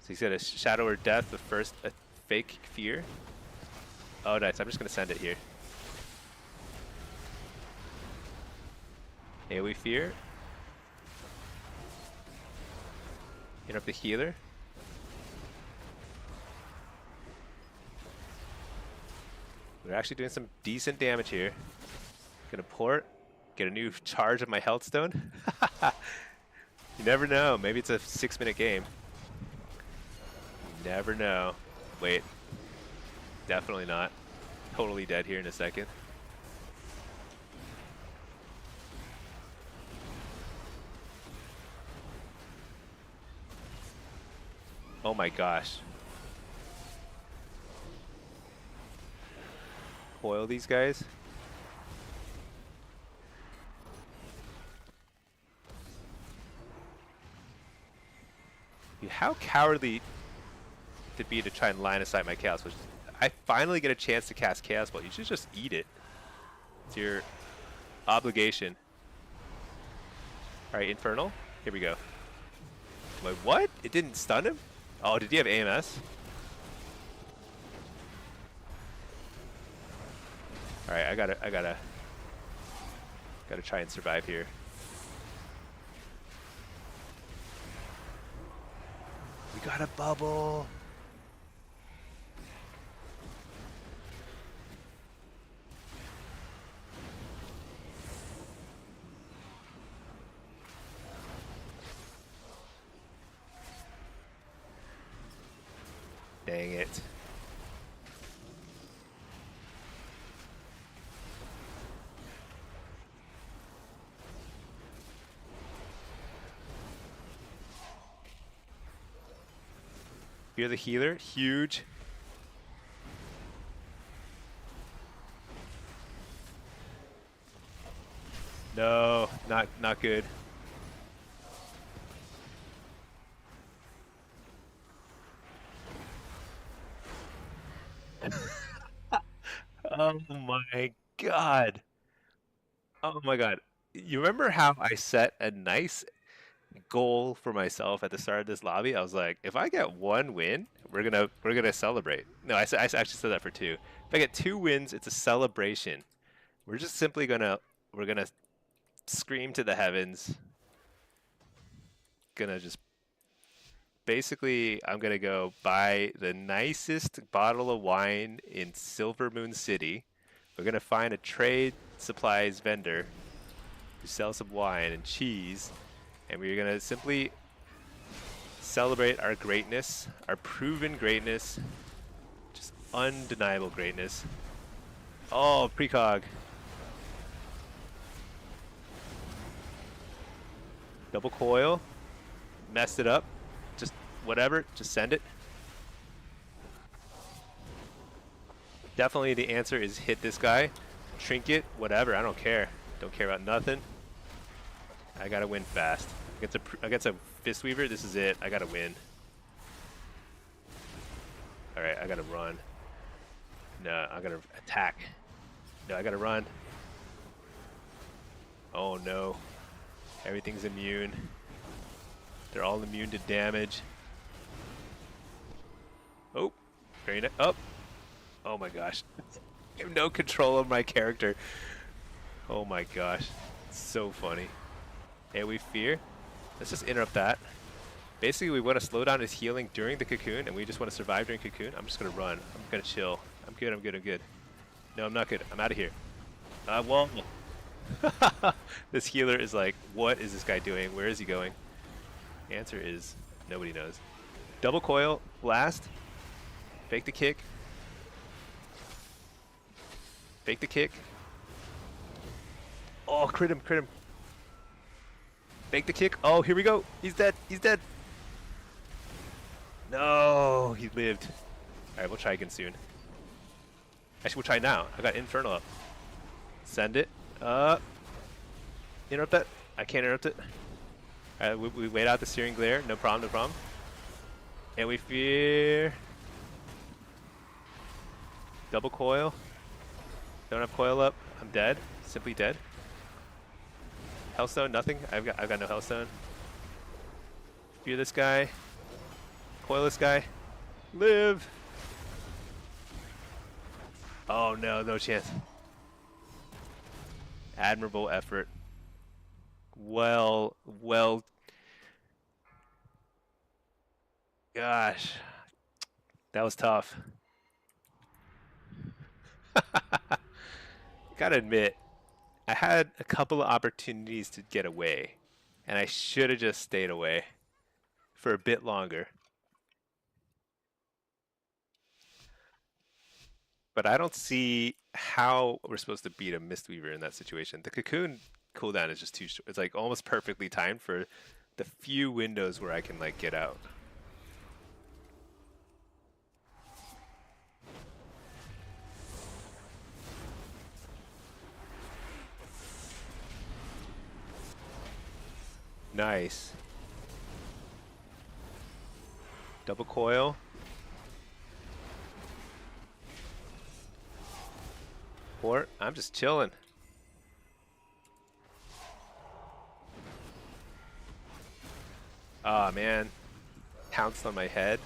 So he's got a Shadow or Death, the first, a fake Fear. Oh, nice. I'm just going to send it here. AoE Fear. Hit up the healer. We're actually doing some decent damage here. Gonna port, get a new charge of my health stone. You never know. Maybe it's a 6-minute game. You never know. Wait. Definitely not. Totally dead here in a second. Oh my gosh. Foil these guys. How cowardly to be to try and line aside my Chaos, which I finally get a chance to cast Chaos Bolt. You should just eat it. It's your obligation. Alright, Infernal. Here we go. Wait, what? It didn't stun him? Oh, did he have AMS? Alright, I gotta try and survive here. We got a bubble. Dang it. You're the healer, huge. No, not good. Oh my god. Oh my god. You remember how I set a nice goal for myself at the start of this lobby? I was like, if I get 1 win, we're gonna celebrate. No, I actually said that for 2. If I get 2 wins, it's a celebration. We're just simply we're gonna scream to the heavens. Gonna just basically, I'm gonna go buy the nicest bottle of wine in Silver Moon City. We're gonna find a trade supplies vendor who sells some wine and cheese, and we're gonna simply celebrate our greatness, our proven greatness, just undeniable greatness. Oh, precog. Double coil. Messed it up. Just whatever, just send it. Definitely the answer is hit this guy. Trinket, whatever, I don't care. Don't care about nothing. I gotta win fast. Against a Fistweaver, this is it. I gotta win. Alright, I gotta run. No, I gotta attack. No, I gotta run. Oh no. Everything's immune. They're all immune to damage. Oh, very nice. Up. Oh my gosh. I have no control of my character. Oh my gosh. It's so funny. AoE fear. Let's just interrupt that. Basically, we want to slow down his healing during the cocoon, and we just want to survive during cocoon. I'm just going to run. I'm going to chill. I'm good, I'm good, I'm good. No, I'm not good. I'm out of here. Well, this healer is like, what is this guy doing? Where is he going? The answer is, nobody knows. Double coil, blast. Fake the kick. Fake the kick. Oh, crit him, crit him. Fake the kick. Oh, here we go. He's dead. He's dead. No, he lived. Alright, we'll try again soon. Actually, we'll try now. I got Infernal up. Send it. Interrupt that. I can't interrupt it. Alright, we wait out the Searing Glare. No problem, no problem. And we fear. Double coil. Don't have coil up. I'm dead. Simply dead. Hellstone, nothing. I've got no Hellstone. Fear this guy. Coil this guy. Live. Oh no, no chance. Admirable effort. Well. Gosh. That was tough. Gotta admit, I had a couple of opportunities to get away, and I should have just stayed away for a bit longer. But I don't see how we're supposed to beat a Mistweaver in that situation. The cocoon cooldown is just too short. It's like almost perfectly timed for the few windows where I can like get out. Nice. Double coil. Or I'm just chilling. Ah, man. Pounced on my head.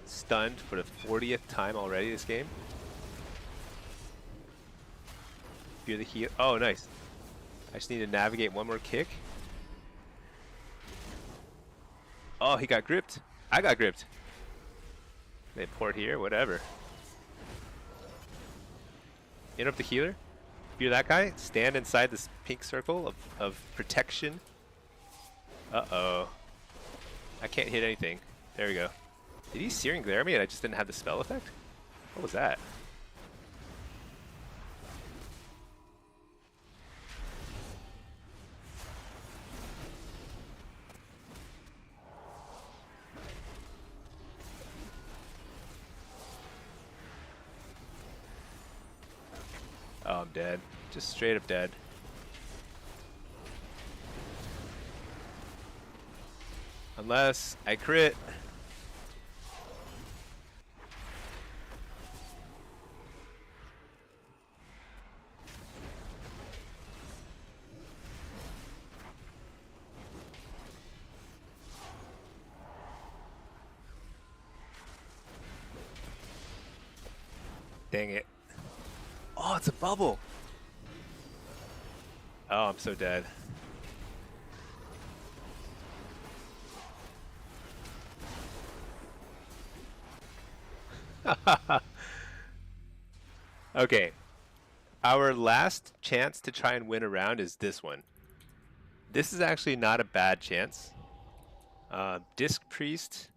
Stunned for the 40th time already this game. Fear the heal. Oh, nice. I just need to navigate one more kick. Oh, he got gripped. I got gripped. They port here, whatever. Interrupt the healer. Fear that guy. Stand inside this pink circle of protection. Uh-oh. I can't hit anything. There we go. Did he Searing Glare me and I just didn't have the spell effect? What was that? Oh, I'm dead. Just straight up dead. Unless I crit. Dang it. Oh, it's a bubble. Oh, I'm so dead. Okay, our last chance to try and win a round is this one. This is actually not a bad chance. Disc Priest.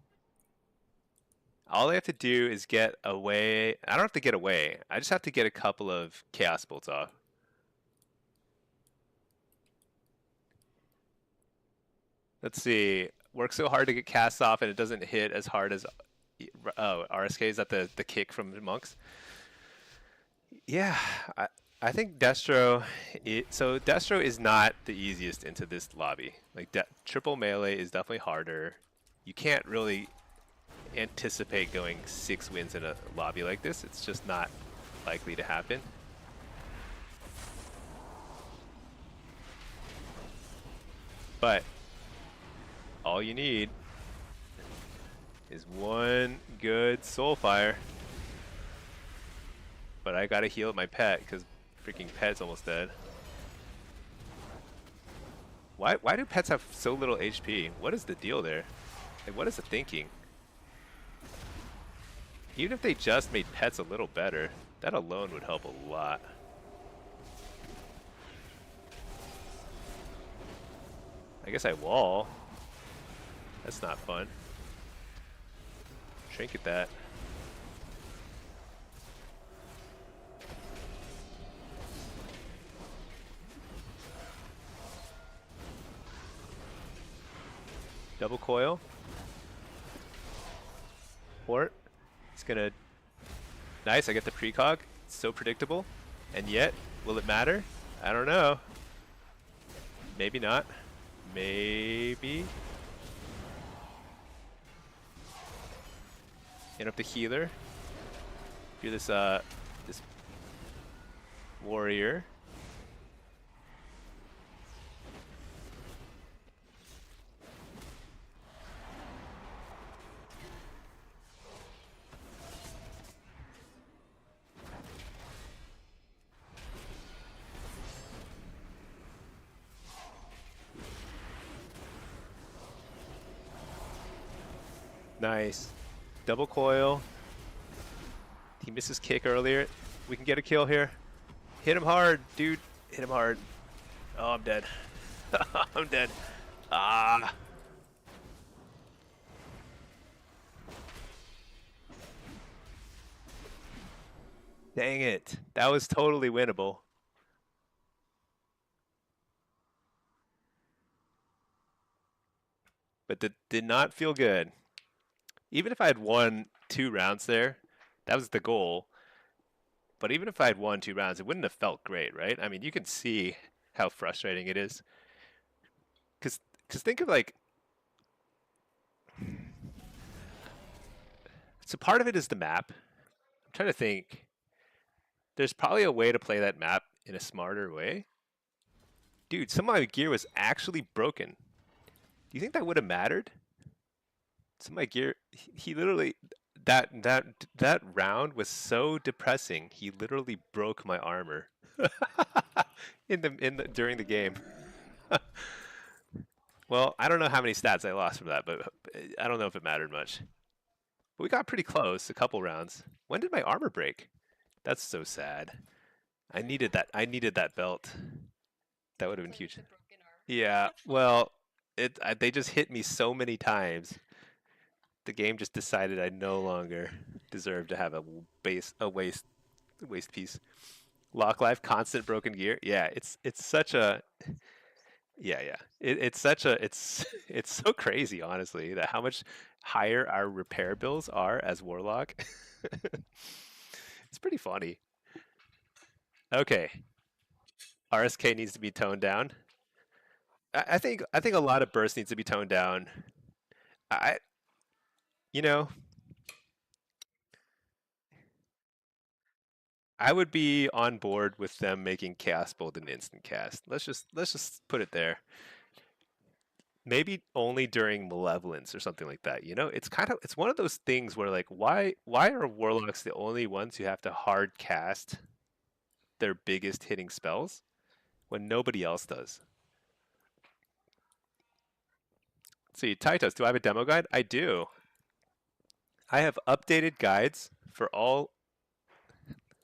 All I have to do is get away. I don't have to get away. I just have to get a couple of Chaos Bolts off. Let's see. Work so hard to get cast off and it doesn't hit as hard as RSK. Is that the kick from the monks? Yeah, I think Destro. So Destro is not the easiest into this lobby. Like triple melee is definitely harder. You can't really anticipate going 6 wins in a lobby like this. It's just not likely to happen. But all you need is one good soul fire. But I gotta heal my pet because freaking pet's almost dead. Why do pets have so little HP? What is the deal there? Like, what is the thinking? Even if they just made pets a little better, that alone would help a lot. I guess I wall. That's not fun. Trinket that. Double coil. Port. It's gonna... Nice, I get the precog. It's so predictable. And yet, will it matter? I don't know. Maybe not. Maybe. Hit up the healer. Do this this warrior. Nice. Double coil. He misses kick earlier. We can get a kill here. Hit him hard, dude. Hit him hard. Oh, I'm dead. I'm dead. Ah. Dang it. That was totally winnable. But that did not feel good. Even if I had won 2 rounds there, that was the goal. But even if I had won 2 rounds, it wouldn't have felt great, right? I mean, you can see how frustrating it is. Because think of like... So part of it is the map. I'm trying to think. There's probably a way to play that map in a smarter way. Dude, some of my gear was actually broken. Do you think that would have mattered? Some of my gear, he literally, that round was so depressing. He literally broke my armor during the game. Well, I don't know how many stats I lost from that, but I don't know if it mattered much. But we got pretty close, a couple rounds. When did my armor break? That's so sad. I needed that. I needed that belt. That would have been huge. Yeah, well, they just hit me so many times. The game just decided I no longer deserve to have a waste piece. Lock life, constant broken gear. Yeah, it's such a yeah. It's such a it's so crazy, honestly, that how much higher our repair bills are as Warlock. It's pretty funny. Okay, RSK needs to be toned down. I think a lot of burst needs to be toned down. I you know I would be on board with them making Chaos Bolt an instant cast. Let's just put it there. Maybe only during Malevolence or something like that. It's one of those things where like why are Warlocks the only ones who have to hard cast their biggest hitting spells? when nobody else does. Let's see, Titus, do I have a demo guide? I do. I have updated guides for all.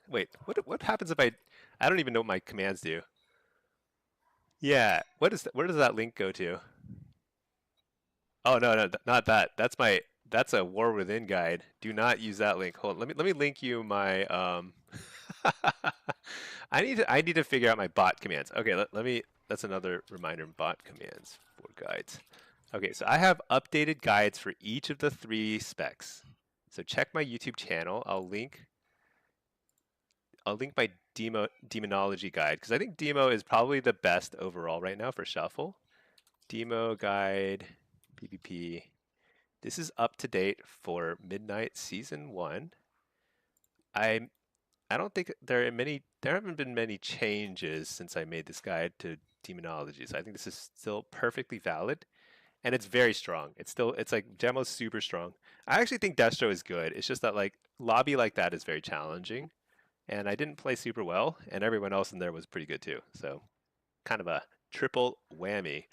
Wait, what happens if I don't even know what my commands do. Yeah, where does that link go to? Oh no, no, not that. That's a War Within guide. Do not use that link. Hold on, let me link you my I need to figure out my bot commands. Okay, let me that's another reminder, bot commands for guides. Okay, so I have updated guides for each of the 3 specs. So check my YouTube channel. I'll link my demonology guide because I think demo is probably the best overall right now for shuffle. Demo guide, PvP. This is up to date for Midnight Season 1. I I don't think there haven't been many changes since I made this guide to demonology. So I think this is still perfectly valid and it's very strong. It's like demo's super strong. I actually think Destro is good. It's just that like lobby like that is very challenging and I didn't play super well and everyone else in there was pretty good too. So kind of a triple whammy.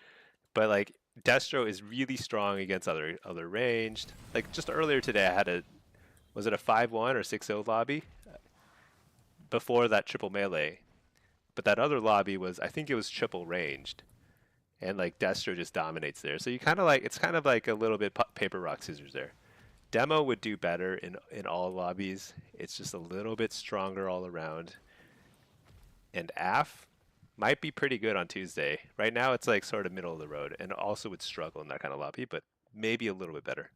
But like Destro is really strong against other ranged. Like just earlier today, I had was it a 5-1 or 6-0 lobby before that triple melee, but that other lobby was I think it was triple ranged, and like Destro just dominates there. So you kind of like it's kind of like a little bit paper rock scissors there. Demo would do better in all lobbies. It's just a little bit stronger all around. And AF might be pretty good on Tuesday. Right now it's like sort of middle of the road and also would struggle in that kind of lobby, but maybe a little bit better.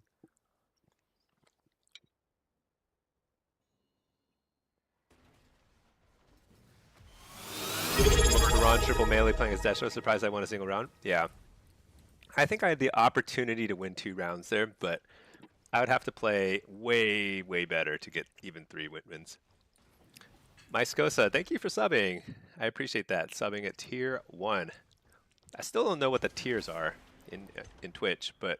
Ron triple melee playing as Destro. Surprised I won a single round. Yeah. I think I had the opportunity to win 2 rounds there, but I would have to play way, way better to get even 3 wins. My Scosa, thank you for subbing. I appreciate that. Subbing at tier 1. I still don't know what the tiers are in Twitch, but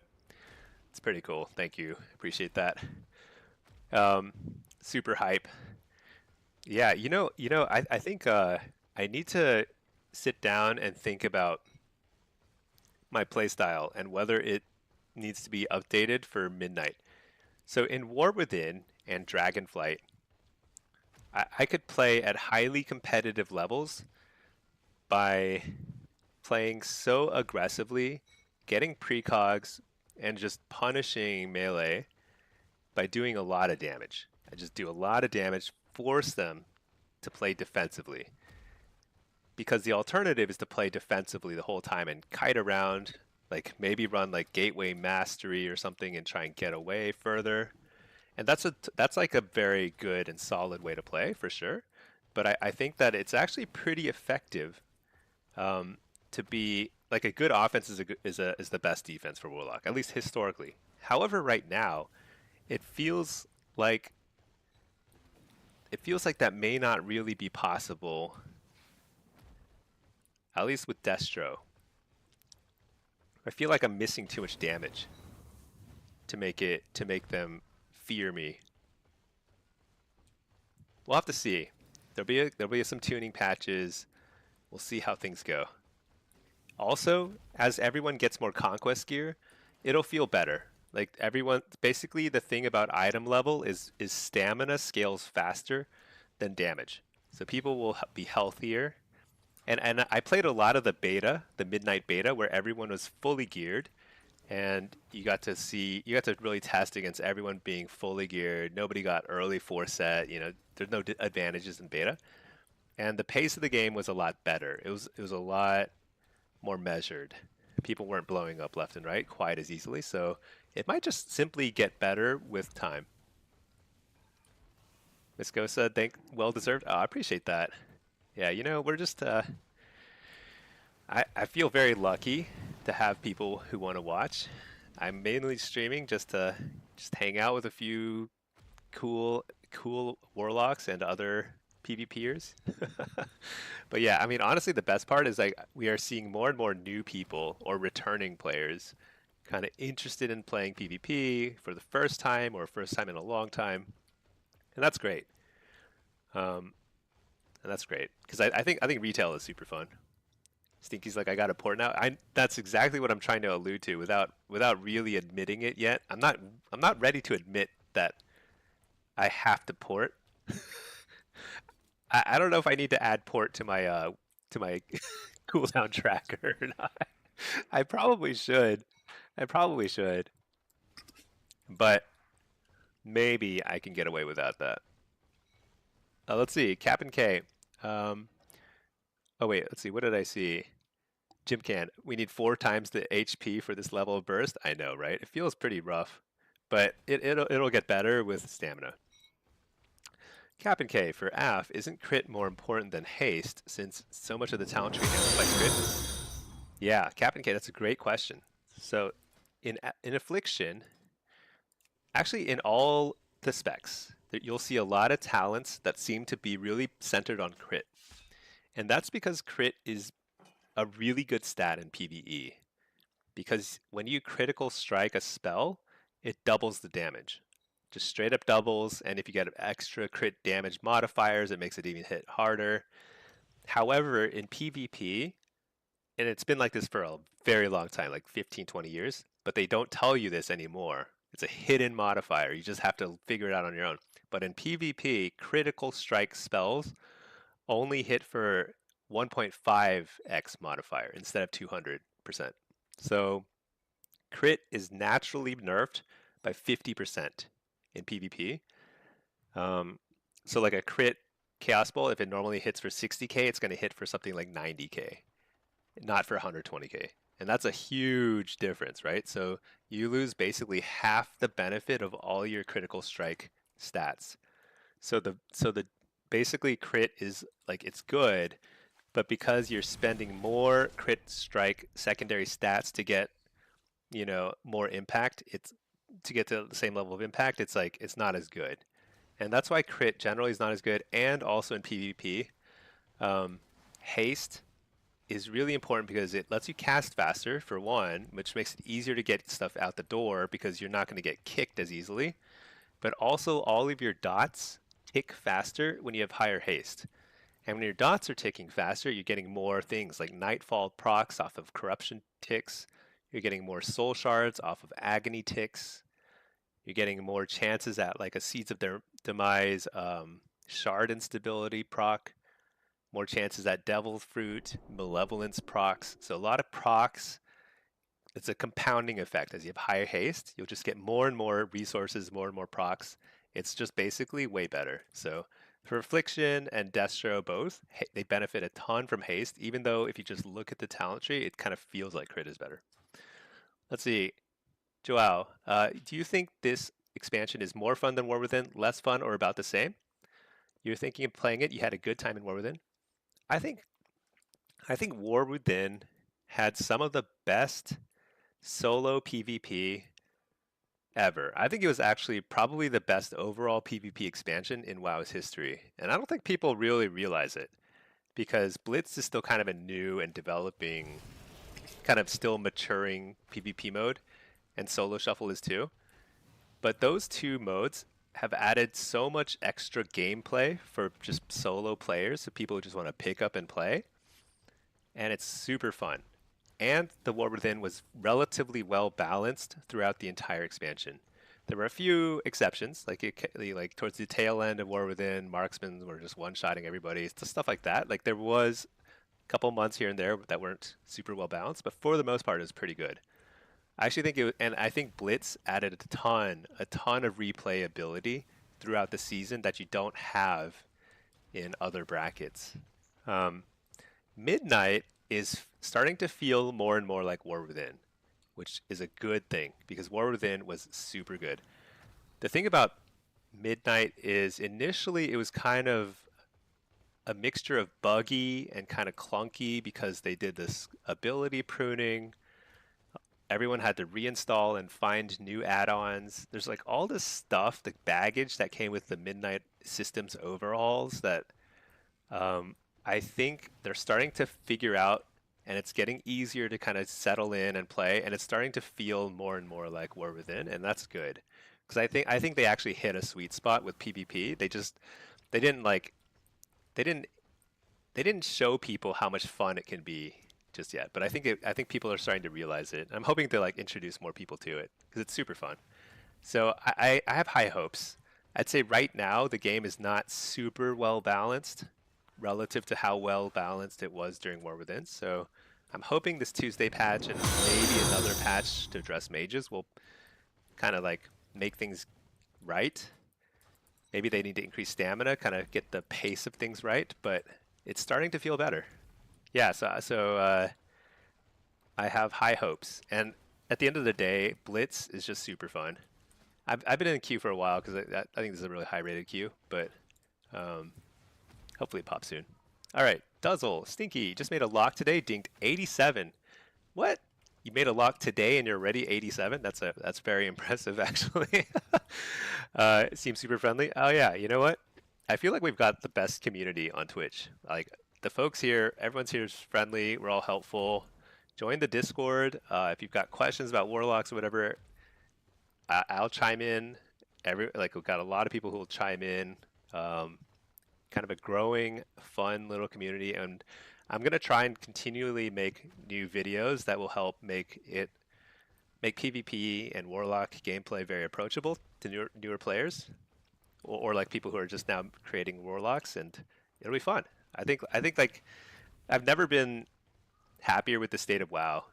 it's pretty cool. Thank you. Appreciate that. Super hype. Yeah, I think I need to sit down and think about my playstyle and whether it needs to be updated for Midnight. So in War Within and Dragonflight, I could play at highly competitive levels by playing so aggressively, getting precogs, and just punishing melee by doing a lot of damage. I just do a lot of damage, force them to play defensively. Because the alternative is to play defensively the whole time and kite around, like maybe run like Gateway Mastery or something and try and get away further. And that's like a very good and solid way to play for sure. But I think that it's actually pretty effective to be like a good offense is the best defense for Warlock, at least historically. However, right now, it feels like that may not really be possible, at least with Destro. I feel like I'm missing too much damage to make them fear me. We'll have to see. There'll be some tuning patches. We'll see how things go. Also, as everyone gets more conquest gear, it'll feel better. Like everyone, basically the thing about item level is stamina scales faster than damage. So people will be healthier. And I played a lot of the beta, the midnight beta, where everyone was fully geared, and you got to really test against everyone being fully geared. Nobody got early foreset. There's no advantages in beta, and the pace of the game was a lot better. It was a lot more measured. People weren't blowing up left and right quite as easily, so it might just simply get better with time. Miss Gosa, well deserved. Oh, I appreciate that. Yeah, we're just I feel very lucky to have people who want to watch. I'm mainly streaming just to hang out with a few cool warlocks and other PvPers. But yeah, I mean honestly the best part is like we are seeing more and more new people or returning players kind of interested in playing PvP for the first time or first time in a long time. And that's great. And that's great because I think retail is super fun. Stinky's like, I got a port now. That's exactly what I'm trying to allude to without really admitting it yet. I'm not ready to admit that I have to port. I don't know if I need to add port to my cooldown tracker or not. I probably should. I probably should. But maybe I can get away without that. Let's see. Cap and K. Um, oh wait, let's see. What did I see? Jim Can. We need 4 times the HP for this level of burst. I know, right? It feels pretty rough, but it'll get better with stamina. Cap and K for AF. Isn't crit more important than haste since so much of the talent tree amplifies crit? Yeah, Cap and K. That's a great question. So in Affliction, actually in all the specs, you'll see a lot of talents that seem to be really centered on crit. And that's because crit is a really good stat in PvE. Because when you critical strike a spell, it doubles the damage. Just straight up doubles, and if you get extra crit damage modifiers, it makes it even hit harder. However, in PvP, and it's been like this for a very long time, like 15, 20 years, but they don't tell you this anymore. It's a hidden modifier. You just have to figure it out on your own. But in PvP, critical strike spells only hit for 1.5x modifier instead of 200%. So crit is naturally nerfed by 50% in PvP. So like a crit Chaos Bolt, if it normally hits for 60k, it's going to hit for something like 90k, not for 120k. And that's a huge difference, right? So you lose basically half the benefit of all your critical strike stats. So the basically crit is like it's good, but because you're spending more crit strike secondary stats to get, more impact, it's to get to the same level of impact, it's like it's not as good. And that's why crit generally is not as good. And also in PvP, haste is really important because it lets you cast faster for one, which makes it easier to get stuff out the door because you're not going to get kicked as easily. But also all of your dots tick faster when you have higher haste. And when your dots are ticking faster, you're getting more things like Nightfall procs off of corruption ticks. You're getting more soul shards off of agony ticks. You're getting more chances at like a Seeds of Demise shard instability proc. More chances at Devil Fruit, Malevolence procs. So a lot of procs. It's a compounding effect. As you have higher haste, you'll just get more and more resources, more and more procs. It's just basically way better. So for Affliction and Destro both, they benefit a ton from haste, even though if you just look at the talent tree, it kind of feels like crit is better. Let's see. Joao, do you think this expansion is more fun than War Within, less fun, or about the same? You're thinking of playing it, you had a good time in War Within? I think I think War Within had some of the best solo PvP ever. I think it was actually probably the best overall PvP expansion in WoW's history. And I don't think people really realize it because Blitz is still kind of a new and developing, kind of still maturing PvP mode, and Solo Shuffle is too. But those two modes have added so much extra gameplay for just solo players, so people who just want to pick up and play, and it's super fun. And the War Within was relatively well balanced throughout the entire expansion. There were a few exceptions, like towards the tail end of War Within, marksmen were just one-shotting everybody, stuff like that. Like there was a couple months here and there that weren't super well balanced, but for the most part, it was pretty good. I actually think and I think Blitz added a ton of replayability throughout the season that you don't have in other brackets. Um, Midnight is starting to feel more and more like War Within, which is a good thing because War Within was super good. The thing about Midnight is initially it was kind of a mixture of buggy and kind of clunky because they did this ability pruning. Everyone had to reinstall and find new add-ons. There's like all this stuff, the baggage that came with the Midnight systems overhauls that I think they're starting to figure out, and it's getting easier to kind of settle in and play, and it's starting to feel more and more like War Within, and that's good. Because I think they actually hit a sweet spot with PvP. They didn't like they didn't they didn't show people how much fun it can be just yet, but I think people are starting to realize it. I'm hoping to like introduce more people to it because it's super fun. So I have high hopes. I'd say right now the game is not super well balanced relative to how well balanced it was during War Within. So I'm hoping this Tuesday patch and maybe another patch to address mages will kind of like make things right. Maybe they need to increase stamina, kind of get the pace of things right, but it's starting to feel better. Yeah, so I have high hopes. And at the end of the day, Blitz is just super fun. I've been in the queue for a while because I think this is a really high rated queue, but um, hopefully it pops soon. All right, Duzzle, Stinky, just made a lock today, dinked 87. What? You made a lock today and you're already 87? That's very impressive actually. It seems super friendly. Oh yeah, you know what? I feel like we've got the best community on Twitch. Like the folks here, everyone's here is friendly. We're all helpful. Join the Discord. If you've got questions about warlocks or whatever, I'll chime in. We've got a lot of people who will chime in. Um, Kind of a growing, fun little community, and I'm gonna try and continually make new videos that will help make PvP and Warlock gameplay very approachable to newer players, or like people who are just now creating Warlocks, and it'll be fun. I think like I've never been happier with the state of WoW.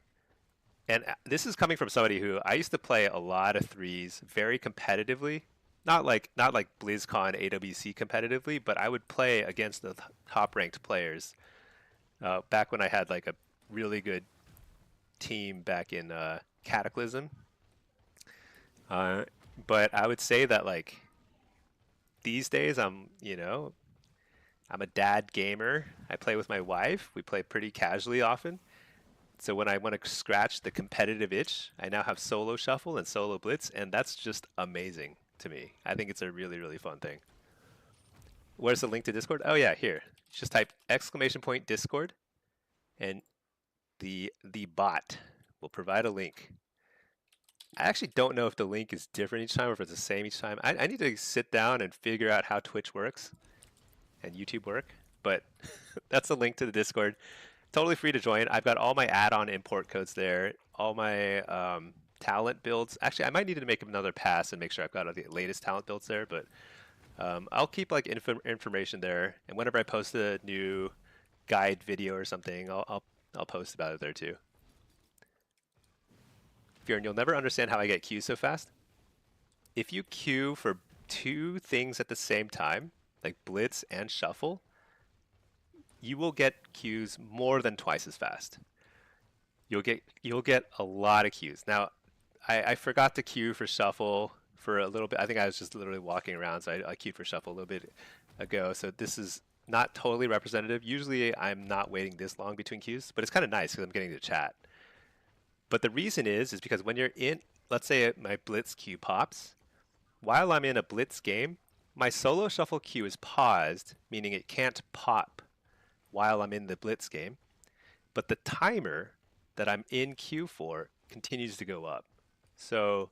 And this is coming from somebody who I used to play a lot of threes very competitively, not like BlizzCon AWC competitively, but I would play against the top ranked players back when I had like a really good team back in Cataclysm. Uh, but I would say that like these days I'm a dad gamer. I play with my wife. We play pretty casually often. So when I want to scratch the competitive itch, I now have solo shuffle and solo blitz, and that's just amazing to me. I think it's a really, really fun thing. Where's the link to Discord? Oh yeah, here. Just type exclamation point Discord, and the bot will provide a link. I actually don't know if the link is different each time or if it's the same each time. I need to sit down and figure out how Twitch works and YouTube work, but that's the link to the Discord. Totally free to join. I've got all my add-on import codes there, all my talent builds. Actually, I might need to make another pass and make sure I've got all the latest talent builds there, but I'll keep like information there. And whenever I post a new guide video or something, I'll post about it there too. Bjorn, you'll never understand how I get queues so fast. If you queue for two things at the same time, like blitz and shuffle, you will get queues more than twice as fast. You'll get a lot of queues. Now, I forgot to queue for shuffle for a little bit. I think I was just literally walking around, so I queued for shuffle a little bit ago. So this is not totally representative. Usually I'm not waiting this long between queues, but it's kind of nice because I'm getting to chat. But the reason is because when you're in, let's say my blitz queue pops, while I'm in a blitz game, my solo shuffle queue is paused, meaning it can't pop while I'm in the blitz game, but the timer that I'm in queue for continues to go up. So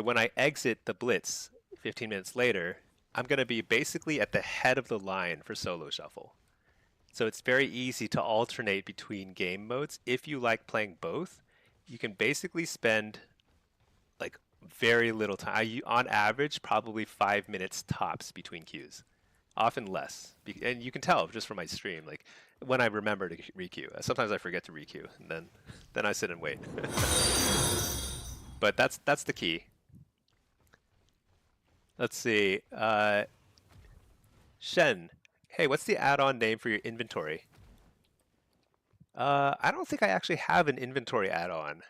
when I exit the blitz 15 minutes later, I'm going to be basically at the head of the line for solo shuffle. So it's very easy to alternate between game modes. If you like playing both, you can basically spend like very little time. On average, probably 5 minutes tops between queues, often less. And you can tell just from my stream, like when I remember to requeue. Sometimes I forget to requeue, and then I sit and wait. But that's the key. Let's see. Shen, hey, what's the add-on name for your inventory? I don't think I actually have an inventory add-on.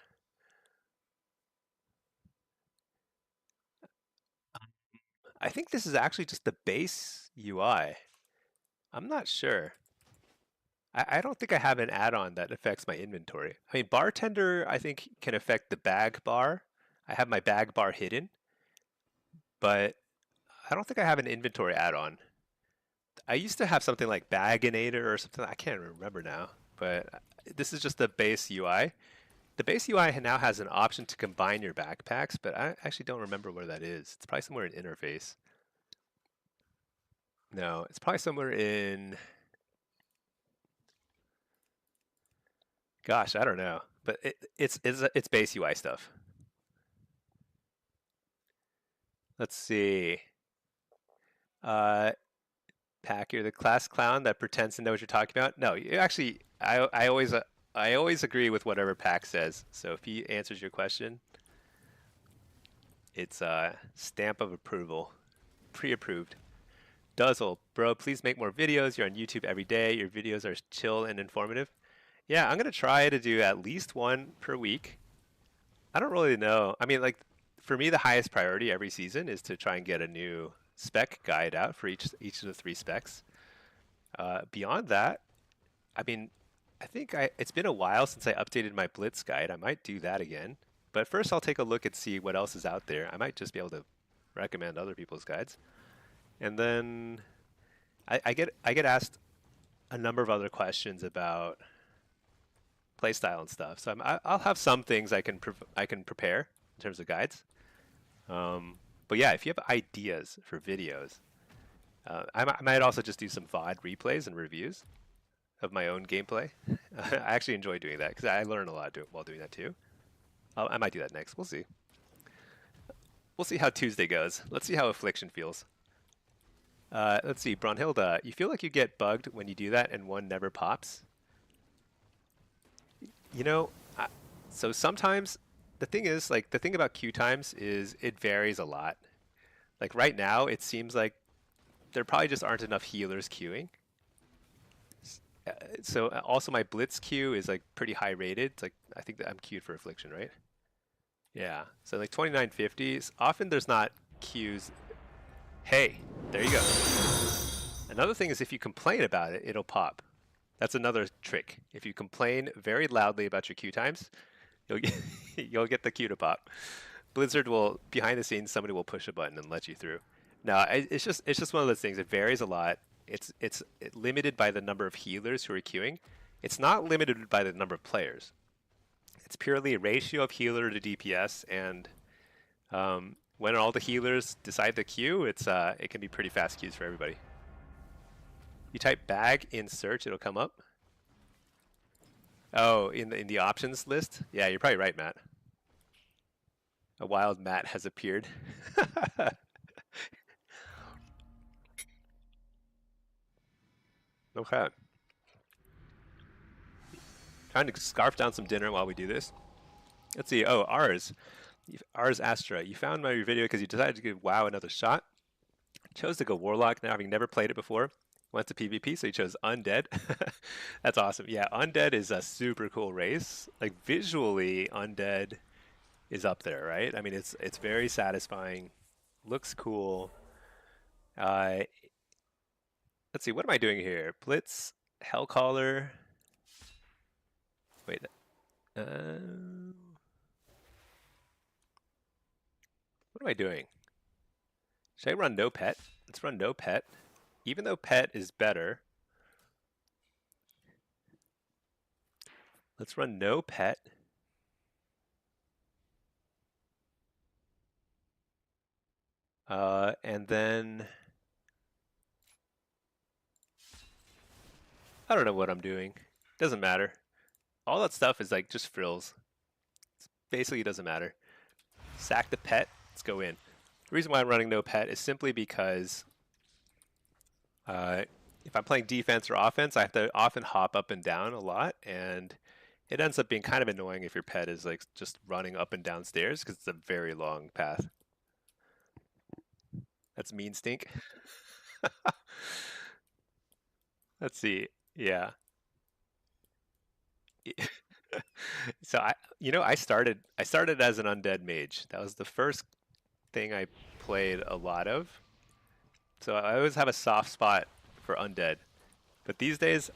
I think this is actually just the base UI. I'm not sure. I don't think I have an add-on that affects my inventory. I mean, bartender, I think, can affect the bag bar. I have my bag bar hidden, but I don't think I have an inventory add-on. I used to have something like Baginator or something. I can't remember now, but this is just the base UI. The base UI now has an option to combine your backpacks, but I actually don't remember where that is. It's probably somewhere in interface. No, it's probably somewhere in. Gosh, I don't know, but it's base UI stuff. Let's see. Uh, Pack, you're the class clown that pretends to know what you're talking about. No, you actually, I always agree with whatever Pack says. So if he answers your question, it's a stamp of approval, pre-approved. Duzzle, bro, please make more videos. You're on YouTube every day. Your videos are chill and informative. Yeah, I'm gonna try to do at least one per week. I don't really know. I mean, like for me, the highest priority every season is to try and get a new spec guide out for each of the three specs. Beyond that, I mean, I think it's been a while since I updated my Blitz guide. I might do that again. But first, I'll take a look and see what else is out there. I might just be able to recommend other people's guides, and then I get asked a number of other questions about playstyle and stuff. So I'll have some things I can prepare in terms of guides. But yeah, if you have ideas for videos, I might also just do some VOD replays and reviews of my own gameplay. I actually enjoy doing that because I learn a lot while doing that too. I might do that next. We'll see. We'll see how Tuesday goes. Let's see how Affliction feels. Let's see, Brunhilde, you feel like you get bugged when you do that and one never pops? You know, so sometimes the thing is, like, the thing about queue times is it varies a lot. Like right now, it seems like there probably just aren't enough healers queuing. So also my Blitz queue is like pretty high rated. It's like I think that I'm queued for Affliction, right? Yeah. So like 2950s. Often there's not queues. Hey, there you go. Another thing is if you complain about it, it'll pop. That's another trick. If you complain very loudly about your queue times, you'll get you'll get the queue to pop. Blizzard will behind the scenes somebody will push a button and let you through. Now it's just one of those things. It varies a lot. It's limited by the number of healers who are queuing. It's not limited by the number of players. It's purely a ratio of healer to DPS, and when all the healers decide to queue, it can be pretty fast queues for everybody. You type bag in search, it'll come up. Oh, in the options list? Yeah, you're probably right, Matt. A wild Matt has appeared. Okay. Trying to scarf down some dinner while we do this. Let's see. Oh, Ars Astra. You found my video because you decided to give WoW another shot. Chose to go Warlock now, having never played it before. Went to PvP, so you chose Undead. That's awesome. Yeah, Undead is a super cool race. Like visually, Undead is up there, right? I mean, it's very satisfying. Looks cool. Uh, let's see. What am I doing here? Blitz, Hellcaller. Wait. What am I doing? Should I run no pet? Let's run no pet. Even though pet is better, let's run no pet. And then I don't know what I'm doing. Doesn't matter. All that stuff is like just frills. Basically, it doesn't matter. Sack the pet. Let's go in. The reason why I'm running no pet is simply because if I'm playing defense or offense, I have to often hop up and down a lot, and it ends up being kind of annoying if your pet is like just running up and down stairs because it's a very long path. That's mean stink. Let's see. Yeah. So I started as an undead mage. That was the first thing I played a lot of. So I always have a soft spot for undead. But these days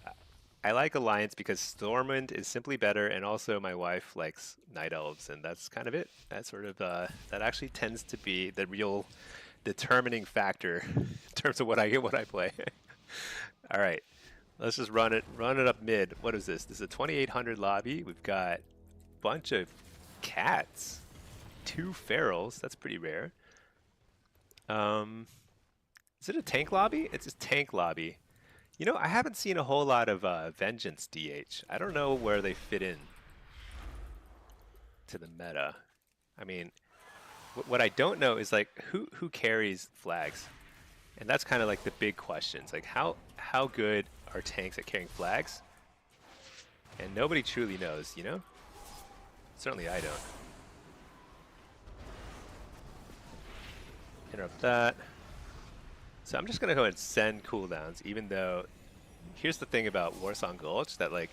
I like Alliance because Stormwind is simply better, and also my wife likes Night Elves, and that's kind of it. That's sort of that actually tends to be the real determining factor in terms of what I play. All right, let's just run it up mid. What is this? This is a 2800 lobby. We've got a bunch of cats, 2 ferals. That's pretty rare. Is it a tank lobby? It's a tank lobby. You know, I haven't seen a whole lot of Vengeance DH. I don't know where they fit in to the meta. I mean, what I don't know is like who carries flags, and that's kind of like the big questions. Like how good are tanks at carrying flags? And nobody truly knows, you know? Certainly I don't. Interrupt that. So I'm just gonna go ahead and send cooldowns, even though here's the thing about Warsong Gulch that like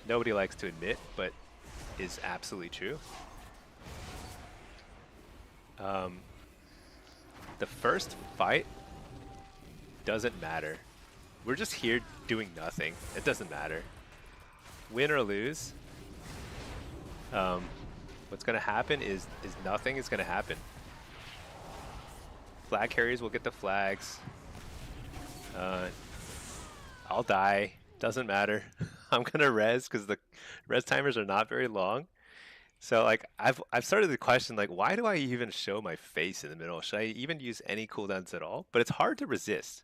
nobody likes to admit, but is absolutely true. The first fight doesn't matter. We're just here doing nothing. It doesn't matter. Win or lose, what's gonna happen is nothing is gonna happen. Flag carriers will get the flags. I'll die. Doesn't matter. I'm gonna res because the res timers are not very long. So like I've started to question like why do I even show my face in the middle? Should I even use any cooldowns at all? But it's hard to resist.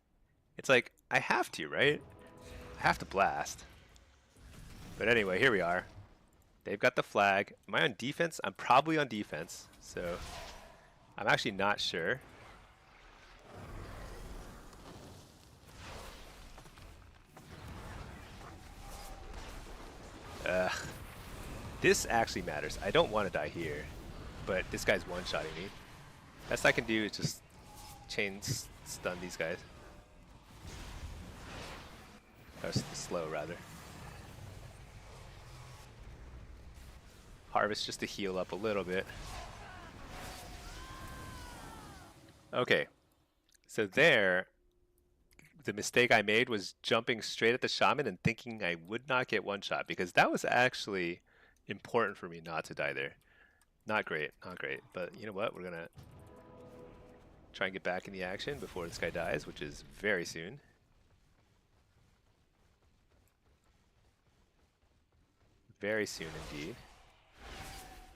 It's like I have to, right? I have to blast. But anyway, here we are. They've got the flag. Am I on defense? I'm probably on defense. So I'm actually not sure. This actually matters. I don't want to die here, but this guy's one-shotting me. Best I can do is just chain stun these guys. Or slow, rather. Harvest just to heal up a little bit. Okay, so there, the mistake I made was jumping straight at the shaman and thinking I would not get one shot, because that was actually important for me not to die there. Not great, not great, but you know what? We're gonna try and get back in the action before this guy dies, which is very soon. Very soon indeed.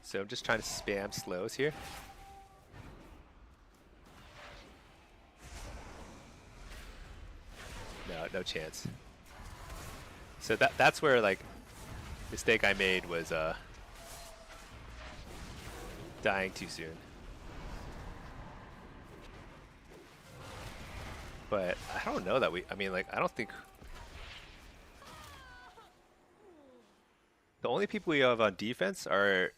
So I'm just trying to spam slows here. No chance. So that's where like mistake I made was dying too soon. But I don't know that I mean like I don't think the only people we have on defense are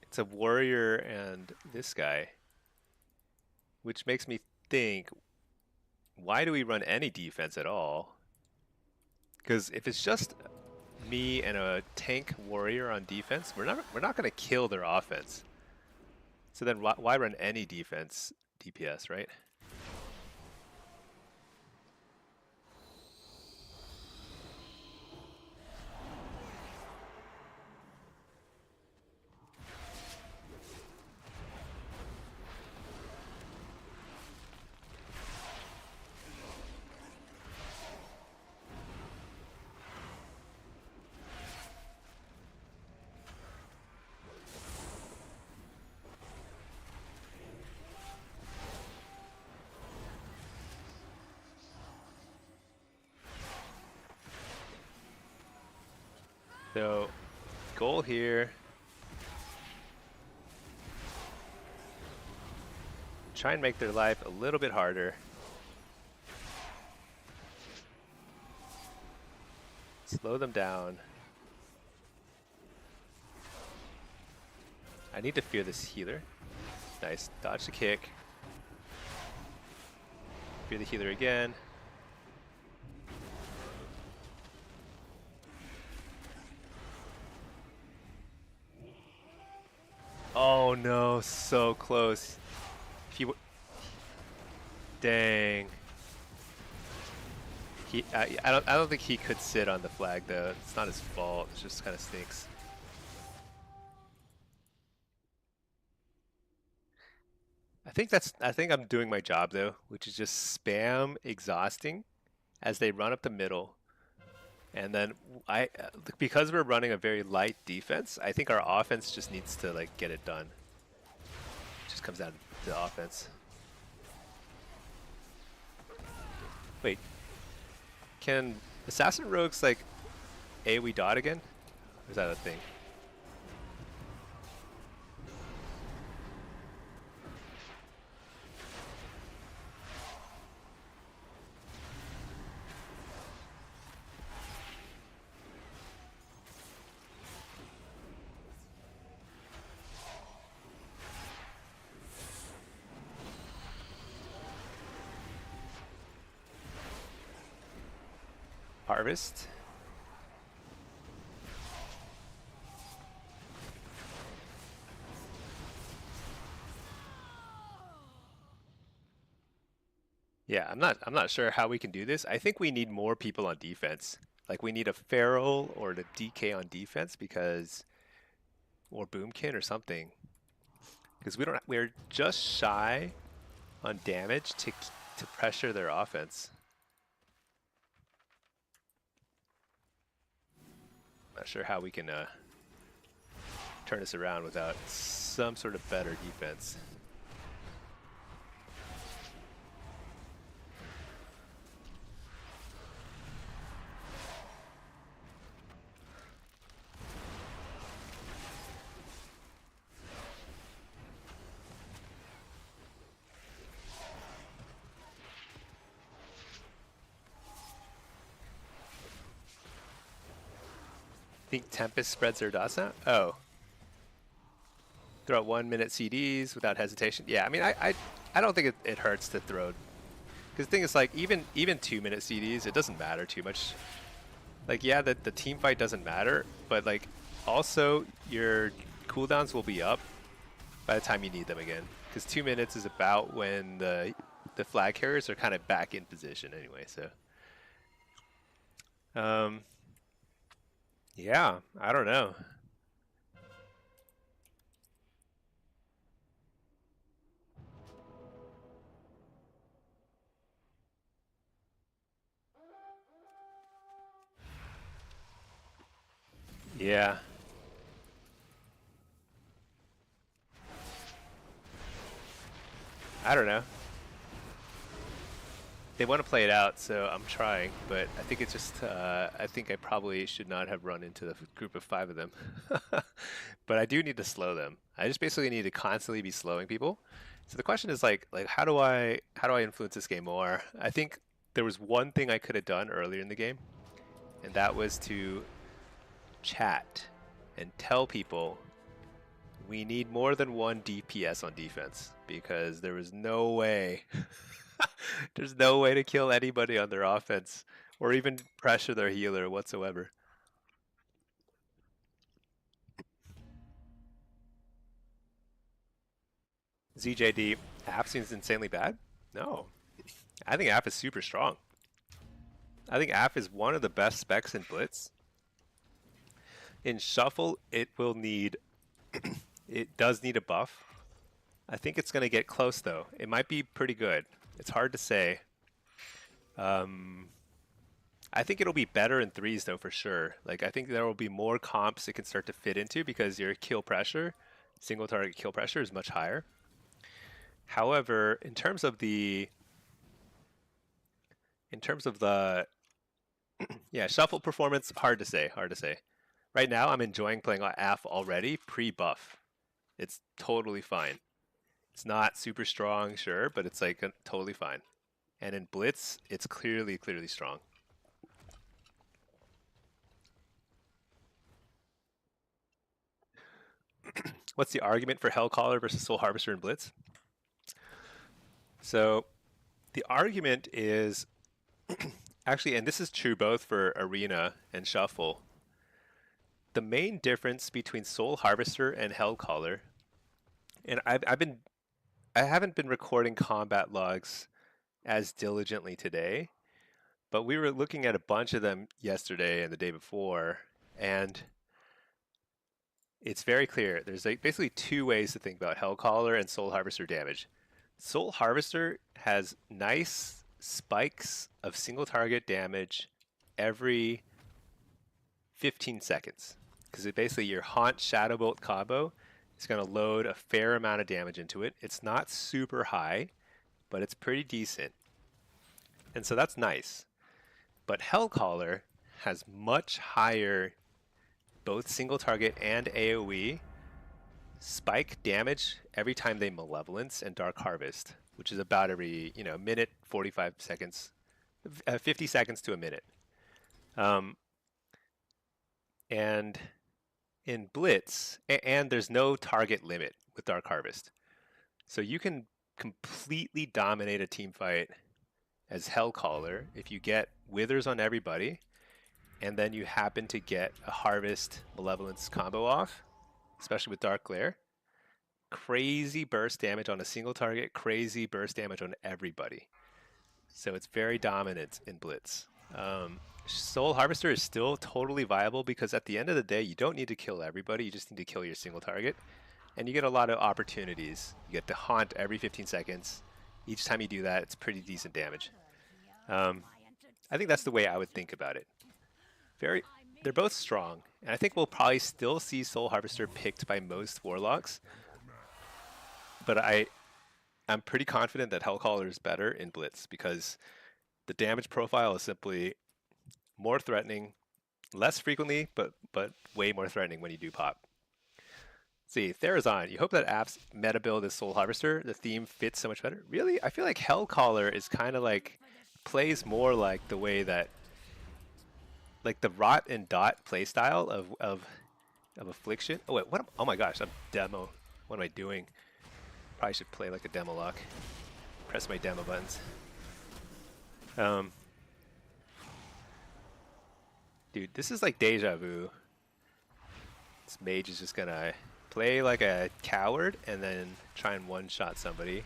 it's a warrior and this guy, which makes me think, why do we run any defense at all? Because if it's just me and a tank warrior on defense, we're not going to kill their offense. So then why run any defense DPS, right? So, goal here. Try and make their life a little bit harder. Slow them down. I need to fear this healer. Nice. Dodge the kick. Fear the healer again. Oh no, so close. If he dang. I don't think he could sit on the flag though. It's not his fault. It just kind of stinks. I think I'm doing my job though, which is just spam exhausting as they run up the middle. And then because we're running a very light defense, I think our offense just needs to like get it done. It just comes down to the offense. Wait. Can Assassin Rogues like AoE dot again? Or is that a thing? Harvest. Yeah, I'm not sure how we can do this. I think we need more people on defense. Like we need a Feral or a DK on defense because or Boomkin or something. Because we're just shy on damage to pressure their offense. Not sure how we can turn this around without some sort of better defense. Think Tempest spreads their dots out? Oh. Throw out 1 minute CDs without hesitation. Yeah, I mean, I don't think it hurts to throw. Because the thing is, like, even 2 minute CDs, it doesn't matter too much. Like, yeah, the team fight doesn't matter, but, like, also your cooldowns will be up by the time you need them again. Because 2 minutes is about when the flag carriers are kind of back in position anyway, so. Yeah, I don't know. Yeah. I don't know. They want to play it out, so I'm trying, but I think it's just, I think I probably should not have run into the group of 5 of them. But I do need to slow them. I just basically need to constantly be slowing people. So the question is like how do I influence this game more? I think there was one thing I could have done earlier in the game, and that was to chat and tell people we need more than 1 DPS on defense because there was no way there's no way to kill anybody on their offense or even pressure their healer whatsoever. ZJD, App seems insanely bad? No. I think App is super strong. I think App is one of the best specs in Blitz. In Shuffle, it will need it does need a buff. I think it's going to get close though. It might be pretty good. It's hard to say. I think it'll be better in 3s though for sure. Like I think there will be more comps it can start to fit into because your kill pressure, single target kill pressure is much higher. However, in terms of the yeah, shuffle performance, hard to say. Right now, I'm enjoying playing AF already pre-buff. It's totally fine. It's not super strong, sure, but it's like totally fine. And in Blitz, it's clearly strong. What's the argument for Hellcaller versus Soul Harvester in Blitz? So the argument is actually, and this is true both for Arena and Shuffle, the main difference between Soul Harvester and Hellcaller, and I haven't been recording combat logs as diligently today, but we were looking at a bunch of them yesterday and the day before, and it's very clear. There's like basically 2 ways to think about Hellcaller and Soul Harvester damage. Soul Harvester has nice spikes of single target damage every 15 seconds. Because it basically your Haunt Shadow Bolt combo is going to load a fair amount of damage into it. It's not super high, but it's pretty decent. And so that's nice. But Hellcaller has much higher both single target and AoE spike damage every time they Malevolence and Dark Harvest, which is about every minute, 45 seconds, 50 seconds to a minute. Um, and in Blitz, and there's no target limit with Dark Harvest, so you can completely dominate a team fight as Hellcaller if you get Withers on everybody, and then you happen to get a Harvest Malevolence combo off, especially with Dark Glare. Crazy burst damage on a single target, crazy burst damage on everybody. So it's very dominant in Blitz. Soul Harvester is still totally viable because at the end of the day, you don't need to kill everybody, you just need to kill your single target. And you get a lot of opportunities. You get to haunt every 15 seconds. Each time you do that, it's pretty decent damage. I think that's the way I would think about it. They're both strong, and I think we'll probably still see Soul Harvester picked by most Warlocks. But I'm pretty confident that Hellcaller is better in Blitz because the damage profile is simply more threatening, less frequently, but way more threatening when you do pop. See, Therazon, you hope that app's meta build is Soul Harvester. The theme fits so much better. Really? I feel like Hellcaller is kind of like, plays more like the way that, like the Rot and Dot playstyle of Affliction. Oh wait, oh my gosh, I'm demo. What am I doing? Probably should play like a demo lock. Press my demo buttons. Dude, this is like deja vu. This mage is just gonna play like a coward and then try and one-shot somebody.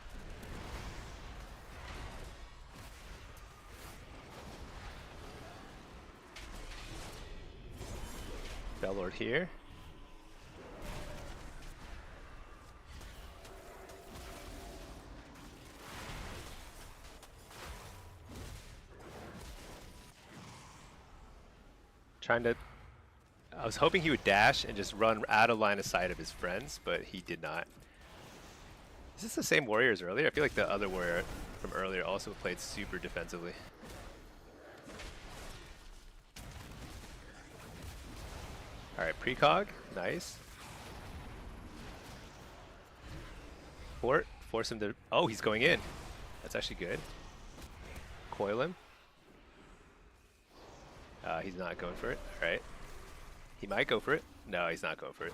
Bellord here. I was hoping he would dash and just run out of line of sight of his friends, but he did not. Is this the same warrior as earlier? I feel like the other warrior from earlier also played super defensively. Alright, precog, nice. Force him to, oh, he's going in. That's actually good. Coil him. He's not going for it. Alright. He might go for it. No, he's not going for it.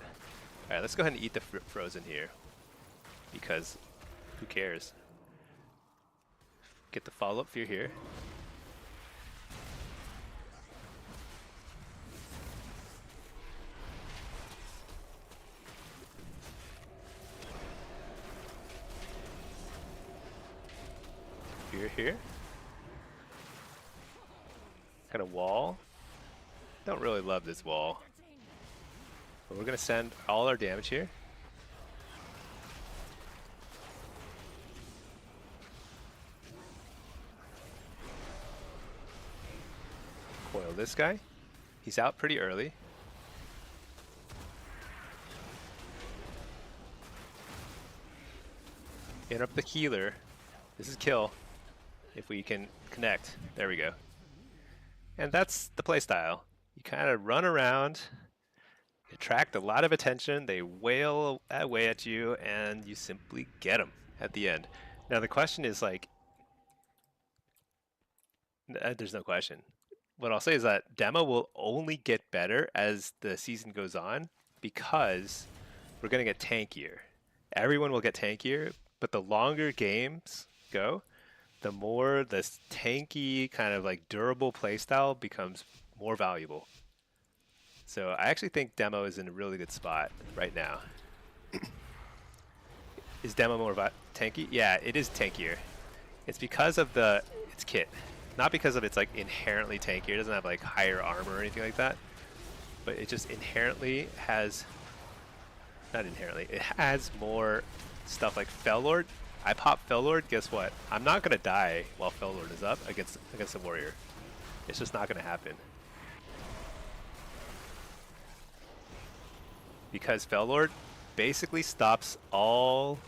Alright, let's go ahead and eat the frozen here. Because who cares? Get the follow-up fear here. Fear here. Got a wall. Don't really love this wall. But we're gonna send all our damage here. Coil this guy. He's out pretty early. Interrupt the healer. This is kill. If we can connect. There we go. And that's the playstyle. You kind of run around, attract a lot of attention, they wail away at you, and you simply get them at the end. Now the question is like, there's no question. What I'll say is that demo will only get better as the season goes on because we're going to get tankier. Everyone will get tankier, but the longer games go, the more this tanky kind of like durable playstyle becomes more valuable. So I actually think demo is in a really good spot right now. Is demo more tanky? Yeah, it is tankier. It's because of its kit, not because of its like inherently tankier. It doesn't have like higher armor or anything like that, but it just inherently has, not inherently, it has more stuff like Fellord. I pop Fellord, guess what? I'm not gonna die while Fellord is up against a warrior. It's just not gonna happen. Because Fellord basically stops all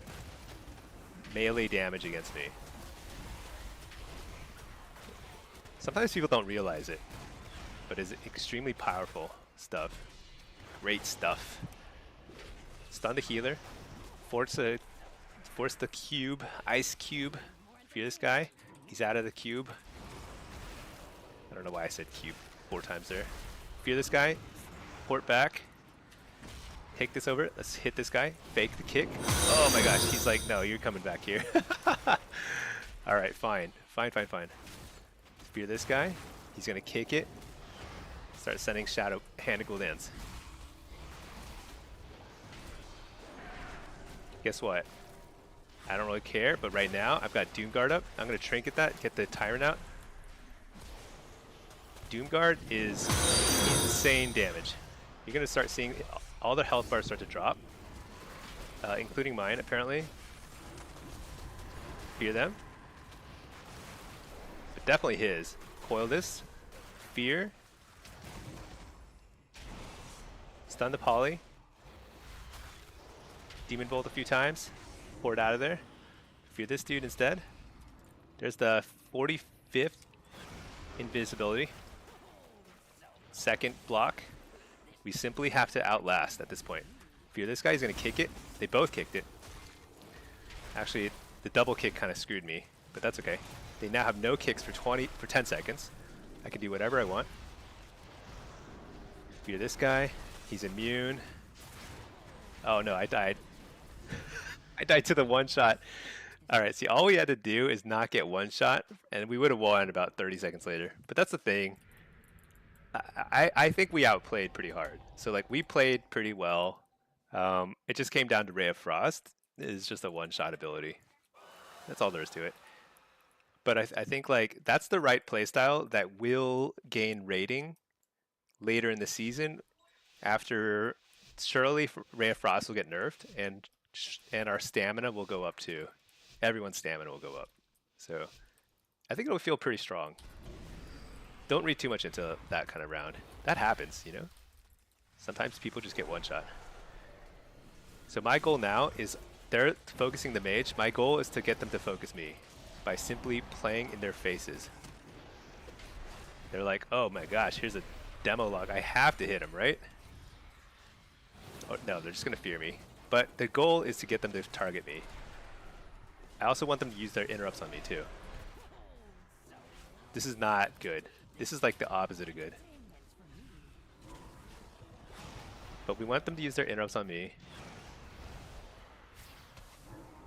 melee damage against me. Sometimes people don't realize it, but it's extremely powerful stuff. Great stuff. Stun the healer. Force the cube, ice cube. Fear this guy. He's out of the cube. I don't know why I said cube 4 times there. Fear this guy. Port back. Take this over. Let's hit this guy. Fake the kick. Oh my gosh, he's like, no, you're coming back here. Alright, fine. Fine. Fear this guy. He's gonna kick it. Start sending shadow hand of Gul'dans. Guess what? I don't really care, but right now I've got Doomguard up. I'm gonna trinket that, get the Tyrant out. Doomguard is insane damage. You're gonna start seeing all their health bars start to drop, including mine apparently. Fear them. But definitely his. Coil this. Fear. Stun the poly. Demon Bolt a few times. Pour it out of there. Fear this dude instead. There's the 45th invisibility. Second block. We simply have to outlast at this point. Fear this guy, he's gonna kick it. They both kicked it. Actually, the double kick kind of screwed me, but that's okay. They now have no kicks for 10 seconds. I can do whatever I want. Fear this guy. He's immune. Oh no, I died. I died to the one shot. Alright, see, all we had to do is not get one shot, and we would have won about 30 seconds later. But that's the thing. I think we outplayed pretty hard. So, like, we played pretty well. It just came down to Ray of Frost. It's just a one-shot ability. That's all there is to it. But I think, like, that's the right playstyle that will gain rating later in the season after surely Ray of Frost will get nerfed, and our stamina will go up too. Everyone's stamina will go up. So I think it'll feel pretty strong. Don't read too much into that kind of round. That happens, you know? Sometimes people just get one shot. So my goal now is, they're focusing the mage. My goal is to get them to focus me by simply playing in their faces. They're like, oh my gosh, here's a demo log. I have to hit him, right? Oh, no, they're just going to fear me. But the goal is to get them to target me. I also want them to use their interrupts on me too. This is not good. This is like the opposite of good. But we want them to use their interrupts on me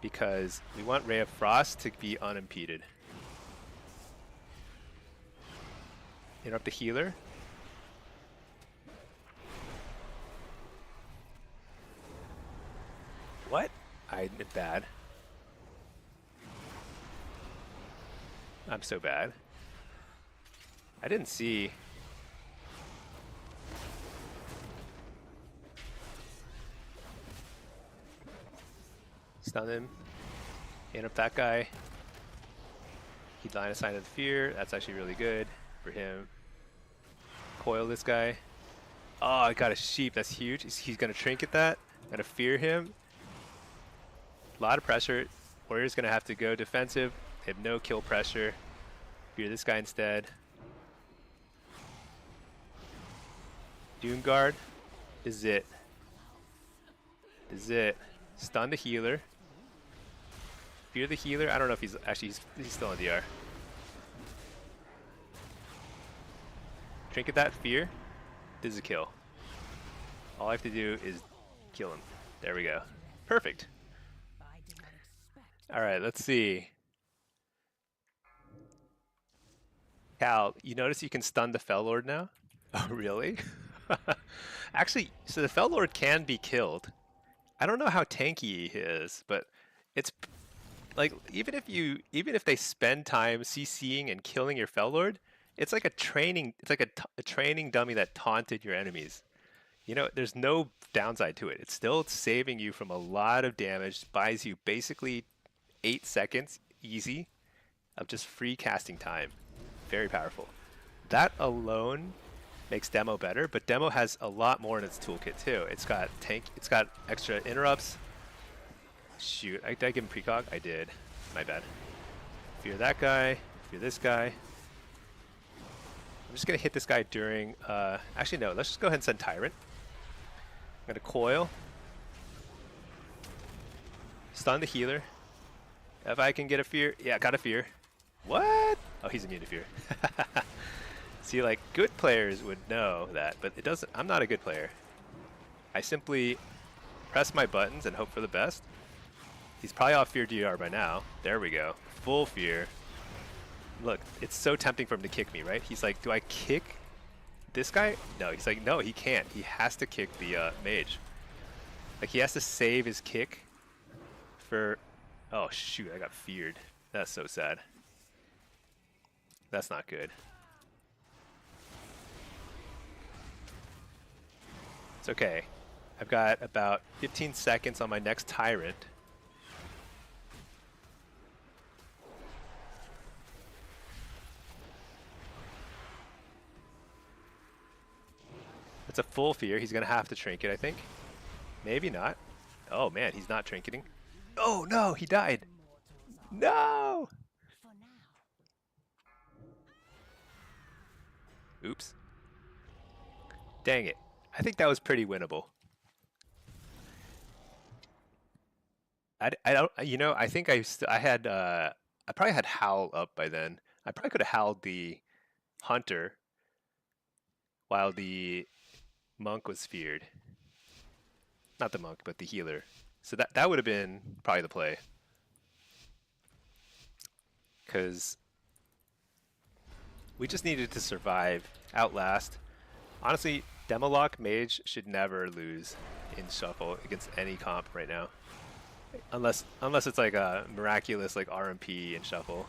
because we want Ray of Frost to be unimpeded. Interrupt the healer. What? I'm bad. I'm so bad. I didn't see. Stun him. Interrupt that guy. He line of sight of the fear. That's actually really good for him. Coil this guy. Oh, I got a sheep. That's huge. He's gonna trinket that. Gonna fear him. A lot of pressure. Warrior's gonna have to go defensive. They have no kill pressure. Fear this guy instead. Doomguard. This is it. This is it. Stun the healer. Fear the healer. I don't know if he's still on DR. Trinket that fear. This is a kill. All I have to do is kill him. There we go. Perfect. Alright, let's see. Cal, you notice you can stun the Fel Lord now? Oh, really? Actually, so the Fel Lord can be killed. I don't know how tanky he is, but it's like even if they spend time CCing and killing your Fel Lord, it's like a training dummy that taunted your enemies. You know, there's no downside to it. It's still saving you from a lot of damage, buys you basically 8 seconds easy of just free casting time. Very powerful. That alone makes Demo better, but Demo has a lot more in its toolkit too. It's got extra interrupts. Shoot, did I give him precog? I did. My bad. Fear that guy. Fear this guy. I'm just going to hit this guy during... actually, no. Let's just go ahead and send Tyrant. I'm going to coil. Stun the healer. If I can get a fear... Yeah, got a fear. What? Oh, he's immune to fear. See, like, good players would know that, but it doesn't... I'm not a good player. I simply press my buttons and hope for the best. He's probably off fear DR by now. There we go. Full fear. Look, it's so tempting for him to kick me, right? He's like, do I kick this guy? No, he's like, no, he can't. He has to kick the mage. Like, he has to save his kick for... Oh, shoot, I got feared. That's so sad. That's not good. It's okay. I've got about 15 seconds on my next Tyrant. It's a full fear. He's going to have to trinket, I think. Maybe not. Oh, man, he's not trinketing. Oh, no, he died. No! Oops. Dang it. I think that was pretty winnable. I don't, you know, I think I probably had Howl up by then. I probably could have howled the Hunter while the Monk was feared. Not the Monk, but the healer. So that would have been probably the play. Because we just needed to survive, outlast. Honestly, Demolock Mage should never lose in Shuffle against any comp right now. Unless it's like a miraculous like RMP in Shuffle.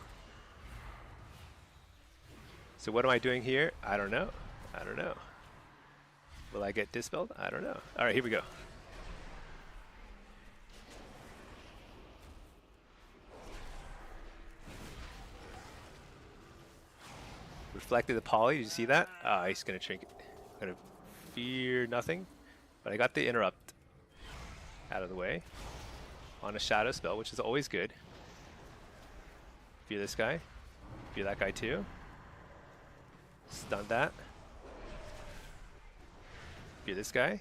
So what am I doing here? I don't know. I don't know. Will I get dispelled? I don't know. Alright, here we go. Reflected the poly, did you see that? Ah, he's gonna trinket. Gonna fear nothing. But I got the interrupt out of the way. On a shadow spell, which is always good. Fear this guy. Fear that guy too. Stun that. Fear this guy.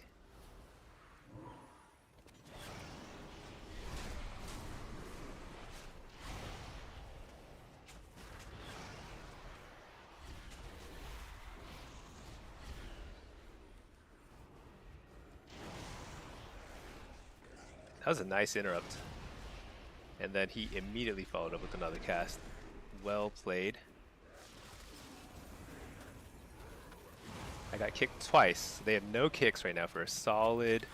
That was a nice interrupt. And then he immediately followed up with another cast. Well played. I got kicked twice. They have no kicks right now for a solid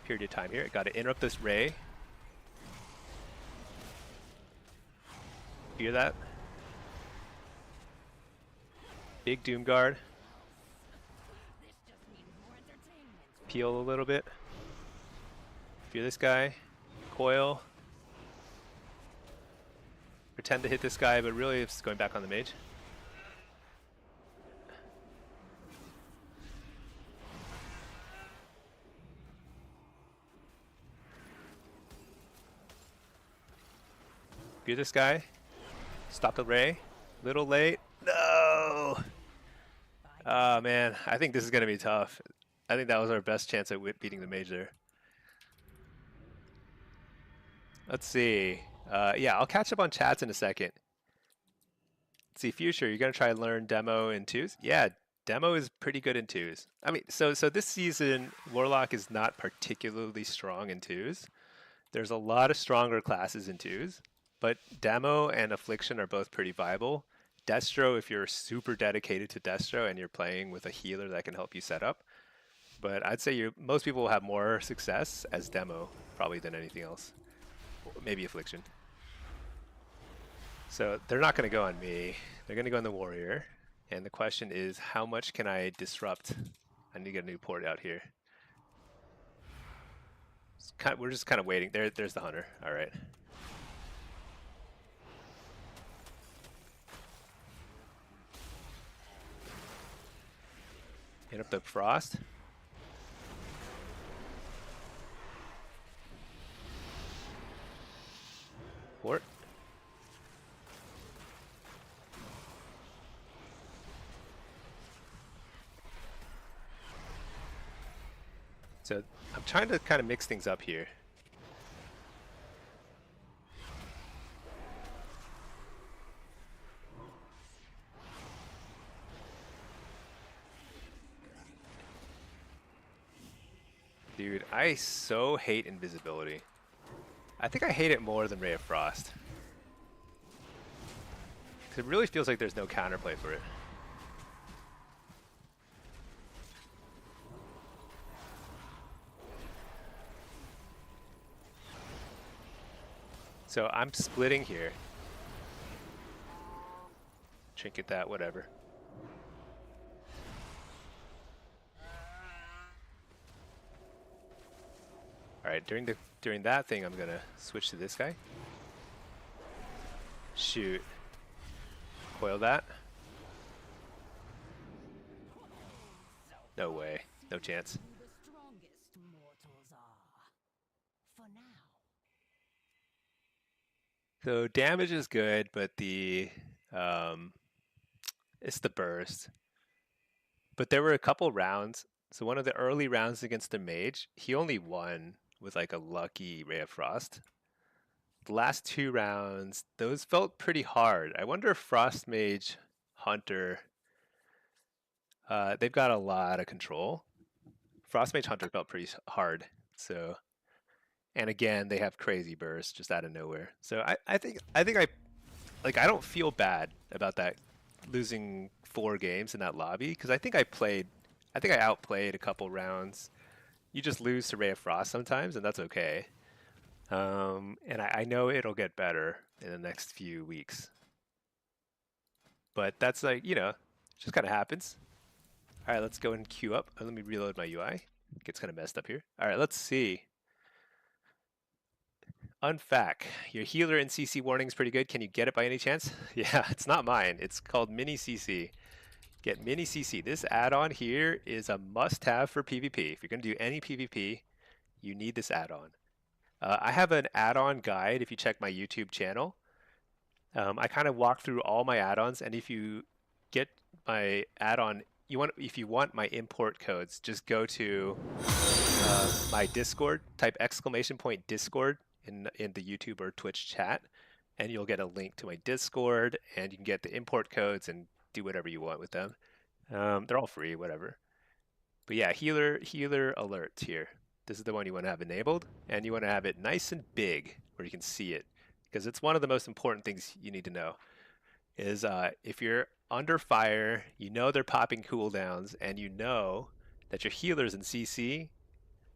period of time here. I got to interrupt this Ray. Hear that? Big Doom Guard. Peel a little bit. Fear this guy. Coil. Pretend to hit this guy, but really it's going back on the mage. Fear this guy. Stop the Ray. Little late. No! Oh man, I think this is going to be tough. I think that was our best chance at beating the mage there. Let's see. Yeah, I'll catch up on chats in a second. Let's see, Future, you're going to try and learn demo in twos? Yeah, demo is pretty good in twos. I mean, so this season, Warlock is not particularly strong in twos. There's a lot of stronger classes in twos, but demo and Affliction are both pretty viable. Destro, if you're super dedicated to Destro and you're playing with a healer that can help you set up. But I'd say most people will have more success as demo probably than anything else. Maybe Affliction. So they're not going to go on me. They're going to go on the warrior. And the question is, how much can I disrupt? I need to get a new port out here. We're just kind of waiting. There's the hunter. All right. Hit up the frost. Port. So I'm trying to kind of mix things up here. Dude, I so hate invisibility. I think I hate it more than Ray of Frost. 'Cause it really feels like there's no counterplay for it. So I'm splitting here. Trinket that, whatever. Alright, during that thing I'm gonna switch to this guy. Shoot. Coil that. No way. No chance. So damage is good, but it's the burst. But there were a couple rounds. So one of the early rounds against the mage, he only won with like a lucky Ray of Frost. The last 2 rounds, those felt pretty hard. I wonder if Frost Mage, Hunter, they've got a lot of control. Frost Mage Hunter felt pretty hard. So, and again, they have crazy bursts just out of nowhere. So I think I don't feel bad about that losing 4 games in that lobby because I think I outplayed a couple rounds. You just lose to Ray of Frost sometimes, and that's okay. And I know it'll get better in the next few weeks. But that's like, just kind of happens. All right, let's go and queue up. Let me reload my UI. It gets kind of messed up here. All right, let's see. Unfac, your healer in CC warning is pretty good. Can you get it by any chance? Yeah, it's not mine. It's called Mini CC. Get Mini CC. This add-on here is a must-have for PvP. If you're going to do any PvP, you need this add-on. I have an add-on guide if you check my YouTube channel. I kind of walk through all my add-ons, and if you get my add-on, if you want my import codes, just go to my Discord, type !Discord in the YouTube or Twitch chat, and you'll get a link to my Discord, and you can get the import codes and do whatever you want with them. They're all free, whatever. But yeah, healer alerts here. This is the one you want to have enabled, and you want to have it nice and big where you can see it, because it's one of the most important things you need to know. Is if you're under fire, they're popping cooldowns, and that your healer's in CC.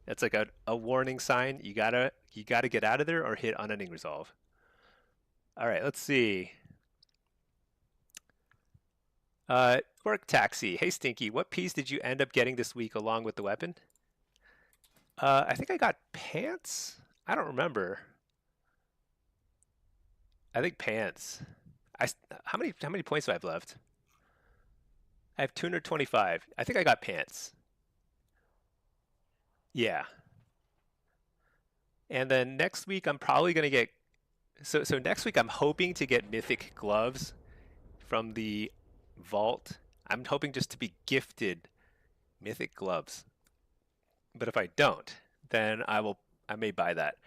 That's like a warning sign. You gotta get out of there or hit unending resolve. All right, let's see. Work Taxi. Hey Stinky, what piece did you end up getting this week along with the weapon? I think I got pants. I don't remember. I think pants. How many points do I have left? I have 225. I think I got pants. Yeah. And then next week I'm probably gonna get. So next week I'm hoping to get mythic gloves from the vault. I'm hoping just to be gifted mythic gloves. But if I don't, then I may buy that.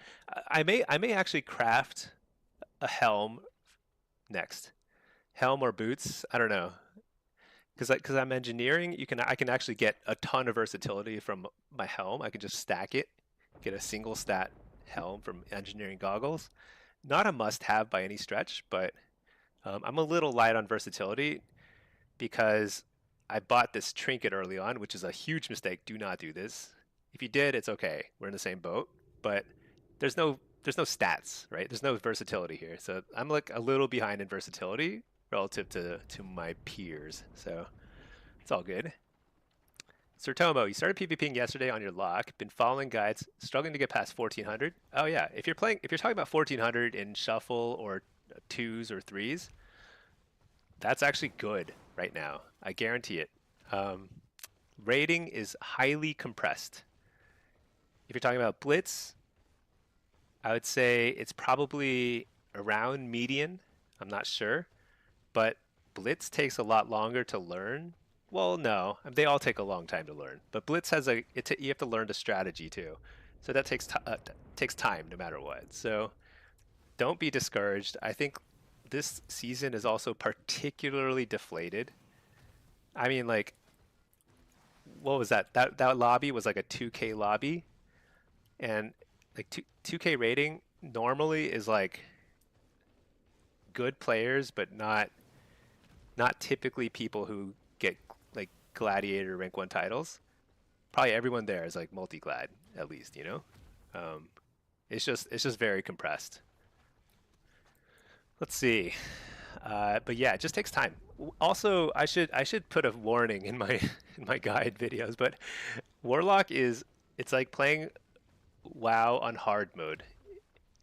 I may actually craft a helm next. Helm or boots, I don't know. Because I'm engineering, I can actually get a ton of versatility from my helm. I can just stack it, get a single stat helm from engineering goggles. Not a must-have by any stretch, but I'm a little light on versatility because I bought this trinket early on, which is a huge mistake. Do not do this. If you did, it's okay. We're in the same boat, but there's no stats, right? There's no versatility here. So I'm like a little behind in versatility relative to my peers. So it's all good. Sir Tomo, you started PvPing yesterday on your lock, been following guides, struggling to get past 1400. Oh yeah, if you're talking about 1400 in shuffle or 2s or 3s, that's actually good right now. I guarantee it. Rating is highly compressed. If you're talking about Blitz, I would say it's probably around median. I'm not sure. But Blitz takes a lot longer to learn Well, no, they all take a long time to learn. But Blitz has you have to learn the strategy too, so that takes time no matter what. So don't be discouraged. I think this season is also particularly deflated. I mean, like, what was that? That lobby was like a 2K lobby, and like 2K rating normally is like good players, but not typically people who get like gladiator rank 1 titles. Probably everyone there is like multi-glad at least, you know. Um, it's just very compressed. Let's see. But yeah, it just takes time. Also, I should put a warning in my in my guide videos. But Warlock is it's like playing WoW on hard mode.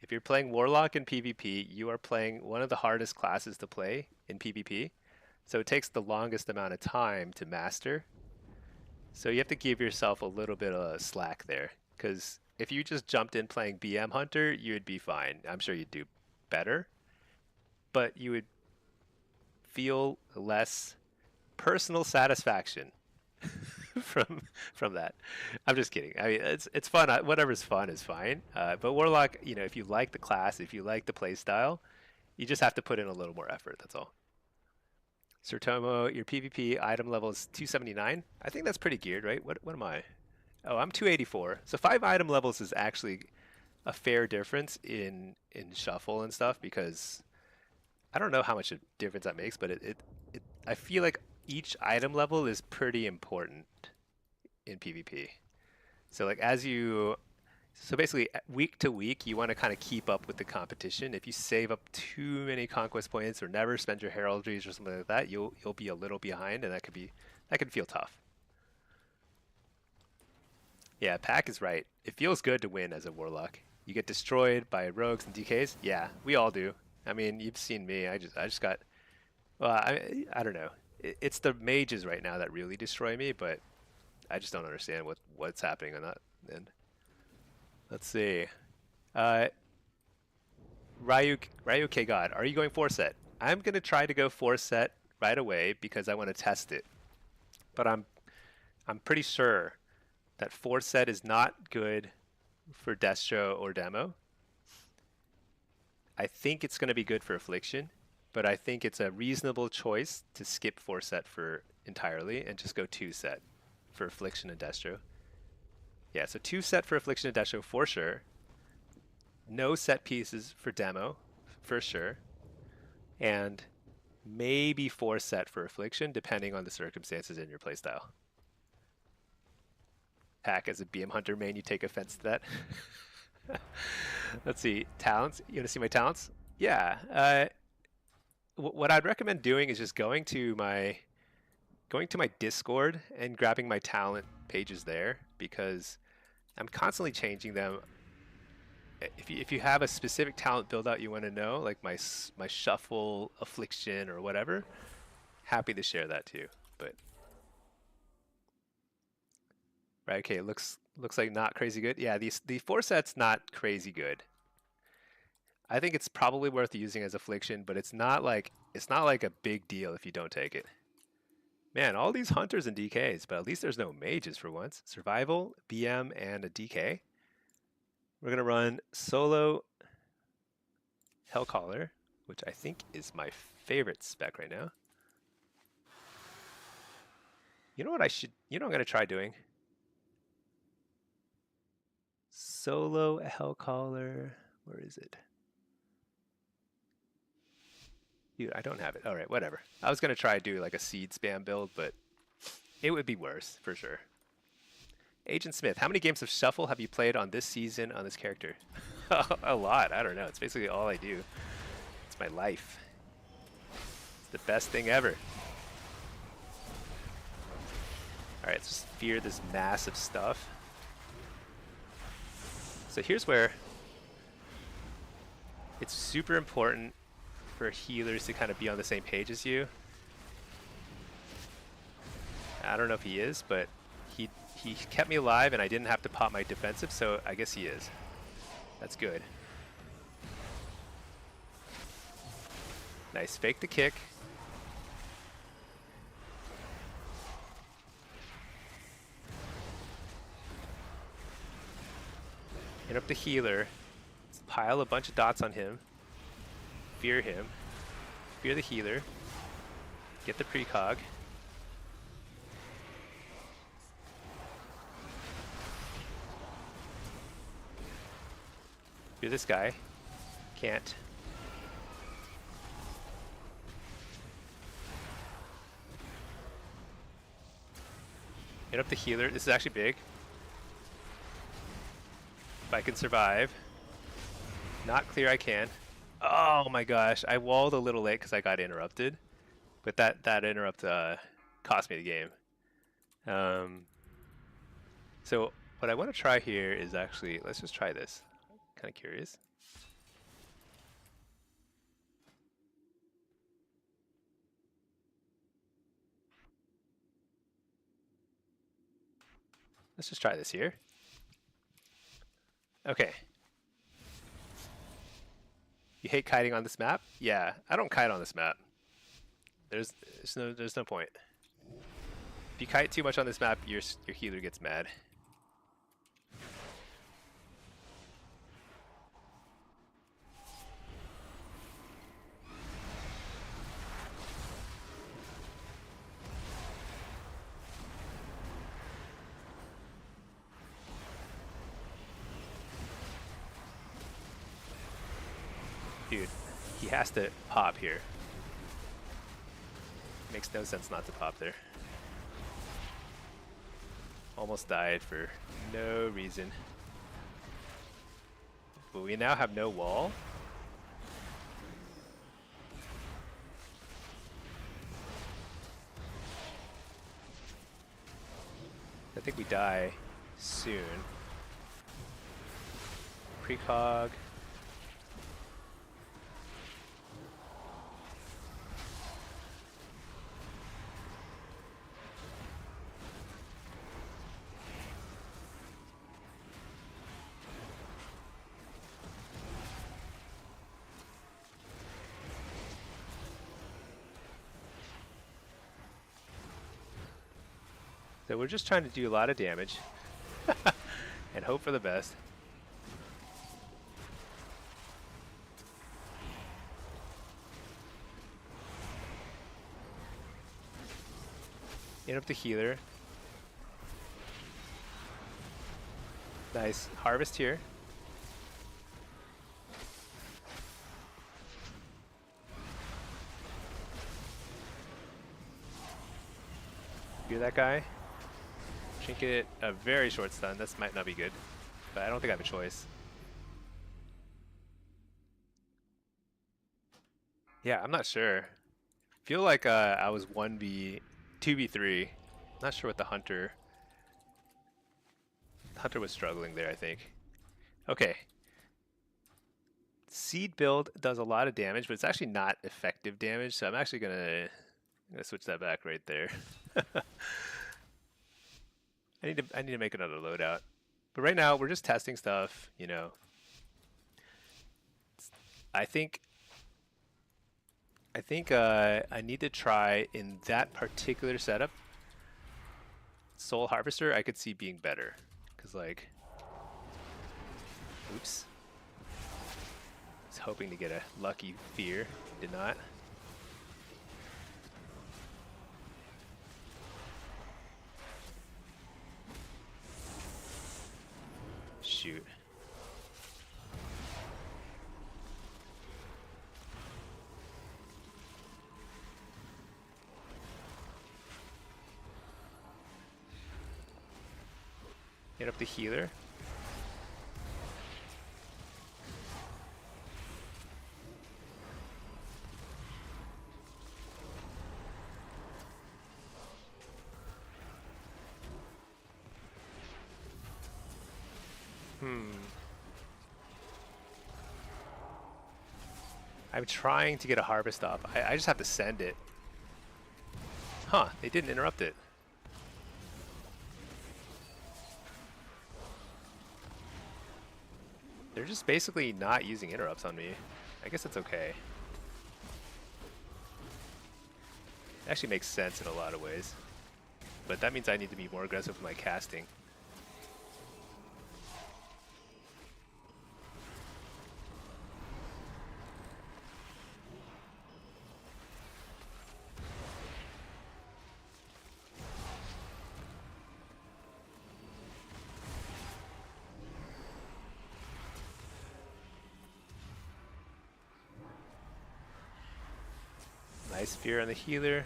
If you're playing Warlock in PvP, you are playing one of the hardest classes to play in PvP. So it takes the longest amount of time to master. So you have to give yourself a little bit of slack there, because if you just jumped in playing BM Hunter, you would be fine. I'm sure you'd do better, but you would feel less personal satisfaction from from that. I'm just kidding. I mean, it's fun. Whatever's fun is fine. But Warlock, if you like the class, if you like the play style, you just have to put in a little more effort. That's all. Sertomo, your PvP item level is 279. I think that's pretty geared, right? What am I? Oh, I'm 284. So 5 item levels is actually a fair difference in shuffle and stuff, because I don't know how much of difference that makes, but I feel like each item level is pretty important in PvP. So like so basically week to week you want to kind of keep up with the competition. If you save up too many conquest points or never spend your heraldries or something like that, you'll be a little behind, and that can feel tough. Yeah, Pack is right. It feels good to win as a warlock. You get destroyed by rogues and DKs. Yeah, we all do. I mean, you've seen me. I just got. Well, I don't know. It's the mages right now that really destroy me, but I just don't understand what's happening on that end. Let's see. Uh, Ryu K God, are you going 4-set? I'm gonna try to go 4-set right away because I want to test it. But I'm pretty sure that 4-set is not good for Destro or Demo. I think it's going to be good for Affliction, but I think it's a reasonable choice to skip 4-set for entirely and just go 2-set for Affliction and Destro. Yeah, so 2-set for Affliction and Destro for sure. No set pieces for Demo for sure. And maybe 4-set for Affliction, depending on the circumstances in your playstyle. Pack, as a BM Hunter main, you take offense to that. Let's see, talents. You want to see my talents? Yeah. What I'd recommend doing is just going to my Discord and grabbing my talent pages there, because I'm constantly changing them. If you have a specific talent build out you want to know, like my shuffle, affliction, or whatever, happy to share that too. But right, okay, looks like not crazy good. Yeah, the 4-set's not crazy good. I think it's probably worth using as affliction, but it's not like a big deal if you don't take it. Man, all these hunters and DKs, but at least there's no mages for once. Survival, BM, and a DK. We're gonna run solo Hellcaller, which I think is my favorite spec right now. You know what I'm gonna try doing? Solo Hellcaller, where is it? Dude, I don't have it. All right, whatever. I was gonna try to do like a seed spam build, but it would be worse for sure. Agent Smith, how many games of Shuffle have you played on this season on this character? A lot. I don't know. It's basically all I do. It's my life. It's the best thing ever. All right, let's just fear this massive stuff. So here's where it's super important for healers to kind of be on the same page as you. I don't know if he is, but he kept me alive and I didn't have to pop my defensive, so I guess he is. That's good. Nice, fake the kick. Interrupt the healer. Let's pile a bunch of dots on him. Fear him. Fear the healer. Get the precog. Fear this guy. Can't. Hit up the healer. This is actually big. If I can survive. Not clear I can. Oh my gosh. I walled a little late because I got interrupted. But that interrupt cost me the game. So what I want to try here is actually, let's just try this. Kind of curious. Let's just try this here. Okay. You hate kiting on this map? Yeah, I don't kite on this map. There's no point. If you kite too much on this map, your healer gets mad. Dude, he has to pop here. Makes no sense not to pop there. Almost died for no reason. But we now have no wall. I think we die soon. Precog. So we're just trying to do a lot of damage and hope for the best. Hit up the healer. Nice harvest here. Hear that guy? Trinket, a very short stun. This might not be good, but I don't think I have a choice. Yeah, I'm not sure. Feel like I was 2v3. Not sure what the hunter was struggling there, I think. Okay. Seed build does a lot of damage, but it's actually not effective damage, so I'm actually gonna switch that back right there. I need to make another loadout. But right now we're just testing stuff, you know. I think I need to try in that particular setup. Soul Harvester I could see being better. Cause like, oops. I was hoping to get a lucky fear, did not. Shoot. Hit up the healer. I'm trying to get a harvest off. I just have to send it. Huh, they didn't interrupt it. They're just basically not using interrupts on me. I guess it's okay. It actually makes sense in a lot of ways. But that means I need to be more aggressive with my casting. Nice fear on the healer.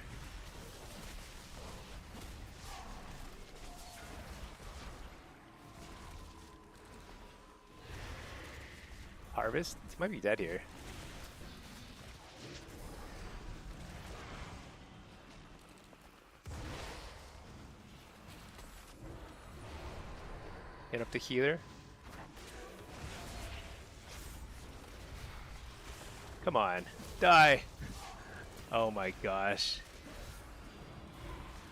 Harvest? This might be dead here. Hit up the healer. Come on, die! Oh my gosh.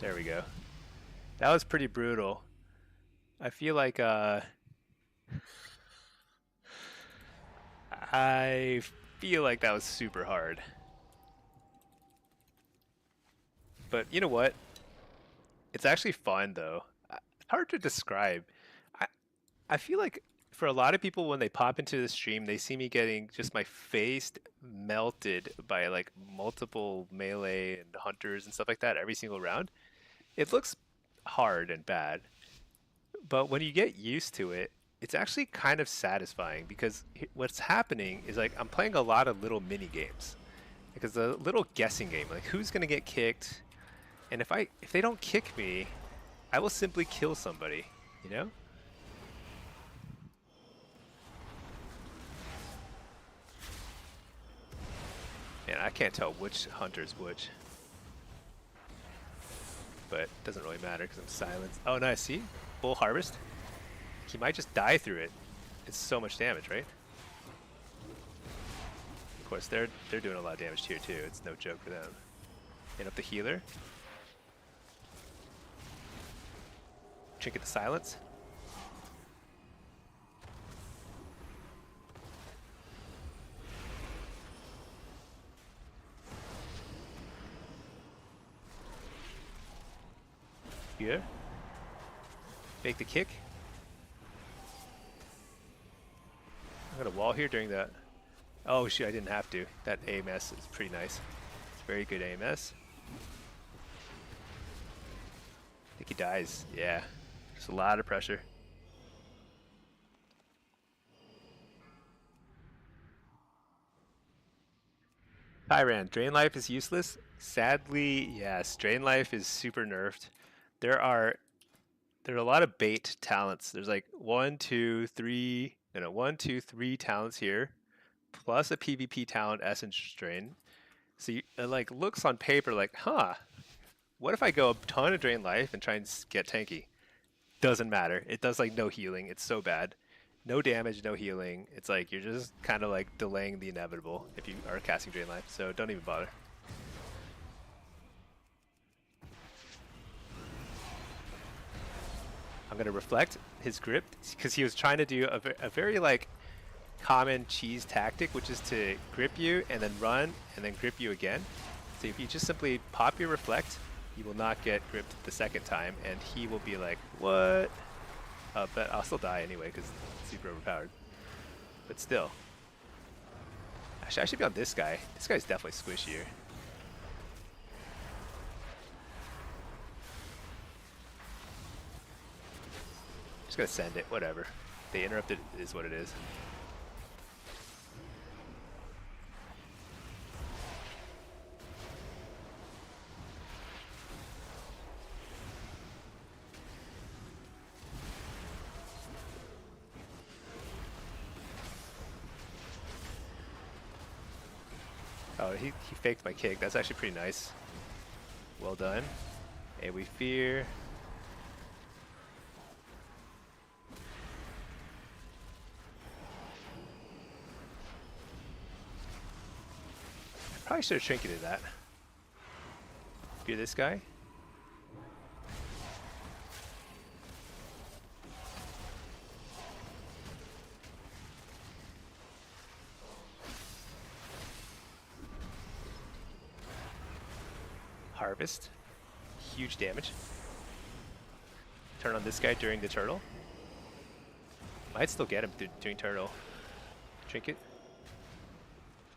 There we go. That was pretty brutal. I feel like I feel like that was super hard. But you know what? It's actually fun though. Hard to describe. I I feel like for a lot of people when they pop into the stream, they see me getting just my face melted by like multiple melee and hunters and stuff like that every single round. It looks hard and bad, but when you get used to it, it's actually kind of satisfying because what's happening is like I'm playing a lot of little mini games. Because a little guessing game, like who's gonna get kicked, and if they don't kick me, I will simply kill somebody, you know? Man, I can't tell which hunter's which. But it doesn't really matter because I'm silenced. Oh, nice. See? Full harvest. He might just die through it. It's so much damage, right? Of course, they're doing a lot of damage here too. It's no joke for them. Hit up the healer. Trinket the silence. Here. Make the kick. I'm gonna wall here during that. Oh shoot, I didn't have to. That AMS is pretty nice. It's very good AMS. I think he dies. Yeah. There's a lot of pressure. Tyran, Drain Life is useless? Sadly, yes. Drain Life is super nerfed. There are a lot of bait talents. There's like 1, 2, 3 talents here, plus a PvP talent Essence Drain. So it like looks on paper like, huh, what if I go a ton of Drain Life and try and get tanky? Doesn't matter. It does like no healing. It's so bad. No damage, no healing. It's like you're just kind of like delaying the inevitable if you are casting Drain Life. So don't even bother. I'm gonna reflect his grip because he was trying to do a very like common cheese tactic, which is to grip you and then run and then grip you again. So if you just simply pop your reflect, you will not get gripped the second time, and he will be like, what? But I'll still die anyway because it's super overpowered. But still. Actually, I should be on this guy. This guy's definitely squishier. Just gonna send it, whatever. They interrupted is what it is. Oh, he faked my kick. That's actually pretty nice. Well done. And we fear. Probably should have trinketed that. Fear this guy. Harvest. Huge damage. Turn on this guy during the turtle. Might still get him doing turtle. Trinket.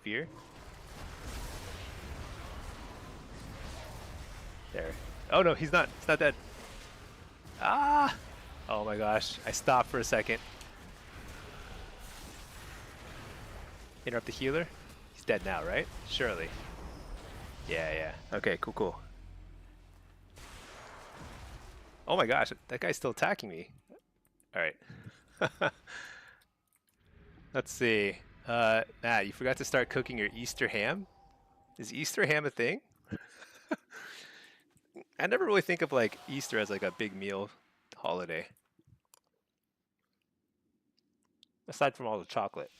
Fear. There. Oh no, he's not dead. Ah! Oh my gosh, I stopped for a second. Interrupt the healer. He's dead now, right? Surely. Yeah, yeah. Okay, cool, cool. Oh my gosh, that guy's still attacking me. All right. Let's see. Matt, you forgot to start cooking your Easter ham? Is Easter ham a thing? I never really think of like Easter as like a big meal holiday, aside from all the chocolate.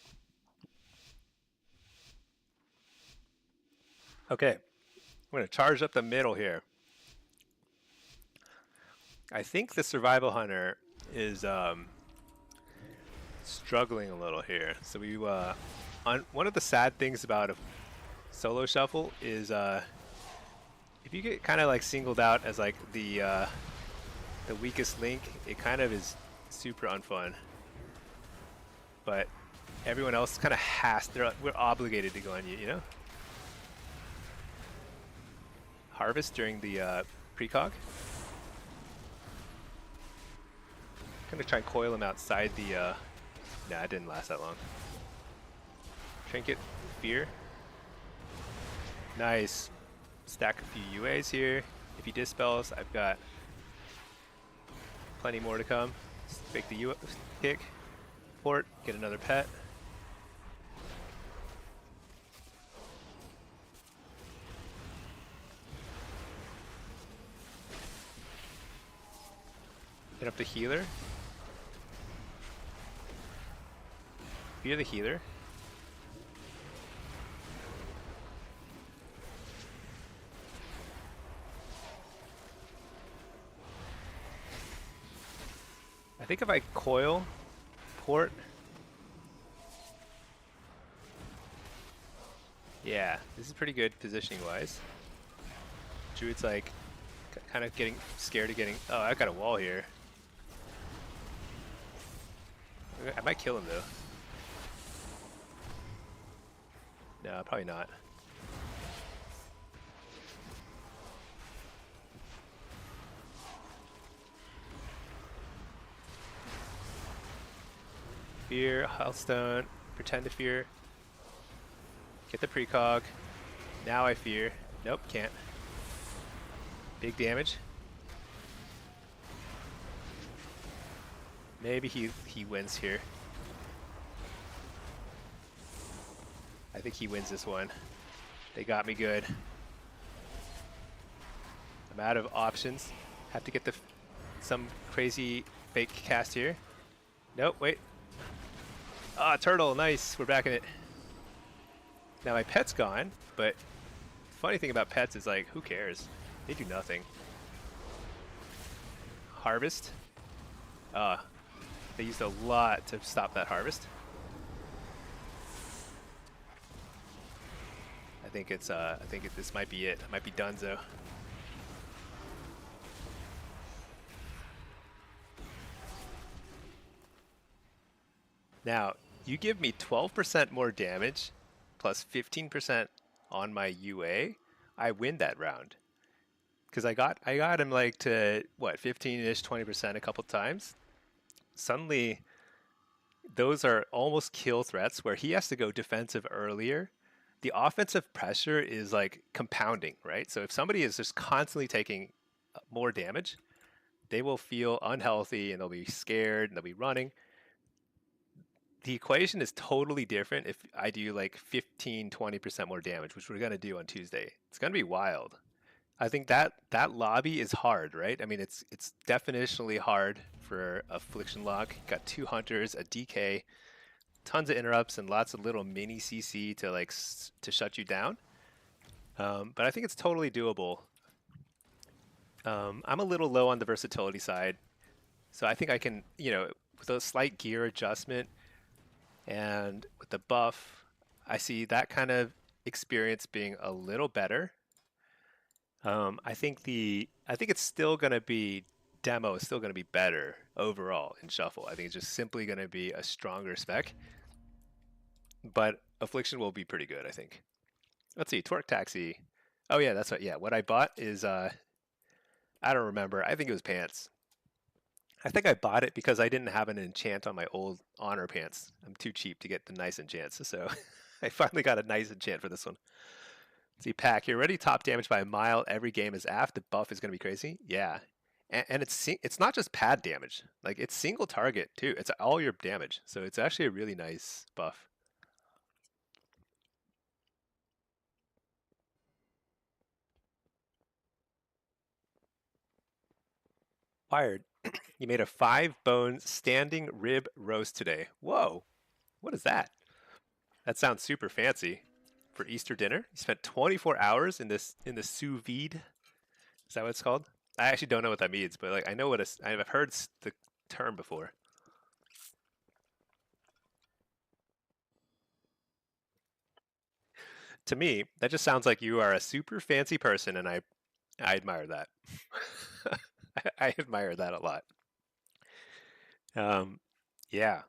Okay, I'm gonna charge up the middle here. I think the survival hunter is struggling a little here. So one of the sad things about a solo shuffle is if you get kind of like singled out as like the weakest link, it kind of is super unfun. But everyone else kind of we're obligated to go on you, you know? Harvest during the precog. Gonna try and coil him outside the nah, it didn't last that long. Trinket, fear. Nice. Stack a few UAs here. If he dispels, I've got plenty more to come. Fake the UA kick. Port, get another pet. Hit up the healer. Fear the healer. I think if I coil, port. Yeah, this is pretty good positioning wise. Druid's like kind of getting scared of getting. Oh, I got a wall here. I might kill him though. No, probably not. Fear, Healthstone, pretend to fear. Get the precog. Now I fear. Nope, can't. Big damage. Maybe he wins here. I think he wins this one. They got me good. I'm out of options. Have to get some crazy fake cast here. Nope, wait. Ah, turtle, nice. We're back in it. Now my pet's gone, but the funny thing about pets is like, who cares? They do nothing. Harvest. They used a lot to stop that harvest. I think this might be it. It might be donezo. Now, you give me 12% more damage plus 15% on my UA, I win that round. Because I got him like to what, 15-ish, 20% a couple times. Suddenly those are almost kill threats where he has to go defensive earlier. The offensive pressure is like compounding, right? So if somebody is just constantly taking more damage, they will feel unhealthy and they'll be scared and they'll be running. The equation is totally different if I do like 15, 20% more damage, which we're going to do on Tuesday. It's going to be wild. I think that lobby is hard, right? I mean, it's definitionally hard for Affliction lock. Got 2 hunters, a DK, tons of interrupts, and lots of little mini CC to like to shut you down. But I think it's totally doable. I'm a little low on the versatility side, so I think I can, with a slight gear adjustment and with the buff, I see that kind of experience being a little better. I think it's still going to be demo is still going to be better overall in shuffle. I think it's just simply going to be a stronger spec, but Affliction will be pretty good. I think. Let's see, Twerk Taxi. Oh yeah, that's what. Yeah, what I bought is I don't remember. I think it was pants. I think I bought it because I didn't have an enchant on my old honor pants. I'm too cheap to get the nice enchants, so I finally got a nice enchant for this one. See, Pack, you're already top damage by a mile every game is aft. The buff is going to be crazy. Yeah. And it's not just pad damage. Like, it's single target, too. It's all your damage. So it's actually a really nice buff. Wired, you made a 5-bone standing rib roast today. Whoa. What is that? That sounds super fancy. For Easter dinner? You spent 24 hours in the sous vide. Is that what it's called? I actually don't know what that means, but like I know what I've heard the term before. To me, that just sounds like you are a super fancy person, and I admire that. I admire that a lot. Um, yeah.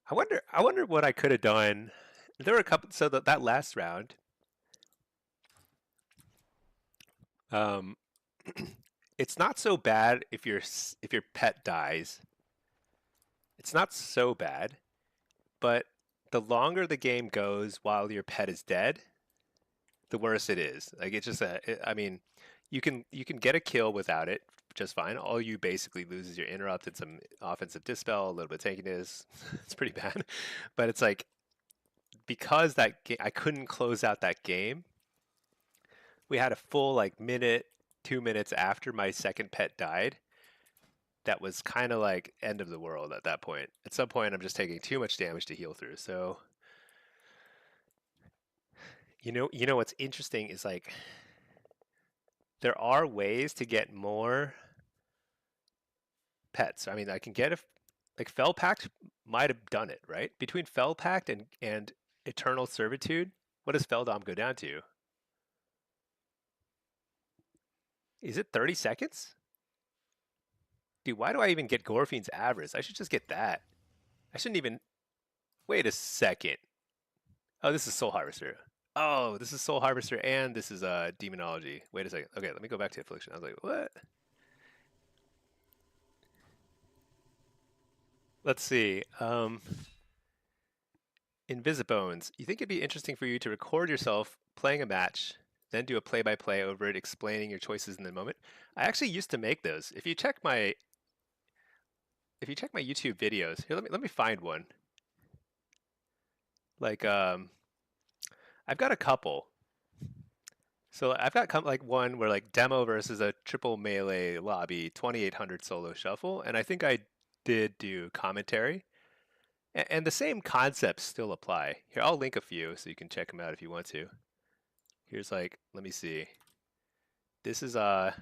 I wonder what I could have done. There were a couple. So that last round, um, it's not so bad if your pet dies. It's not so bad, but the longer the game goes while your pet is dead, the worse it is. Like it's just I mean, you can get a kill without it just fine. All you basically lose is your interrupt and some offensive dispel, a little bit of tankiness. It's pretty bad, but it's like because I couldn't close out that game. We had a full like minute, 2 minutes after my second pet died. That was kind of like end of the world at that point. At some point, I'm just taking too much damage to heal through. So you know what's interesting is like there are ways to get more pets. I mean, I can get a like Fell Pact might have done it, right? Between Fell Pact and Eternal Servitude, what does Feldom go down to? Is it 30 seconds? Dude, why do I even get Gorfine's Avarice? I should just get that. I shouldn't even. Wait a second. Oh, this is Soul Harvester. Oh, this is Soul Harvester and this is Demonology. Wait a second. Okay, let me go back to Affliction. I was like, what? Let's see. Invisibones. You think it'd be interesting for you to record yourself playing a match, then do a play-by-play over it, explaining your choices in the moment? I actually used to make those. If you check my YouTube videos, here let me find one. Like I've got a couple. So I've got like one where like demo versus a triple melee lobby 2800 solo shuffle, and I think I did do commentary. And the same concepts still apply. Here, I'll link a few so you can check them out if you want to. Here's like, let me see. This is a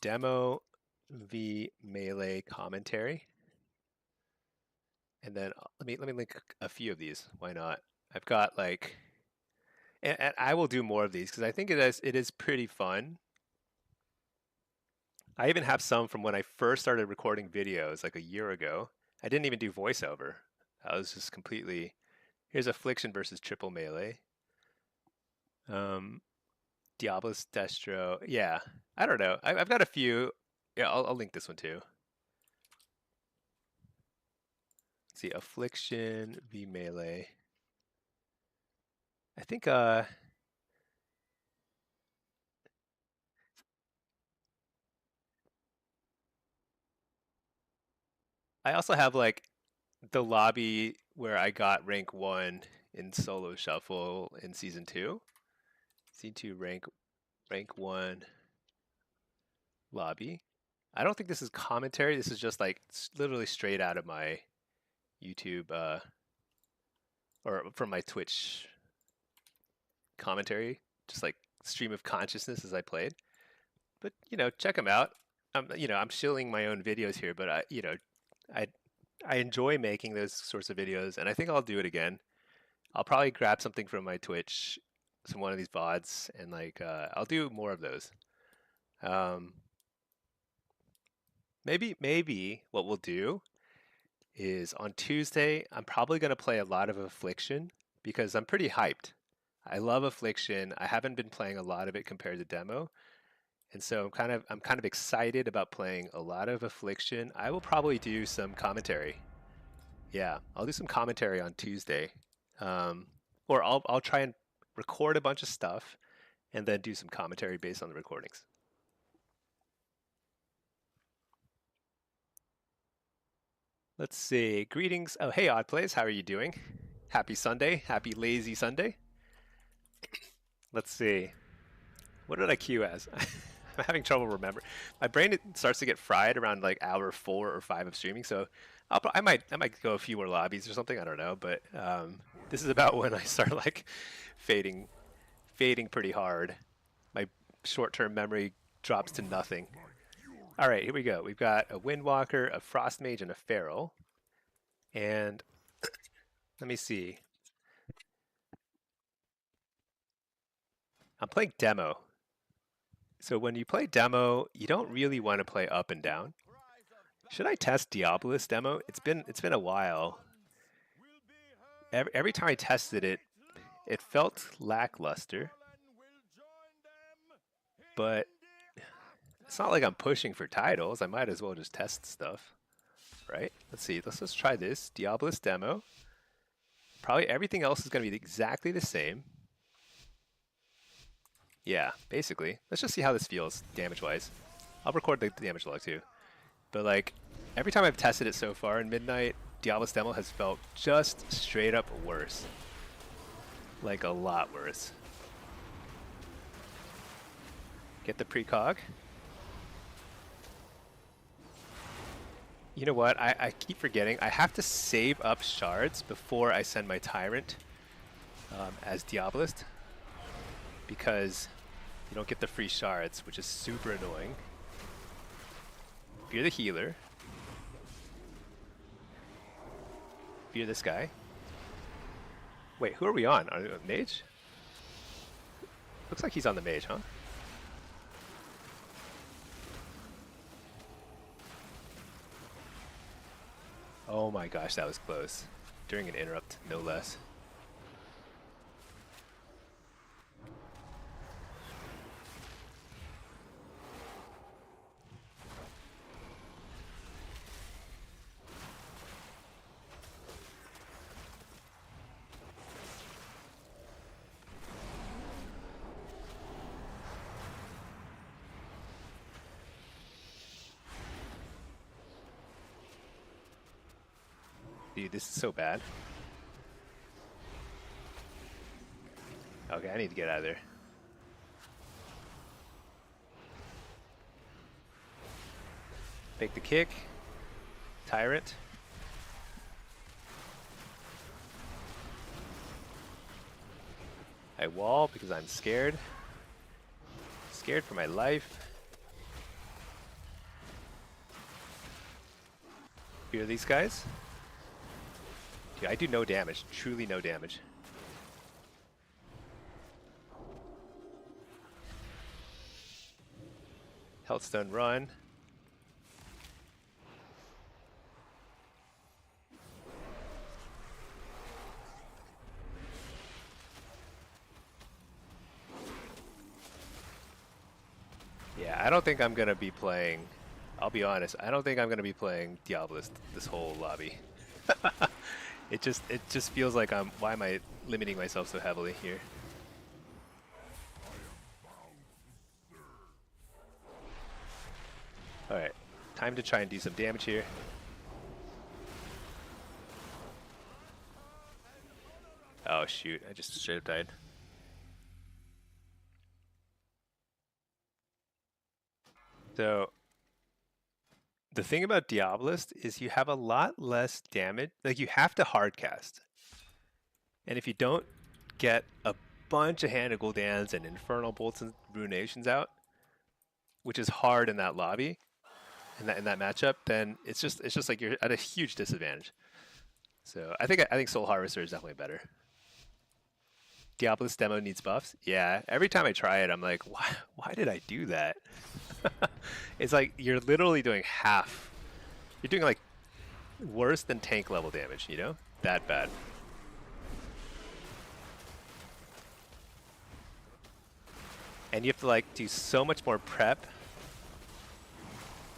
demo v melee commentary. And then let me link a few of these. Why not? I've got like and I will do more of these because I think it is pretty fun. I even have some from when I first started recording videos like a year ago. I didn't even do voiceover. I was just completely. Here's Affliction versus triple melee. Um, Diablos Destro. Yeah, I don't know. I've got a few. Yeah, I'll link this one too. Let's see, Affliction v melee. I think I also have like the lobby where I got rank 1 in solo shuffle in season 2. Season 2 rank 1 lobby. I don't think this is commentary. This is just like literally straight out of my YouTube or from my Twitch commentary, just like stream of consciousness as I played. But check them out. I'm shilling my own videos here, but I I enjoy making those sorts of videos, and I think I'll do it again. I'll probably grab something from my Twitch, some one of these VODs, and like I'll do more of those. Um, maybe what we'll do is on Tuesday, I'm probably gonna play a lot of Affliction because I'm pretty hyped. I love Affliction. I haven't been playing a lot of it compared to demo, and so I'm kind of excited about playing a lot of Affliction. I will probably do some commentary. Yeah, I'll do some commentary on Tuesday, um, or I'll try and record a bunch of stuff, and then do some commentary based on the recordings. Let's see. Greetings. Oh, hey, Odd Plays. How are you doing? Happy Sunday. Happy lazy Sunday. Let's see. What did I queue as? I'm having trouble remembering. My brain starts to get fried around like hour 4 or 5 of streaming, so I might go a few more lobbies or something. I don't know, but this is about when I start like fading pretty hard. My short-term memory drops to nothing. All right, here we go. We've got a Windwalker, a Frost Mage, and a Feral. And let me see. I'm playing demo. So when you play demo, you don't really want to play up and down. Should I test Diabolus demo? It's been a while. Every time I tested it, it felt lackluster. But it's not like I'm pushing for titles. I might as well just test stuff, right? Let's see. Let's just try this Diabolus demo. Probably everything else is going to be exactly the same. Yeah, basically. Let's just see how this feels damage-wise. I'll record the damage log too. But like, every time I've tested it so far in Midnight, Diabolus demo has felt just straight up worse. Like a lot worse. Get the precog. You know what? I keep forgetting. I have to save up shards before I send my Tyrant as Diabolist, because you don't get the free shards, which is super annoying. Fear the healer. Fear this guy. Wait, who are we on? Are we on mage? Looks like he's on the mage, huh? Oh my gosh, that was close. During an interrupt, no less. Dude, this is so bad. Okay, I need to get out of there. Make the kick. Tyrant. I wall because I'm scared. Scared for my life. Fear these guys. Dude, I do no damage. Truly no damage. Healthstone run. Yeah, I don't think I'm gonna be playing. I'll be honest. I don't think I'm gonna be playing Diabolist this whole lobby. It just feels like why am I limiting myself so heavily here? Alright, time to try and do some damage here. Oh shoot, I just straight up died. So the thing about Diabolist is you have a lot less damage. Like, you have to hardcast. And if you don't get a bunch of Hand of Gul'dans and Infernal Bolts and Ruinations out, which is hard in that lobby, in that matchup, then it's just like you're at a huge disadvantage. So I think Soul Harvester is definitely better. Diabolist demo needs buffs. Yeah, every time I try it, I'm like, why did I do that? It's like you're literally doing half. You're doing like worse than tank level damage, you know? That bad. And you have to like do so much more prep.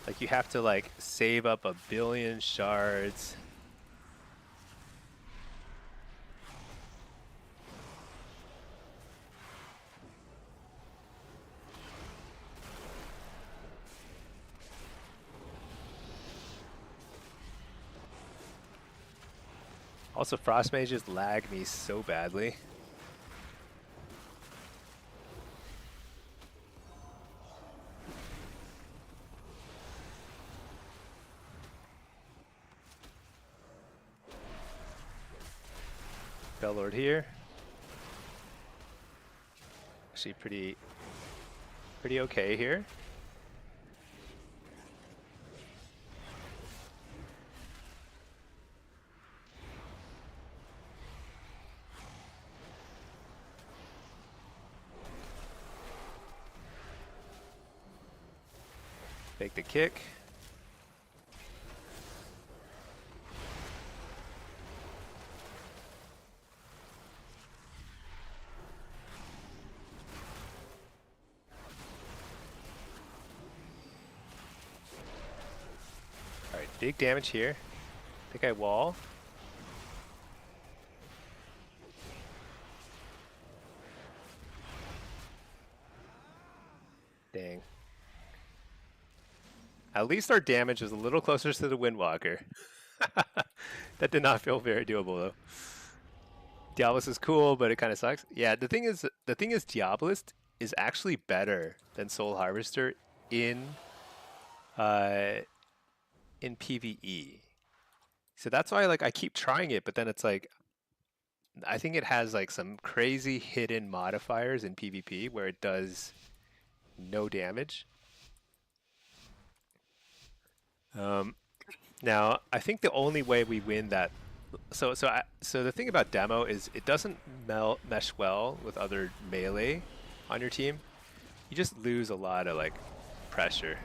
Like, you have to like save up 1 billion shards. Also, Frost Mages lag me so badly. Bellord here. Actually pretty okay here. Take the kick. Alright, big damage here. I think I wall. Dang. At least our damage is a little closer to the Windwalker. That did not feel very doable though. Diabolist is cool, but it kind of sucks. Yeah, the thing is Diabolist is actually better than Soul Harvester in PvE. So that's why like I keep trying it, but then it's like I think it has like some crazy hidden modifiers in PvP where it does no damage. Now I think the only way we win that so the thing about demo is it doesn't mesh well with other melee on your team. You just lose a lot of like pressure.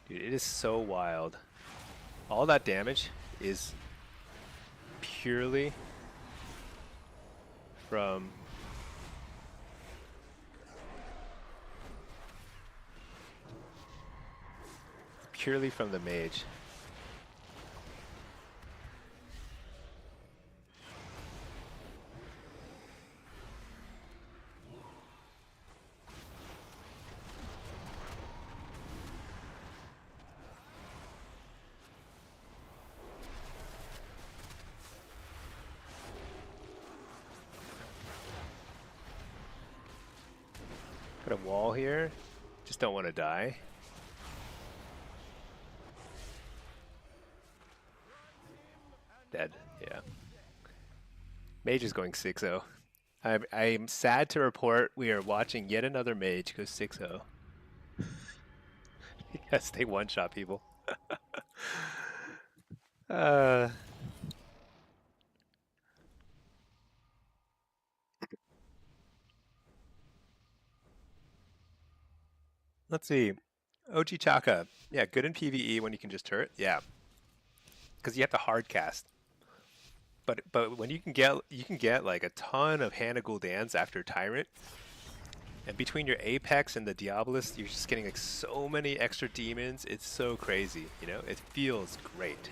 Dude, it is so wild. All that damage is purely from the mage. Got a wall here. Just don't want to die. Dead. Yeah. Mage is going 6-0. I'm sad to report we are watching yet another mage go 6-0. Yes, they one-shot people. Let's see. OG Chaka. Yeah, good in PvE when you can just turret. Yeah. Because you have to hard cast. But when you can get like a ton of Hannah Gul'dans after Tyrant, and between your Apex and the Diabolist, you're just getting like so many extra demons. It's so crazy, you know? It feels great.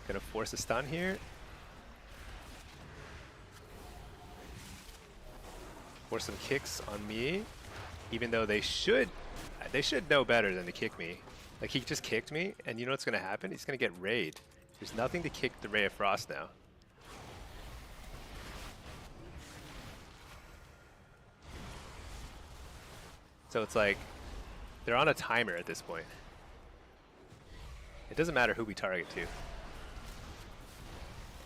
Gonna force a stun here. Force some kicks on me, even though they should know better than to kick me. Like he just kicked me, and you know what's gonna happen? He's gonna get rayed. There's nothing to kick the Ray of Frost now. So it's like they're on a timer at this point. It doesn't matter who we target to.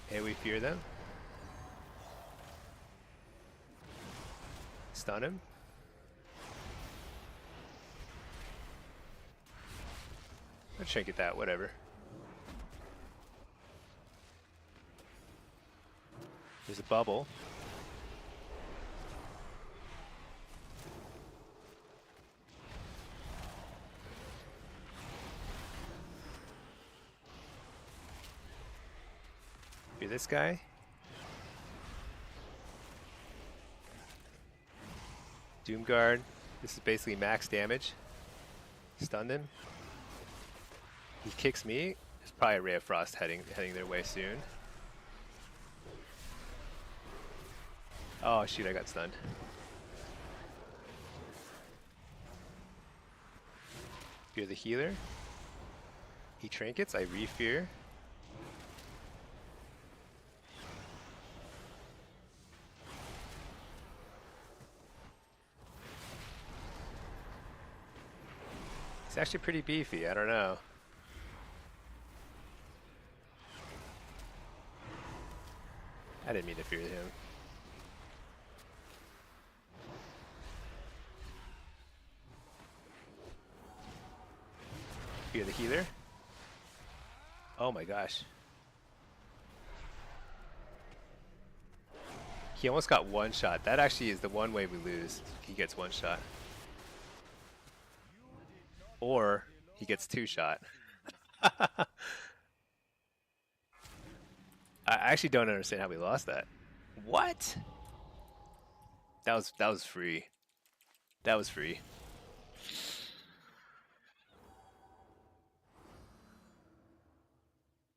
Hey, we fear them. Stun him. I'll shank at that, whatever. There's a bubble. Be this guy. Doomguard. This is basically max damage. Stunned him. He kicks me. There's probably a Ray of Frost heading their way soon. Oh shoot, I got stunned. Fear the healer. He trinkets, I re-fear. He's actually pretty beefy, I don't know. I didn't mean to fear him. Fear the healer. Oh my gosh. He almost got one shot. That actually is the one way we lose. He gets one shot. Or he gets two shot. I actually don't understand how we lost that. What? That was free. That was free.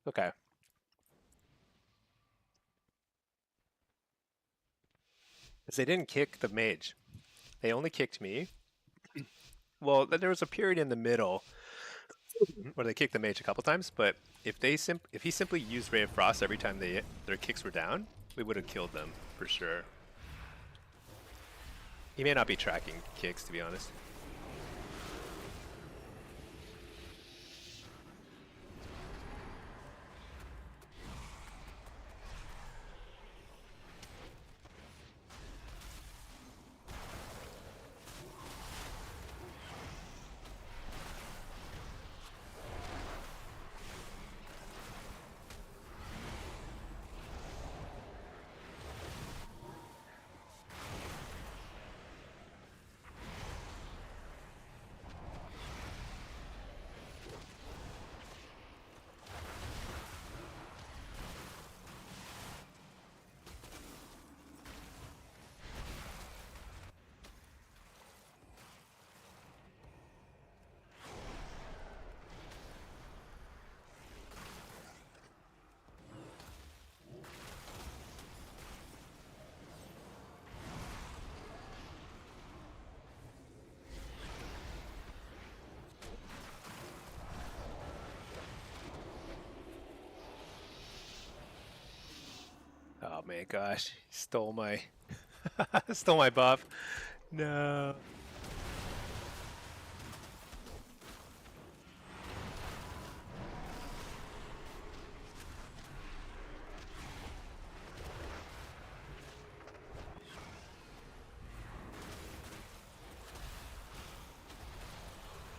Okay. Because they didn't kick the mage. They only kicked me. Well, there was a period in the middle where they kicked the mage a couple times, but if he simply used Ray of Frost every time their kicks were down, we would have killed them for sure. He may not be tracking kicks, to be honest. Oh man, gosh, he stole my stole my buff. No.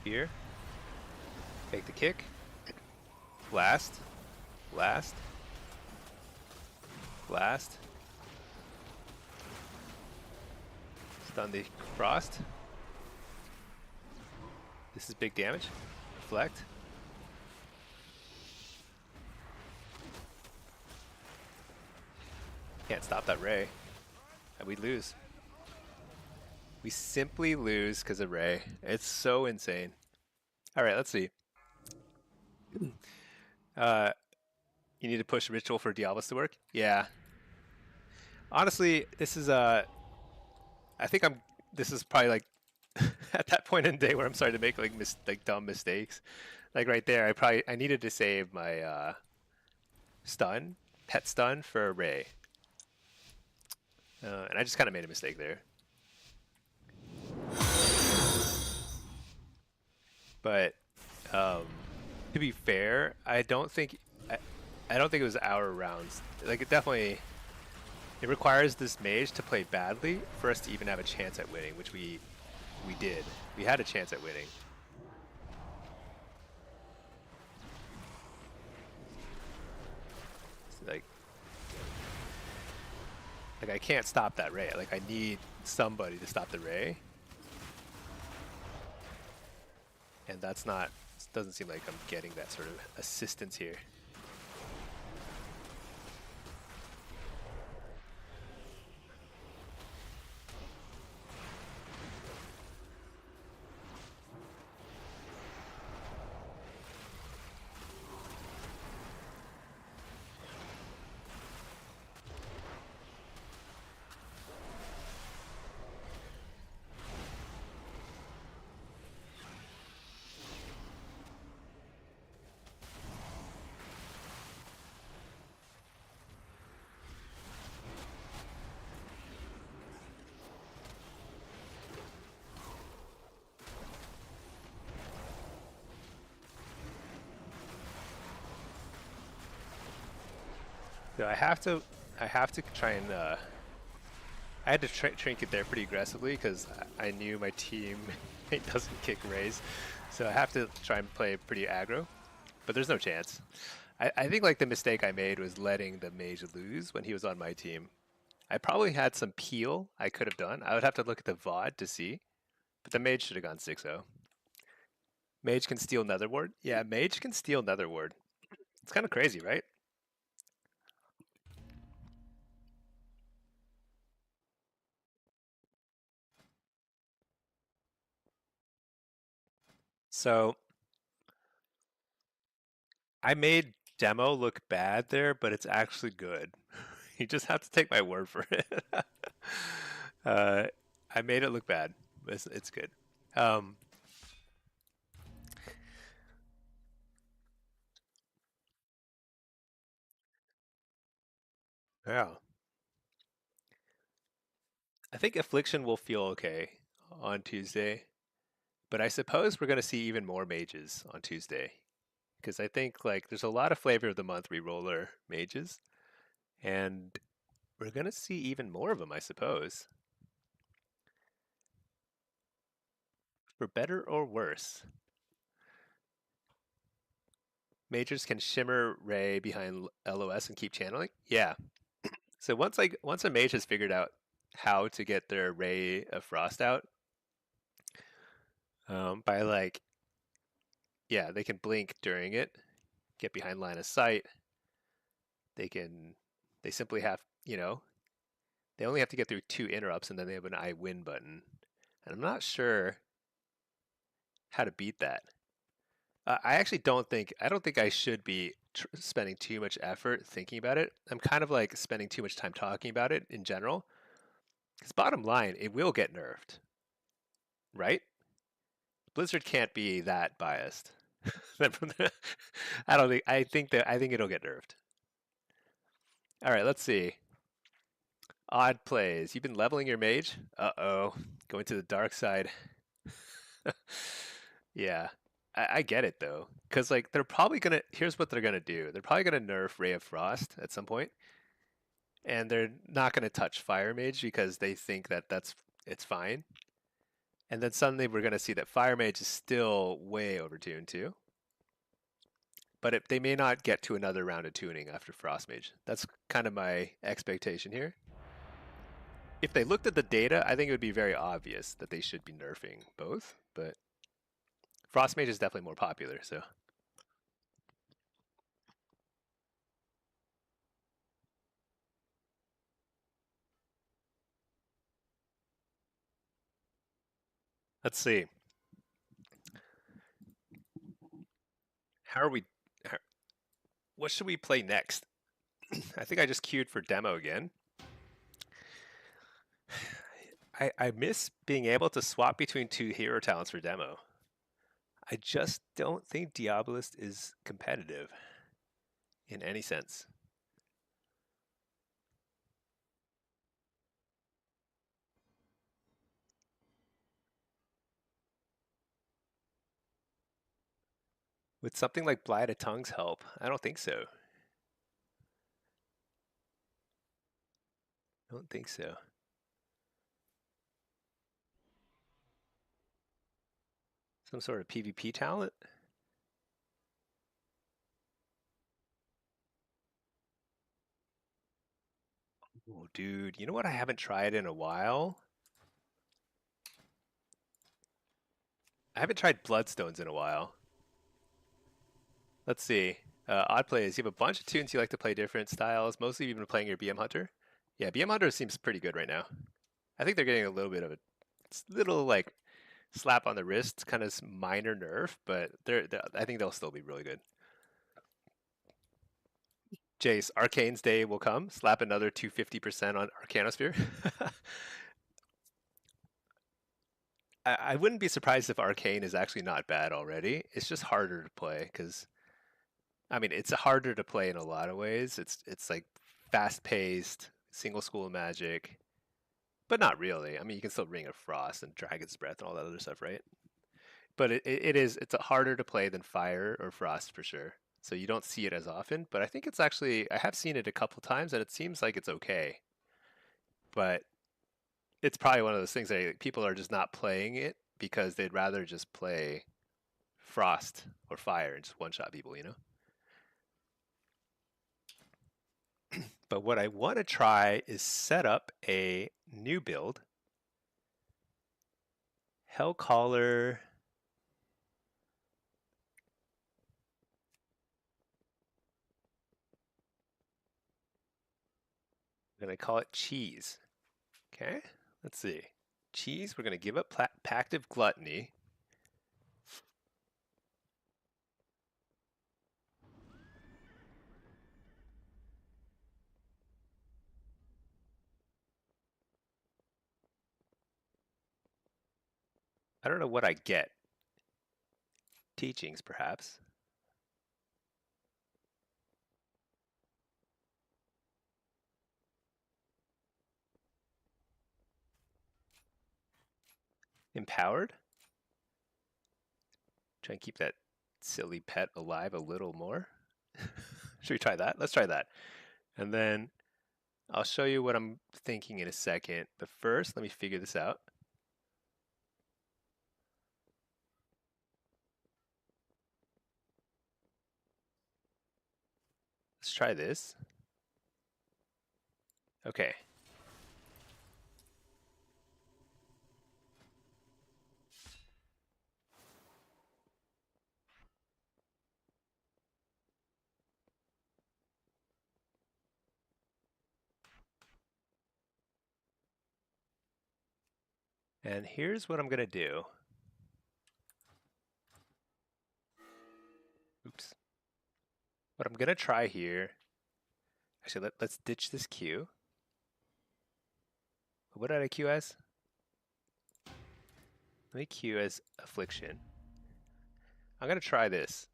Here. Take the kick. Blast. Blast. Blast. Stun the Frost. This is big damage. Reflect. Can't stop that Ray. And we lose. We simply lose because of Ray. It's so insane. Alright, let's see. You need to push Ritual for Diablos to work? Yeah. Honestly, this is I think this is probably like at that point in the day where I'm starting to make like dumb mistakes. Like right there, I needed to save my stun, pet stun for Ray. And I just kind of made a mistake there. But to be fair, I don't think it was our rounds. Like it requires this mage to play badly for us to even have a chance at winning, which we did. We had a chance at winning. So like I can't stop that Ray. Like I need somebody to stop the Ray. And that's not, it doesn't seem like I'm getting that sort of assistance here. So I have to try and I had to trinket there pretty aggressively because I knew my team doesn't kick Rays, so I have to try and play pretty aggro. But there's no chance. I think like the mistake I made was letting the mage lose when he was on my team. I probably had some peel I could have done. I would have to look at the VOD to see, but the mage should have gone 6-0. Mage can steal Nether Ward? Yeah, mage can steal Nether Ward. It's kind of crazy, right? So I made demo look bad there, but it's actually good. You just have to take my word for it. uh, I made it look bad. It's good. Um, yeah, I think Affliction will feel okay on Tuesday, but I suppose we're going to see even more mages on Tuesday because I think like there's a lot of flavor of the month reroller mages, and we're going to see even more of them, I suppose, for better or worse. Mages can shimmer ray behind LOS and keep channeling. Yeah. So once a mage has figured out how to get their ray of frost out, by like yeah, they can blink during it, get behind line of sight. They can they simply have they only have to get through 2 interrupts and then they have an I win button. And I'm not sure how to beat that. I actually don't think I should be spending too much effort thinking about it. I'm kind of like spending too much time talking about it in general. Because bottom line, it will get nerfed, right? Blizzard can't be that biased. I don't think. I think it'll get nerfed. All right, let's see. Odd plays. You've been leveling your mage. Uh-oh, going to the dark side. Yeah, I get it though, because like they're probably gonna. Here's what they're gonna do. They're probably gonna nerf Ray of Frost at some point, and they're not gonna touch Fire Mage because they think that it's fine. And then suddenly we're gonna see that Fire Mage is still way overtuned too. But they may not get to another round of tuning after Frost Mage. That's kind of my expectation here. If they looked at the data, I think it would be very obvious that they should be nerfing both. But Frost Mage is definitely more popular, so let's see. How are we? How, what should we play next? I think I just queued for demo again. I miss being able to swap between 2 hero talents for demo. I just don't think Diabolist is competitive in any sense. Would something like Blight of Tongues help? I don't think so. I don't think so. Some sort of PvP talent? Oh, dude, you know what I haven't tried in a while? I haven't tried Bloodstones in a while. Let's see. Odd plays. You have a bunch of tunes you like to play different styles. Mostly you've been playing your BM Hunter. Yeah, BM Hunter seems pretty good right now. I think they're getting a little bit of a little like slap on the wrist, kind of minor nerf, but I think they'll still be really good. Jace, Arcane's day will come. Slap another 250% on Arcanosphere. I wouldn't be surprised if Arcane is actually not bad already. It's just harder to play because I mean it's harder to play in a lot of ways. It's like fast paced, single school magic, but not really. I mean you can still Ring of Frost and Dragon's Breath and all that other stuff, right? But it's harder to play than Fire or Frost for sure. so you don't see it as often. But I think it's actually, I have seen it a couple times, and it seems like it's okay. But it's probably one of those things that people are just not playing it because they'd rather just play Frost or Fire and just one-shot people, you know? But what I want to try is set up a new build. Hellcaller. I'm going to call it Cheese. Okay, let's see. Cheese, we're going to give up Pact of Gluttony. I don't know what I get. Teachings, perhaps. Empowered. Try and keep that silly pet alive a little more. Should we try that? Let's try that. And then I'll show you what I'm thinking in a second. But first, let me figure this out. Let's try this. Okay. And here's what I'm going to do. Oops. What I'm going to try here. Actually, let's ditch this queue. What did I queue as? Let me queue as Affliction. I'm going to try this.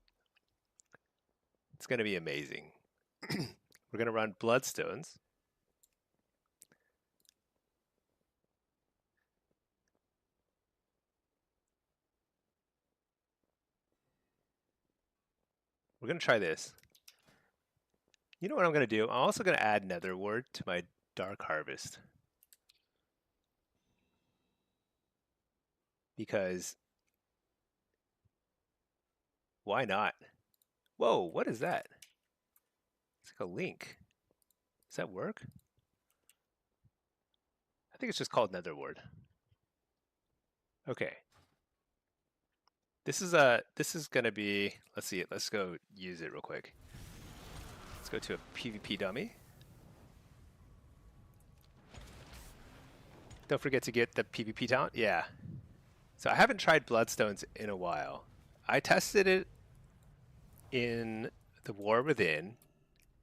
It's going to be amazing. We're going to run Bloodstones. We're going to try this. You know what I'm going to do? I'm also going to add Nether Ward to my Dark Harvest. Because why not? Whoa, what is that? It's like a link. Does that work? I think it's just called Nether Ward. Okay. This is gonna be, let's see it. Let's go use it real quick. Let's go to a PvP dummy. Don't forget to get the PvP talent. Yeah. So I haven't tried Bloodstones in a while. I tested it in the War Within,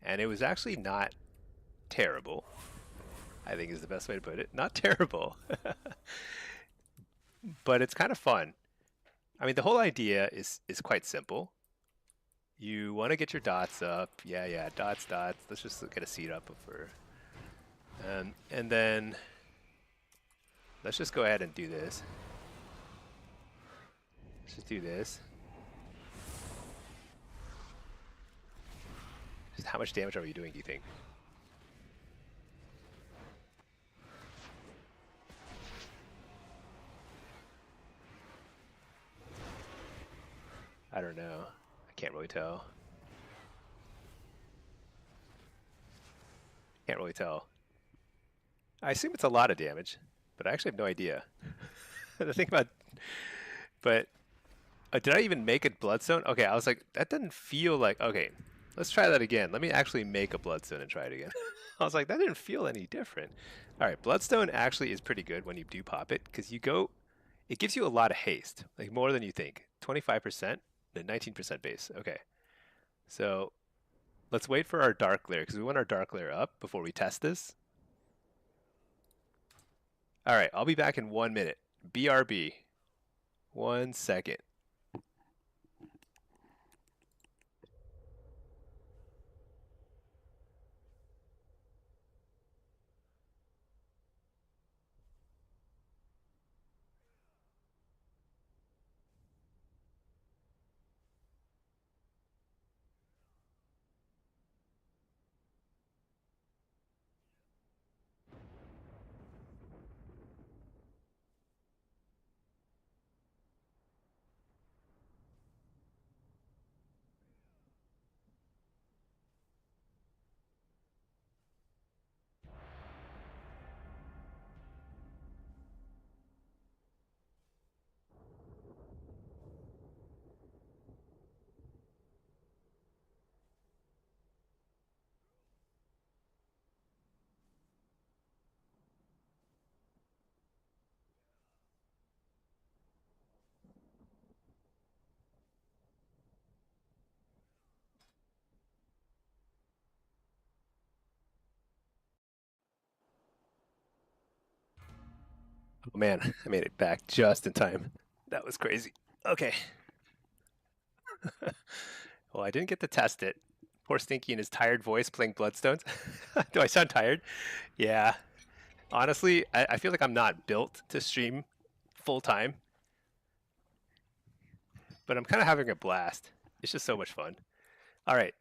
and it was actually not terrible. I think is the best way to put it. Not terrible. But it's kind of fun. I mean, the whole idea is quite simple. You want to get your dots up. Yeah, dots. Let's just get a seed up for, and then let's just go ahead and do this. Let's just do this. Just how much damage are we doing, do you think? I don't know. I can't really tell. Can't really tell. I assume it's a lot of damage, but I actually have no idea. The thing about, but did I even make a bloodstone? Okay, I was like, that doesn't feel like, okay, let's try that again. Let me actually make a bloodstone and try it again. I was like, that didn't feel any different. All right, bloodstone actually is pretty good when you do pop it because you go, it gives you a lot of haste, like more than you think. 25%, the 19% base. Okay, so let's wait for our dark layer because we want our dark layer up before we test this. All right, I'll be back in 1 minute. BRB. 1 second. Oh man, I made it back just in time. That was crazy. Okay. Well, I didn't get to test it. Poor Stinky and his tired voice playing Bloodstones. Do I sound tired? Yeah. Honestly, I feel like I'm not built to stream full time, but I'm kind of having a blast. It's just so much fun. All right,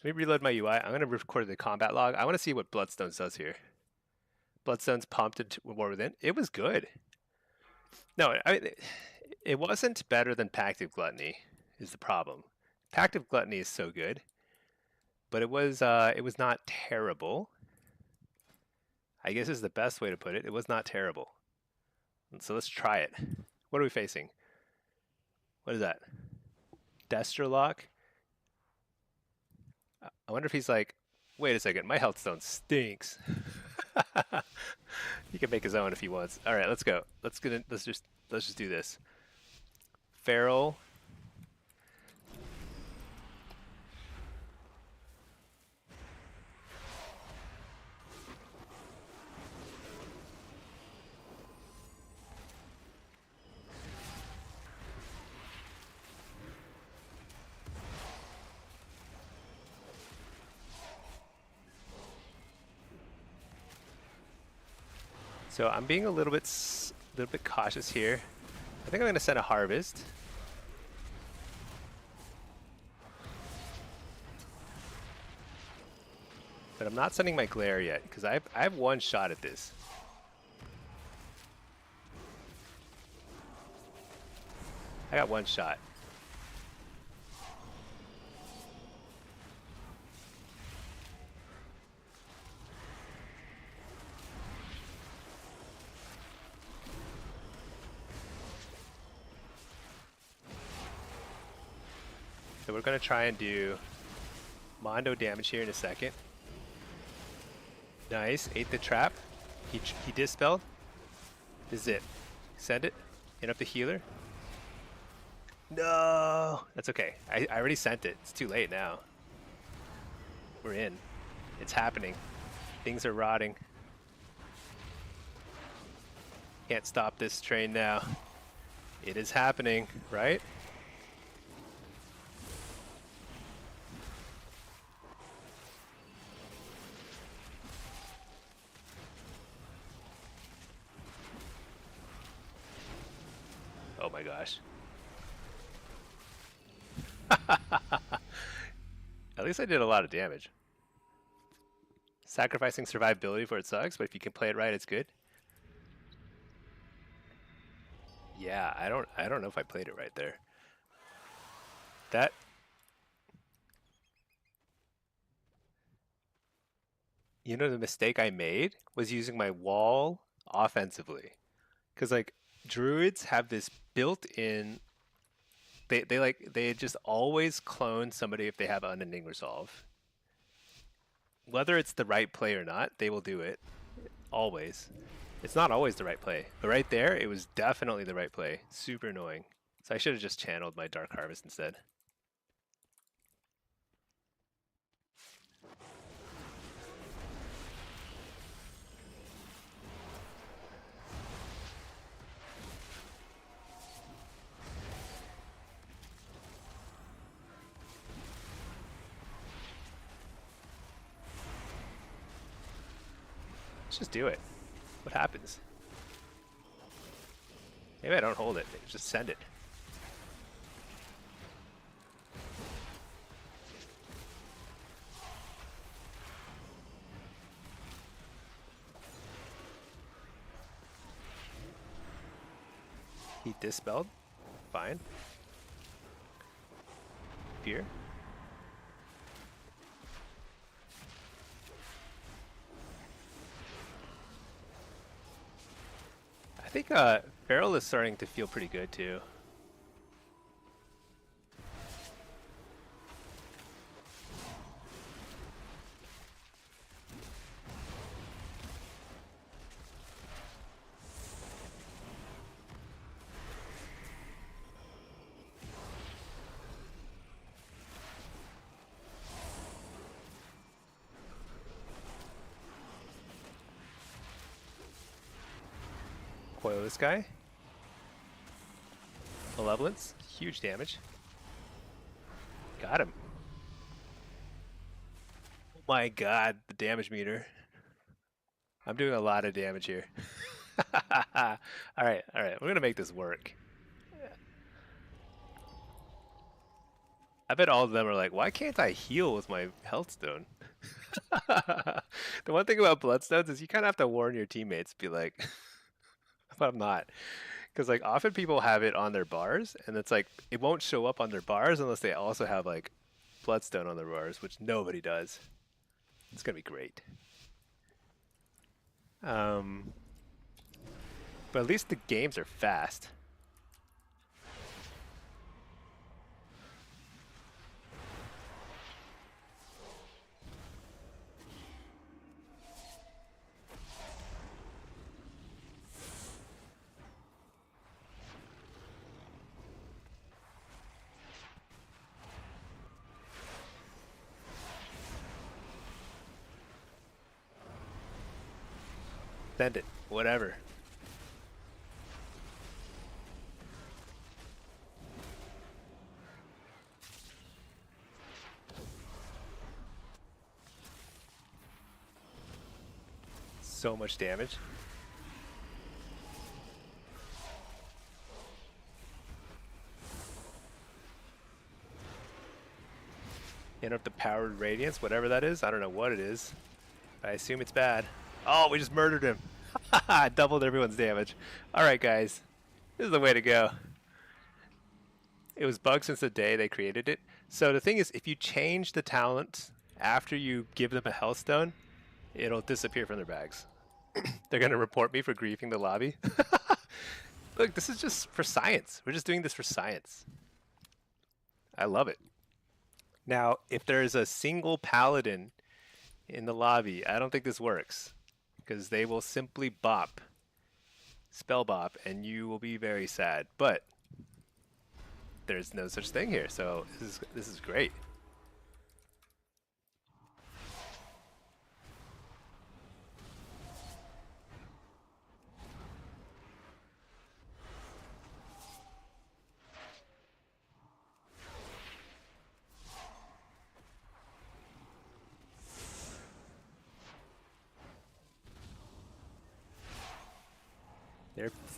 let me reload my UI. I'm going to record the combat log. I want to see what Bloodstones does here. Bloodstones pumped into War Within. It was good. No, it wasn't better than Pactive Gluttony is the problem. Pactive Gluttony is so good, but it was not terrible. I guess is the best way to put it. It was not terrible. And so let's try it. What are we facing? What is that? Destrolock? I wonder if he's like, wait a second, my health stone stinks. He can make his own if he wants. All right, let's go. Let's just do this. Feral. So I'm being a little bit cautious here. I think I'm going to send a harvest. But I'm not sending my glare yet because I have one shot at this. I got one shot. So we're going to try and do Mondo damage here in a second. Nice, ate the trap. He dispelled. This is it. Send it. Hit up the healer. No, that's okay. I already sent it. It's too late now. We're in. It's happening. Things are rotting. Can't stop this train now. It is happening, right? Oh my gosh. At least I did a lot of damage. Sacrificing survivability for it sucks, but if you can play it right, it's good. Yeah, I don't know if I played it right there. You know, the mistake I made was using my wall offensively. Because like druids have this built-in they just always clone somebody if they have unending resolve. Whether it's the right play or not, they will do it. Always. It's not always the right play. But right there, it was definitely the right play. Super annoying. So I should have just channeled my Dark Harvest instead. Let's just do it. What happens? Maybe I don't hold it. Just send it. He dispelled. Fine. Fear. I think Feral is starting to feel pretty good too. Coil this guy. Malevolence, huge damage. Got him. Oh my god, the damage meter. I'm doing a lot of damage here. Alright, alright, we're gonna make this work. I bet all of them are like, why can't I heal with my health stone? The one thing about bloodstones is you kind of have to warn your teammates, be like, but I'm not. Because like often people have it on their bars, and it's like it won't show up on their bars unless they also have like bloodstone on their bars, which nobody does. It's gonna be great. But at least the games are fast. Send it, whatever. So much damage. Interrupt the powered radiance, whatever that is. I don't know what it is. I assume it's bad. Oh, we just murdered him. Doubled everyone's damage. Alright guys, this is the way to go. It was bugged since the day they created it. So the thing is, if you change the talent after you give them a health stone, it'll disappear from their bags. They're going to report me for griefing the lobby. Look, this is just for science. We're just doing this for science. I love it. Now, if there's a single paladin in the lobby, I don't think this works. Because they will simply bop, spell bop, and you will be very sad. But there's no such thing here, so this is great.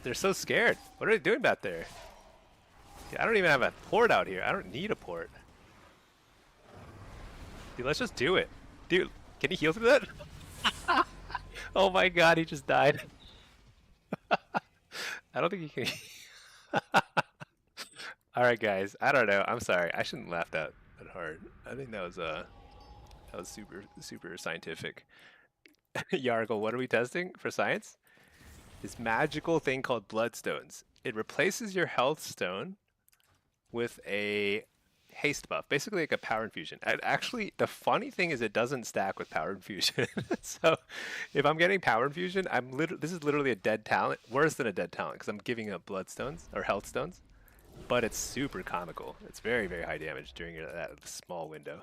They're so scared. What are they doing back there? Yeah, I don't even have a port out here. I don't need a port. Dude, let's just do it. Dude, can he heal through that? Oh my god, he just died. I don't think he can. Alright guys, I don't know. I'm sorry. I shouldn't laugh that hard. I think that was super scientific. Yargle, what are we testing for science? This magical thing called bloodstones. It replaces your health stone with a haste buff, basically like a power infusion. And actually, the funny thing is it doesn't stack with power infusion. So if I'm getting power infusion, this is literally a dead talent, worse than a dead talent, because I'm giving up bloodstones or health stones. But it's super comical. It's very, very high damage during that small window.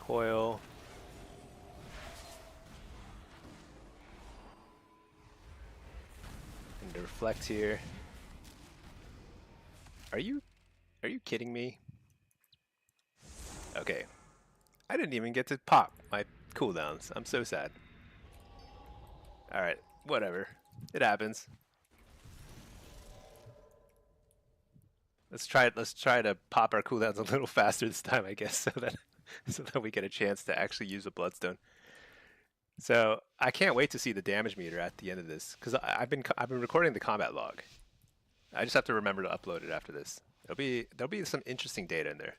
Coil. And to reflect here. Are you kidding me? Okay. I didn't even get to pop my cooldowns. I'm so sad. Alright, whatever. It happens. Let's try to pop our cooldowns a little faster this time, I guess, so that we get a chance to actually use a bloodstone. So I can't wait to see the damage meter at the end of this, because I've been recording the combat log. I just have to remember to upload it after this. There'll be some interesting data in there.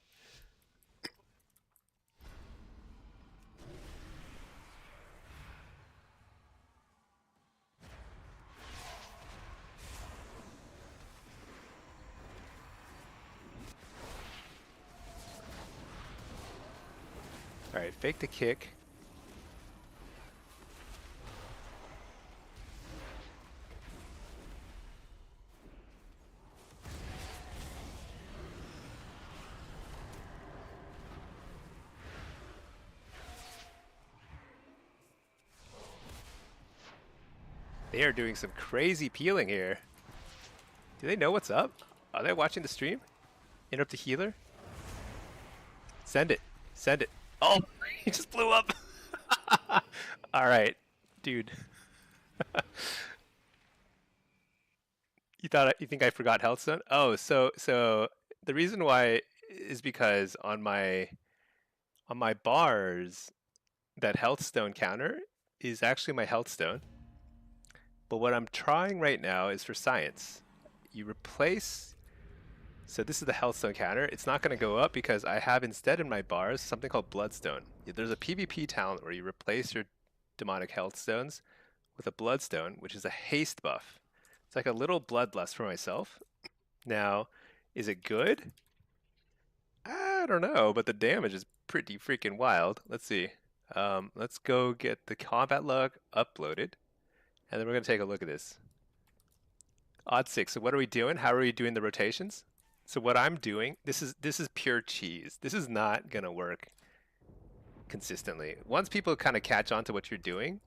Alright, fake the kick. They are doing some crazy peeling here. Do they know what's up? Are they watching the stream? Interrupt the healer? Send it. Send it. Oh, he just blew up. All right, dude. You think I forgot Healthstone? Oh, so the reason why is because on my bars that Healthstone counter is actually my Healthstone. But what I'm trying right now is for science. You replace. So this is the Healthstone counter. It's not going to go up because I have instead in my bars something called Bloodstone. There's a PvP talent where you replace your demonic Healthstones with a Bloodstone, which is a haste buff. It's like a little bloodlust for myself. Now, is it good? I don't know, but the damage is pretty freaking wild. Let's see. Let's go get the combat log uploaded, and then we're going to take a look at this. Odd 6. So what are we doing? How are we doing the rotations? So what I'm doing, this is pure cheese. This is not gonna work consistently. Once people kind of catch on to what you're doing,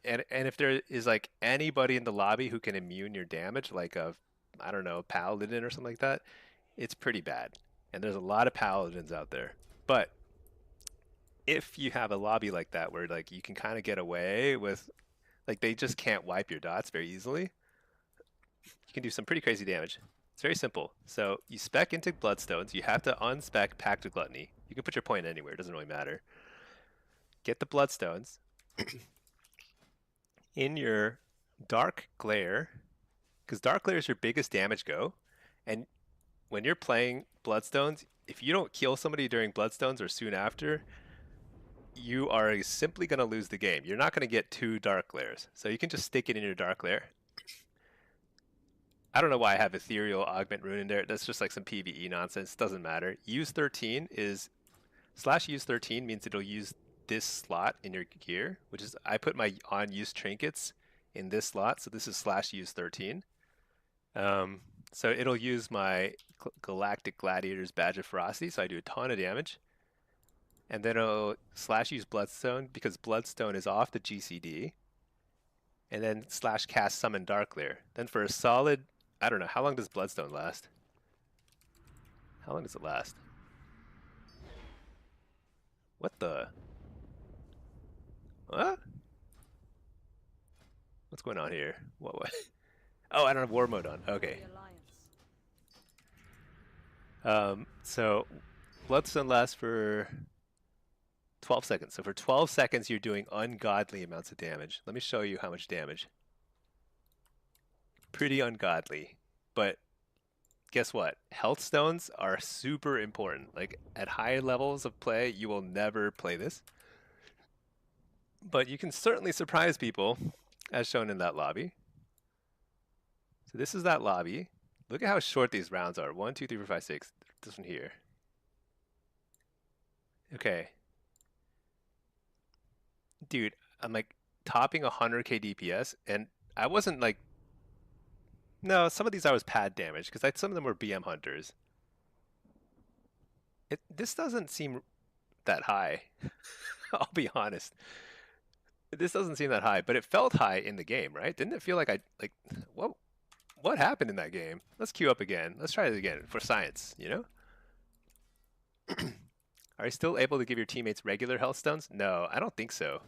and if there is like anybody in the lobby who can immune your damage, like a, I don't know, paladin or something like that, it's pretty bad. And there's a lot of paladins out there. But if you have a lobby like that where like you can kind of get away with, like they just can't wipe your dots very easily, you can do some pretty crazy damage. It's very simple. So you spec into Bloodstones. You have to unspec Pact of Gluttony. You can put your point anywhere. It doesn't really matter. Get the Bloodstones in your Dark Glare, because Dark Glare is your biggest damage go. And when you're playing Bloodstones, if you don't kill somebody during Bloodstones or soon after, you are simply going to lose the game. You're not going to get 2 Dark Glares. So you can just stick it in your Dark Glare. I don't know why I have Ethereal Augment Rune in there. That's just like some PvE nonsense. Doesn't matter. Use 13 is /use 13 means it'll use this slot in your gear, which is I put my on use trinkets in this slot, so this is /use 13. So it'll use my Galactic Gladiator's Badge of Ferocity, so I do a ton of damage. And then it'll /use Bloodstone because Bloodstone is off the GCD. And then /cast Summon Darkleer. Then for a solid, I don't know, how long does Bloodstone last? How long does it last? What the? What? What's going on here? What? Oh, I don't have war mode on. Okay. So Bloodstone lasts for 12 seconds. So for 12 seconds, you're doing ungodly amounts of damage. Let me show you how much damage. Pretty ungodly. But guess what? Health stones are super important. Like at high levels of play, you will never play this. But you can certainly surprise people, as shown in that lobby. So this is that lobby. Look at how short these rounds are. 1, 2, 3, 4, 5, 6. This one here. Okay. Dude, I'm like topping 100k DPS, and I wasn't like. No, some of these I was pad damage because some of them were BM hunters. This doesn't seem that high. I'll be honest. This doesn't seem that high, but it felt high in the game, right? Didn't it feel like what happened in that game? Let's queue up again. Let's try it again for science, you know? Are you still able to give your teammates regular health stones? No, I don't think so.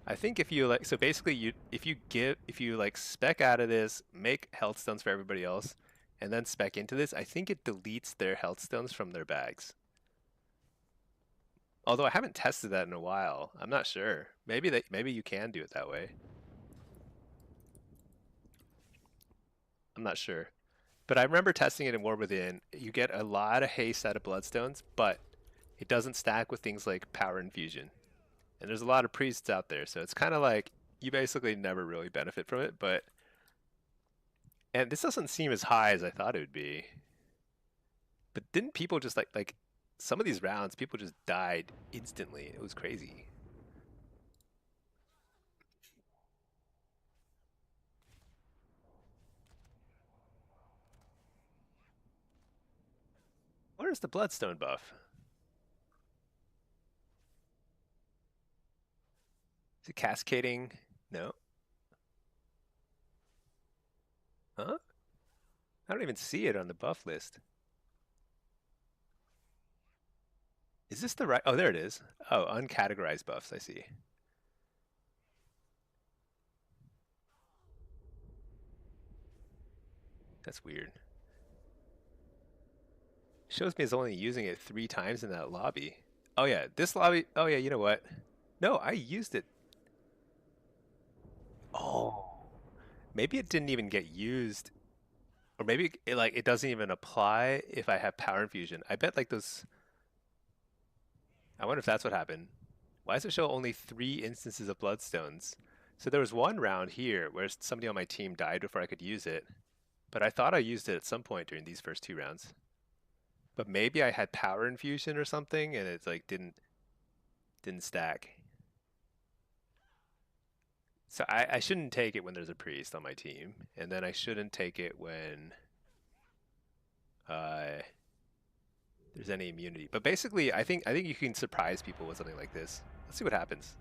I think if you like, so basically if you like spec out of this, make health stones for everybody else, and then spec into this, I think it deletes their health stones from their bags. Although I haven't tested that in a while. I'm not sure. Maybe you can do it that way. I'm not sure. But I remember testing it in War Within. You get a lot of haste out of Bloodstones, but it doesn't stack with things like Power Infusion. And there's a lot of priests out there, so it's kind of like you basically never really benefit from it, and this doesn't seem as high as I thought it would be. But didn't people just like some of these rounds, people just died instantly. It was crazy. Where's the Bloodstone buff? Is it cascading? No. I don't even see it on the buff list. Is this the right? Oh, there it is. Oh, uncategorized buffs. I see. That's weird. Shows me it's only using it 3 times in that lobby. Oh yeah, this lobby. Oh yeah, you know what? No, I used it. Oh, maybe it didn't even get used, or maybe it, like it doesn't even apply if I have power infusion. I bet like those. I wonder if that's what happened. Why does it show only 3 instances of bloodstones? So there was one round here where somebody on my team died before I could use it, but I thought I used it at some point during these first 2 rounds. But maybe I had power infusion or something, and it's like didn't stack. So I shouldn't take it when there's a priest on my team, and then I shouldn't take it when uh, there's any immunity. But basically, I think you can surprise people with something like this. Let's see what happens.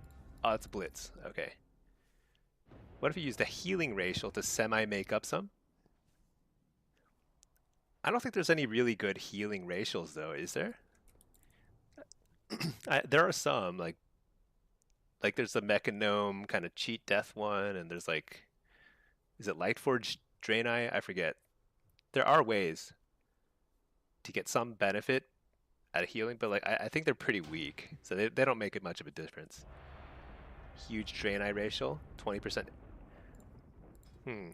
Oh, it's a blitz. Okay. What if you use the healing racial to semi-make up some? I don't think there's any really good healing racials though, is there? There are some like there's the Mechanome kind of cheat death one, and there's like is it Lightforge Draenei? I forget. There are ways to get some benefit out of healing, but like I think they're pretty weak, so they don't make it much of a difference. Huge Draenei racial, 20%. Hmm.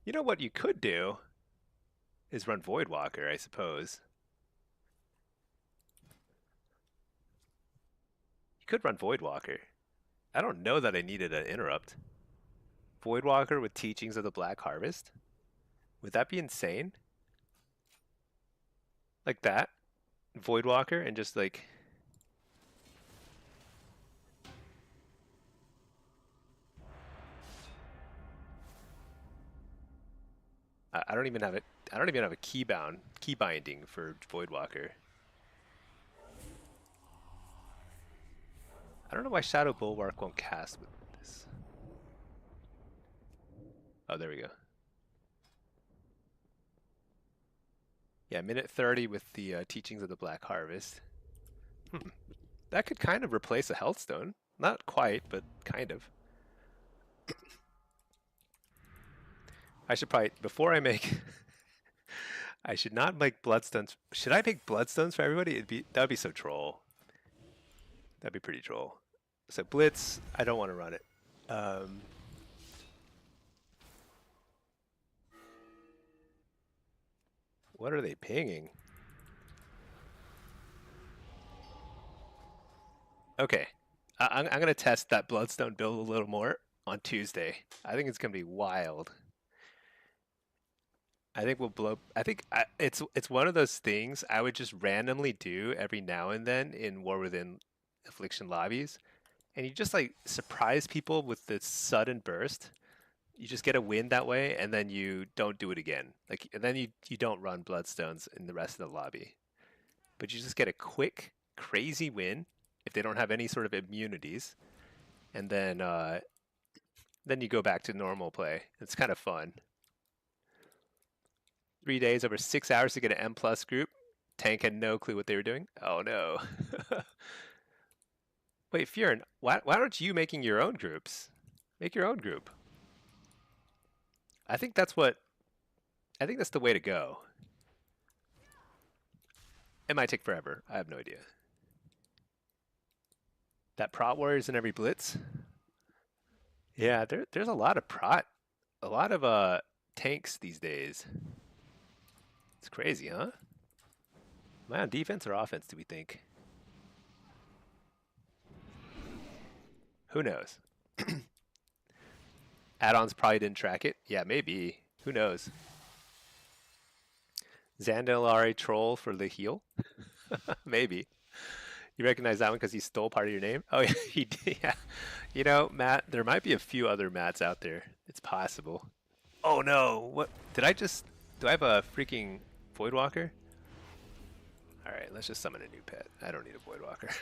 You know what you could do is run Voidwalker, I suppose. You could run Voidwalker. I don't know that I needed an interrupt. Voidwalker with Teachings of the Black Harvest? Would that be insane? Like that? Voidwalker and just like I don't even have it. I don't even have a key binding for Voidwalker. I don't know why Shadow Bulwark won't cast with this. Oh, there we go. Yeah, minute 30 with the Teachings of the Black Harvest. That could kind of replace a Healthstone. Not quite, but kind of. I should probably, before I make, I should not make Bloodstones. Should I make Bloodstones for everybody? That would be so troll. That'd be pretty troll. So Blitz, I don't want to run it. Um, what are they pinging? Okay, I'm going to test that Bloodstone build a little more on Tuesday. I think it's going to be wild. I think we'll blow. It's one of those things I would just randomly do every now and then in War Within Affliction lobbies, and you just like surprise people with this sudden burst. You just get a win that way, and then you don't do it again. Like, and then you don't run Bloodstones in the rest of the lobby, but you just get a quick, crazy win if they don't have any sort of immunities, and then you go back to normal play. It's kind of fun. 3 days over 6 hours to get an M plus group. Tank had no clue what they were doing. Oh no. Wait, Furin, why aren't you making your own groups? Make your own group. I think that's what I think that's the way to go. It might take forever. I have no idea. That prot warriors in every blitz. Yeah, there's a lot of a lot of tanks these days. It's crazy, huh? Am I on defense or offense, do we think? Who knows? Add-ons probably didn't track it. Yeah, maybe. Who knows? Zandalari troll for the heal? Maybe. You recognize that one because he stole part of your name? Oh, yeah, he did. Yeah. You know, Matt, there might be a few other Matts out there. It's possible. Oh no! What? Did I just? Do I have a freaking Voidwalker? All right, let's just summon a new pet. I don't need a Voidwalker.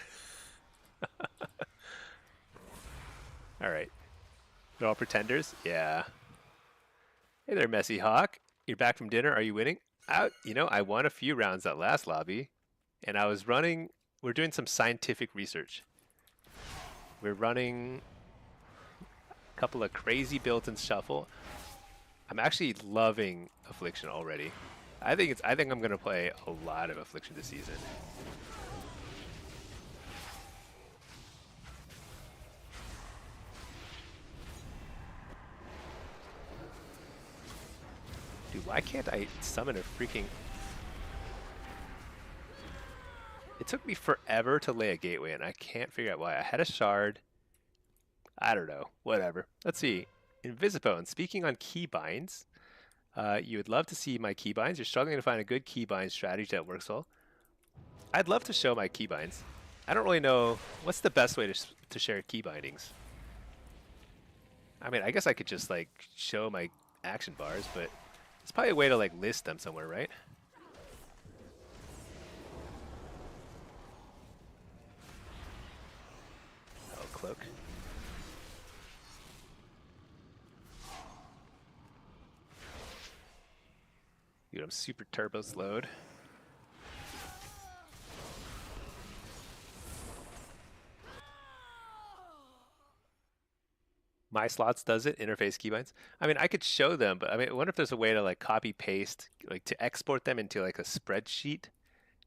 All right. They're all pretenders? Yeah. Hey there, Messy Hawk. You're back from dinner. Are you winning? I won a few rounds that last lobby, and I was running. We're doing some scientific research. We're running a couple of crazy builds in shuffle. I'm actually loving Affliction already. I think I'm gonna play a lot of Affliction this season. Dude, why can't I summon a freaking... It took me forever to lay a gateway, and I can't figure out why. I had a shard. I don't know. Whatever. Let's see. Invisipone, speaking on keybinds, you would love to see my keybinds. You're struggling to find a good keybind strategy that works well. I'd love to show my keybinds. I don't really know what's the best way to share key bindings. I mean, I guess I could just like show my action bars, but there's probably a way to like list them somewhere, right? Oh, cloak. Dude, I'm super turbo slowed. My slots does it, interface keybinds. I mean, I could show them, but I mean, I wonder if there's a way to like copy paste, like to export them into like a spreadsheet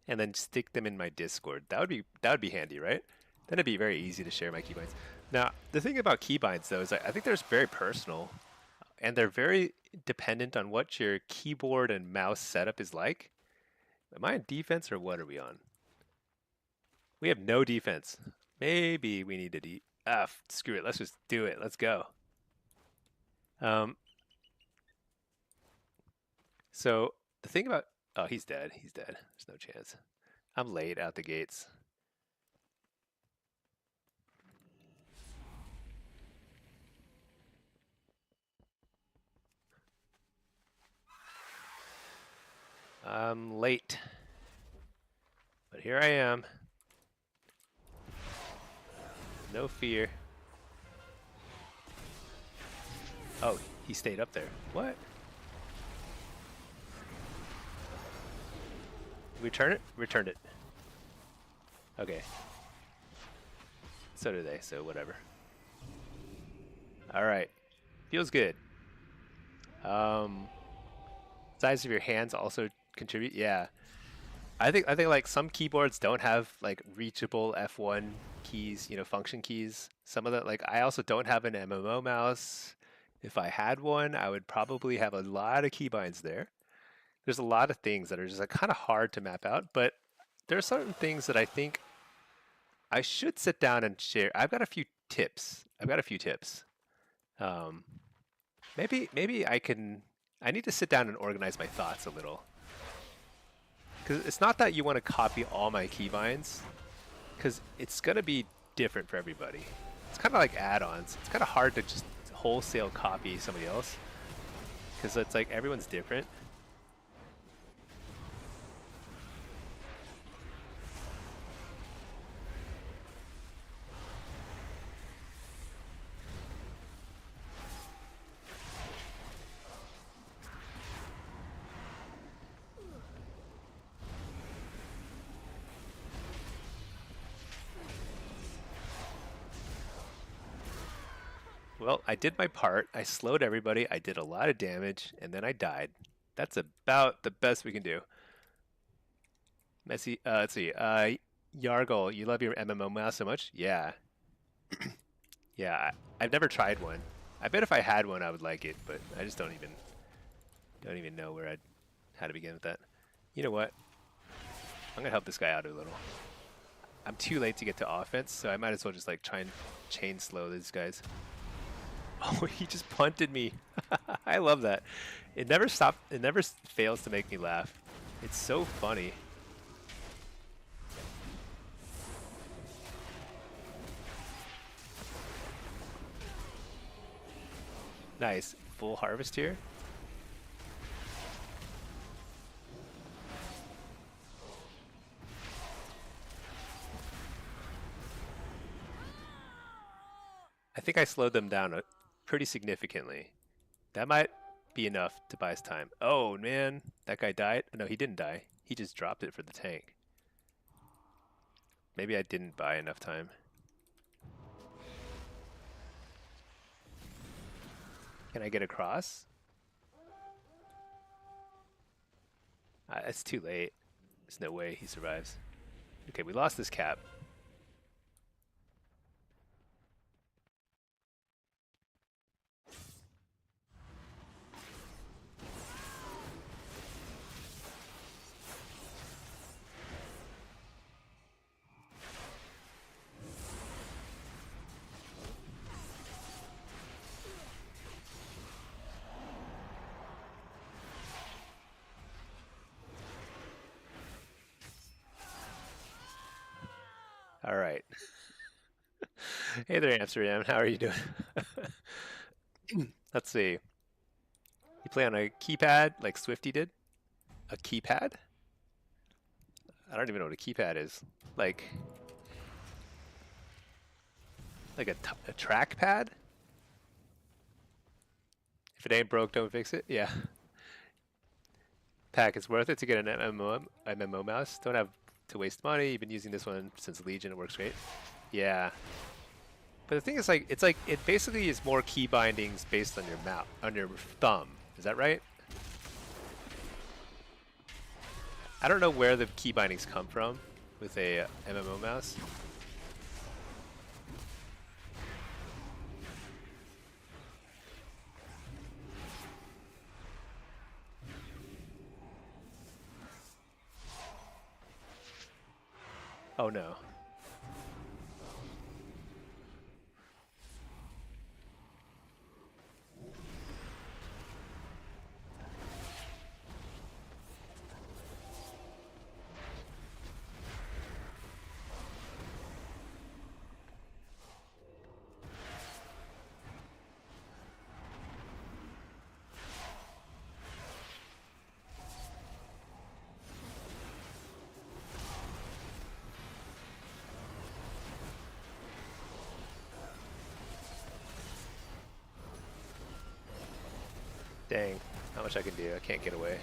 and then stick them in my Discord. That would be handy, right? Then it'd be very easy to share my keybinds. Now, the thing about keybinds though is I think they're very personal and they're very dependent on what your keyboard and mouse setup is like. Am I on defense or what are we on? We have no defense. Maybe we need to screw it. Let's just do it. Let's go. So the thing about... Oh, he's dead. He's dead. There's no chance. I'm late out the gates. I'm late. But here I am. No fear. Oh, he stayed up there. What? Return it? Returned it. Okay. So do they, so whatever. Alright. Feels good. Size of your hands also contribute? Yeah. I think like some keyboards don't have like reachable F1 keys, function keys. Some of the like I also don't have an MMO mouse. If I had one, I would probably have a lot of keybinds there. There's a lot of things that are just like kind of hard to map out, but there are certain things that I think I should sit down and share. I've got a few tips. Um, maybe I need to sit down and organize my thoughts a little. Because it's not that you want to copy all my keybinds, because it's going to be different for everybody. It's kind of like add-ons. It's kind of hard to just wholesale copy somebody else, because it's like everyone's different. Well, I did my part. I slowed everybody. I did a lot of damage, and then I died. That's about the best we can do. Messy. Let's see. Yargle, you love your MMO mouse so much? Yeah. Yeah. I've never tried one. I bet if I had one, I would like it, but I just don't even know how to begin with that. You know what? I'm gonna help this guy out a little. I'm too late to get to offense, so I might as well just like try and chain slow these guys. Oh, he just punted me. I love that. It never stops. It never fails to make me laugh. It's so funny. Nice. Full harvest here. I think I slowed them down pretty significantly. That might be enough to buy us time. Oh man, that guy died. No, he didn't die. He just dropped it for the tank. Maybe I didn't buy enough time. Can I get across? It's too late. There's no way he survives. Okay, we lost this cap. All right. Hey there, Amsterdam. How are you doing? Let's see. You play on a keypad like Swifty did? A keypad? I don't even know what a keypad is. Like a trackpad? If it ain't broke, don't fix it. Yeah. Pack, it's worth it to get an MMO mouse. Don't have to waste money. You've been using this one since Legion. It works great. Yeah. But the thing is, like, it basically is more key bindings based on your on your thumb. Is that right? I don't know where the key bindings come from with a MMO mouse. Oh no. Dang, how much I can do. I can't get away.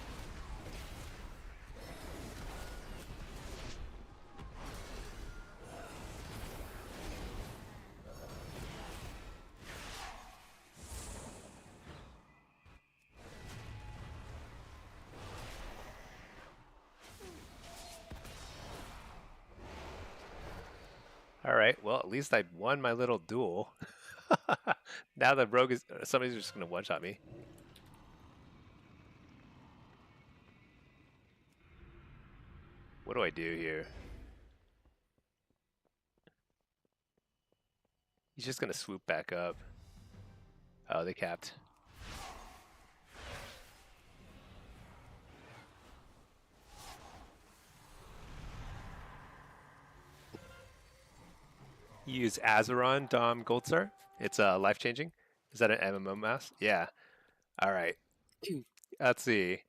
All right, well, at least I won my little duel. Now the rogue is... somebody's just going to one-shot me. What do I do here? He's just going to swoop back up. Oh, they capped. You use Azeron Dom Goldstar. It's life-changing. Is that an MMO mouse? Yeah. All right. Let's see.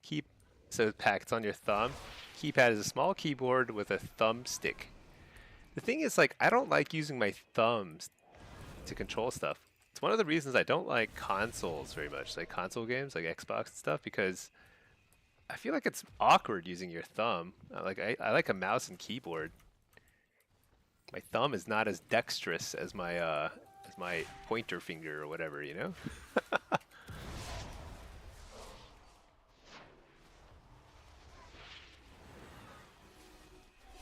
Keep so pack. It's on your thumb. Keypad is a small keyboard with a thumbstick. The thing is, like, I don't like using my thumbs to control stuff. It's one of the reasons I don't like consoles very much, like console games, like Xbox and stuff, because I feel like it's awkward using your thumb. I like a mouse and keyboard. My thumb is not as dexterous as my pointer finger or whatever, you know?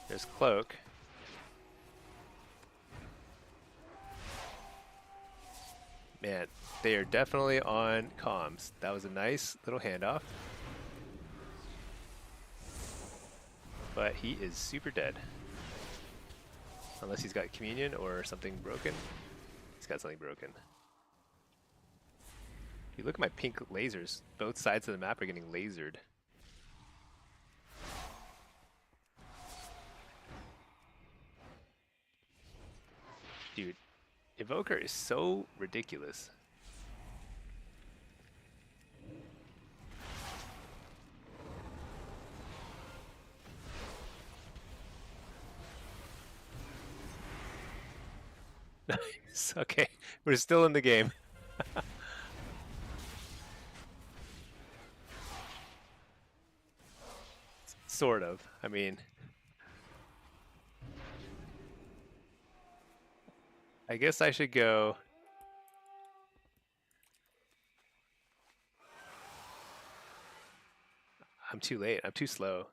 There's Cloak. Man, they are definitely on comms. That was a nice little handoff. But he is super dead. Unless he's got communion or something broken. He's got something broken. If you look at my pink lasers, both sides of the map are getting lasered. Dude, Evoker is so ridiculous. Nice. Okay, we're still in the game. Sort of. I mean, I guess I should go. I'm too late. I'm too slow.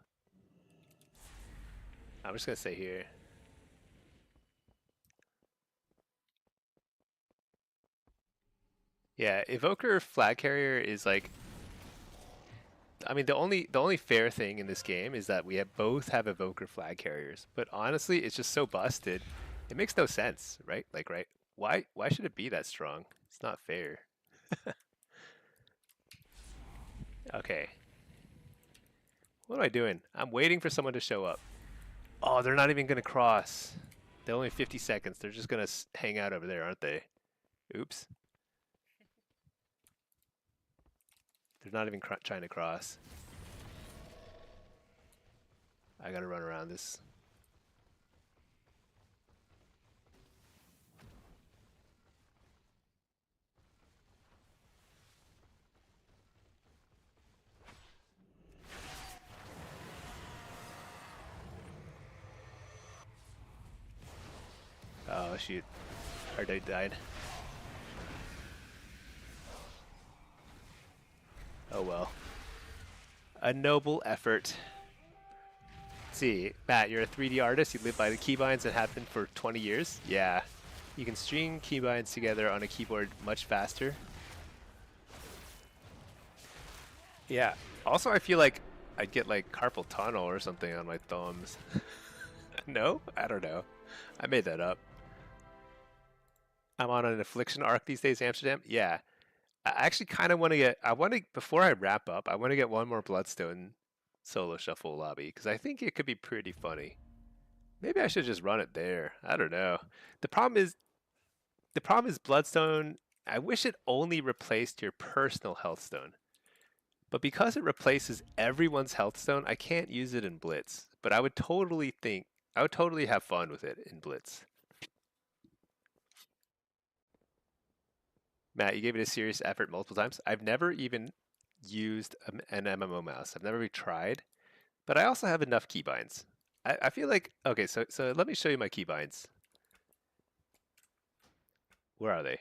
I'm just gonna stay here. Yeah, Evoker Flag Carrier is like, I mean, the only fair thing in this game is that we have both have Evoker Flag Carriers. But honestly, it's just so busted. It makes no sense, right? Like, right? Why should it be that strong? It's not fair. Okay. What am I doing? I'm waiting for someone to show up. Oh, they're not even gonna cross. They're only 50 seconds. They're just gonna hang out over there, aren't they? Oops. They're not even trying to cross. I gotta run around this. Oh shoot. Our dude died. Oh well. A noble effort. Let's see, Matt, you're a 3D artist. You live by the keybinds and have been for 20 years. Yeah. You can string keybinds together on a keyboard much faster. Yeah. Also, I feel like I'd get like carpal tunnel or something on my thumbs. No? I don't know. I made that up. I'm on an Affliction arc these days, Amsterdam. Yeah. I actually kind of want to get, before I wrap up, I want to get one more Bloodstone solo shuffle lobby because I think it could be pretty funny. Maybe I should just run it there. I don't know. The problem is, the problem is Bloodstone. I wish it only replaced your personal health stone, but because it replaces everyone's health stone, I can't use it in Blitz. But I would totally have fun with it in Blitz. Matt, you gave it a serious effort multiple times. I've never even used an MMO mouse. I've never even tried, but I also have enough keybinds. I feel like, okay, so let me show you my keybinds. Where are they?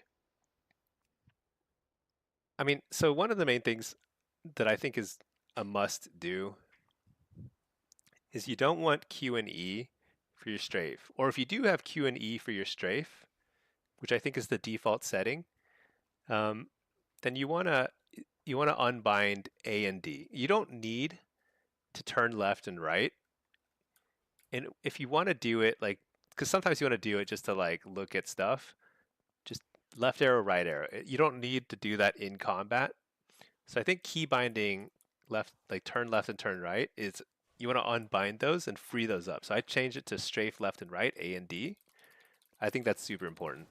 I mean, so one of the main things that I think is a must do is you don't want Q and E for your strafe. Or if you do have Q and E for your strafe, which I think is the default setting, um, then you wanna unbind A and D. You don't need to turn left and right. And if you want to do it like, because sometimes you want to do it just to like look at stuff, just left arrow, right arrow. You don't need to do that in combat. So I think key binding left, like turn left and turn right, is you want to unbind those and free those up. So I changed it to strafe left and right, A and D. I think that's super important.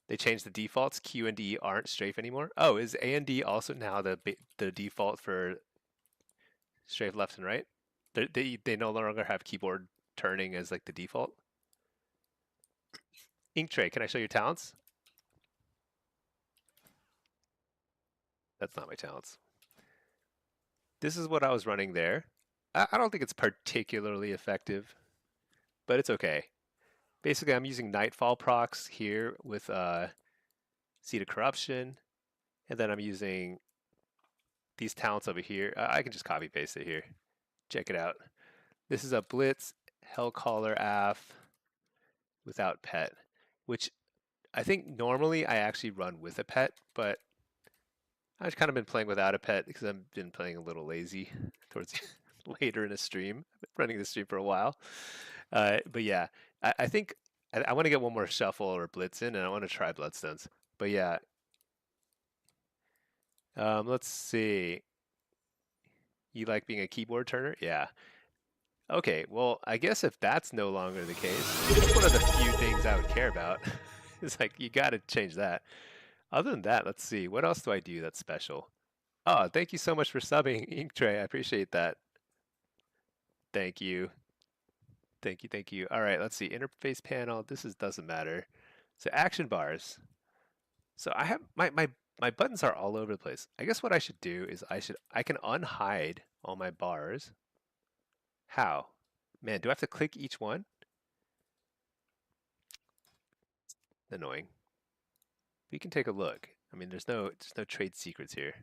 They changed the defaults. Q and D aren't strafe anymore. Oh, is A and D also now the default for strafe left and right? They no longer have keyboard turning as like the default. Ink tray, can I show your talents? That's not my talents. This is what I was running there. I don't think it's particularly effective, but it's okay. Basically, I'm using Nightfall procs here with Seed of Corruption, and then I'm using these talents over here. I can just copy paste it here. Check it out. This is a Blitz Hellcaller Aff without pet, which I think normally I actually run with a pet, but I've kind of been playing without a pet because I've been playing a little lazy towards later in a stream. I've been running the stream for a while. But yeah, I think I want to get one more shuffle or blitz in, and I want to try bloodstones. But yeah, let's see. You like being a keyboard turner? Yeah. Okay, well, I guess if that's no longer the case, that's one of the few things I would care about. It's like, you got to change that. Other than that, let's see. What else do I do that's special? Oh, thank you so much for subbing, Inktray. I appreciate that. Thank you. Thank you, thank you. All right, let's see. Interface panel. This doesn't matter. So action bars. So I have my buttons are all over the place. I guess what I should do is I can unhide all my bars. How? Man, do I have to click each one? Annoying. We can take a look. I mean, there's no trade secrets here.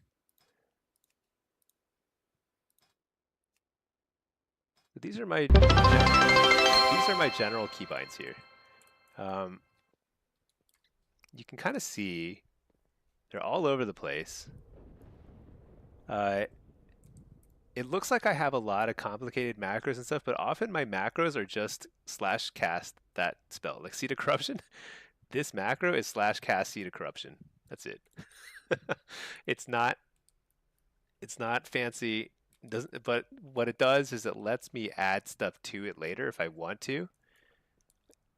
These are my general keybinds here. Um, you can kind of see they're all over the place. Uh, it looks like I have a lot of complicated macros and stuff, but often my macros are just slash cast that spell, like Seed of Corruption. This macro is slash cast Seed of Corruption. That's it. It's not it's not fancy. Doesn't but what it does is it lets me add stuff to it later if I want to.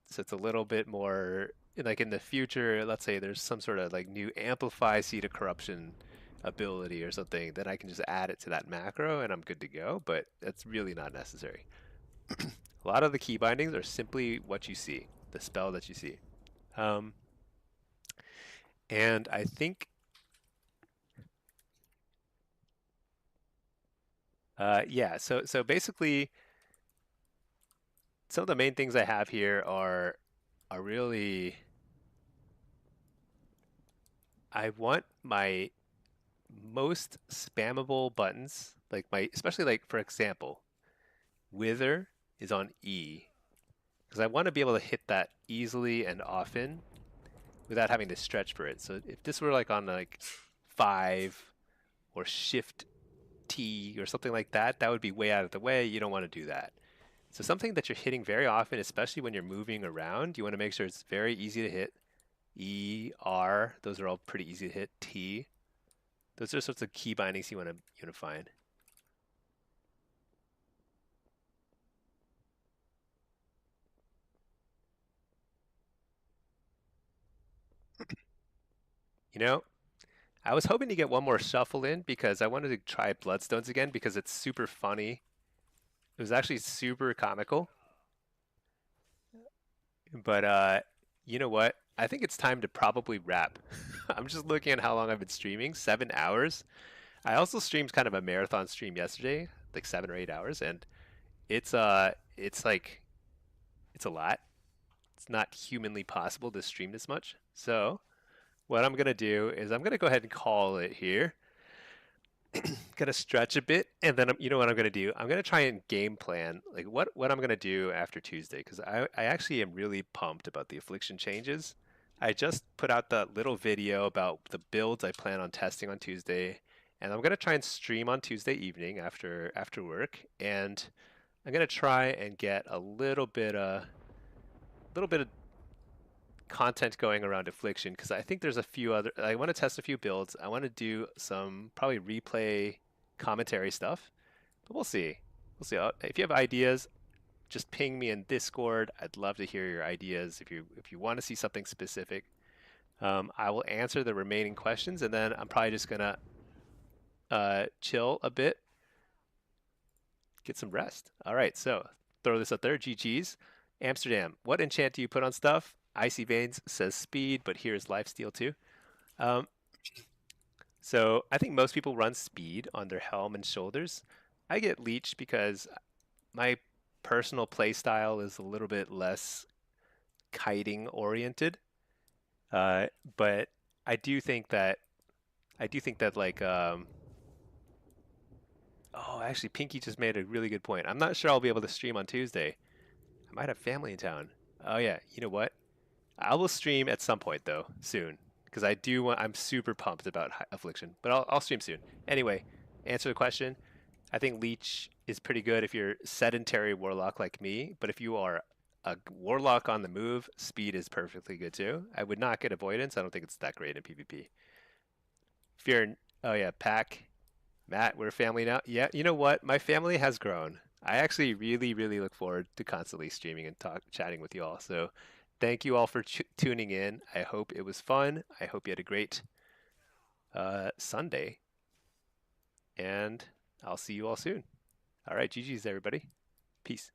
So it's a little bit more like in the future, let's say there's some sort of like new amplify Seed of Corruption ability or something, then I can just add it to that macro and I'm good to go, but that's really not necessary. A lot of the key bindings are simply what you see, the spell that you see. Um, and I think, yeah, so basically, some of the main things I have here are really, I want my most spammable buttons, like my, especially like for example, Wither is on E, because I want to be able to hit that easily and often without having to stretch for it. So if this were like on like 5 or Shift T or something like that, that would be way out of the way. You don't want to do that. So something that you're hitting very often, especially when you're moving around, you want to make sure it's very easy to hit. E, R, those are all pretty easy to hit. T, those are sorts of key bindings you want to find. You know, I was hoping to get one more shuffle in because I wanted to try Bloodstones again because it's super funny. It was actually super comical. But you know what? I think it's time to probably wrap. I'm just looking at how long I've been streaming, 7 hours. I also streamed kind of a marathon stream yesterday, like 7 or 8 hours, and it's like it's a lot. It's not humanly possible to stream this much. So what I'm gonna do is I'm gonna go ahead and call it here. Gonna stretch a bit, and then you know what I'm gonna do? I'm gonna try and game plan like what I'm gonna do after Tuesday because I actually am really pumped about the Affliction changes. I just put out that little video about the builds I plan on testing on Tuesday, and I'm gonna try and stream on Tuesday evening after work, and I'm gonna try and get a little bit of content going around Affliction because I think there's a few other. I want to test a few builds. I want to do some probably replay commentary stuff, but we'll see. We'll see. If you have ideas, just ping me in Discord. I'd love to hear your ideas. If you want to see something specific, I will answer the remaining questions, and then I'm probably just gonna chill a bit, get some rest. All right, so throw this up there. GG's. Amsterdam. What enchant do you put on stuff? Icy Veins says speed, but here's lifesteal too. Um, so I think most people run speed on their helm and shoulders. I get leech because my personal play style is a little bit less kiting oriented. Uh, but I do think that like oh, actually Pinky just made a really good point. I'm not sure I'll be able to stream on Tuesday. I might have family in town. Oh yeah, you know what? I will stream at some point though, soon, because I do want. I'm super pumped about Affliction, but I'll stream soon. Anyway, answer the question. I think Leech is pretty good if you're sedentary Warlock like me, but if you are a Warlock on the move, speed is perfectly good too. I would not get Avoidance. I don't think it's that great in PvP. If you're, oh yeah, Pack, Matt, we're family now. Yeah, you know what? My family has grown. I actually really, really look forward to constantly streaming and chatting with you all. So thank you all for tuning in. I hope it was fun. I hope you had a great Sunday, and I'll see you all soon. All right, GG's everybody. Peace.